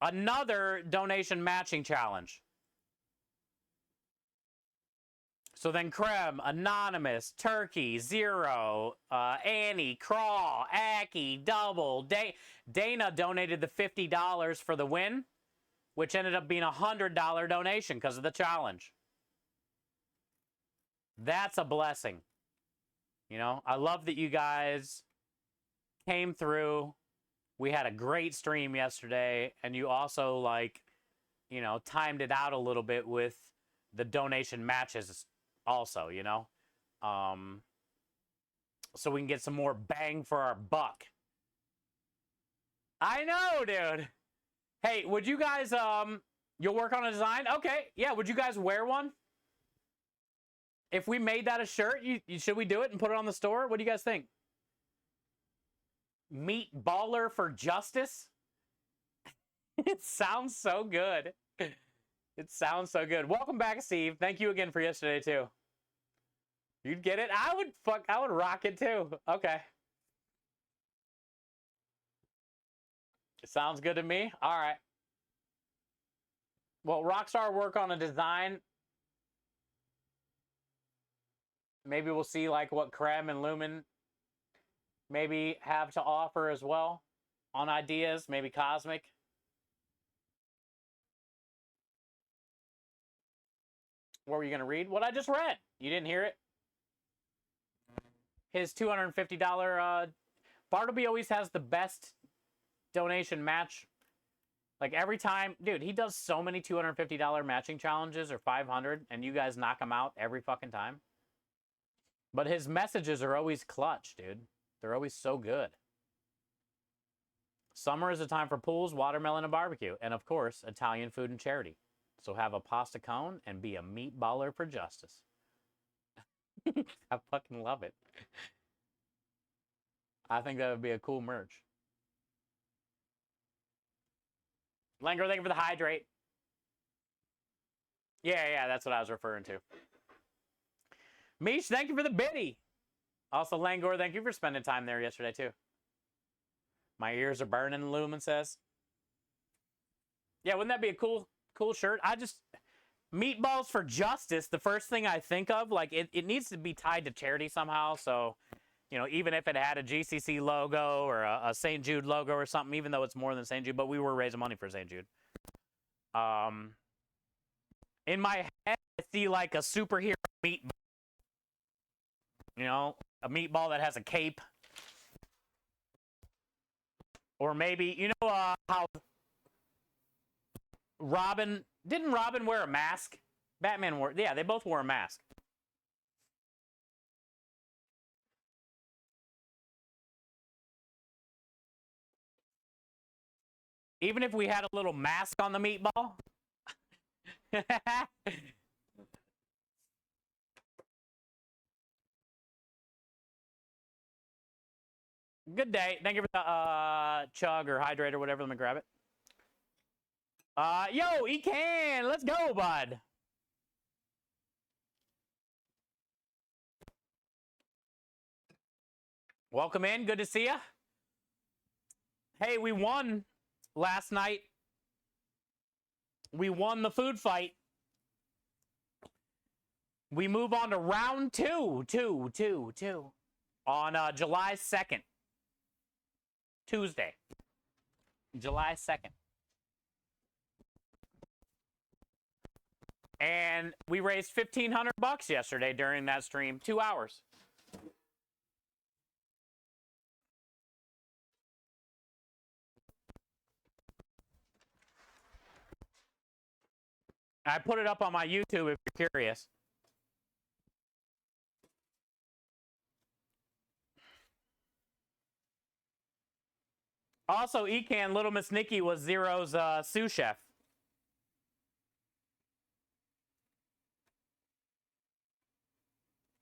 Another donation matching challenge. So then Krem, Anonymous, Turkey, Zero, Annie, Crawl, Aki, Double. Dana donated the $50 for the win, which ended up being a $100 donation because of the challenge. That's a blessing. You know, I love that you guys came through. We had a great stream yesterday, and you also, like, you know, timed it out a little bit with the donation matches also, you know, so we can get some more bang for our buck. I know, dude. Hey, would you guys, you'll work on a design? Okay, yeah, would you guys wear one? If we made that a shirt, should we do it and put it on the store? What do you guys think? Meatballer for justice? It sounds so good. It sounds so good. Welcome back, Steve. Thank you again for yesterday, too. You'd get it? I would rock it, too. Okay. It sounds good to me. All right. Well, Rockstar work on a design. Maybe we'll see, like, what Krem and Lumen maybe have to offer as well on ideas. Maybe Cosmic. What were you going to read? What I just read. You didn't hear it? His $250, Bartleby always has the best donation match. Like every time, dude, he does so many $250 matching challenges or 500, and you guys knock him out every fucking time. But his messages are always clutch, dude. They're always so good. Summer is a time for pools, watermelon, and barbecue. And of course, Italian food and charity. So have a pasta cone and be a meatballer for justice. I fucking love it. I think that would be a cool merch. Langor, thank you for the hydrate. Yeah, that's what I was referring to. Mish, thank you for the biddy. Also, Langor, thank you for spending time there yesterday, too. My ears are burning, Lumen says. Yeah, wouldn't that be a cool shirt? Meatballs for justice, the first thing I think of, like, it needs to be tied to charity somehow. So, you know, even if it had a GCC logo or a St. Jude logo or something, even though it's more than St. Jude, but we were raising money for St. Jude. In my head, I see like a superhero meatball. You know, a meatball that has a cape. Or maybe, you know how didn't Robin wear a mask? Batman wore, yeah, they both wore a mask. Even if we had a little mask on the meatball. Good day. Thank you for the chug or hydrate or whatever. Let me grab it. Yo, Ecan, let's go, bud. Welcome in. Good to see you. Hey, we won last night. We won the food fight. We move on to round two on July 2nd. Tuesday. July 2nd. And we raised $1,500 yesterday during that stream. 2 hours. I put it up on my YouTube if you're curious. Also, Ecan, Little Miss Nikki was Zero's sous chef.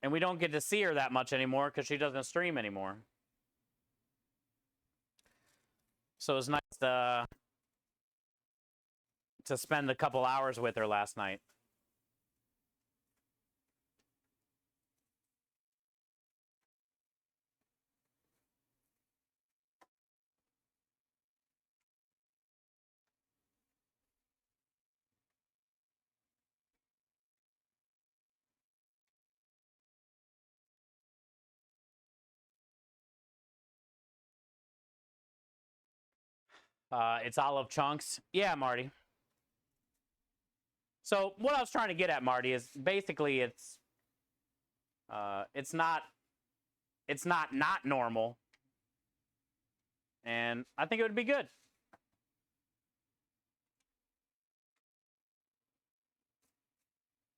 And we don't get to see her that much anymore because she doesn't stream anymore. So it was nice to spend a couple hours with her last night. It's olive chunks. Yeah, Marty. So what I was trying to get at, Marty, is basically it's not normal, and I think it would be good.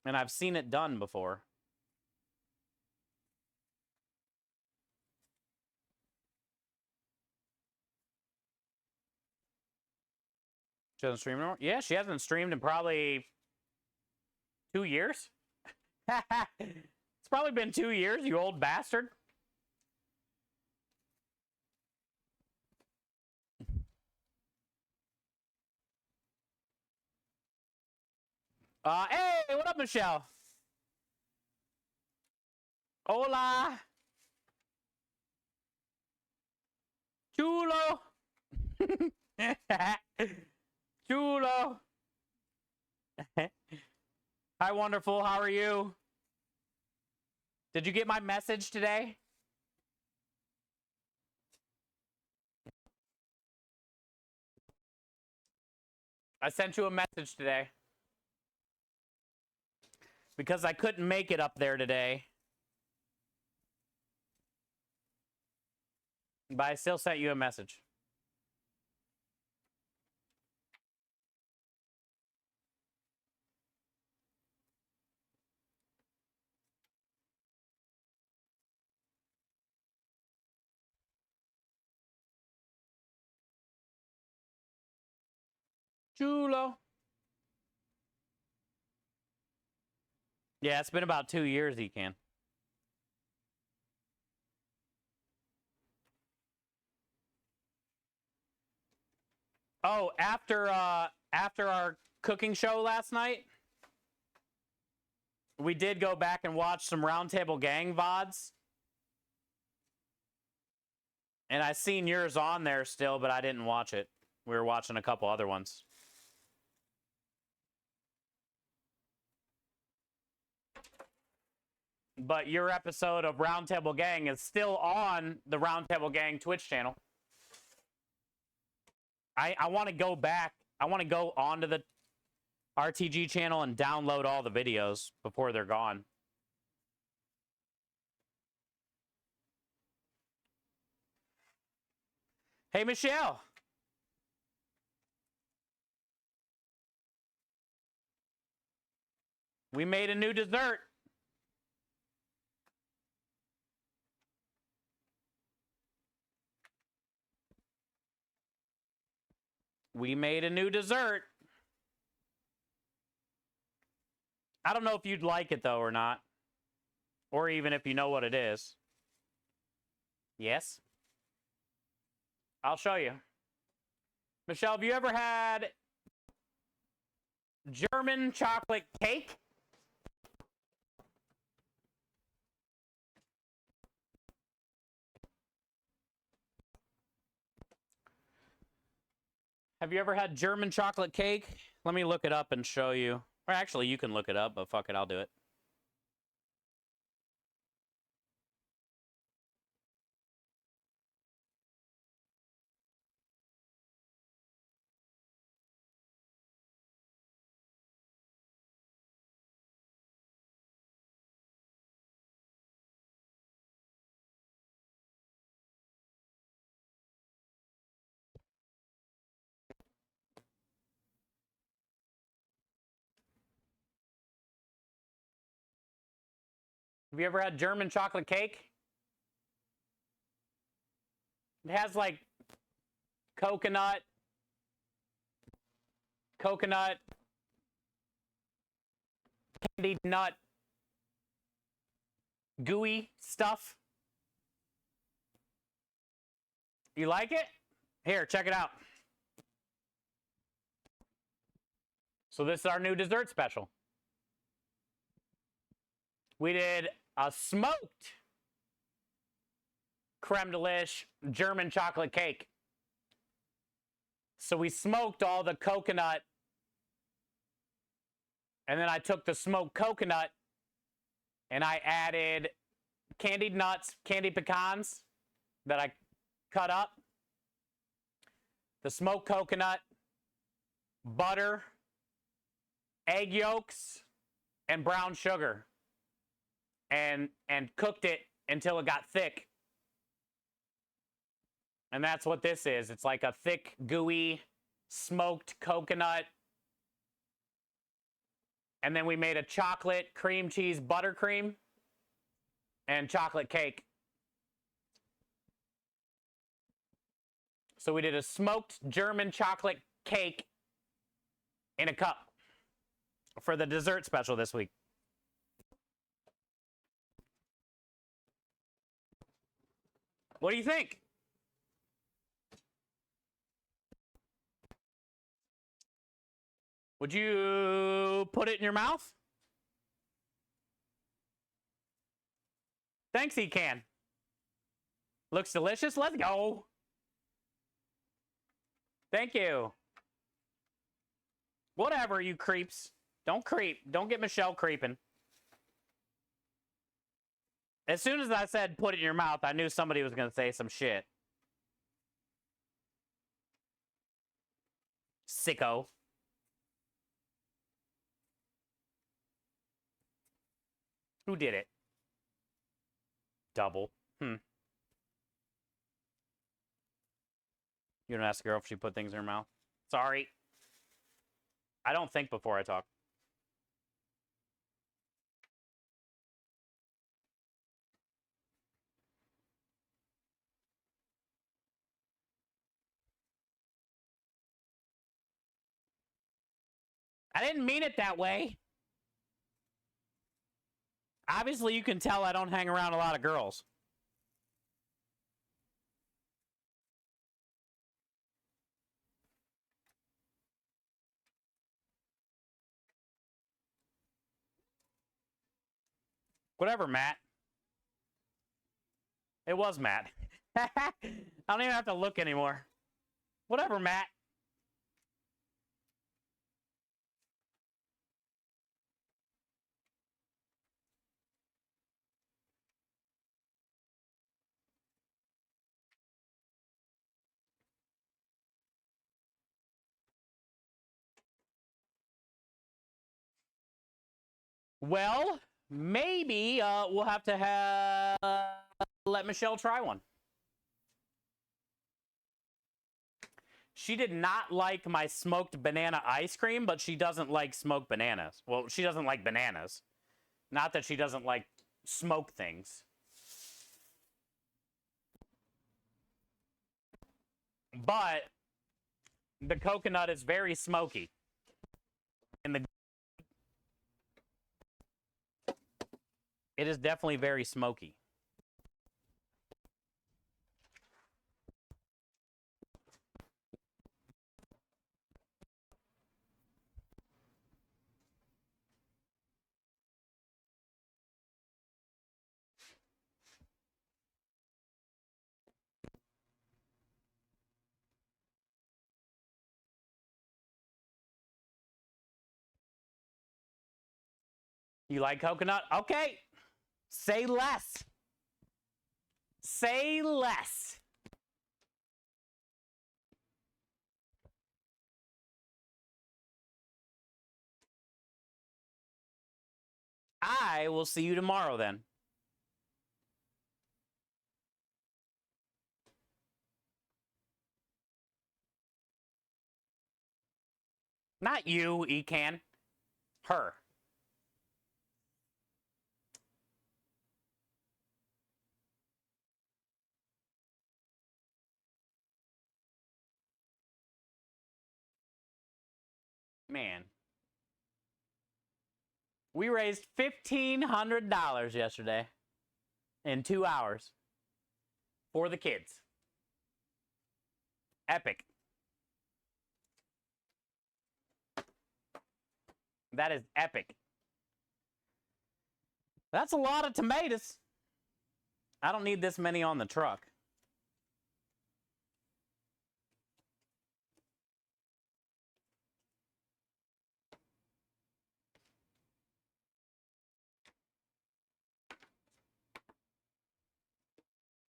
And I've seen it done before. She doesn't stream anymore? Yeah, she hasn't streamed in probably 2 years. It's probably been 2 years, you old bastard. Hey, what up, Michelle? Hola. Chulo. Chulo. Hi, wonderful. How are you? Did you get my message today? I sent you a message today. Because I couldn't make it up there today. But I still sent you a message. Chulo. Yeah, it's been about 2 years, Ecan. Oh, after our cooking show last night, we did go back and watch some Roundtable Gang VODs. And I seen yours on there still, but I didn't watch it. We were watching a couple other ones. But your episode of Roundtable Gang is still on the Roundtable Gang Twitch channel. I want to go back. I want to go onto the RTG channel and download all the videos before they're gone. Hey, Michelle. We made a new dessert. We made a new dessert. I don't know if you'd like it, though, or not. Or even if you know what it is. Yes? I'll show you. Michelle, have you ever had German chocolate cake? Have you ever had German chocolate cake? Let me look it up and show you. Or actually, you can look it up, but fuck it, I'll do it. Have you ever had German chocolate cake? It has like coconut, candied nut, gooey stuff. You like it? Here, check it out. So this is our new dessert special. We did a smoked creme delish German chocolate cake. So we smoked all the coconut, and then I took the smoked coconut and I added candied nuts, candied pecans that I cut up, the smoked coconut, butter, egg yolks, and brown sugar, and cooked it until it got thick. And that's what this is. It's like a thick, gooey, smoked coconut. And then we made a chocolate cream cheese buttercream and chocolate cake. So we did a smoked German chocolate cake in a cup for the dessert special this week. What do you think? Would you put it in your mouth? Thanks, he can. Looks delicious. Let's go. Thank you. Whatever, you creeps. Don't creep. Don't get Michelle creeping. As soon as I said put it in your mouth, I knew somebody was going to say some shit. Sicko. Who did it? Double. You don't ask a girl if she put things in her mouth? Sorry. I don't think before I talk. I didn't mean it that way. Obviously, you can tell I don't hang around a lot of girls. Whatever, Matt. It was Matt. I don't even have to look anymore. Whatever, Matt. Well, maybe we'll have to let Michelle try one. She did not like my smoked banana ice cream, but she doesn't like smoked bananas. Well, she doesn't like bananas. Not that she doesn't like smoked things. But the coconut is very smoky. And it is definitely very smoky. You like coconut? Okay. Say less. Say less. I will see you tomorrow then. Not you, Ecan. Her. Man. We raised $1,500 yesterday in 2 hours for the kids. Epic. That is epic. That's a lot of tomatoes. I don't need this many on the truck.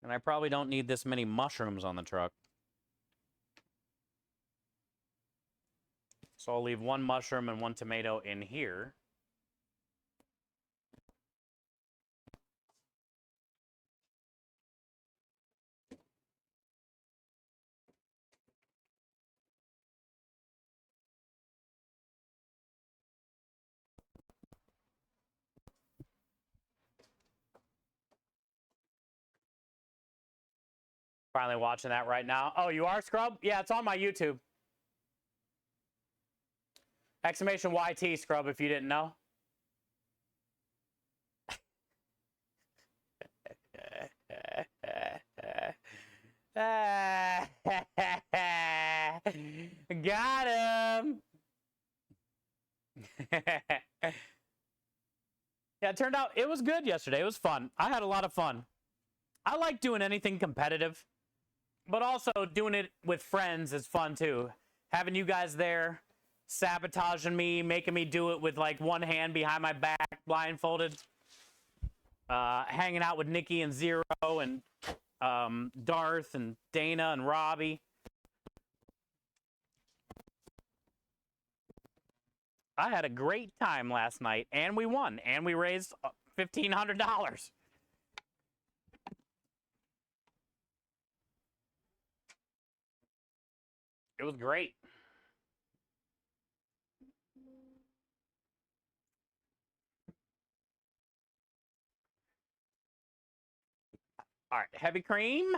And I probably don't need this many mushrooms on the truck. So I'll leave 1 mushroom and 1 tomato in here. Finally watching that right now. Oh, you are, Scrub? Yeah, it's on my YouTube. Exclamation YT, Scrub, if you didn't know. Got him. Yeah, it turned out it was good yesterday. It was fun. I had a lot of fun. I like doing anything competitive, but also doing it with friends is fun too. Having you guys there, sabotaging me, making me do it with like one hand behind my back, blindfolded. Hanging out with Nikki and Zero and Darth and Dana and Robbie. I had a great time last night, and we won, and we raised $1,500. It was great. All right, heavy cream.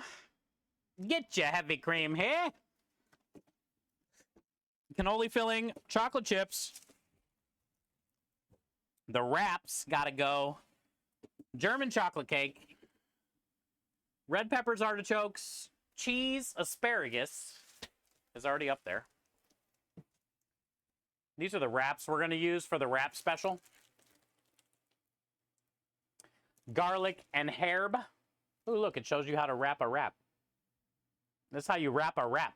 Get your heavy cream here. Cannoli filling, chocolate chips. The wraps gotta go. German chocolate cake. Red peppers, artichokes, cheese, asparagus is already up there. These are the wraps we're gonna use for the wrap special. Garlic and herb. Ooh, look, it shows you how to wrap a wrap. That's how you wrap a wrap.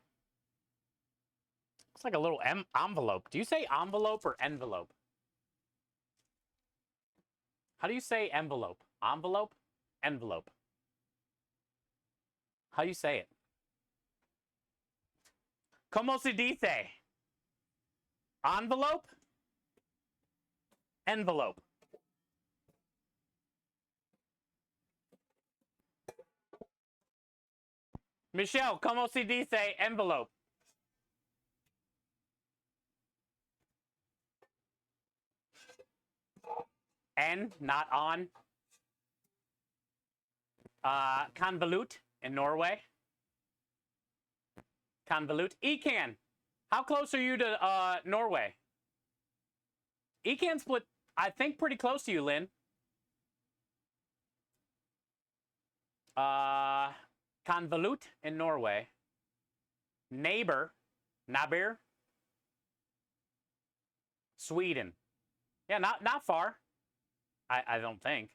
It's like a little envelope. Do you say envelope or envelope? How do you say envelope? Envelope? Envelope. How do you say it? ¿Cómo se dice? Envelope? Envelope. Michelle, como se dice envelope? N, not on. Convolute in Norway. Convolute. Ecan. How close are you to Norway? Ecan split, I think, pretty close to you, Lynn. Convolute in Norway. Neighbor. Nabir. Sweden. Yeah, not far. I don't think.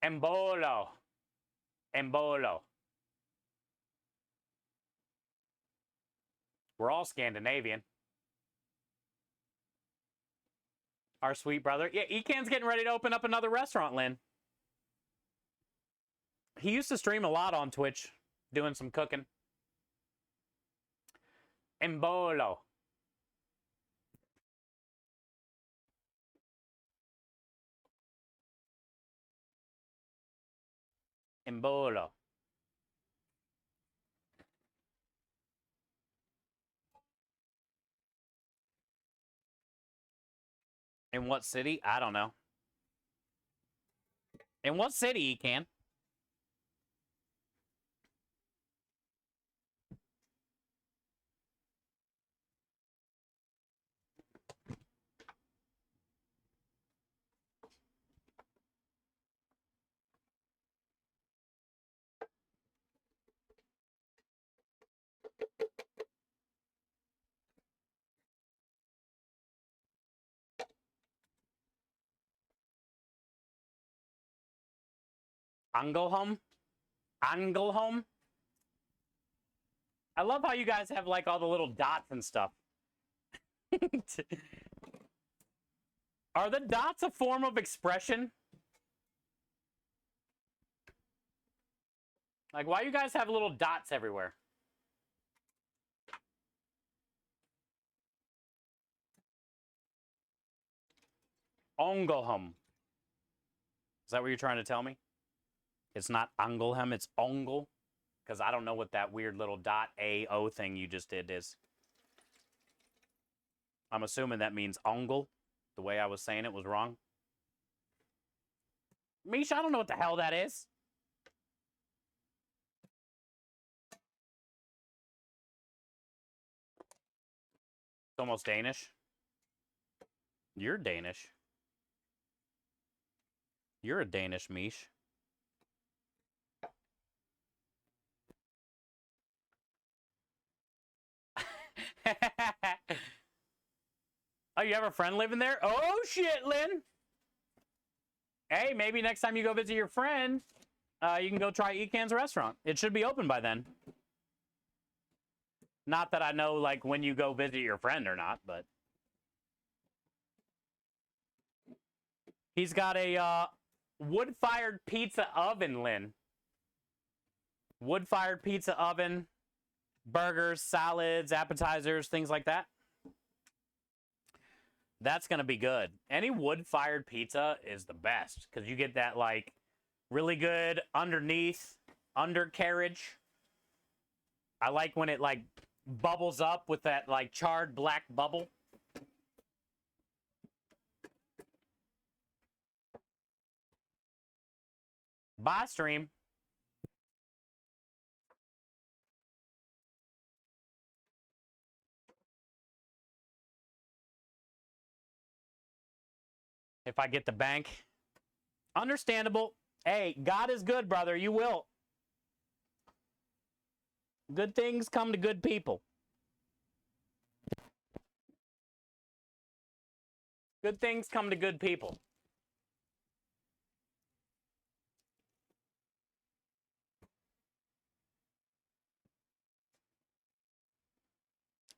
Embolo. Embolo. We're all Scandinavian. Our sweet brother. Yeah, Ecan's getting ready to open up another restaurant, Lynn. He used to stream a lot on Twitch, doing some cooking. Embolo. Embolo. In what city? I don't know. In what city, Ecan? Angelholm? Angelholm? I love how you guys have like all the little dots and stuff. Are the dots a form of expression? Like, why you guys have little dots everywhere? Ongelholm. Is that what you're trying to tell me? It's not Angelholm, it's Ongel? Because I don't know what that weird little dot A-O thing you just did is. I'm assuming that means Ongel. The way I was saying it was wrong. Misha, I don't know what the hell that is. It's almost Danish. You're Danish. You're a Danish Mish. Oh, you have a friend living there? Oh, shit, Lynn. Hey, maybe next time you go visit your friend, you can go try Ecan's restaurant. It should be open by then. Not that I know, like, when you go visit your friend or not, but... He's got a wood-fired pizza oven, Lynn. Wood-fired pizza oven, burgers, salads, appetizers, things like that. That's going to be good. Any wood-fired pizza is the best because you get that, like, really good undercarriage. I like when it, like, bubbles up with that, like, charred black bubble. Bye, stream. If I get the bank. Understandable. Hey, God is good, brother. You will. Good things come to good people. Good things come to good people.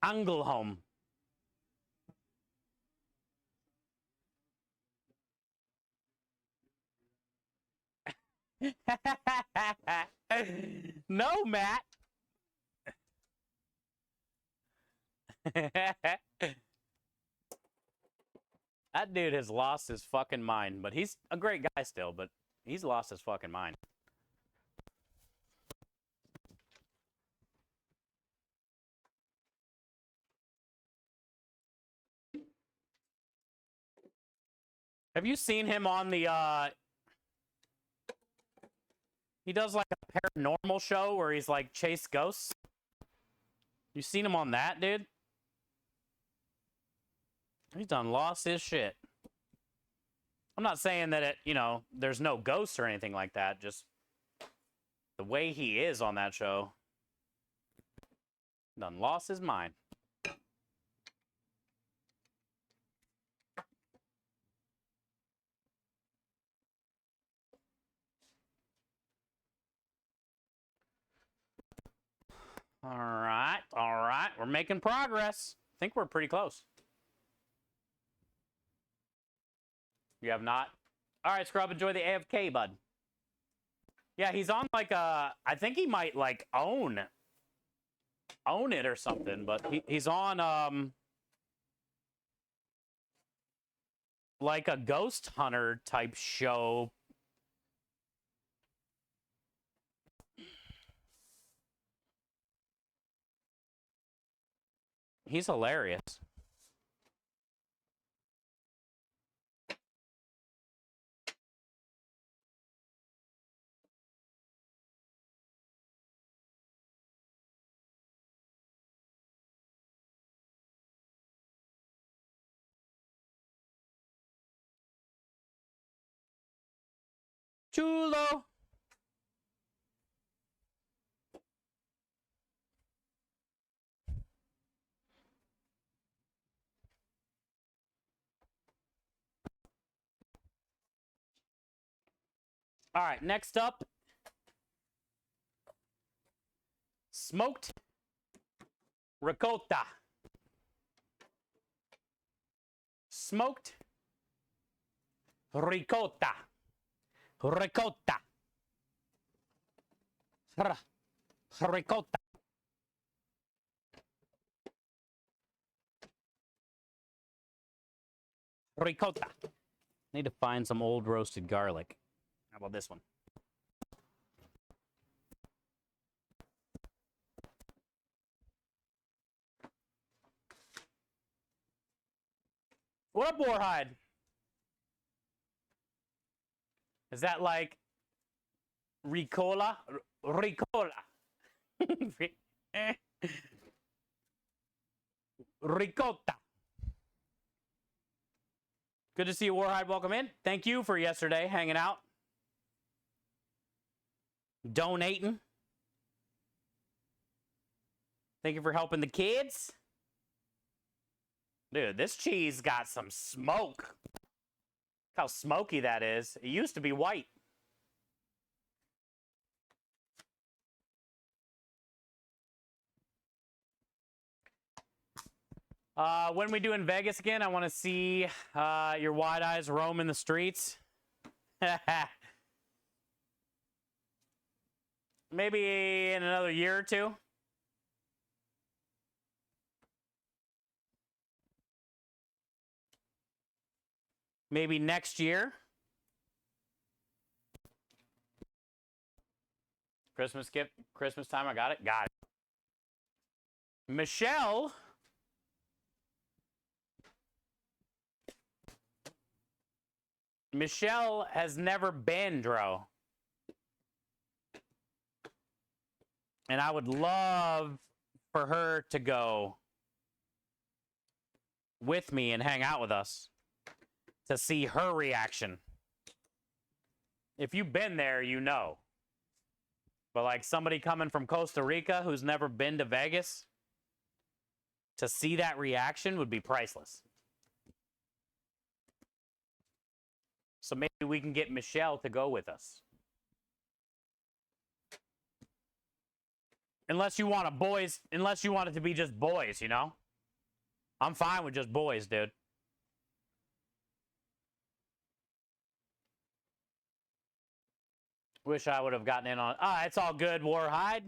Angelholm. No, Matt. That dude has lost his fucking mind, but he's a great guy still, but he's lost his fucking mind. Have you seen him on the, he does like a paranormal show where he's like chase ghosts? You seen him on that, dude? He's done lost his shit. I'm not saying that there's no ghosts or anything like that, just the way he is on that show. Done lost his mind. All right. We're making progress. I think we're pretty close. You have not? All right, Scrub, enjoy the AFK, bud. Yeah, he's on like I think he might like own it or something, but he's on like a ghost hunter type show. He's hilarious. Chulo. All right, next up, smoked ricotta. Smoked ricotta. Ricotta. Ricotta. Ricotta. Need to find some old roasted garlic. How about this one? What up, Warhide? Is that like Ricola? Ricola. Ricotta. Good to see you, Warhide. Welcome in. Thank you for yesterday hanging out. Donating. Thank you for helping the kids. Dude, this cheese got some smoke. Look how smoky that is. It used to be white. When we do in Vegas again, I want to see your wide eyes roam in the streets. Maybe in another year or two. Maybe next year. Christmas gift, Christmas time, I got it. Got it. Michelle. Michelle has never been, Dro. And I would love for her to go with me and hang out with us to see her reaction. If you've been there, you know. But like somebody coming from Costa Rica who's never been to Vegas, to see that reaction would be priceless. So maybe we can get Michelle to go with us. Unless you want it to be just boys, you know? I'm fine with just boys, dude. Wish I would have gotten in on. It's all good, Warhide.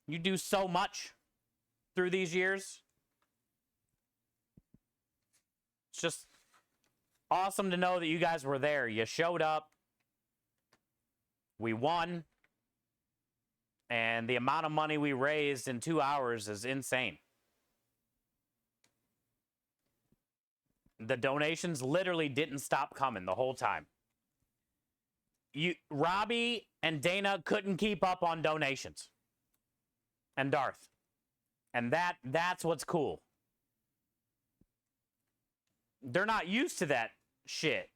You do so much through these years. It's just awesome to know that you guys were there. You showed up. We won. And the amount of money we raised in 2 hours is insane. The donations literally didn't stop coming the whole time. Robbie and Dana couldn't keep up on donations. And Darth. And that's what's cool. They're not used to that shit.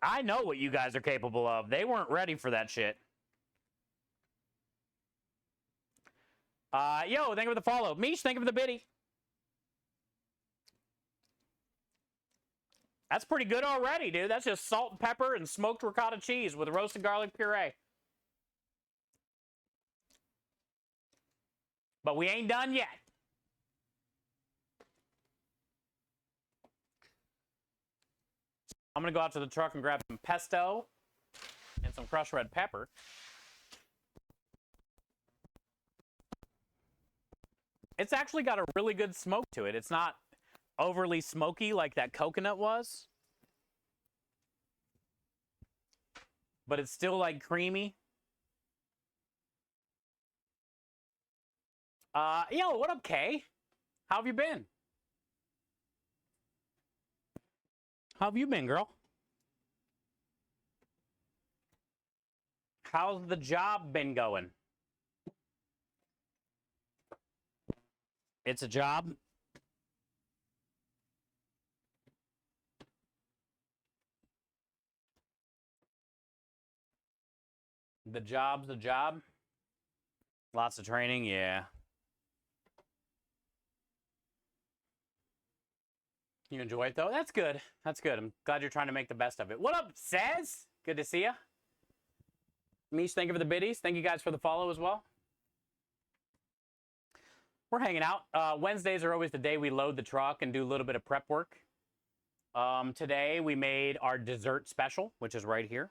I know what you guys are capable of. They weren't ready for that shit. Yo, thank you for the follow. Mish, thank you for the biddy. That's pretty good already, dude. That's just salt and pepper and smoked ricotta cheese with roasted garlic puree. But we ain't done yet. I'm going to go out to the truck and grab some pesto and some crushed red pepper. It's actually got a really good smoke to it. It's not overly smoky like that coconut was. But it's still like creamy. Yo, what up, Kay? How have you been? How have you been, girl? How's the job been going? It's a job. The job's a job. Lots of training, yeah. You enjoy it, though? That's good. That's good. I'm glad you're trying to make the best of it. What up, Says? Good to see ya. Mish, thank you for the biddies. Thank you guys for the follow as well. We're hanging out. Wednesdays are always the day we load the truck and do a little bit of prep work. Today, we made our dessert special, which is right here.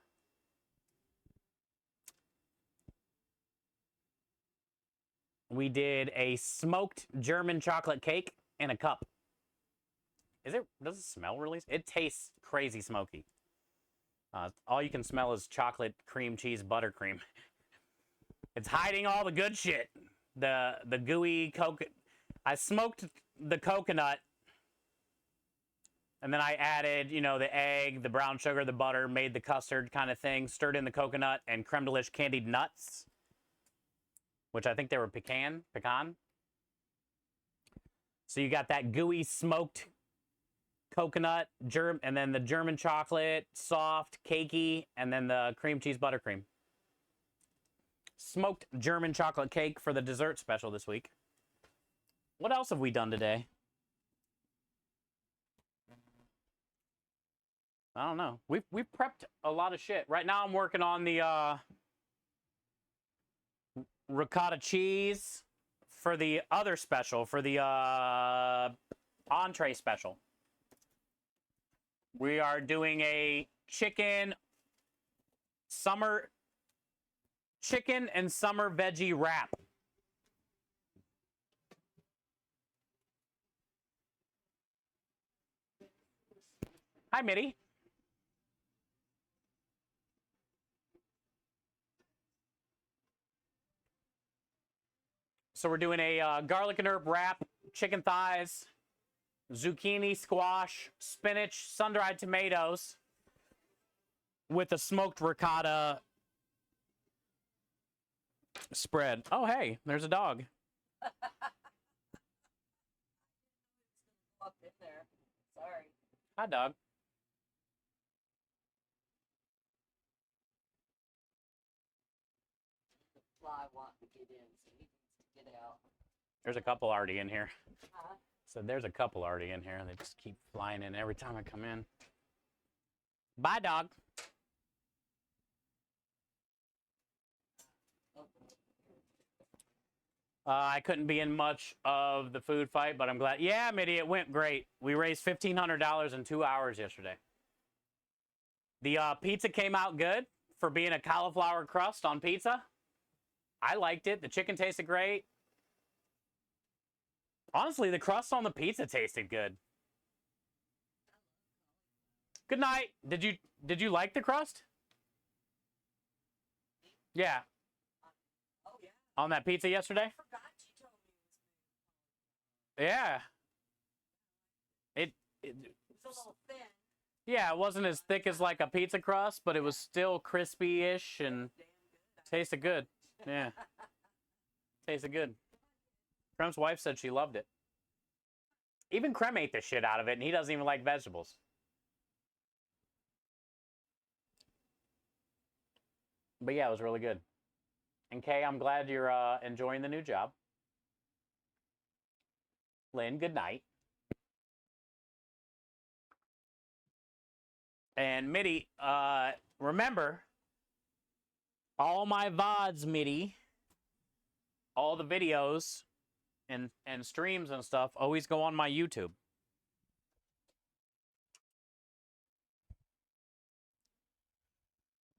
We did a smoked German chocolate cake in a cup. Does it smell really? It tastes crazy smoky. All you can smell is chocolate, cream cheese, buttercream. It's hiding all the good shit. The gooey coconut. I smoked the coconut, and then I added, the egg, the brown sugar, the butter, made the custard kind of thing, stirred in the coconut, and creme de lish candied nuts, which I think they were pecan. So you got that gooey smoked coconut, and then the German chocolate, soft, cakey, and then the cream cheese buttercream. Smoked German chocolate cake for the dessert special this week. What else have we done today? I don't know. We've prepped a lot of shit. Right now I'm working on the ricotta cheese for the other special, for the entree special. We are doing a chicken and summer veggie wrap. Hi, Mitty. So we're doing a garlic and herb wrap, chicken thighs, zucchini, squash, spinach, sun-dried tomatoes with a smoked ricotta spread. Oh, hey, there's a dog. Up in there. Sorry. Hi, dog. The fly wanting to get in, so he needs to get out. There's a couple already in here. Huh? So there's a couple already in here. They just keep flying in every time I come in. Bye, dog. I couldn't be in much of the food fight, but I'm glad. Yeah, Mitty, it went great. We raised $1,500 in 2 hours yesterday. The pizza came out good for being a cauliflower crust on pizza. I liked it. The chicken tasted great. Honestly, the crust on the pizza tasted good. Good night. Did you like the crust? Yeah. Oh, yeah. On that pizza yesterday? I forgot Yeah. It, It's a little thin. yeah, it wasn't as thick as like a pizza crust, but it was still crispy-ish and Damn good. tasted good. Yeah. Tasted good. Krem's wife said she loved it. Even Krem ate the shit out of it, and he doesn't even like vegetables. But yeah, it was really good. And Kay, I'm glad you're enjoying the new job. Lynn, good night. And Mitty, remember, all my VODs, Mitty, all the videos and streams and stuff always go on my YouTube.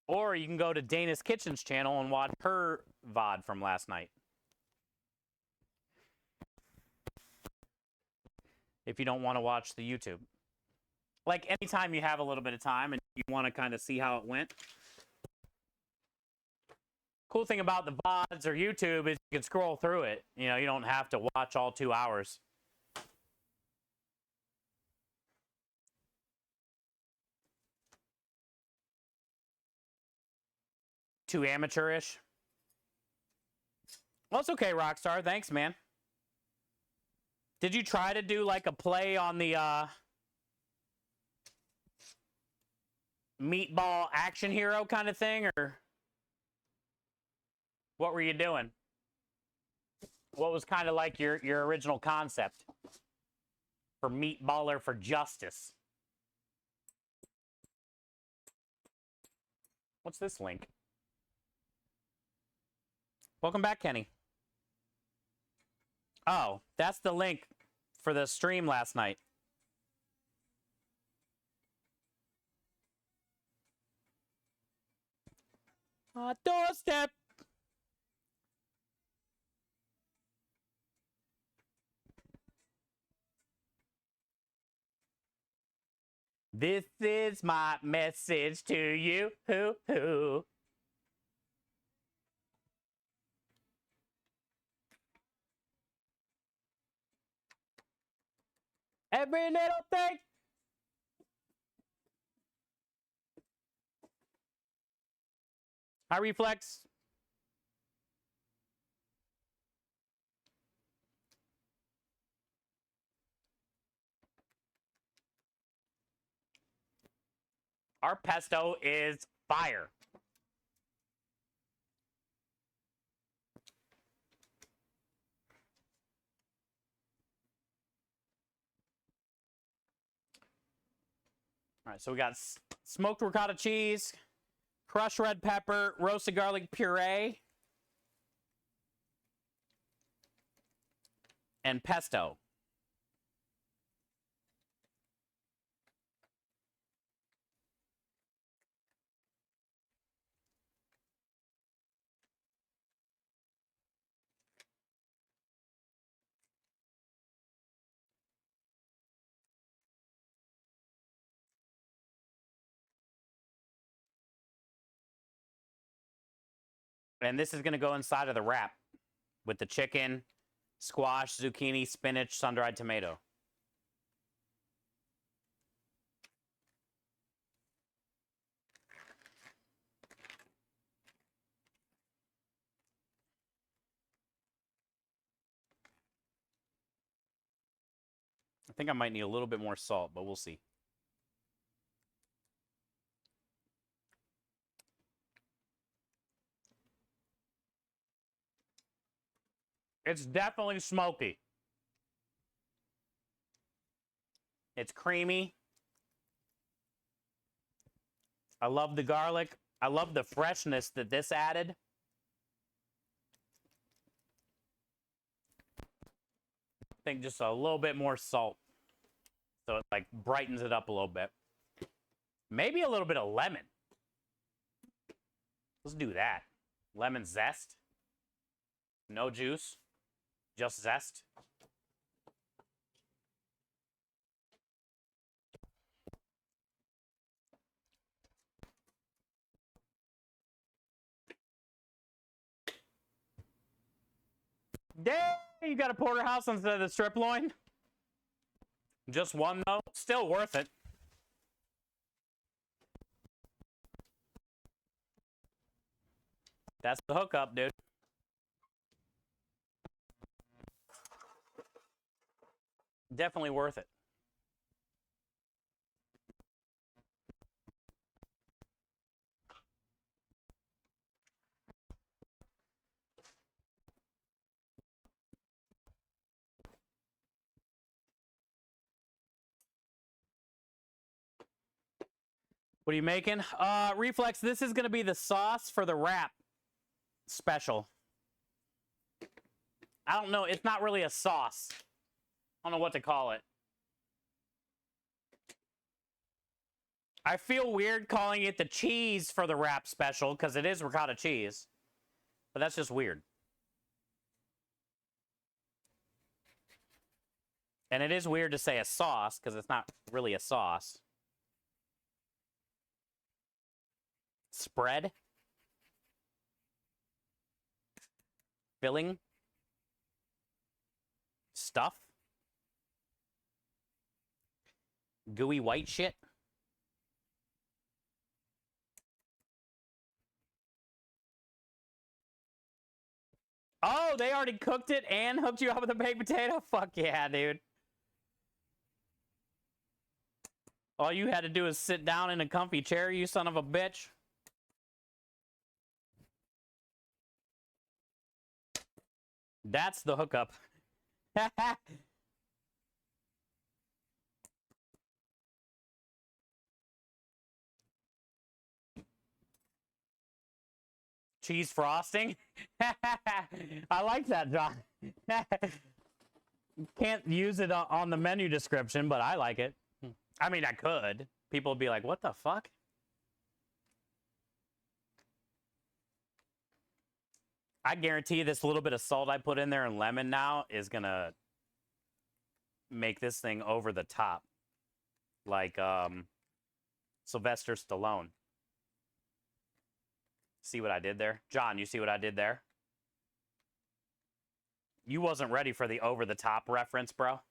Or you can go to Dana's Kitchen's channel and watch her VOD from last night. If you don't want to watch the YouTube. Like anytime you have a little bit of time and you want to kind of see how it went. Cool thing about the VODs or YouTube is you can scroll through it. You know, you don't have to watch all 2 hours. Too amateurish. Well, it's okay, Rockstar. Thanks, man. Did you try to do like a play on the Meatball Action Hero kind of thing, or what were you doing? What was kind of like your original concept for Meatballer for Justice? What's this link? Welcome back, Kenny. Oh, that's the link for the stream last night. Doorstep. This is my message to you. Every little thing. Hi, Reflex. Our pesto is fire. All right, so we got smoked ricotta cheese, crushed red pepper, roasted garlic puree, and pesto. And this is going to go inside of the wrap with the chicken, squash, zucchini, spinach, sun-dried tomato. I think I might need a little bit more salt, but we'll see. It's definitely smoky. It's creamy. I love the garlic. I love the freshness that this added. I think just a little bit more salt. So it like brightens it up a little bit. Maybe a little bit of lemon. Let's do that. Lemon zest. No juice. Just zest. Dang! You got a porterhouse instead of the strip loin? Just one, though? Still worth it. That's the hookup, dude. Definitely worth it. What are you making? Reflex, this is going to be the sauce for the wrap special. I don't know. It's not really a sauce. I don't know what to call it. I feel weird calling it the cheese for the wrap special because it is ricotta cheese. But that's just weird. And it is weird to say a sauce because it's not really a sauce. Spread. Filling. Stuff. Gooey white shit. Oh, they already cooked it and hooked you up with a baked potato? Fuck yeah, dude. All you had to do is sit down in a comfy chair, you son of a bitch. That's the hookup. Cheese frosting? I like that, John. Can't use it on the menu description, but I like it. I mean, I could. People would be like, what the fuck? I guarantee this little bit of salt I put in there and lemon now is going to make this thing over the top. Like Sylvester Stallone. See what I did there? John, you see what I did there? You wasn't ready for the over-the-top reference, bro.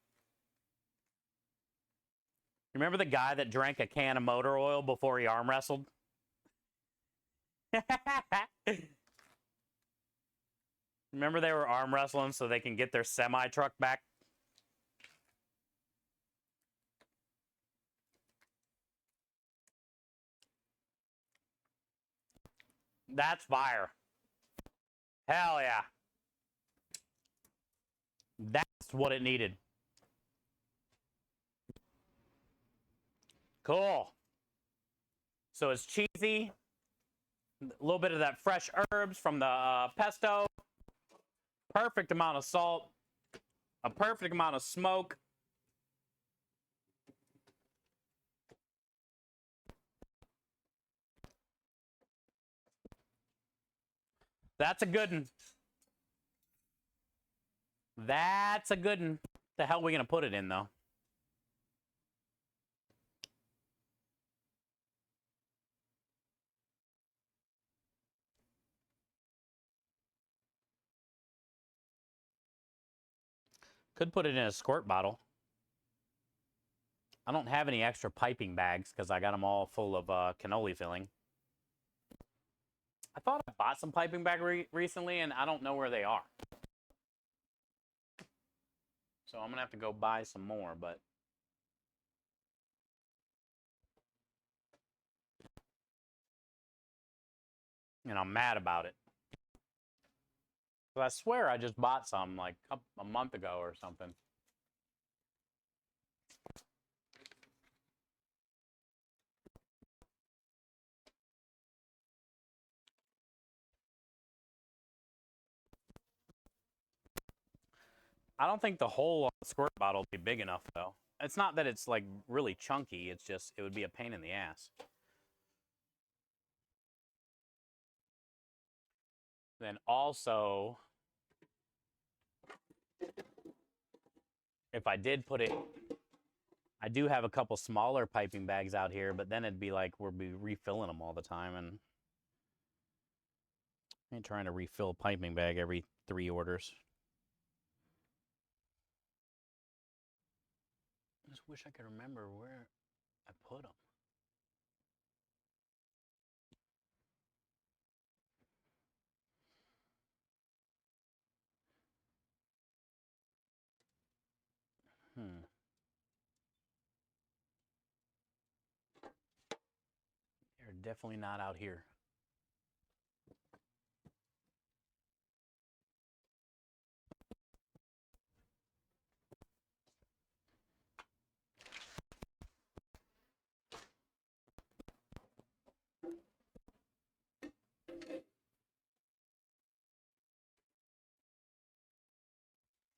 Remember the guy that drank a can of motor oil before he arm wrestled? Remember they were arm wrestling so they can get their semi-truck back? That's fire. Hell yeah. That's what it needed. Cool. So it's cheesy. A little bit of that fresh herbs from the pesto. Perfect amount of salt. A perfect amount of smoke. That's a good one. That's a good one. The hell are we going to put it in, though? Could put it in a squirt bottle. I don't have any extra piping bags because I got them all full of cannoli filling. I thought I bought some piping bag recently, and I don't know where they are. So I'm going to have to go buy some more, but... And I'm mad about it. But I swear I just bought some like a month ago or something. I don't think the hole on the squirt bottle will be big enough, though. It's not that it's like really chunky. It's just, it would be a pain in the ass. Then also, if I did put it, I do have a couple smaller piping bags out here, but then it'd be like we'll be refilling them all the time, and I ain't trying to refill a piping bag every 3 orders. just wish I could remember where I put them. They're definitely not out here.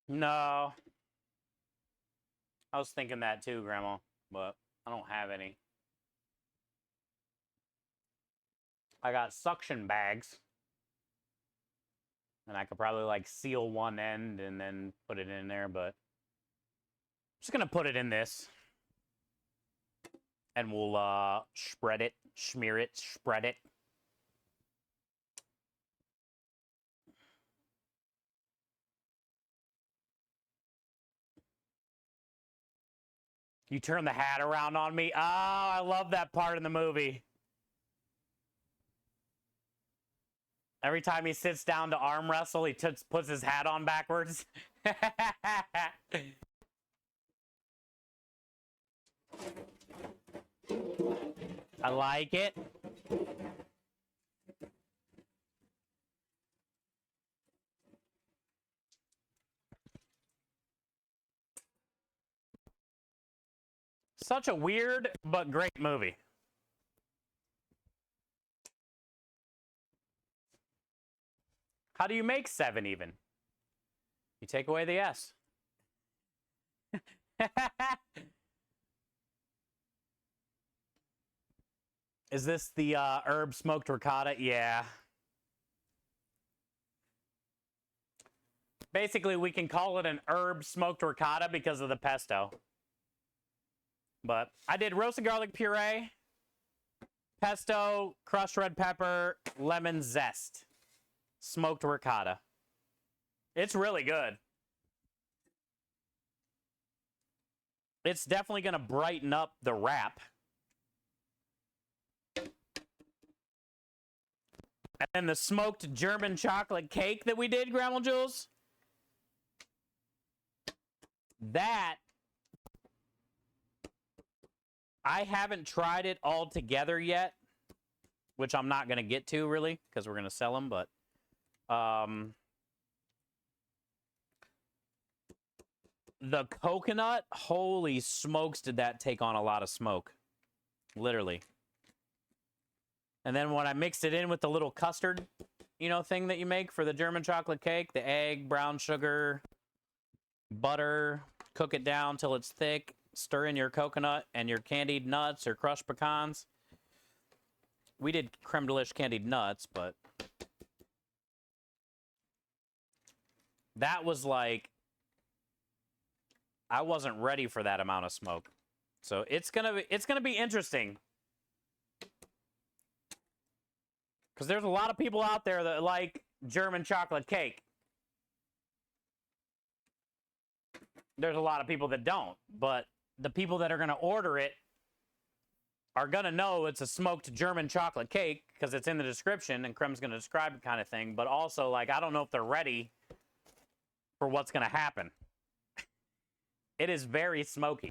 No. I was thinking that too, Grandma, but I don't have any. I got suction bags. And I could probably like seal one end and then put it in there, but I'm just gonna put it in this. And we'll spread it, smear it, spread it. You turn the hat around on me. Oh, I love that part in the movie. Every time he sits down to arm wrestle, he puts his hat on backwards. I like it. Such a weird but great movie. How do you make 7 even? You take away the S. Is this the herb smoked ricotta? Yeah. Basically, we can call it an herb smoked ricotta because of the pesto. But I did roasted garlic puree, pesto, crushed red pepper, lemon zest, smoked ricotta. It's really good. It's definitely going to brighten up the wrap. And then the smoked German chocolate cake that we did, Grandma Jules. That, I haven't tried it all together yet, which I'm not going to get to, really, because we're going to sell them, but the coconut, holy smokes, did that take on a lot of smoke. Literally. And then when I mixed it in with the little custard, you know, thing that you make for the German chocolate cake, the egg, brown sugar, butter, cook it down till it's thick, stir in your coconut and your candied nuts or crushed pecans. We did creme delish candied nuts, but that was like, I wasn't ready for that amount of smoke. So it's gonna be interesting. Because there's a lot of people out there that like German chocolate cake. There's a lot of people that don't. But the people that are going to order it are going to know it's a smoked German chocolate cake because it's in the description and Krem's going to describe it kind of thing. But also, like, I don't know if they're ready for what's going to happen. It is very smoky.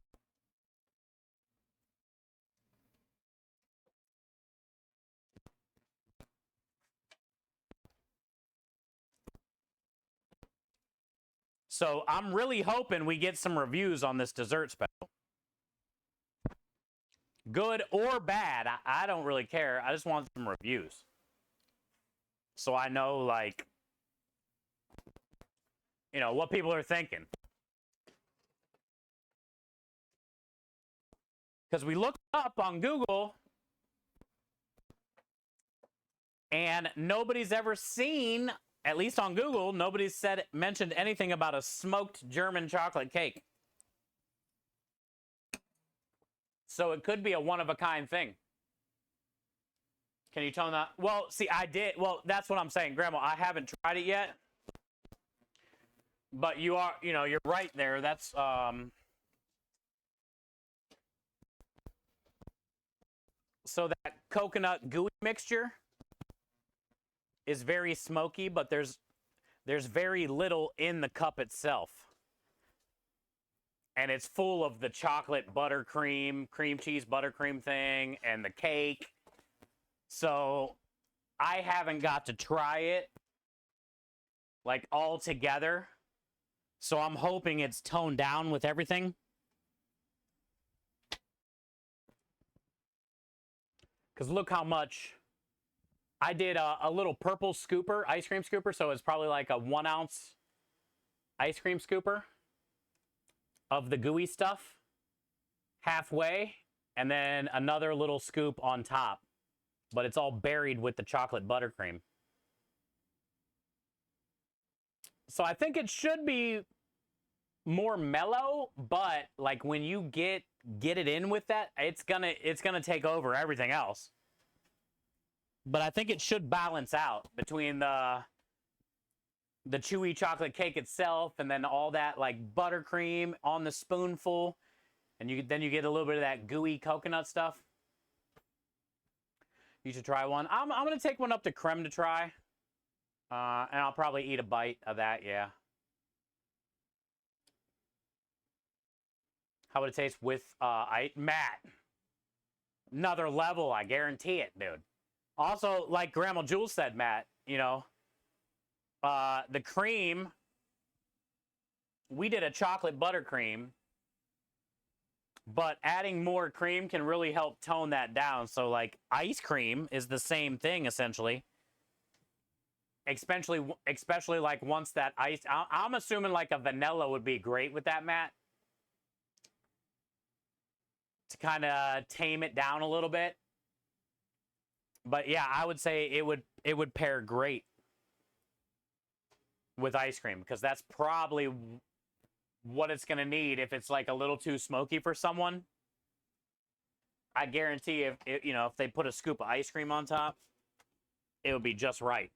So I'm really hoping we get some reviews on this dessert special. Good or bad, I don't really care. I just want some reviews. So I know, like, you know, what people are thinking. Because we looked up on Google and nobody's ever seen, at least on Google, nobody's mentioned anything about a smoked German chocolate cake. So it could be a one-of-a-kind thing. Can you tell me that? Well, see, I did. Well, that's what I'm saying, Grandma. I haven't tried it yet. But you are, you know, you're right there. That's, So that coconut gooey mixture is very smoky, but there's very little in the cup itself. And it's full of the chocolate buttercream, cream cheese buttercream thing, and the cake. So I haven't got to try it like all together. So I'm hoping it's toned down with everything. Because look how much I did a little purple scooper, ice cream scooper. So it's probably like a 1 ounce ice cream scooper of the gooey stuff halfway. And then another little scoop on top. But it's all buried with the chocolate buttercream. So I think it should be more mellow, but like when you get it in with that, it's gonna take over everything else. But I think it should balance out between the chewy chocolate cake itself and then all that like buttercream on the spoonful, and then you get a little bit of that gooey coconut stuff. You should try one. I'm gonna take one up to Creme to try, and I'll probably eat a bite of that. Yeah. How would it taste with Matt? Another level, I guarantee it, dude. Also, like Grandma Jules said, Matt, you know, the cream, we did a chocolate buttercream, but adding more cream can really help tone that down. So, like, ice cream is the same thing, essentially. Especially like once that ice, I'm assuming like a vanilla would be great with that, Matt. To kind of tame it down a little bit. But yeah, I would say it would pair great with ice cream, because that's probably what it's going to need if it's like a little too smoky for someone. I guarantee if they put a scoop of ice cream on top, it would be just right.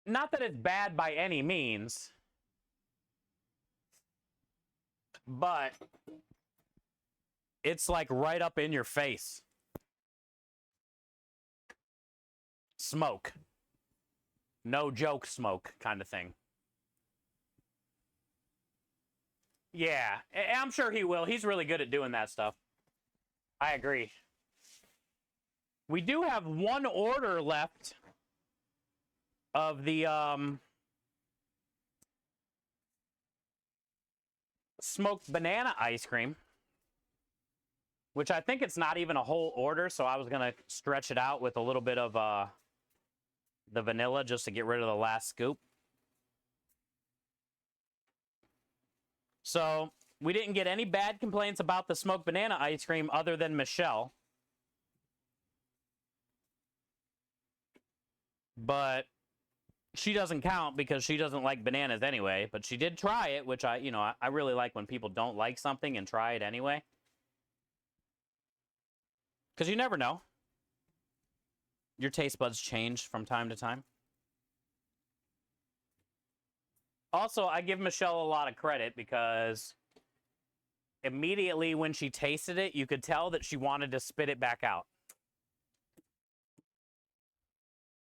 Not that it's bad by any means, but it's like right up in your face. Smoke. No joke smoke kind of thing. Yeah, I'm sure he will. He's really good at doing that stuff. I agree. We do have one order left of the smoked banana ice cream, which I think it's not even a whole order, so I was going to stretch it out with a little bit of the vanilla just to get rid of the last scoop. So we didn't get any bad complaints about the smoked banana ice cream other than Michelle. But she doesn't count because she doesn't like bananas anyway, but she did try it, which I really like when people don't like something and try it anyway. Because you never know. Your taste buds change from time to time. Also, I give Michelle a lot of credit because immediately when she tasted it, you could tell that she wanted to spit it back out.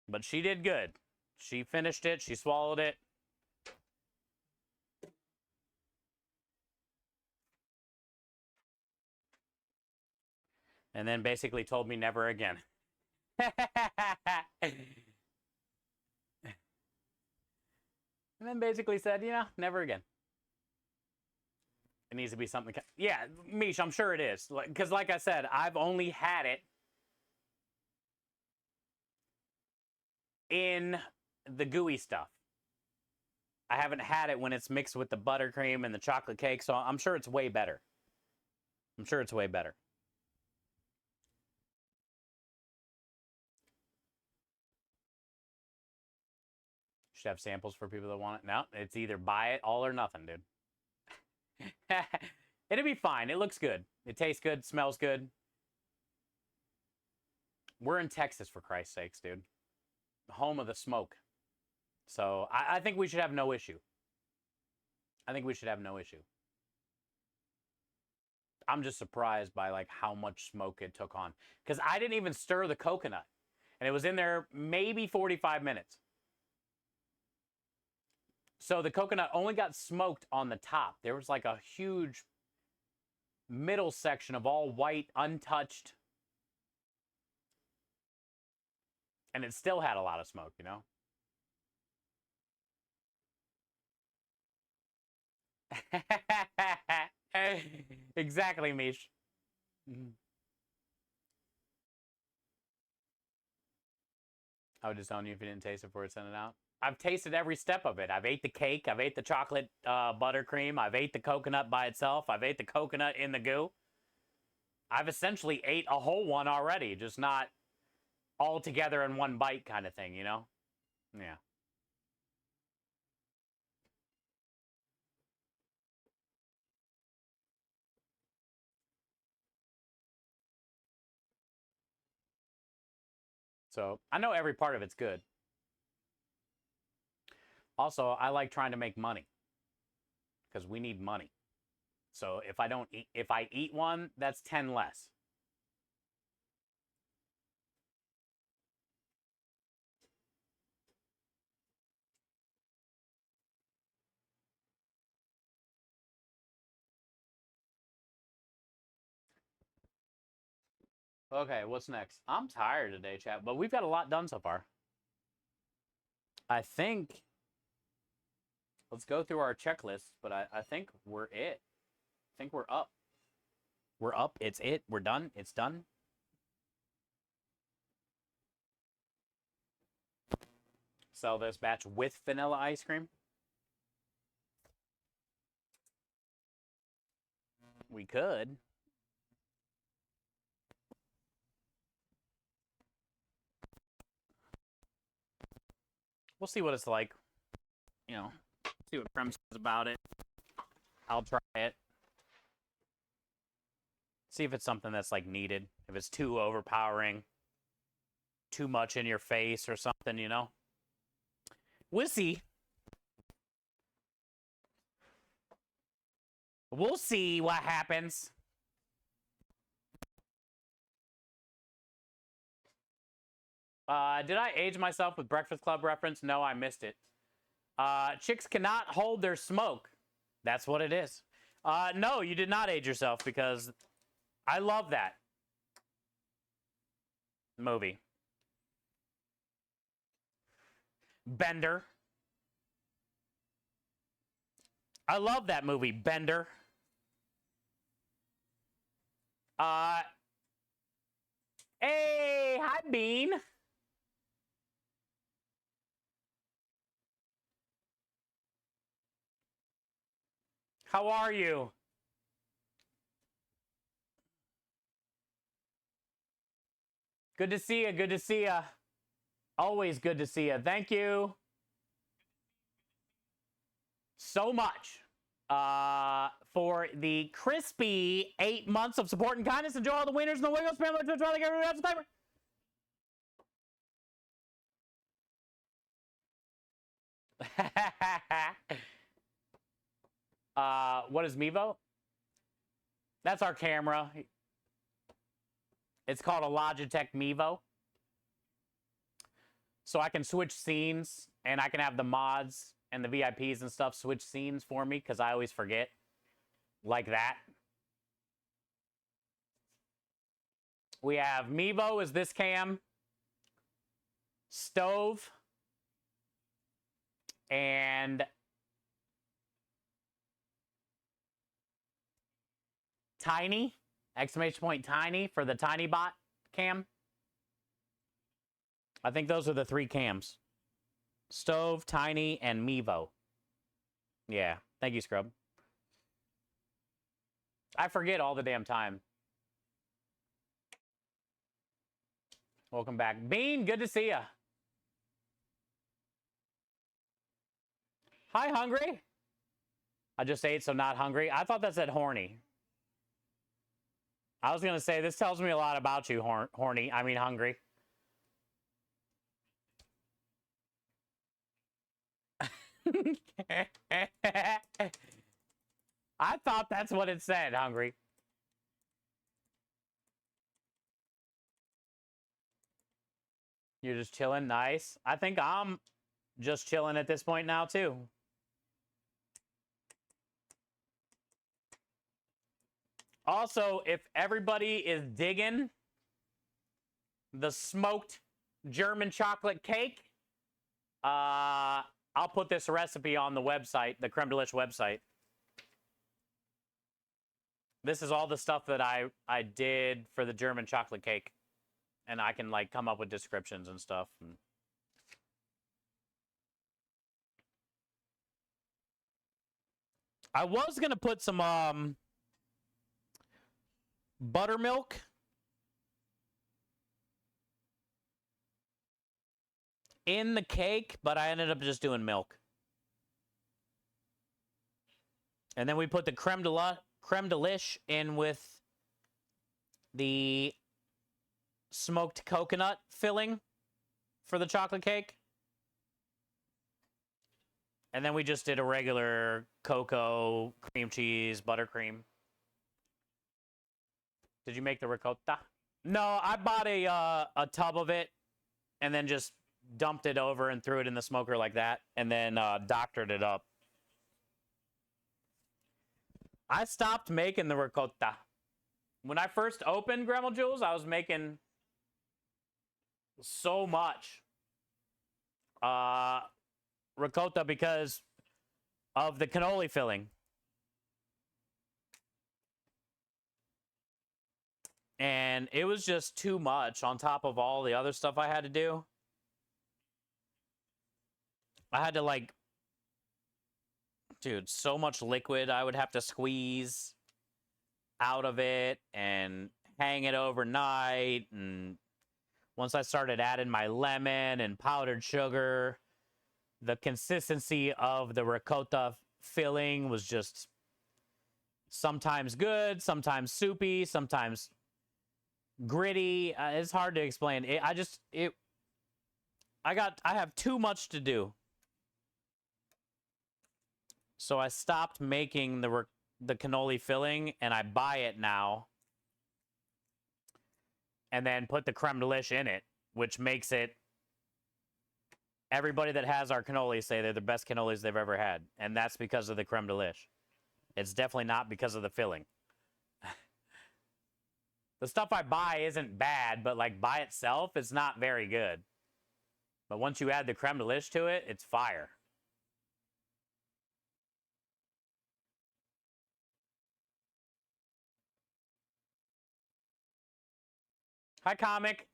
But she did good. She finished it. She swallowed it. And then basically told me never again. And then basically said, never again. It needs to be something. Yeah, Mish, I'm sure it is. Because like I said, I've only had it in the gooey stuff. I haven't had it when it's mixed with the buttercream and the chocolate cake, so I'm sure it's way better. I'm sure it's way better. Should have samples for people that want it. No, it's either buy it all or nothing, dude. It'll be fine. It looks good. It tastes good. Smells good. We're in Texas, for Christ's sakes, dude. The home of the smoke. So I think we should have no issue. I think we should have no issue. I'm just surprised by like how much smoke it took on, because I didn't even stir the coconut, and it was in there maybe 45 minutes. So the coconut only got smoked on the top. There was like a huge middle section of all white, untouched, and it still had a lot of smoke, you know? Exactly, Mish. I would just telling you if you didn't taste it before it sent it out. I've tasted every step of it. I've ate the cake. I've ate the chocolate buttercream. I've ate the coconut by itself. I've ate the coconut in the goo. I've essentially ate a whole one already, just not all together in one bite kind of thing, you know? Yeah. So I know every part of it's good. Also, I like trying to make money because we need money. So if I eat one, that's 10 less. Okay, what's next? I'm tired today, chat, but we've got a lot done so far. I think, let's go through our checklist, but I think we're it. I think we're up. We're up. It's it. We're done. It's done. Sell this batch with vanilla ice cream. We could. We'll see what it's like. You know, see what Prem says about it. I'll try it. See if it's something that's like needed. If it's too overpowering, too much in your face or something, you know? We'll see. We'll see what happens. Did I age myself with Breakfast Club reference? No, I missed it. Chicks cannot hold their smoke. That's what it is. No, you did not age yourself, because I love that movie. Bender. I love that movie, Bender. Hey, hi, Bean. How are you? Good to see you. Good to see you. Always good to see you. Thank you so much for the crispy 8 months of support and kindness. Enjoy all the winners and the wiggles. Spam like Twitch, like everybody else. Timer. What is Mevo? That's our camera. It's called a Logitech Mevo. So I can switch scenes, and I can have the mods and the VIPs and stuff switch scenes for me, because I always forget. Like that. We have Mevo is this cam. Stove. And Tiny. Exclamation point Tiny for the Tiny Bot cam. I think those are the 3 cams. Stove, Tiny, and Mevo. Yeah. Thank you, Scrub. I forget all the damn time. Welcome back. Bean, good to see ya. Hi, hungry. I just ate, so not hungry. I thought that said horny. I was going to say, this tells me a lot about you, horny. I mean, hungry. I thought that's what it said, Hungry. You're just chilling, nice. I think I'm just chilling at this point now, too. Also, if everybody is digging the smoked German chocolate cake, I'll put this recipe on the website, the Creme Delish website. This is all the stuff that I did for the German chocolate cake. And I can, like, come up with descriptions and stuff. I was going to put some buttermilk in the cake, but I ended up just doing milk. And then we put the creme delish in with the smoked coconut filling for the chocolate cake. And then we just did a regular cocoa, cream cheese, buttercream. Did you make the ricotta? No, I bought a tub of it and then just dumped it over and threw it in the smoker like that and then doctored it up. I stopped making the ricotta. When I first opened Grandma Jules, I was making so much ricotta because of the cannoli filling. And it was just too much on top of all the other stuff I had to do. I had to, like, dude, so much liquid I would have to squeeze out of it and hang it overnight. And once I started adding my lemon and powdered sugar, the consistency of the ricotta filling was just sometimes good, sometimes soupy, sometimes gritty. It's hard to explain. I have too much to do. So I stopped making the cannoli filling, and I buy it now. And then put the creme delish in it, which makes it... Everybody that has our cannolis say they're the best cannolis they've ever had. And that's because of the creme delish. It's definitely not because of the filling. The stuff I buy isn't bad, but, like, by itself, it's not very good. But once you add the creme delish to it, it's fire. Hi, Comic.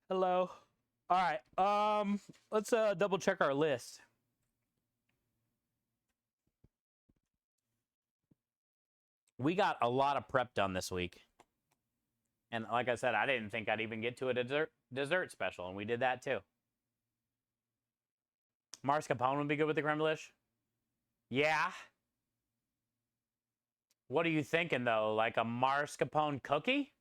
Hello. All right. Let's double check our list. We got a lot of prep done this week. And like I said, I didn't think I'd even get to a dessert special, and we did that too. Mascarpone would be good with the creme delish? Yeah. What are you thinking, though? Like a mascarpone cookie?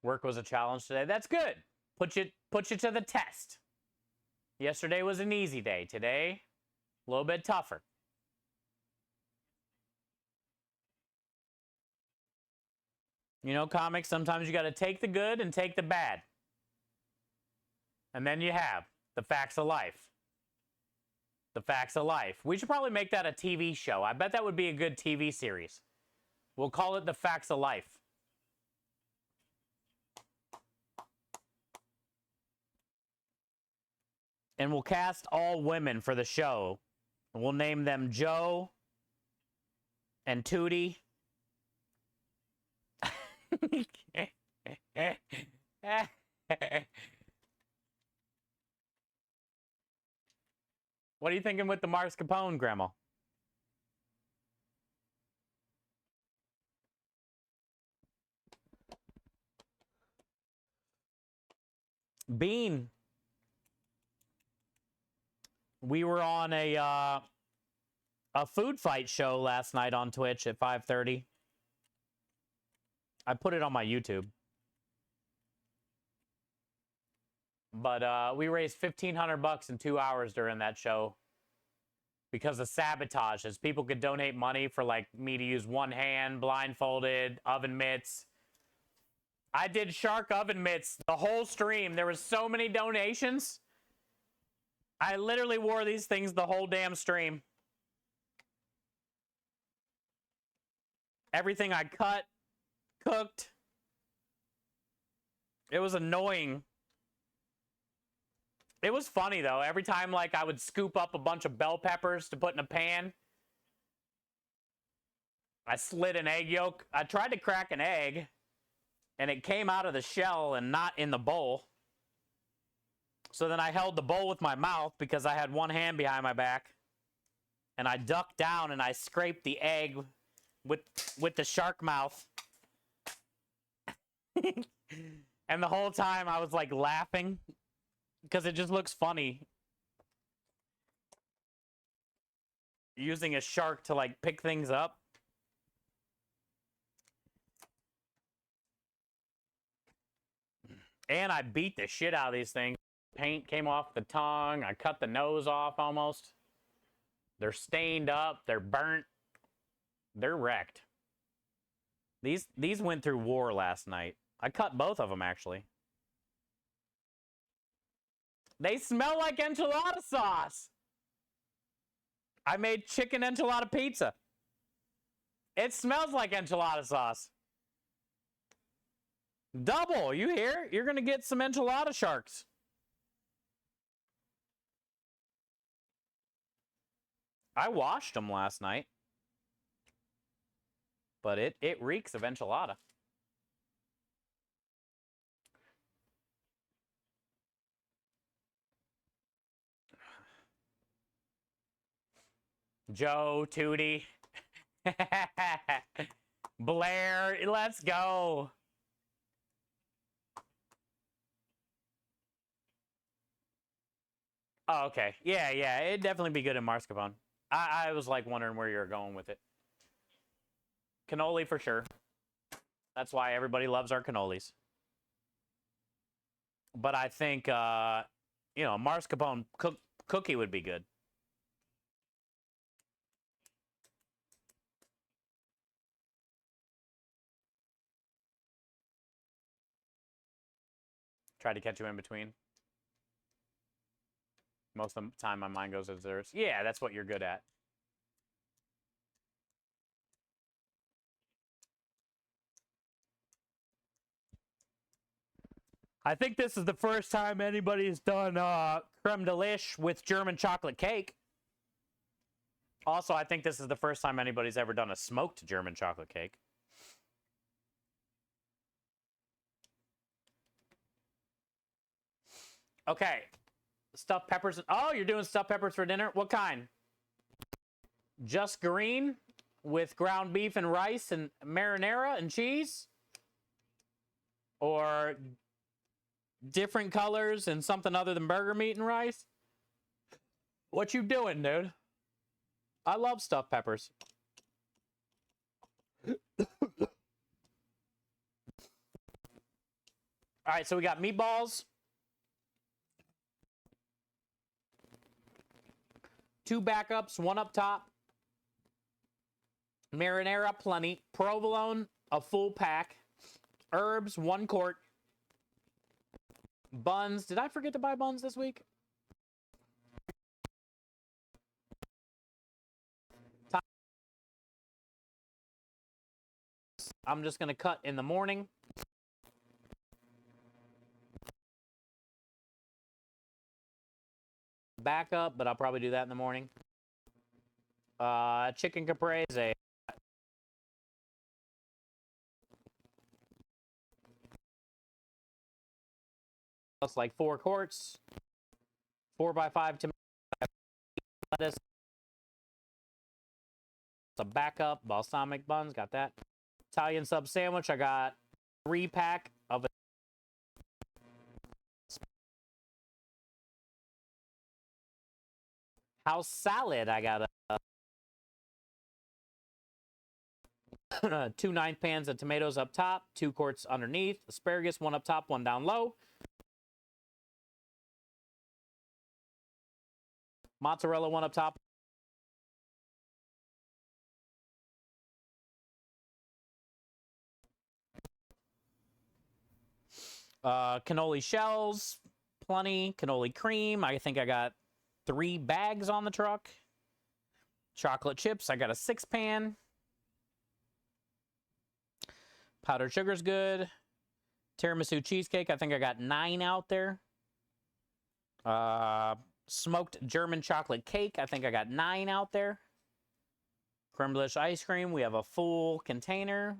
Work was a challenge today. That's good. Put you to the test. Yesterday was an easy day. Today, a little bit tougher. You know, comics, sometimes you got to take the good and take the bad. And then you have the facts of life. The facts of life. We should probably make that a TV show. I bet that would be a good TV series. We'll call it the facts of life. And we'll cast all women for the show. And we'll name them Joe and Tootie. What are you thinking with the mascarpone, Grandma? Bean. We were on a food fight show last night on Twitch at 5:30. I put it on my YouTube. But we raised $1,500 in 2 hours during that show because of sabotages. People could donate money for like me to use one hand, blindfolded, oven mitts. I did shark oven mitts the whole stream. There was so many donations. I literally wore these things the whole damn stream. Everything I cut, cooked. It was annoying. It was funny though. Every time like I would scoop up a bunch of bell peppers to put in a pan, I slid an egg yolk. I tried to crack an egg and it came out of the shell and not in the bowl. So then I held the bowl with my mouth because I had one hand behind my back. And I ducked down and I scraped the egg with the shark mouth. And the whole time I was like laughing because it just looks funny. Using a shark to like pick things up. And I beat the shit out of these things. Paint came off the tongue. I cut the nose off almost. They're stained up. They're burnt. They're wrecked. These went through war last night. I cut both of them, actually. They smell like enchilada sauce. I made chicken enchilada pizza. It smells like enchilada sauce. Double, you hear? You're going to get some enchilada sharks. I washed them last night. But it reeks of enchilada. Joe, Tootie. Blair, let's go. Oh, okay. Yeah, it'd definitely be good in mascarpone. I was like wondering where you're going with it. Cannoli for sure. That's why everybody loves our cannolis. But I think, you know, mascarpone cookie would be good. Try to catch you in between. Most of the time my mind goes to desserts. Yeah, that's what you're good at. I think this is the first time anybody's done creme de liche with German chocolate cake. Also, I think this is the first time anybody's ever done a smoked German chocolate cake. Okay. Stuffed peppers. Oh, you're doing stuffed peppers for dinner? What kind? Just green with ground beef and rice and marinara and cheese? Or different colors and something other than burger meat and rice? What you doing, dude? I love stuffed peppers. All right, so we got meatballs. 2 backups, 1 up top. Marinara, plenty. Provolone, a full pack. Herbs, 1 quart. Buns. Did I forget to buy buns this week? I'm just going to cut in the morning. Backup, but I'll probably do that in the morning. Chicken caprese. That's like 4 quarts. 4x5 tomatoes. lettuce, a backup, balsamic buns, got that. Italian sub sandwich, I got 3-pack of it. House salad, I got a 2 9 pans of tomatoes up top, 2 quarts underneath, asparagus, 1 up top, 1 down low. Mozzarella, 1 up top. Cannoli shells, plenty. Cannoli cream, I think I got 3 bags on the truck. Chocolate chips, I got a 6-pan. Powdered sugar's good. Tiramisu cheesecake, I think I got 9 out there. Smoked German chocolate cake, I think I got 9 out there. Creme Delish ice cream, we have a full container.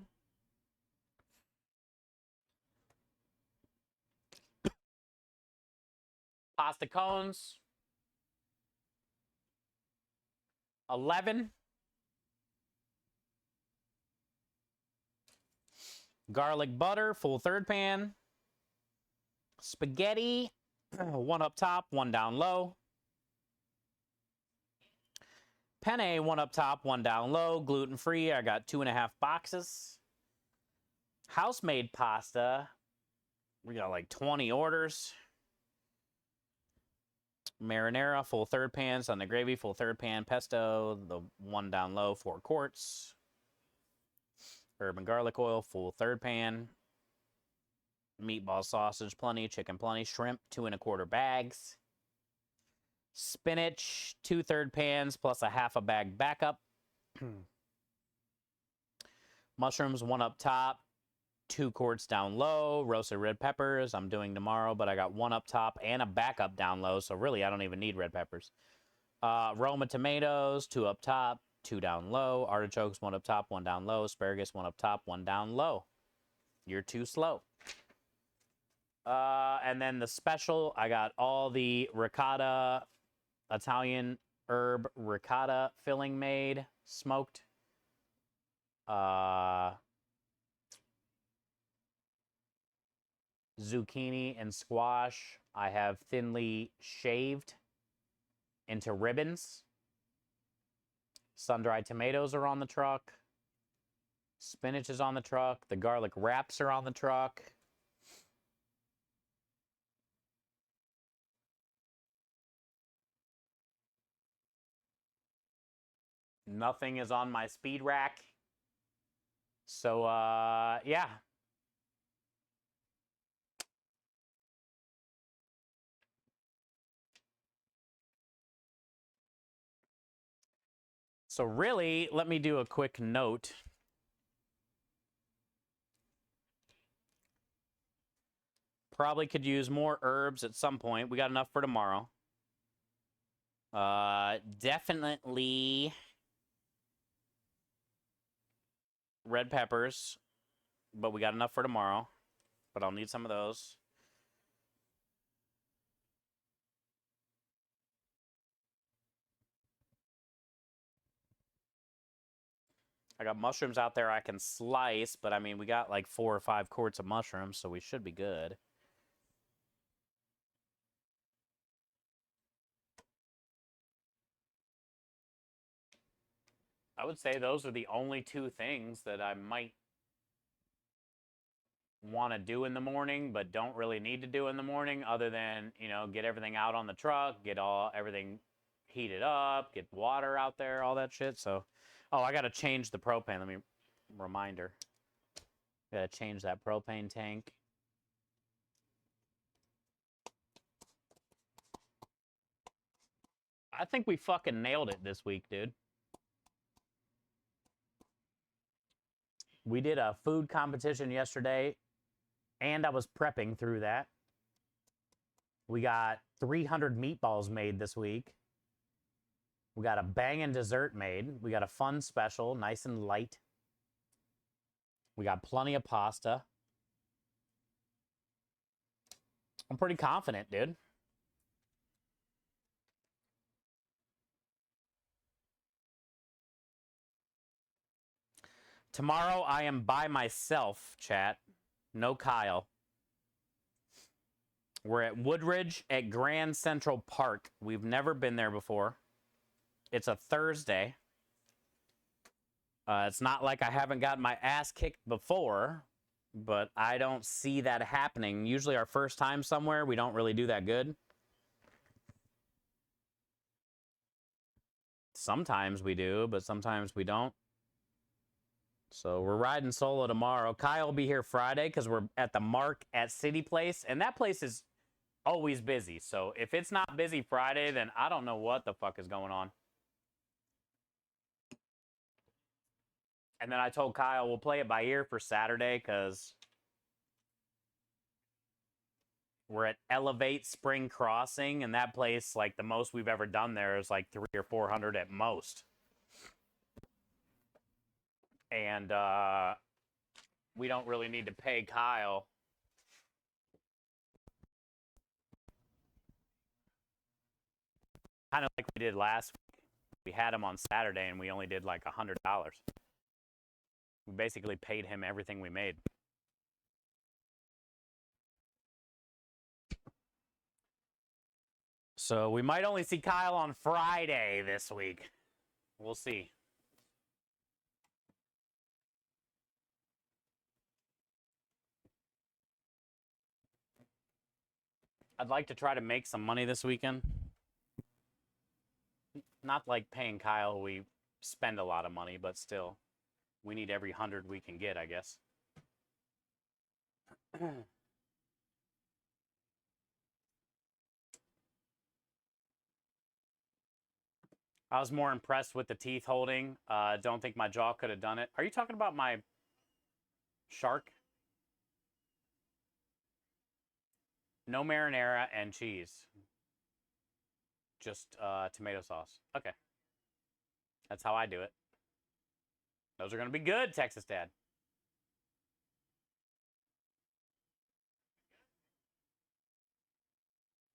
Pasta cones, 11. Garlic butter, full 3rd pan. Spaghetti, 1 up top, 1 down low. Penne, 1 up top, 1 down low. Gluten-free, I got 2.5 boxes. House-made pasta, we got like 20 orders. Marinara, full 3rd pan. Sunday gravy, full 3rd pan. Pesto, the 1 down low, 4 quarts. Herb and garlic oil, full 3rd pan. Meatball sausage, plenty. Chicken, plenty. Shrimp, 2 1/4 bags. Spinach, 2 3rd pans plus a half a bag backup. Mushrooms, 1 up top, 2 quarts down low. Roasted red peppers, I'm doing tomorrow, but I got 1 up top and a backup down low, so really I don't even need red peppers. Roma tomatoes, 2 up top, 2 down low. Artichokes, 1 up top, 1 down low. Asparagus, 1 up top, 1 down low. You're too slow. And then the special, I got all the ricotta, Italian herb ricotta filling made, smoked. Zucchini and squash, I have thinly shaved into ribbons. Sun-dried tomatoes are on the truck. Spinach is on the truck. The garlic wraps are on the truck. Nothing is on my speed rack. So, yeah. So really, let me do a quick note. Probably could use more herbs at some point. We got enough for tomorrow. Definitely red peppers, but we got enough for tomorrow. But I'll need some of those. I got mushrooms out there I can slice, but I mean, we got like 4 or 5 quarts of mushrooms, so we should be good. I would say those are the only 2 things that I might want to do in the morning, but don't really need to do in the morning, other than, you know, get everything out on the truck, get everything heated up, get water out there, all that shit. So, oh, I got to change the propane. Let me, reminder. Got to change that propane tank. I think we fucking nailed it this week, dude. We did a food competition yesterday, and I was prepping through that. We got 300 meatballs made this week. We got a banging dessert made. We got a fun special, nice and light. We got plenty of pasta. I'm pretty confident, dude. Tomorrow I am by myself, chat. No Kyle. We're at Woodridge at Grand Central Park. We've never been there before. It's a Thursday. It's not like I haven't gotten my ass kicked before, but I don't see that happening. Usually our first time somewhere, we don't really do that good. Sometimes we do, but sometimes we don't. So we're riding solo tomorrow. Kyle will be here Friday because we're at the Mark at City Place, and that place is always busy. So if it's not busy Friday, then I don't know what the fuck is going on. And then I told Kyle we'll play it by ear for Saturday because we're at Elevate Spring Crossing, and that place, like the most we've ever done there is like 300 or 400 at most. And we don't really need to pay Kyle. Kind of like we did last week. We had him on Saturday and we only did like $100. We basically paid him everything we made. So we might only see Kyle on Friday this week. We'll see. I'd like to try to make some money this weekend. Not like paying Kyle, we spend a lot of money, but still, we need every 100 we can get, I guess. I was more impressed with the teeth holding. Don't think my jaw could have done it. Are you talking about my shark? No marinara and cheese. Just tomato sauce. Okay. That's how I do it. Those are going to be good, Texas Dad.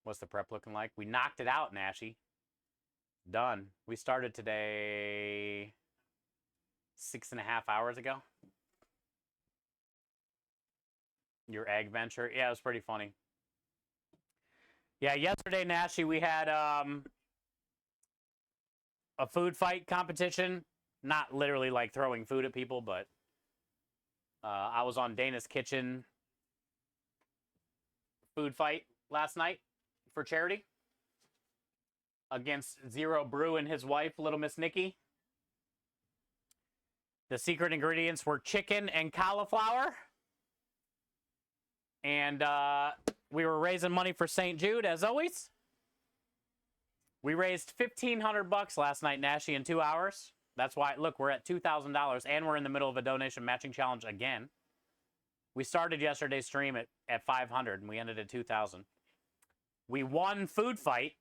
What's the prep looking like? We knocked it out, Nashy. Done. We started today 6.5 hours ago. Your egg venture. Yeah, it was pretty funny. Yeah, yesterday, Nashy, we had a food fight competition. Not literally like throwing food at people, but I was on Dana's Kitchen food fight last night for charity against Zero Brew and his wife, Little Miss Nikki. The secret ingredients were chicken and cauliflower. And we were raising money for St. Jude, as always. We raised $1,500 last night, Nashy, in 2 hours. That's why, look, we're at $2,000, and we're in the middle of a donation matching challenge again. We started yesterday's stream at 500, and we ended at 2,000. We won food fight.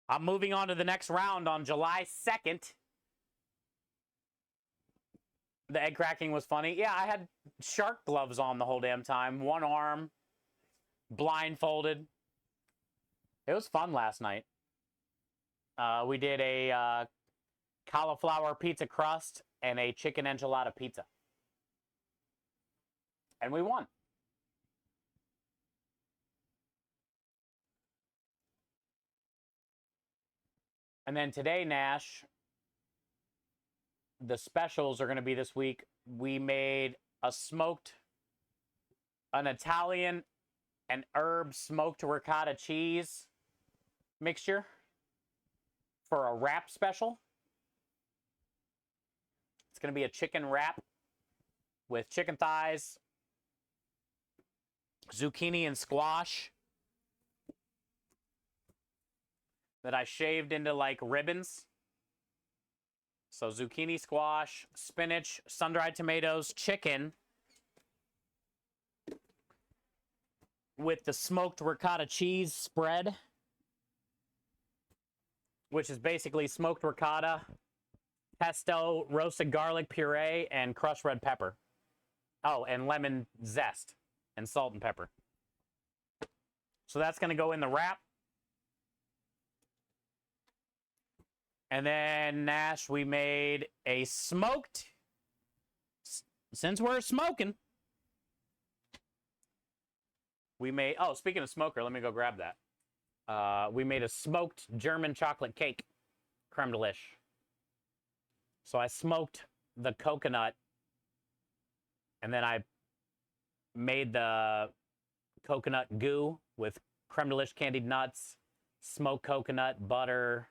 I'm moving on to the next round on July 2nd. The egg cracking was funny. Yeah, I had shark gloves on the whole damn time. One arm, blindfolded. It was fun last night. We did a cauliflower pizza crust and a chicken enchilada pizza. And we won. And then today, Nash, the specials are going to be this week. We made an Italian and herb smoked ricotta cheese mixture for a wrap special. It's going to be a chicken wrap with chicken thighs, zucchini and squash that I shaved into like ribbons. So zucchini, squash, spinach, sun-dried tomatoes, chicken with the smoked ricotta cheese spread, which is basically smoked ricotta, pesto, roasted garlic puree, and crushed red pepper. Oh, and lemon zest and salt and pepper. So that's going to go in the wrap. And then, Nash, we made a smoked, since we're smoking, we made, oh, speaking of smoker, let me go grab that. We made a smoked German chocolate cake, creme de lish. So I smoked the coconut, and then I made the coconut goo with creme de lish candied nuts, smoked coconut, butter,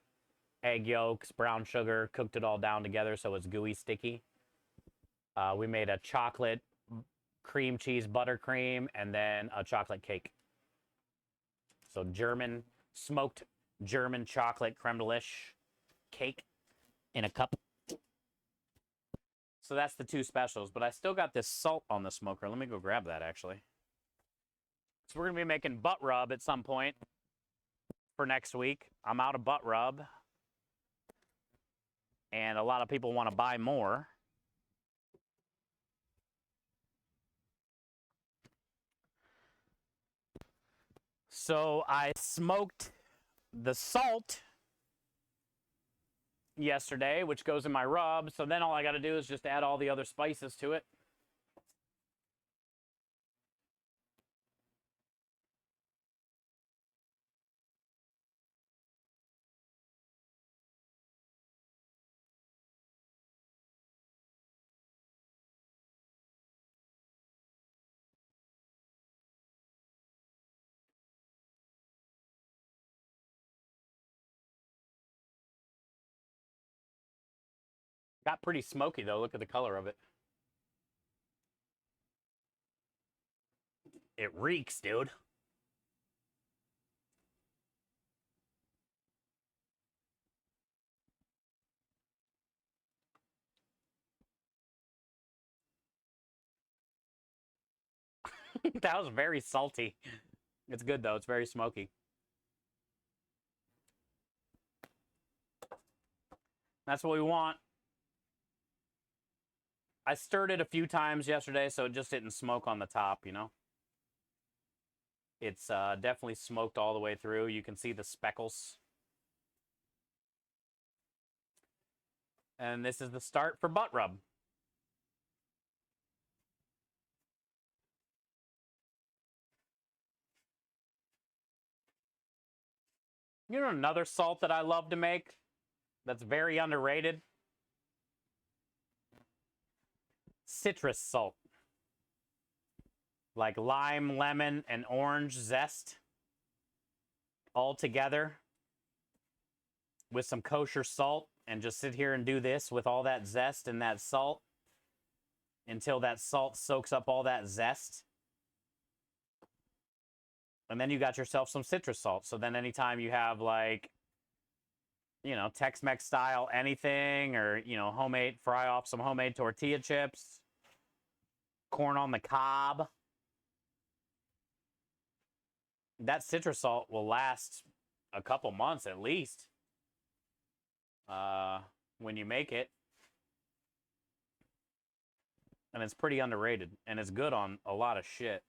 egg yolks, brown sugar, cooked it all down together so it's gooey, sticky. We made a chocolate cream cheese buttercream and then a chocolate cake. So smoked German chocolate creme de lish cake in a cup. So that's the two specials, but I still got this salt on the smoker. Let me go grab that, actually. So we're going to be making butt rub at some point for next week. I'm out of butt rub, and a lot of people want to buy more. So I smoked the salt yesterday, which goes in my rub. So then all I got to do is just add all the other spices to it. Got pretty smoky, though. Look at the color of it. It reeks, dude. That was very salty. It's good, though. It's very smoky. That's what we want. I stirred it a few times yesterday, so it just didn't smoke on the top, you know? It's definitely smoked all the way through. You can see the speckles. And this is the start for butt rub. You know another salt that I love to make that's very underrated? Citrus salt. Like lime, lemon, and orange zest all together with some kosher salt, and just sit here and do this with all that zest and that salt until that salt soaks up all that zest. And then you got yourself some citrus salt. So then anytime you have, like, you know, Tex-Mex style anything, or, you know, fry off some homemade tortilla chips, corn on the cob, that citrus salt will last a couple months at least when you make it. And it's pretty underrated, and it's good on a lot of shit.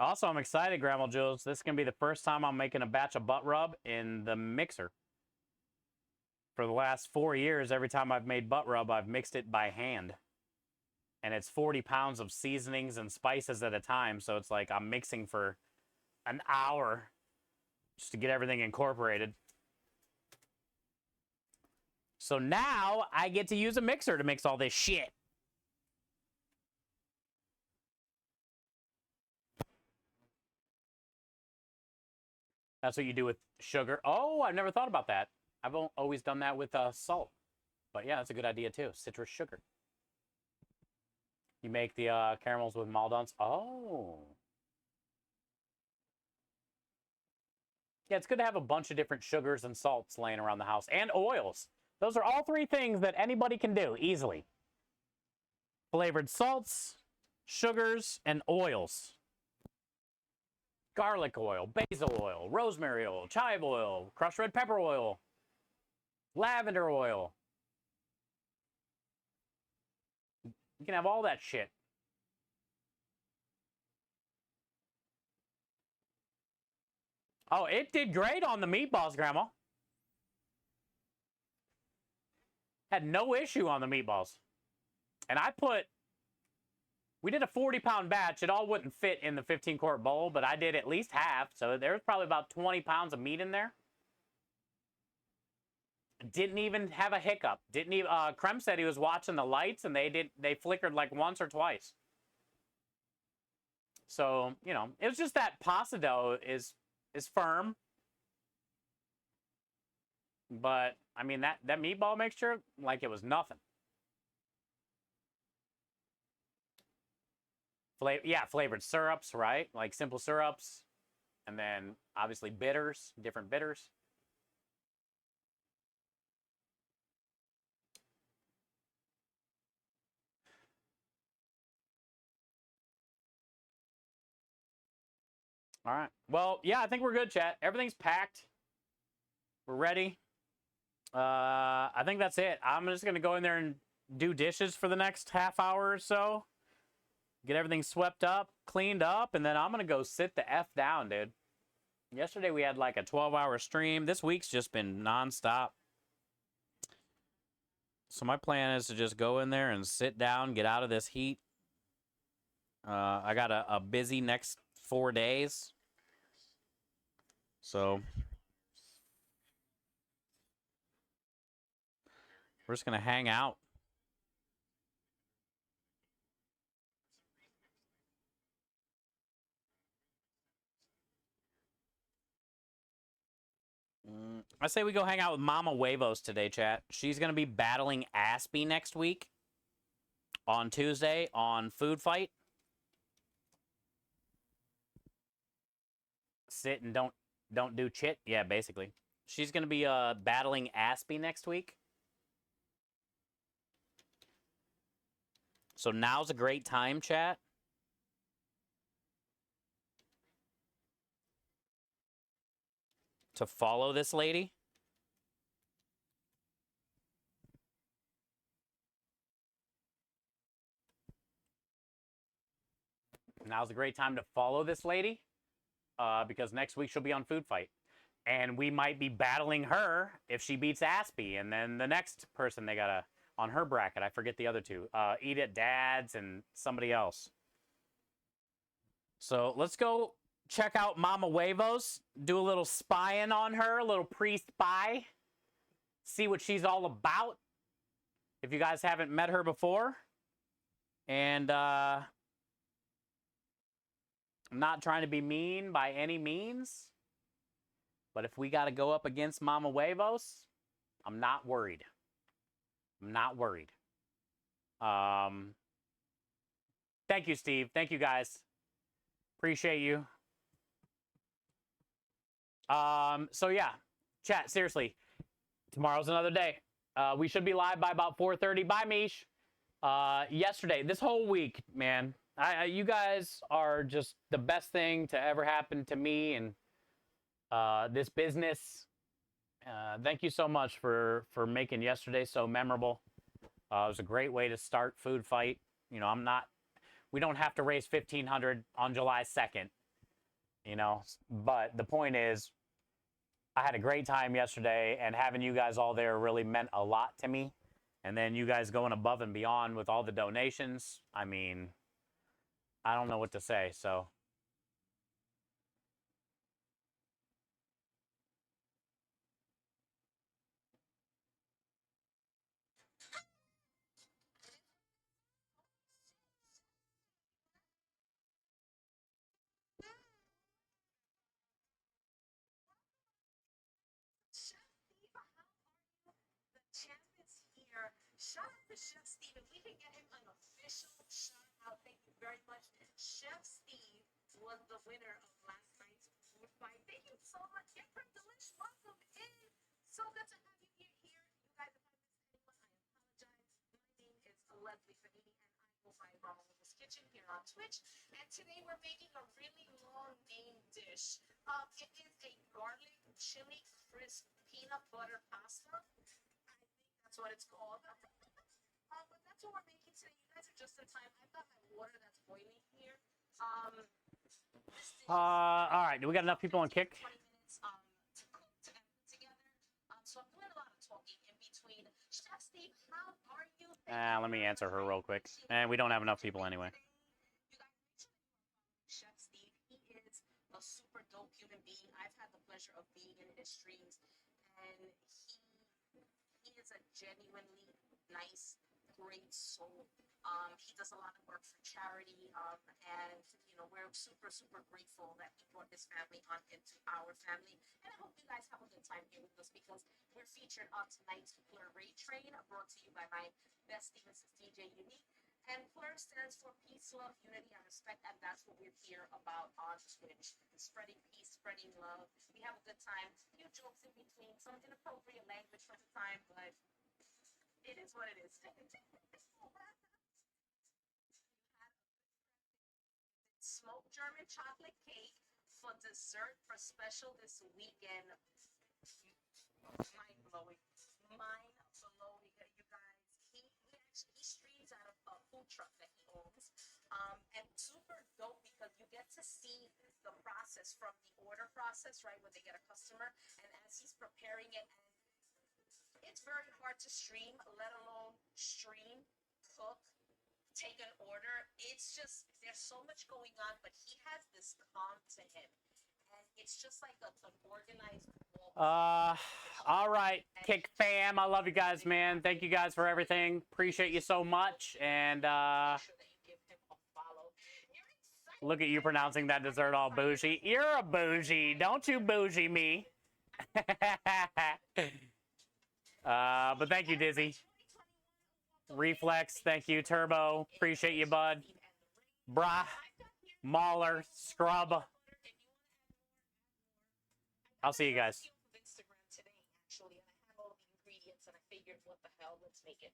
Also, I'm excited, Grandma Jules. This is going to be the first time I'm making a batch of butt rub in the mixer. For the last 4 years, every time I've made butt rub, I've mixed it by hand. And it's 40 pounds of seasonings and spices at a time. So it's like I'm mixing for an hour just to get everything incorporated. So now I get to use a mixer to mix all this shit. That's what you do with sugar. Oh, I've never thought about that. I've always done that with salt. But yeah, that's a good idea too. Citrus sugar. You make the caramels with Maldons. Oh. Yeah, it's good to have a bunch of different sugars and salts laying around the house. And oils. Those are all three things that anybody can do easily. Flavored salts, sugars, and oils. garlic oil, basil oil, rosemary oil, chive oil, crushed red pepper oil, lavender oil. You can have all that shit. Oh, it did great on the meatballs, Grandma. Had no issue on the meatballs. And we did a 40-pound batch. It all wouldn't fit in the 15-quart bowl, but I did at least half. So there's probably about 20 pounds of meat in there. Didn't even have a hiccup. Didn't even, Krem said he was watching the lights and they flickered like once or twice. So, you know, it was just that pasta dough is firm. But, I mean, that meatball mixture, like it was nothing. Flavored syrups, right? Like simple syrups. And then, obviously, bitters, different bitters. All right. Well, yeah, I think we're good, chat. Everything's packed. We're ready. I think that's it. I'm just going to go in there and do dishes for the next half hour or so. Get everything swept up, cleaned up, and then I'm going to go sit the F down, dude. Yesterday we had like a 12-hour stream. This week's just been nonstop. So my plan is to just go in there and sit down, get out of this heat. I got a busy next 4 days. So we're just going to hang out. I say we go hang out with Mama Huevos today, chat. She's going to be battling Aspie next week on Tuesday on Food Fight. Sit and don't do chit. Yeah, basically. She's going to be battling Aspie next week. So now's a great time, chat. To follow this lady. Now's a great time to follow this lady. Because next week she'll be on Food Fight. And we might be battling her if she beats Aspie. And then the next person they got on her bracket, I forget the other two. Eat It Dads and somebody else. So let's go check out Mama Huevos. Do a little spying on her. A little pre-spy. See what she's all about. If you guys haven't met her before. And I'm not trying to be mean by any means. But if we got to go up against Mama Huevos, I'm not worried. I'm not worried. Thank you, Steve. Thank you, guys. Appreciate you. So yeah, chat, seriously. Tomorrow's another day. We should be live by about 4:30. Bye, Mish. Yesterday, this whole week, man. You guys are just the best thing to ever happen to me and this business. Thank you so much for making yesterday so memorable. It was a great way to start Food Fight. You know, we don't have to raise $1,500 on July 2nd, you know, but the point is I had a great time yesterday and having you guys all there really meant a lot to me. And then you guys going above and beyond with all the donations. I mean, I don't know what to say. So shout out to Chef Steve. If we can get him an official shout out, thank you very much. Chef Steve was the winner of last night's food fight. Thank you so much. Emperor Delish, welcome in. So good to have you here. You guys, if I missed anyone, I apologize. My name is Leslie Fanini, and I by Ramola's Kitchen here on Twitch, and today we're making a really long name dish. It is a garlic chili crisp peanut butter pasta. I think that's what it's called. But that's what we're making today. You guys are just in time. I've got my water that's boiling here. This dish is All right. Do we got enough people on 15 kick? 20 minutes to cook to and put together. So I'm doing a lot of talking in between. Chef Steve, how are you? Let me answer her real quick. And we don't have enough people anyway. You guys make sure that you are following Chef Steve. He is a super dope human being. I've had the pleasure of being in his streams, and he is a genuinely nice, great soul. He does a lot of work for charity, and you know we're super grateful that he brought his family on into our family. And I hope you guys have a good time here with us because we're featured on tonight's Plur Raid Train, brought to you by my bestie, Mrs. DJ Unique. And Plur stands for peace, love, unity, and respect, and that's what we're here about on Twitch. Spreading peace, spreading love. We have a good time. A few jokes in between, some inappropriate language from the time, but it is what it is. Smoked German chocolate cake for dessert for special this weekend. Mind blowing. Mind blowing, you guys. He streams out of a food truck that he owns. And super dope because you get to see the process from the order process, right? When they get a customer and as he's preparing it, and it's very hard to stream, let alone stream, cook, take an order. It's just there's so much going on, but he has this calm to him, and it's just like an organized wall. All right, Kick fam. I love you guys, man. Thank you guys for everything. Appreciate you so much. And Make sure that you give him a follow. You're excited. look at you pronouncing that dessert all bougie. You're a bougie. Don't you bougie me. But thank you, Dizzy. Reflex, thank you. Turbo, appreciate you, bud. Brah, Mauler, Scrub. I'll see you guys. Instagram today, actually, and I have all the ingredients, and I figured, what the hell, let's make it.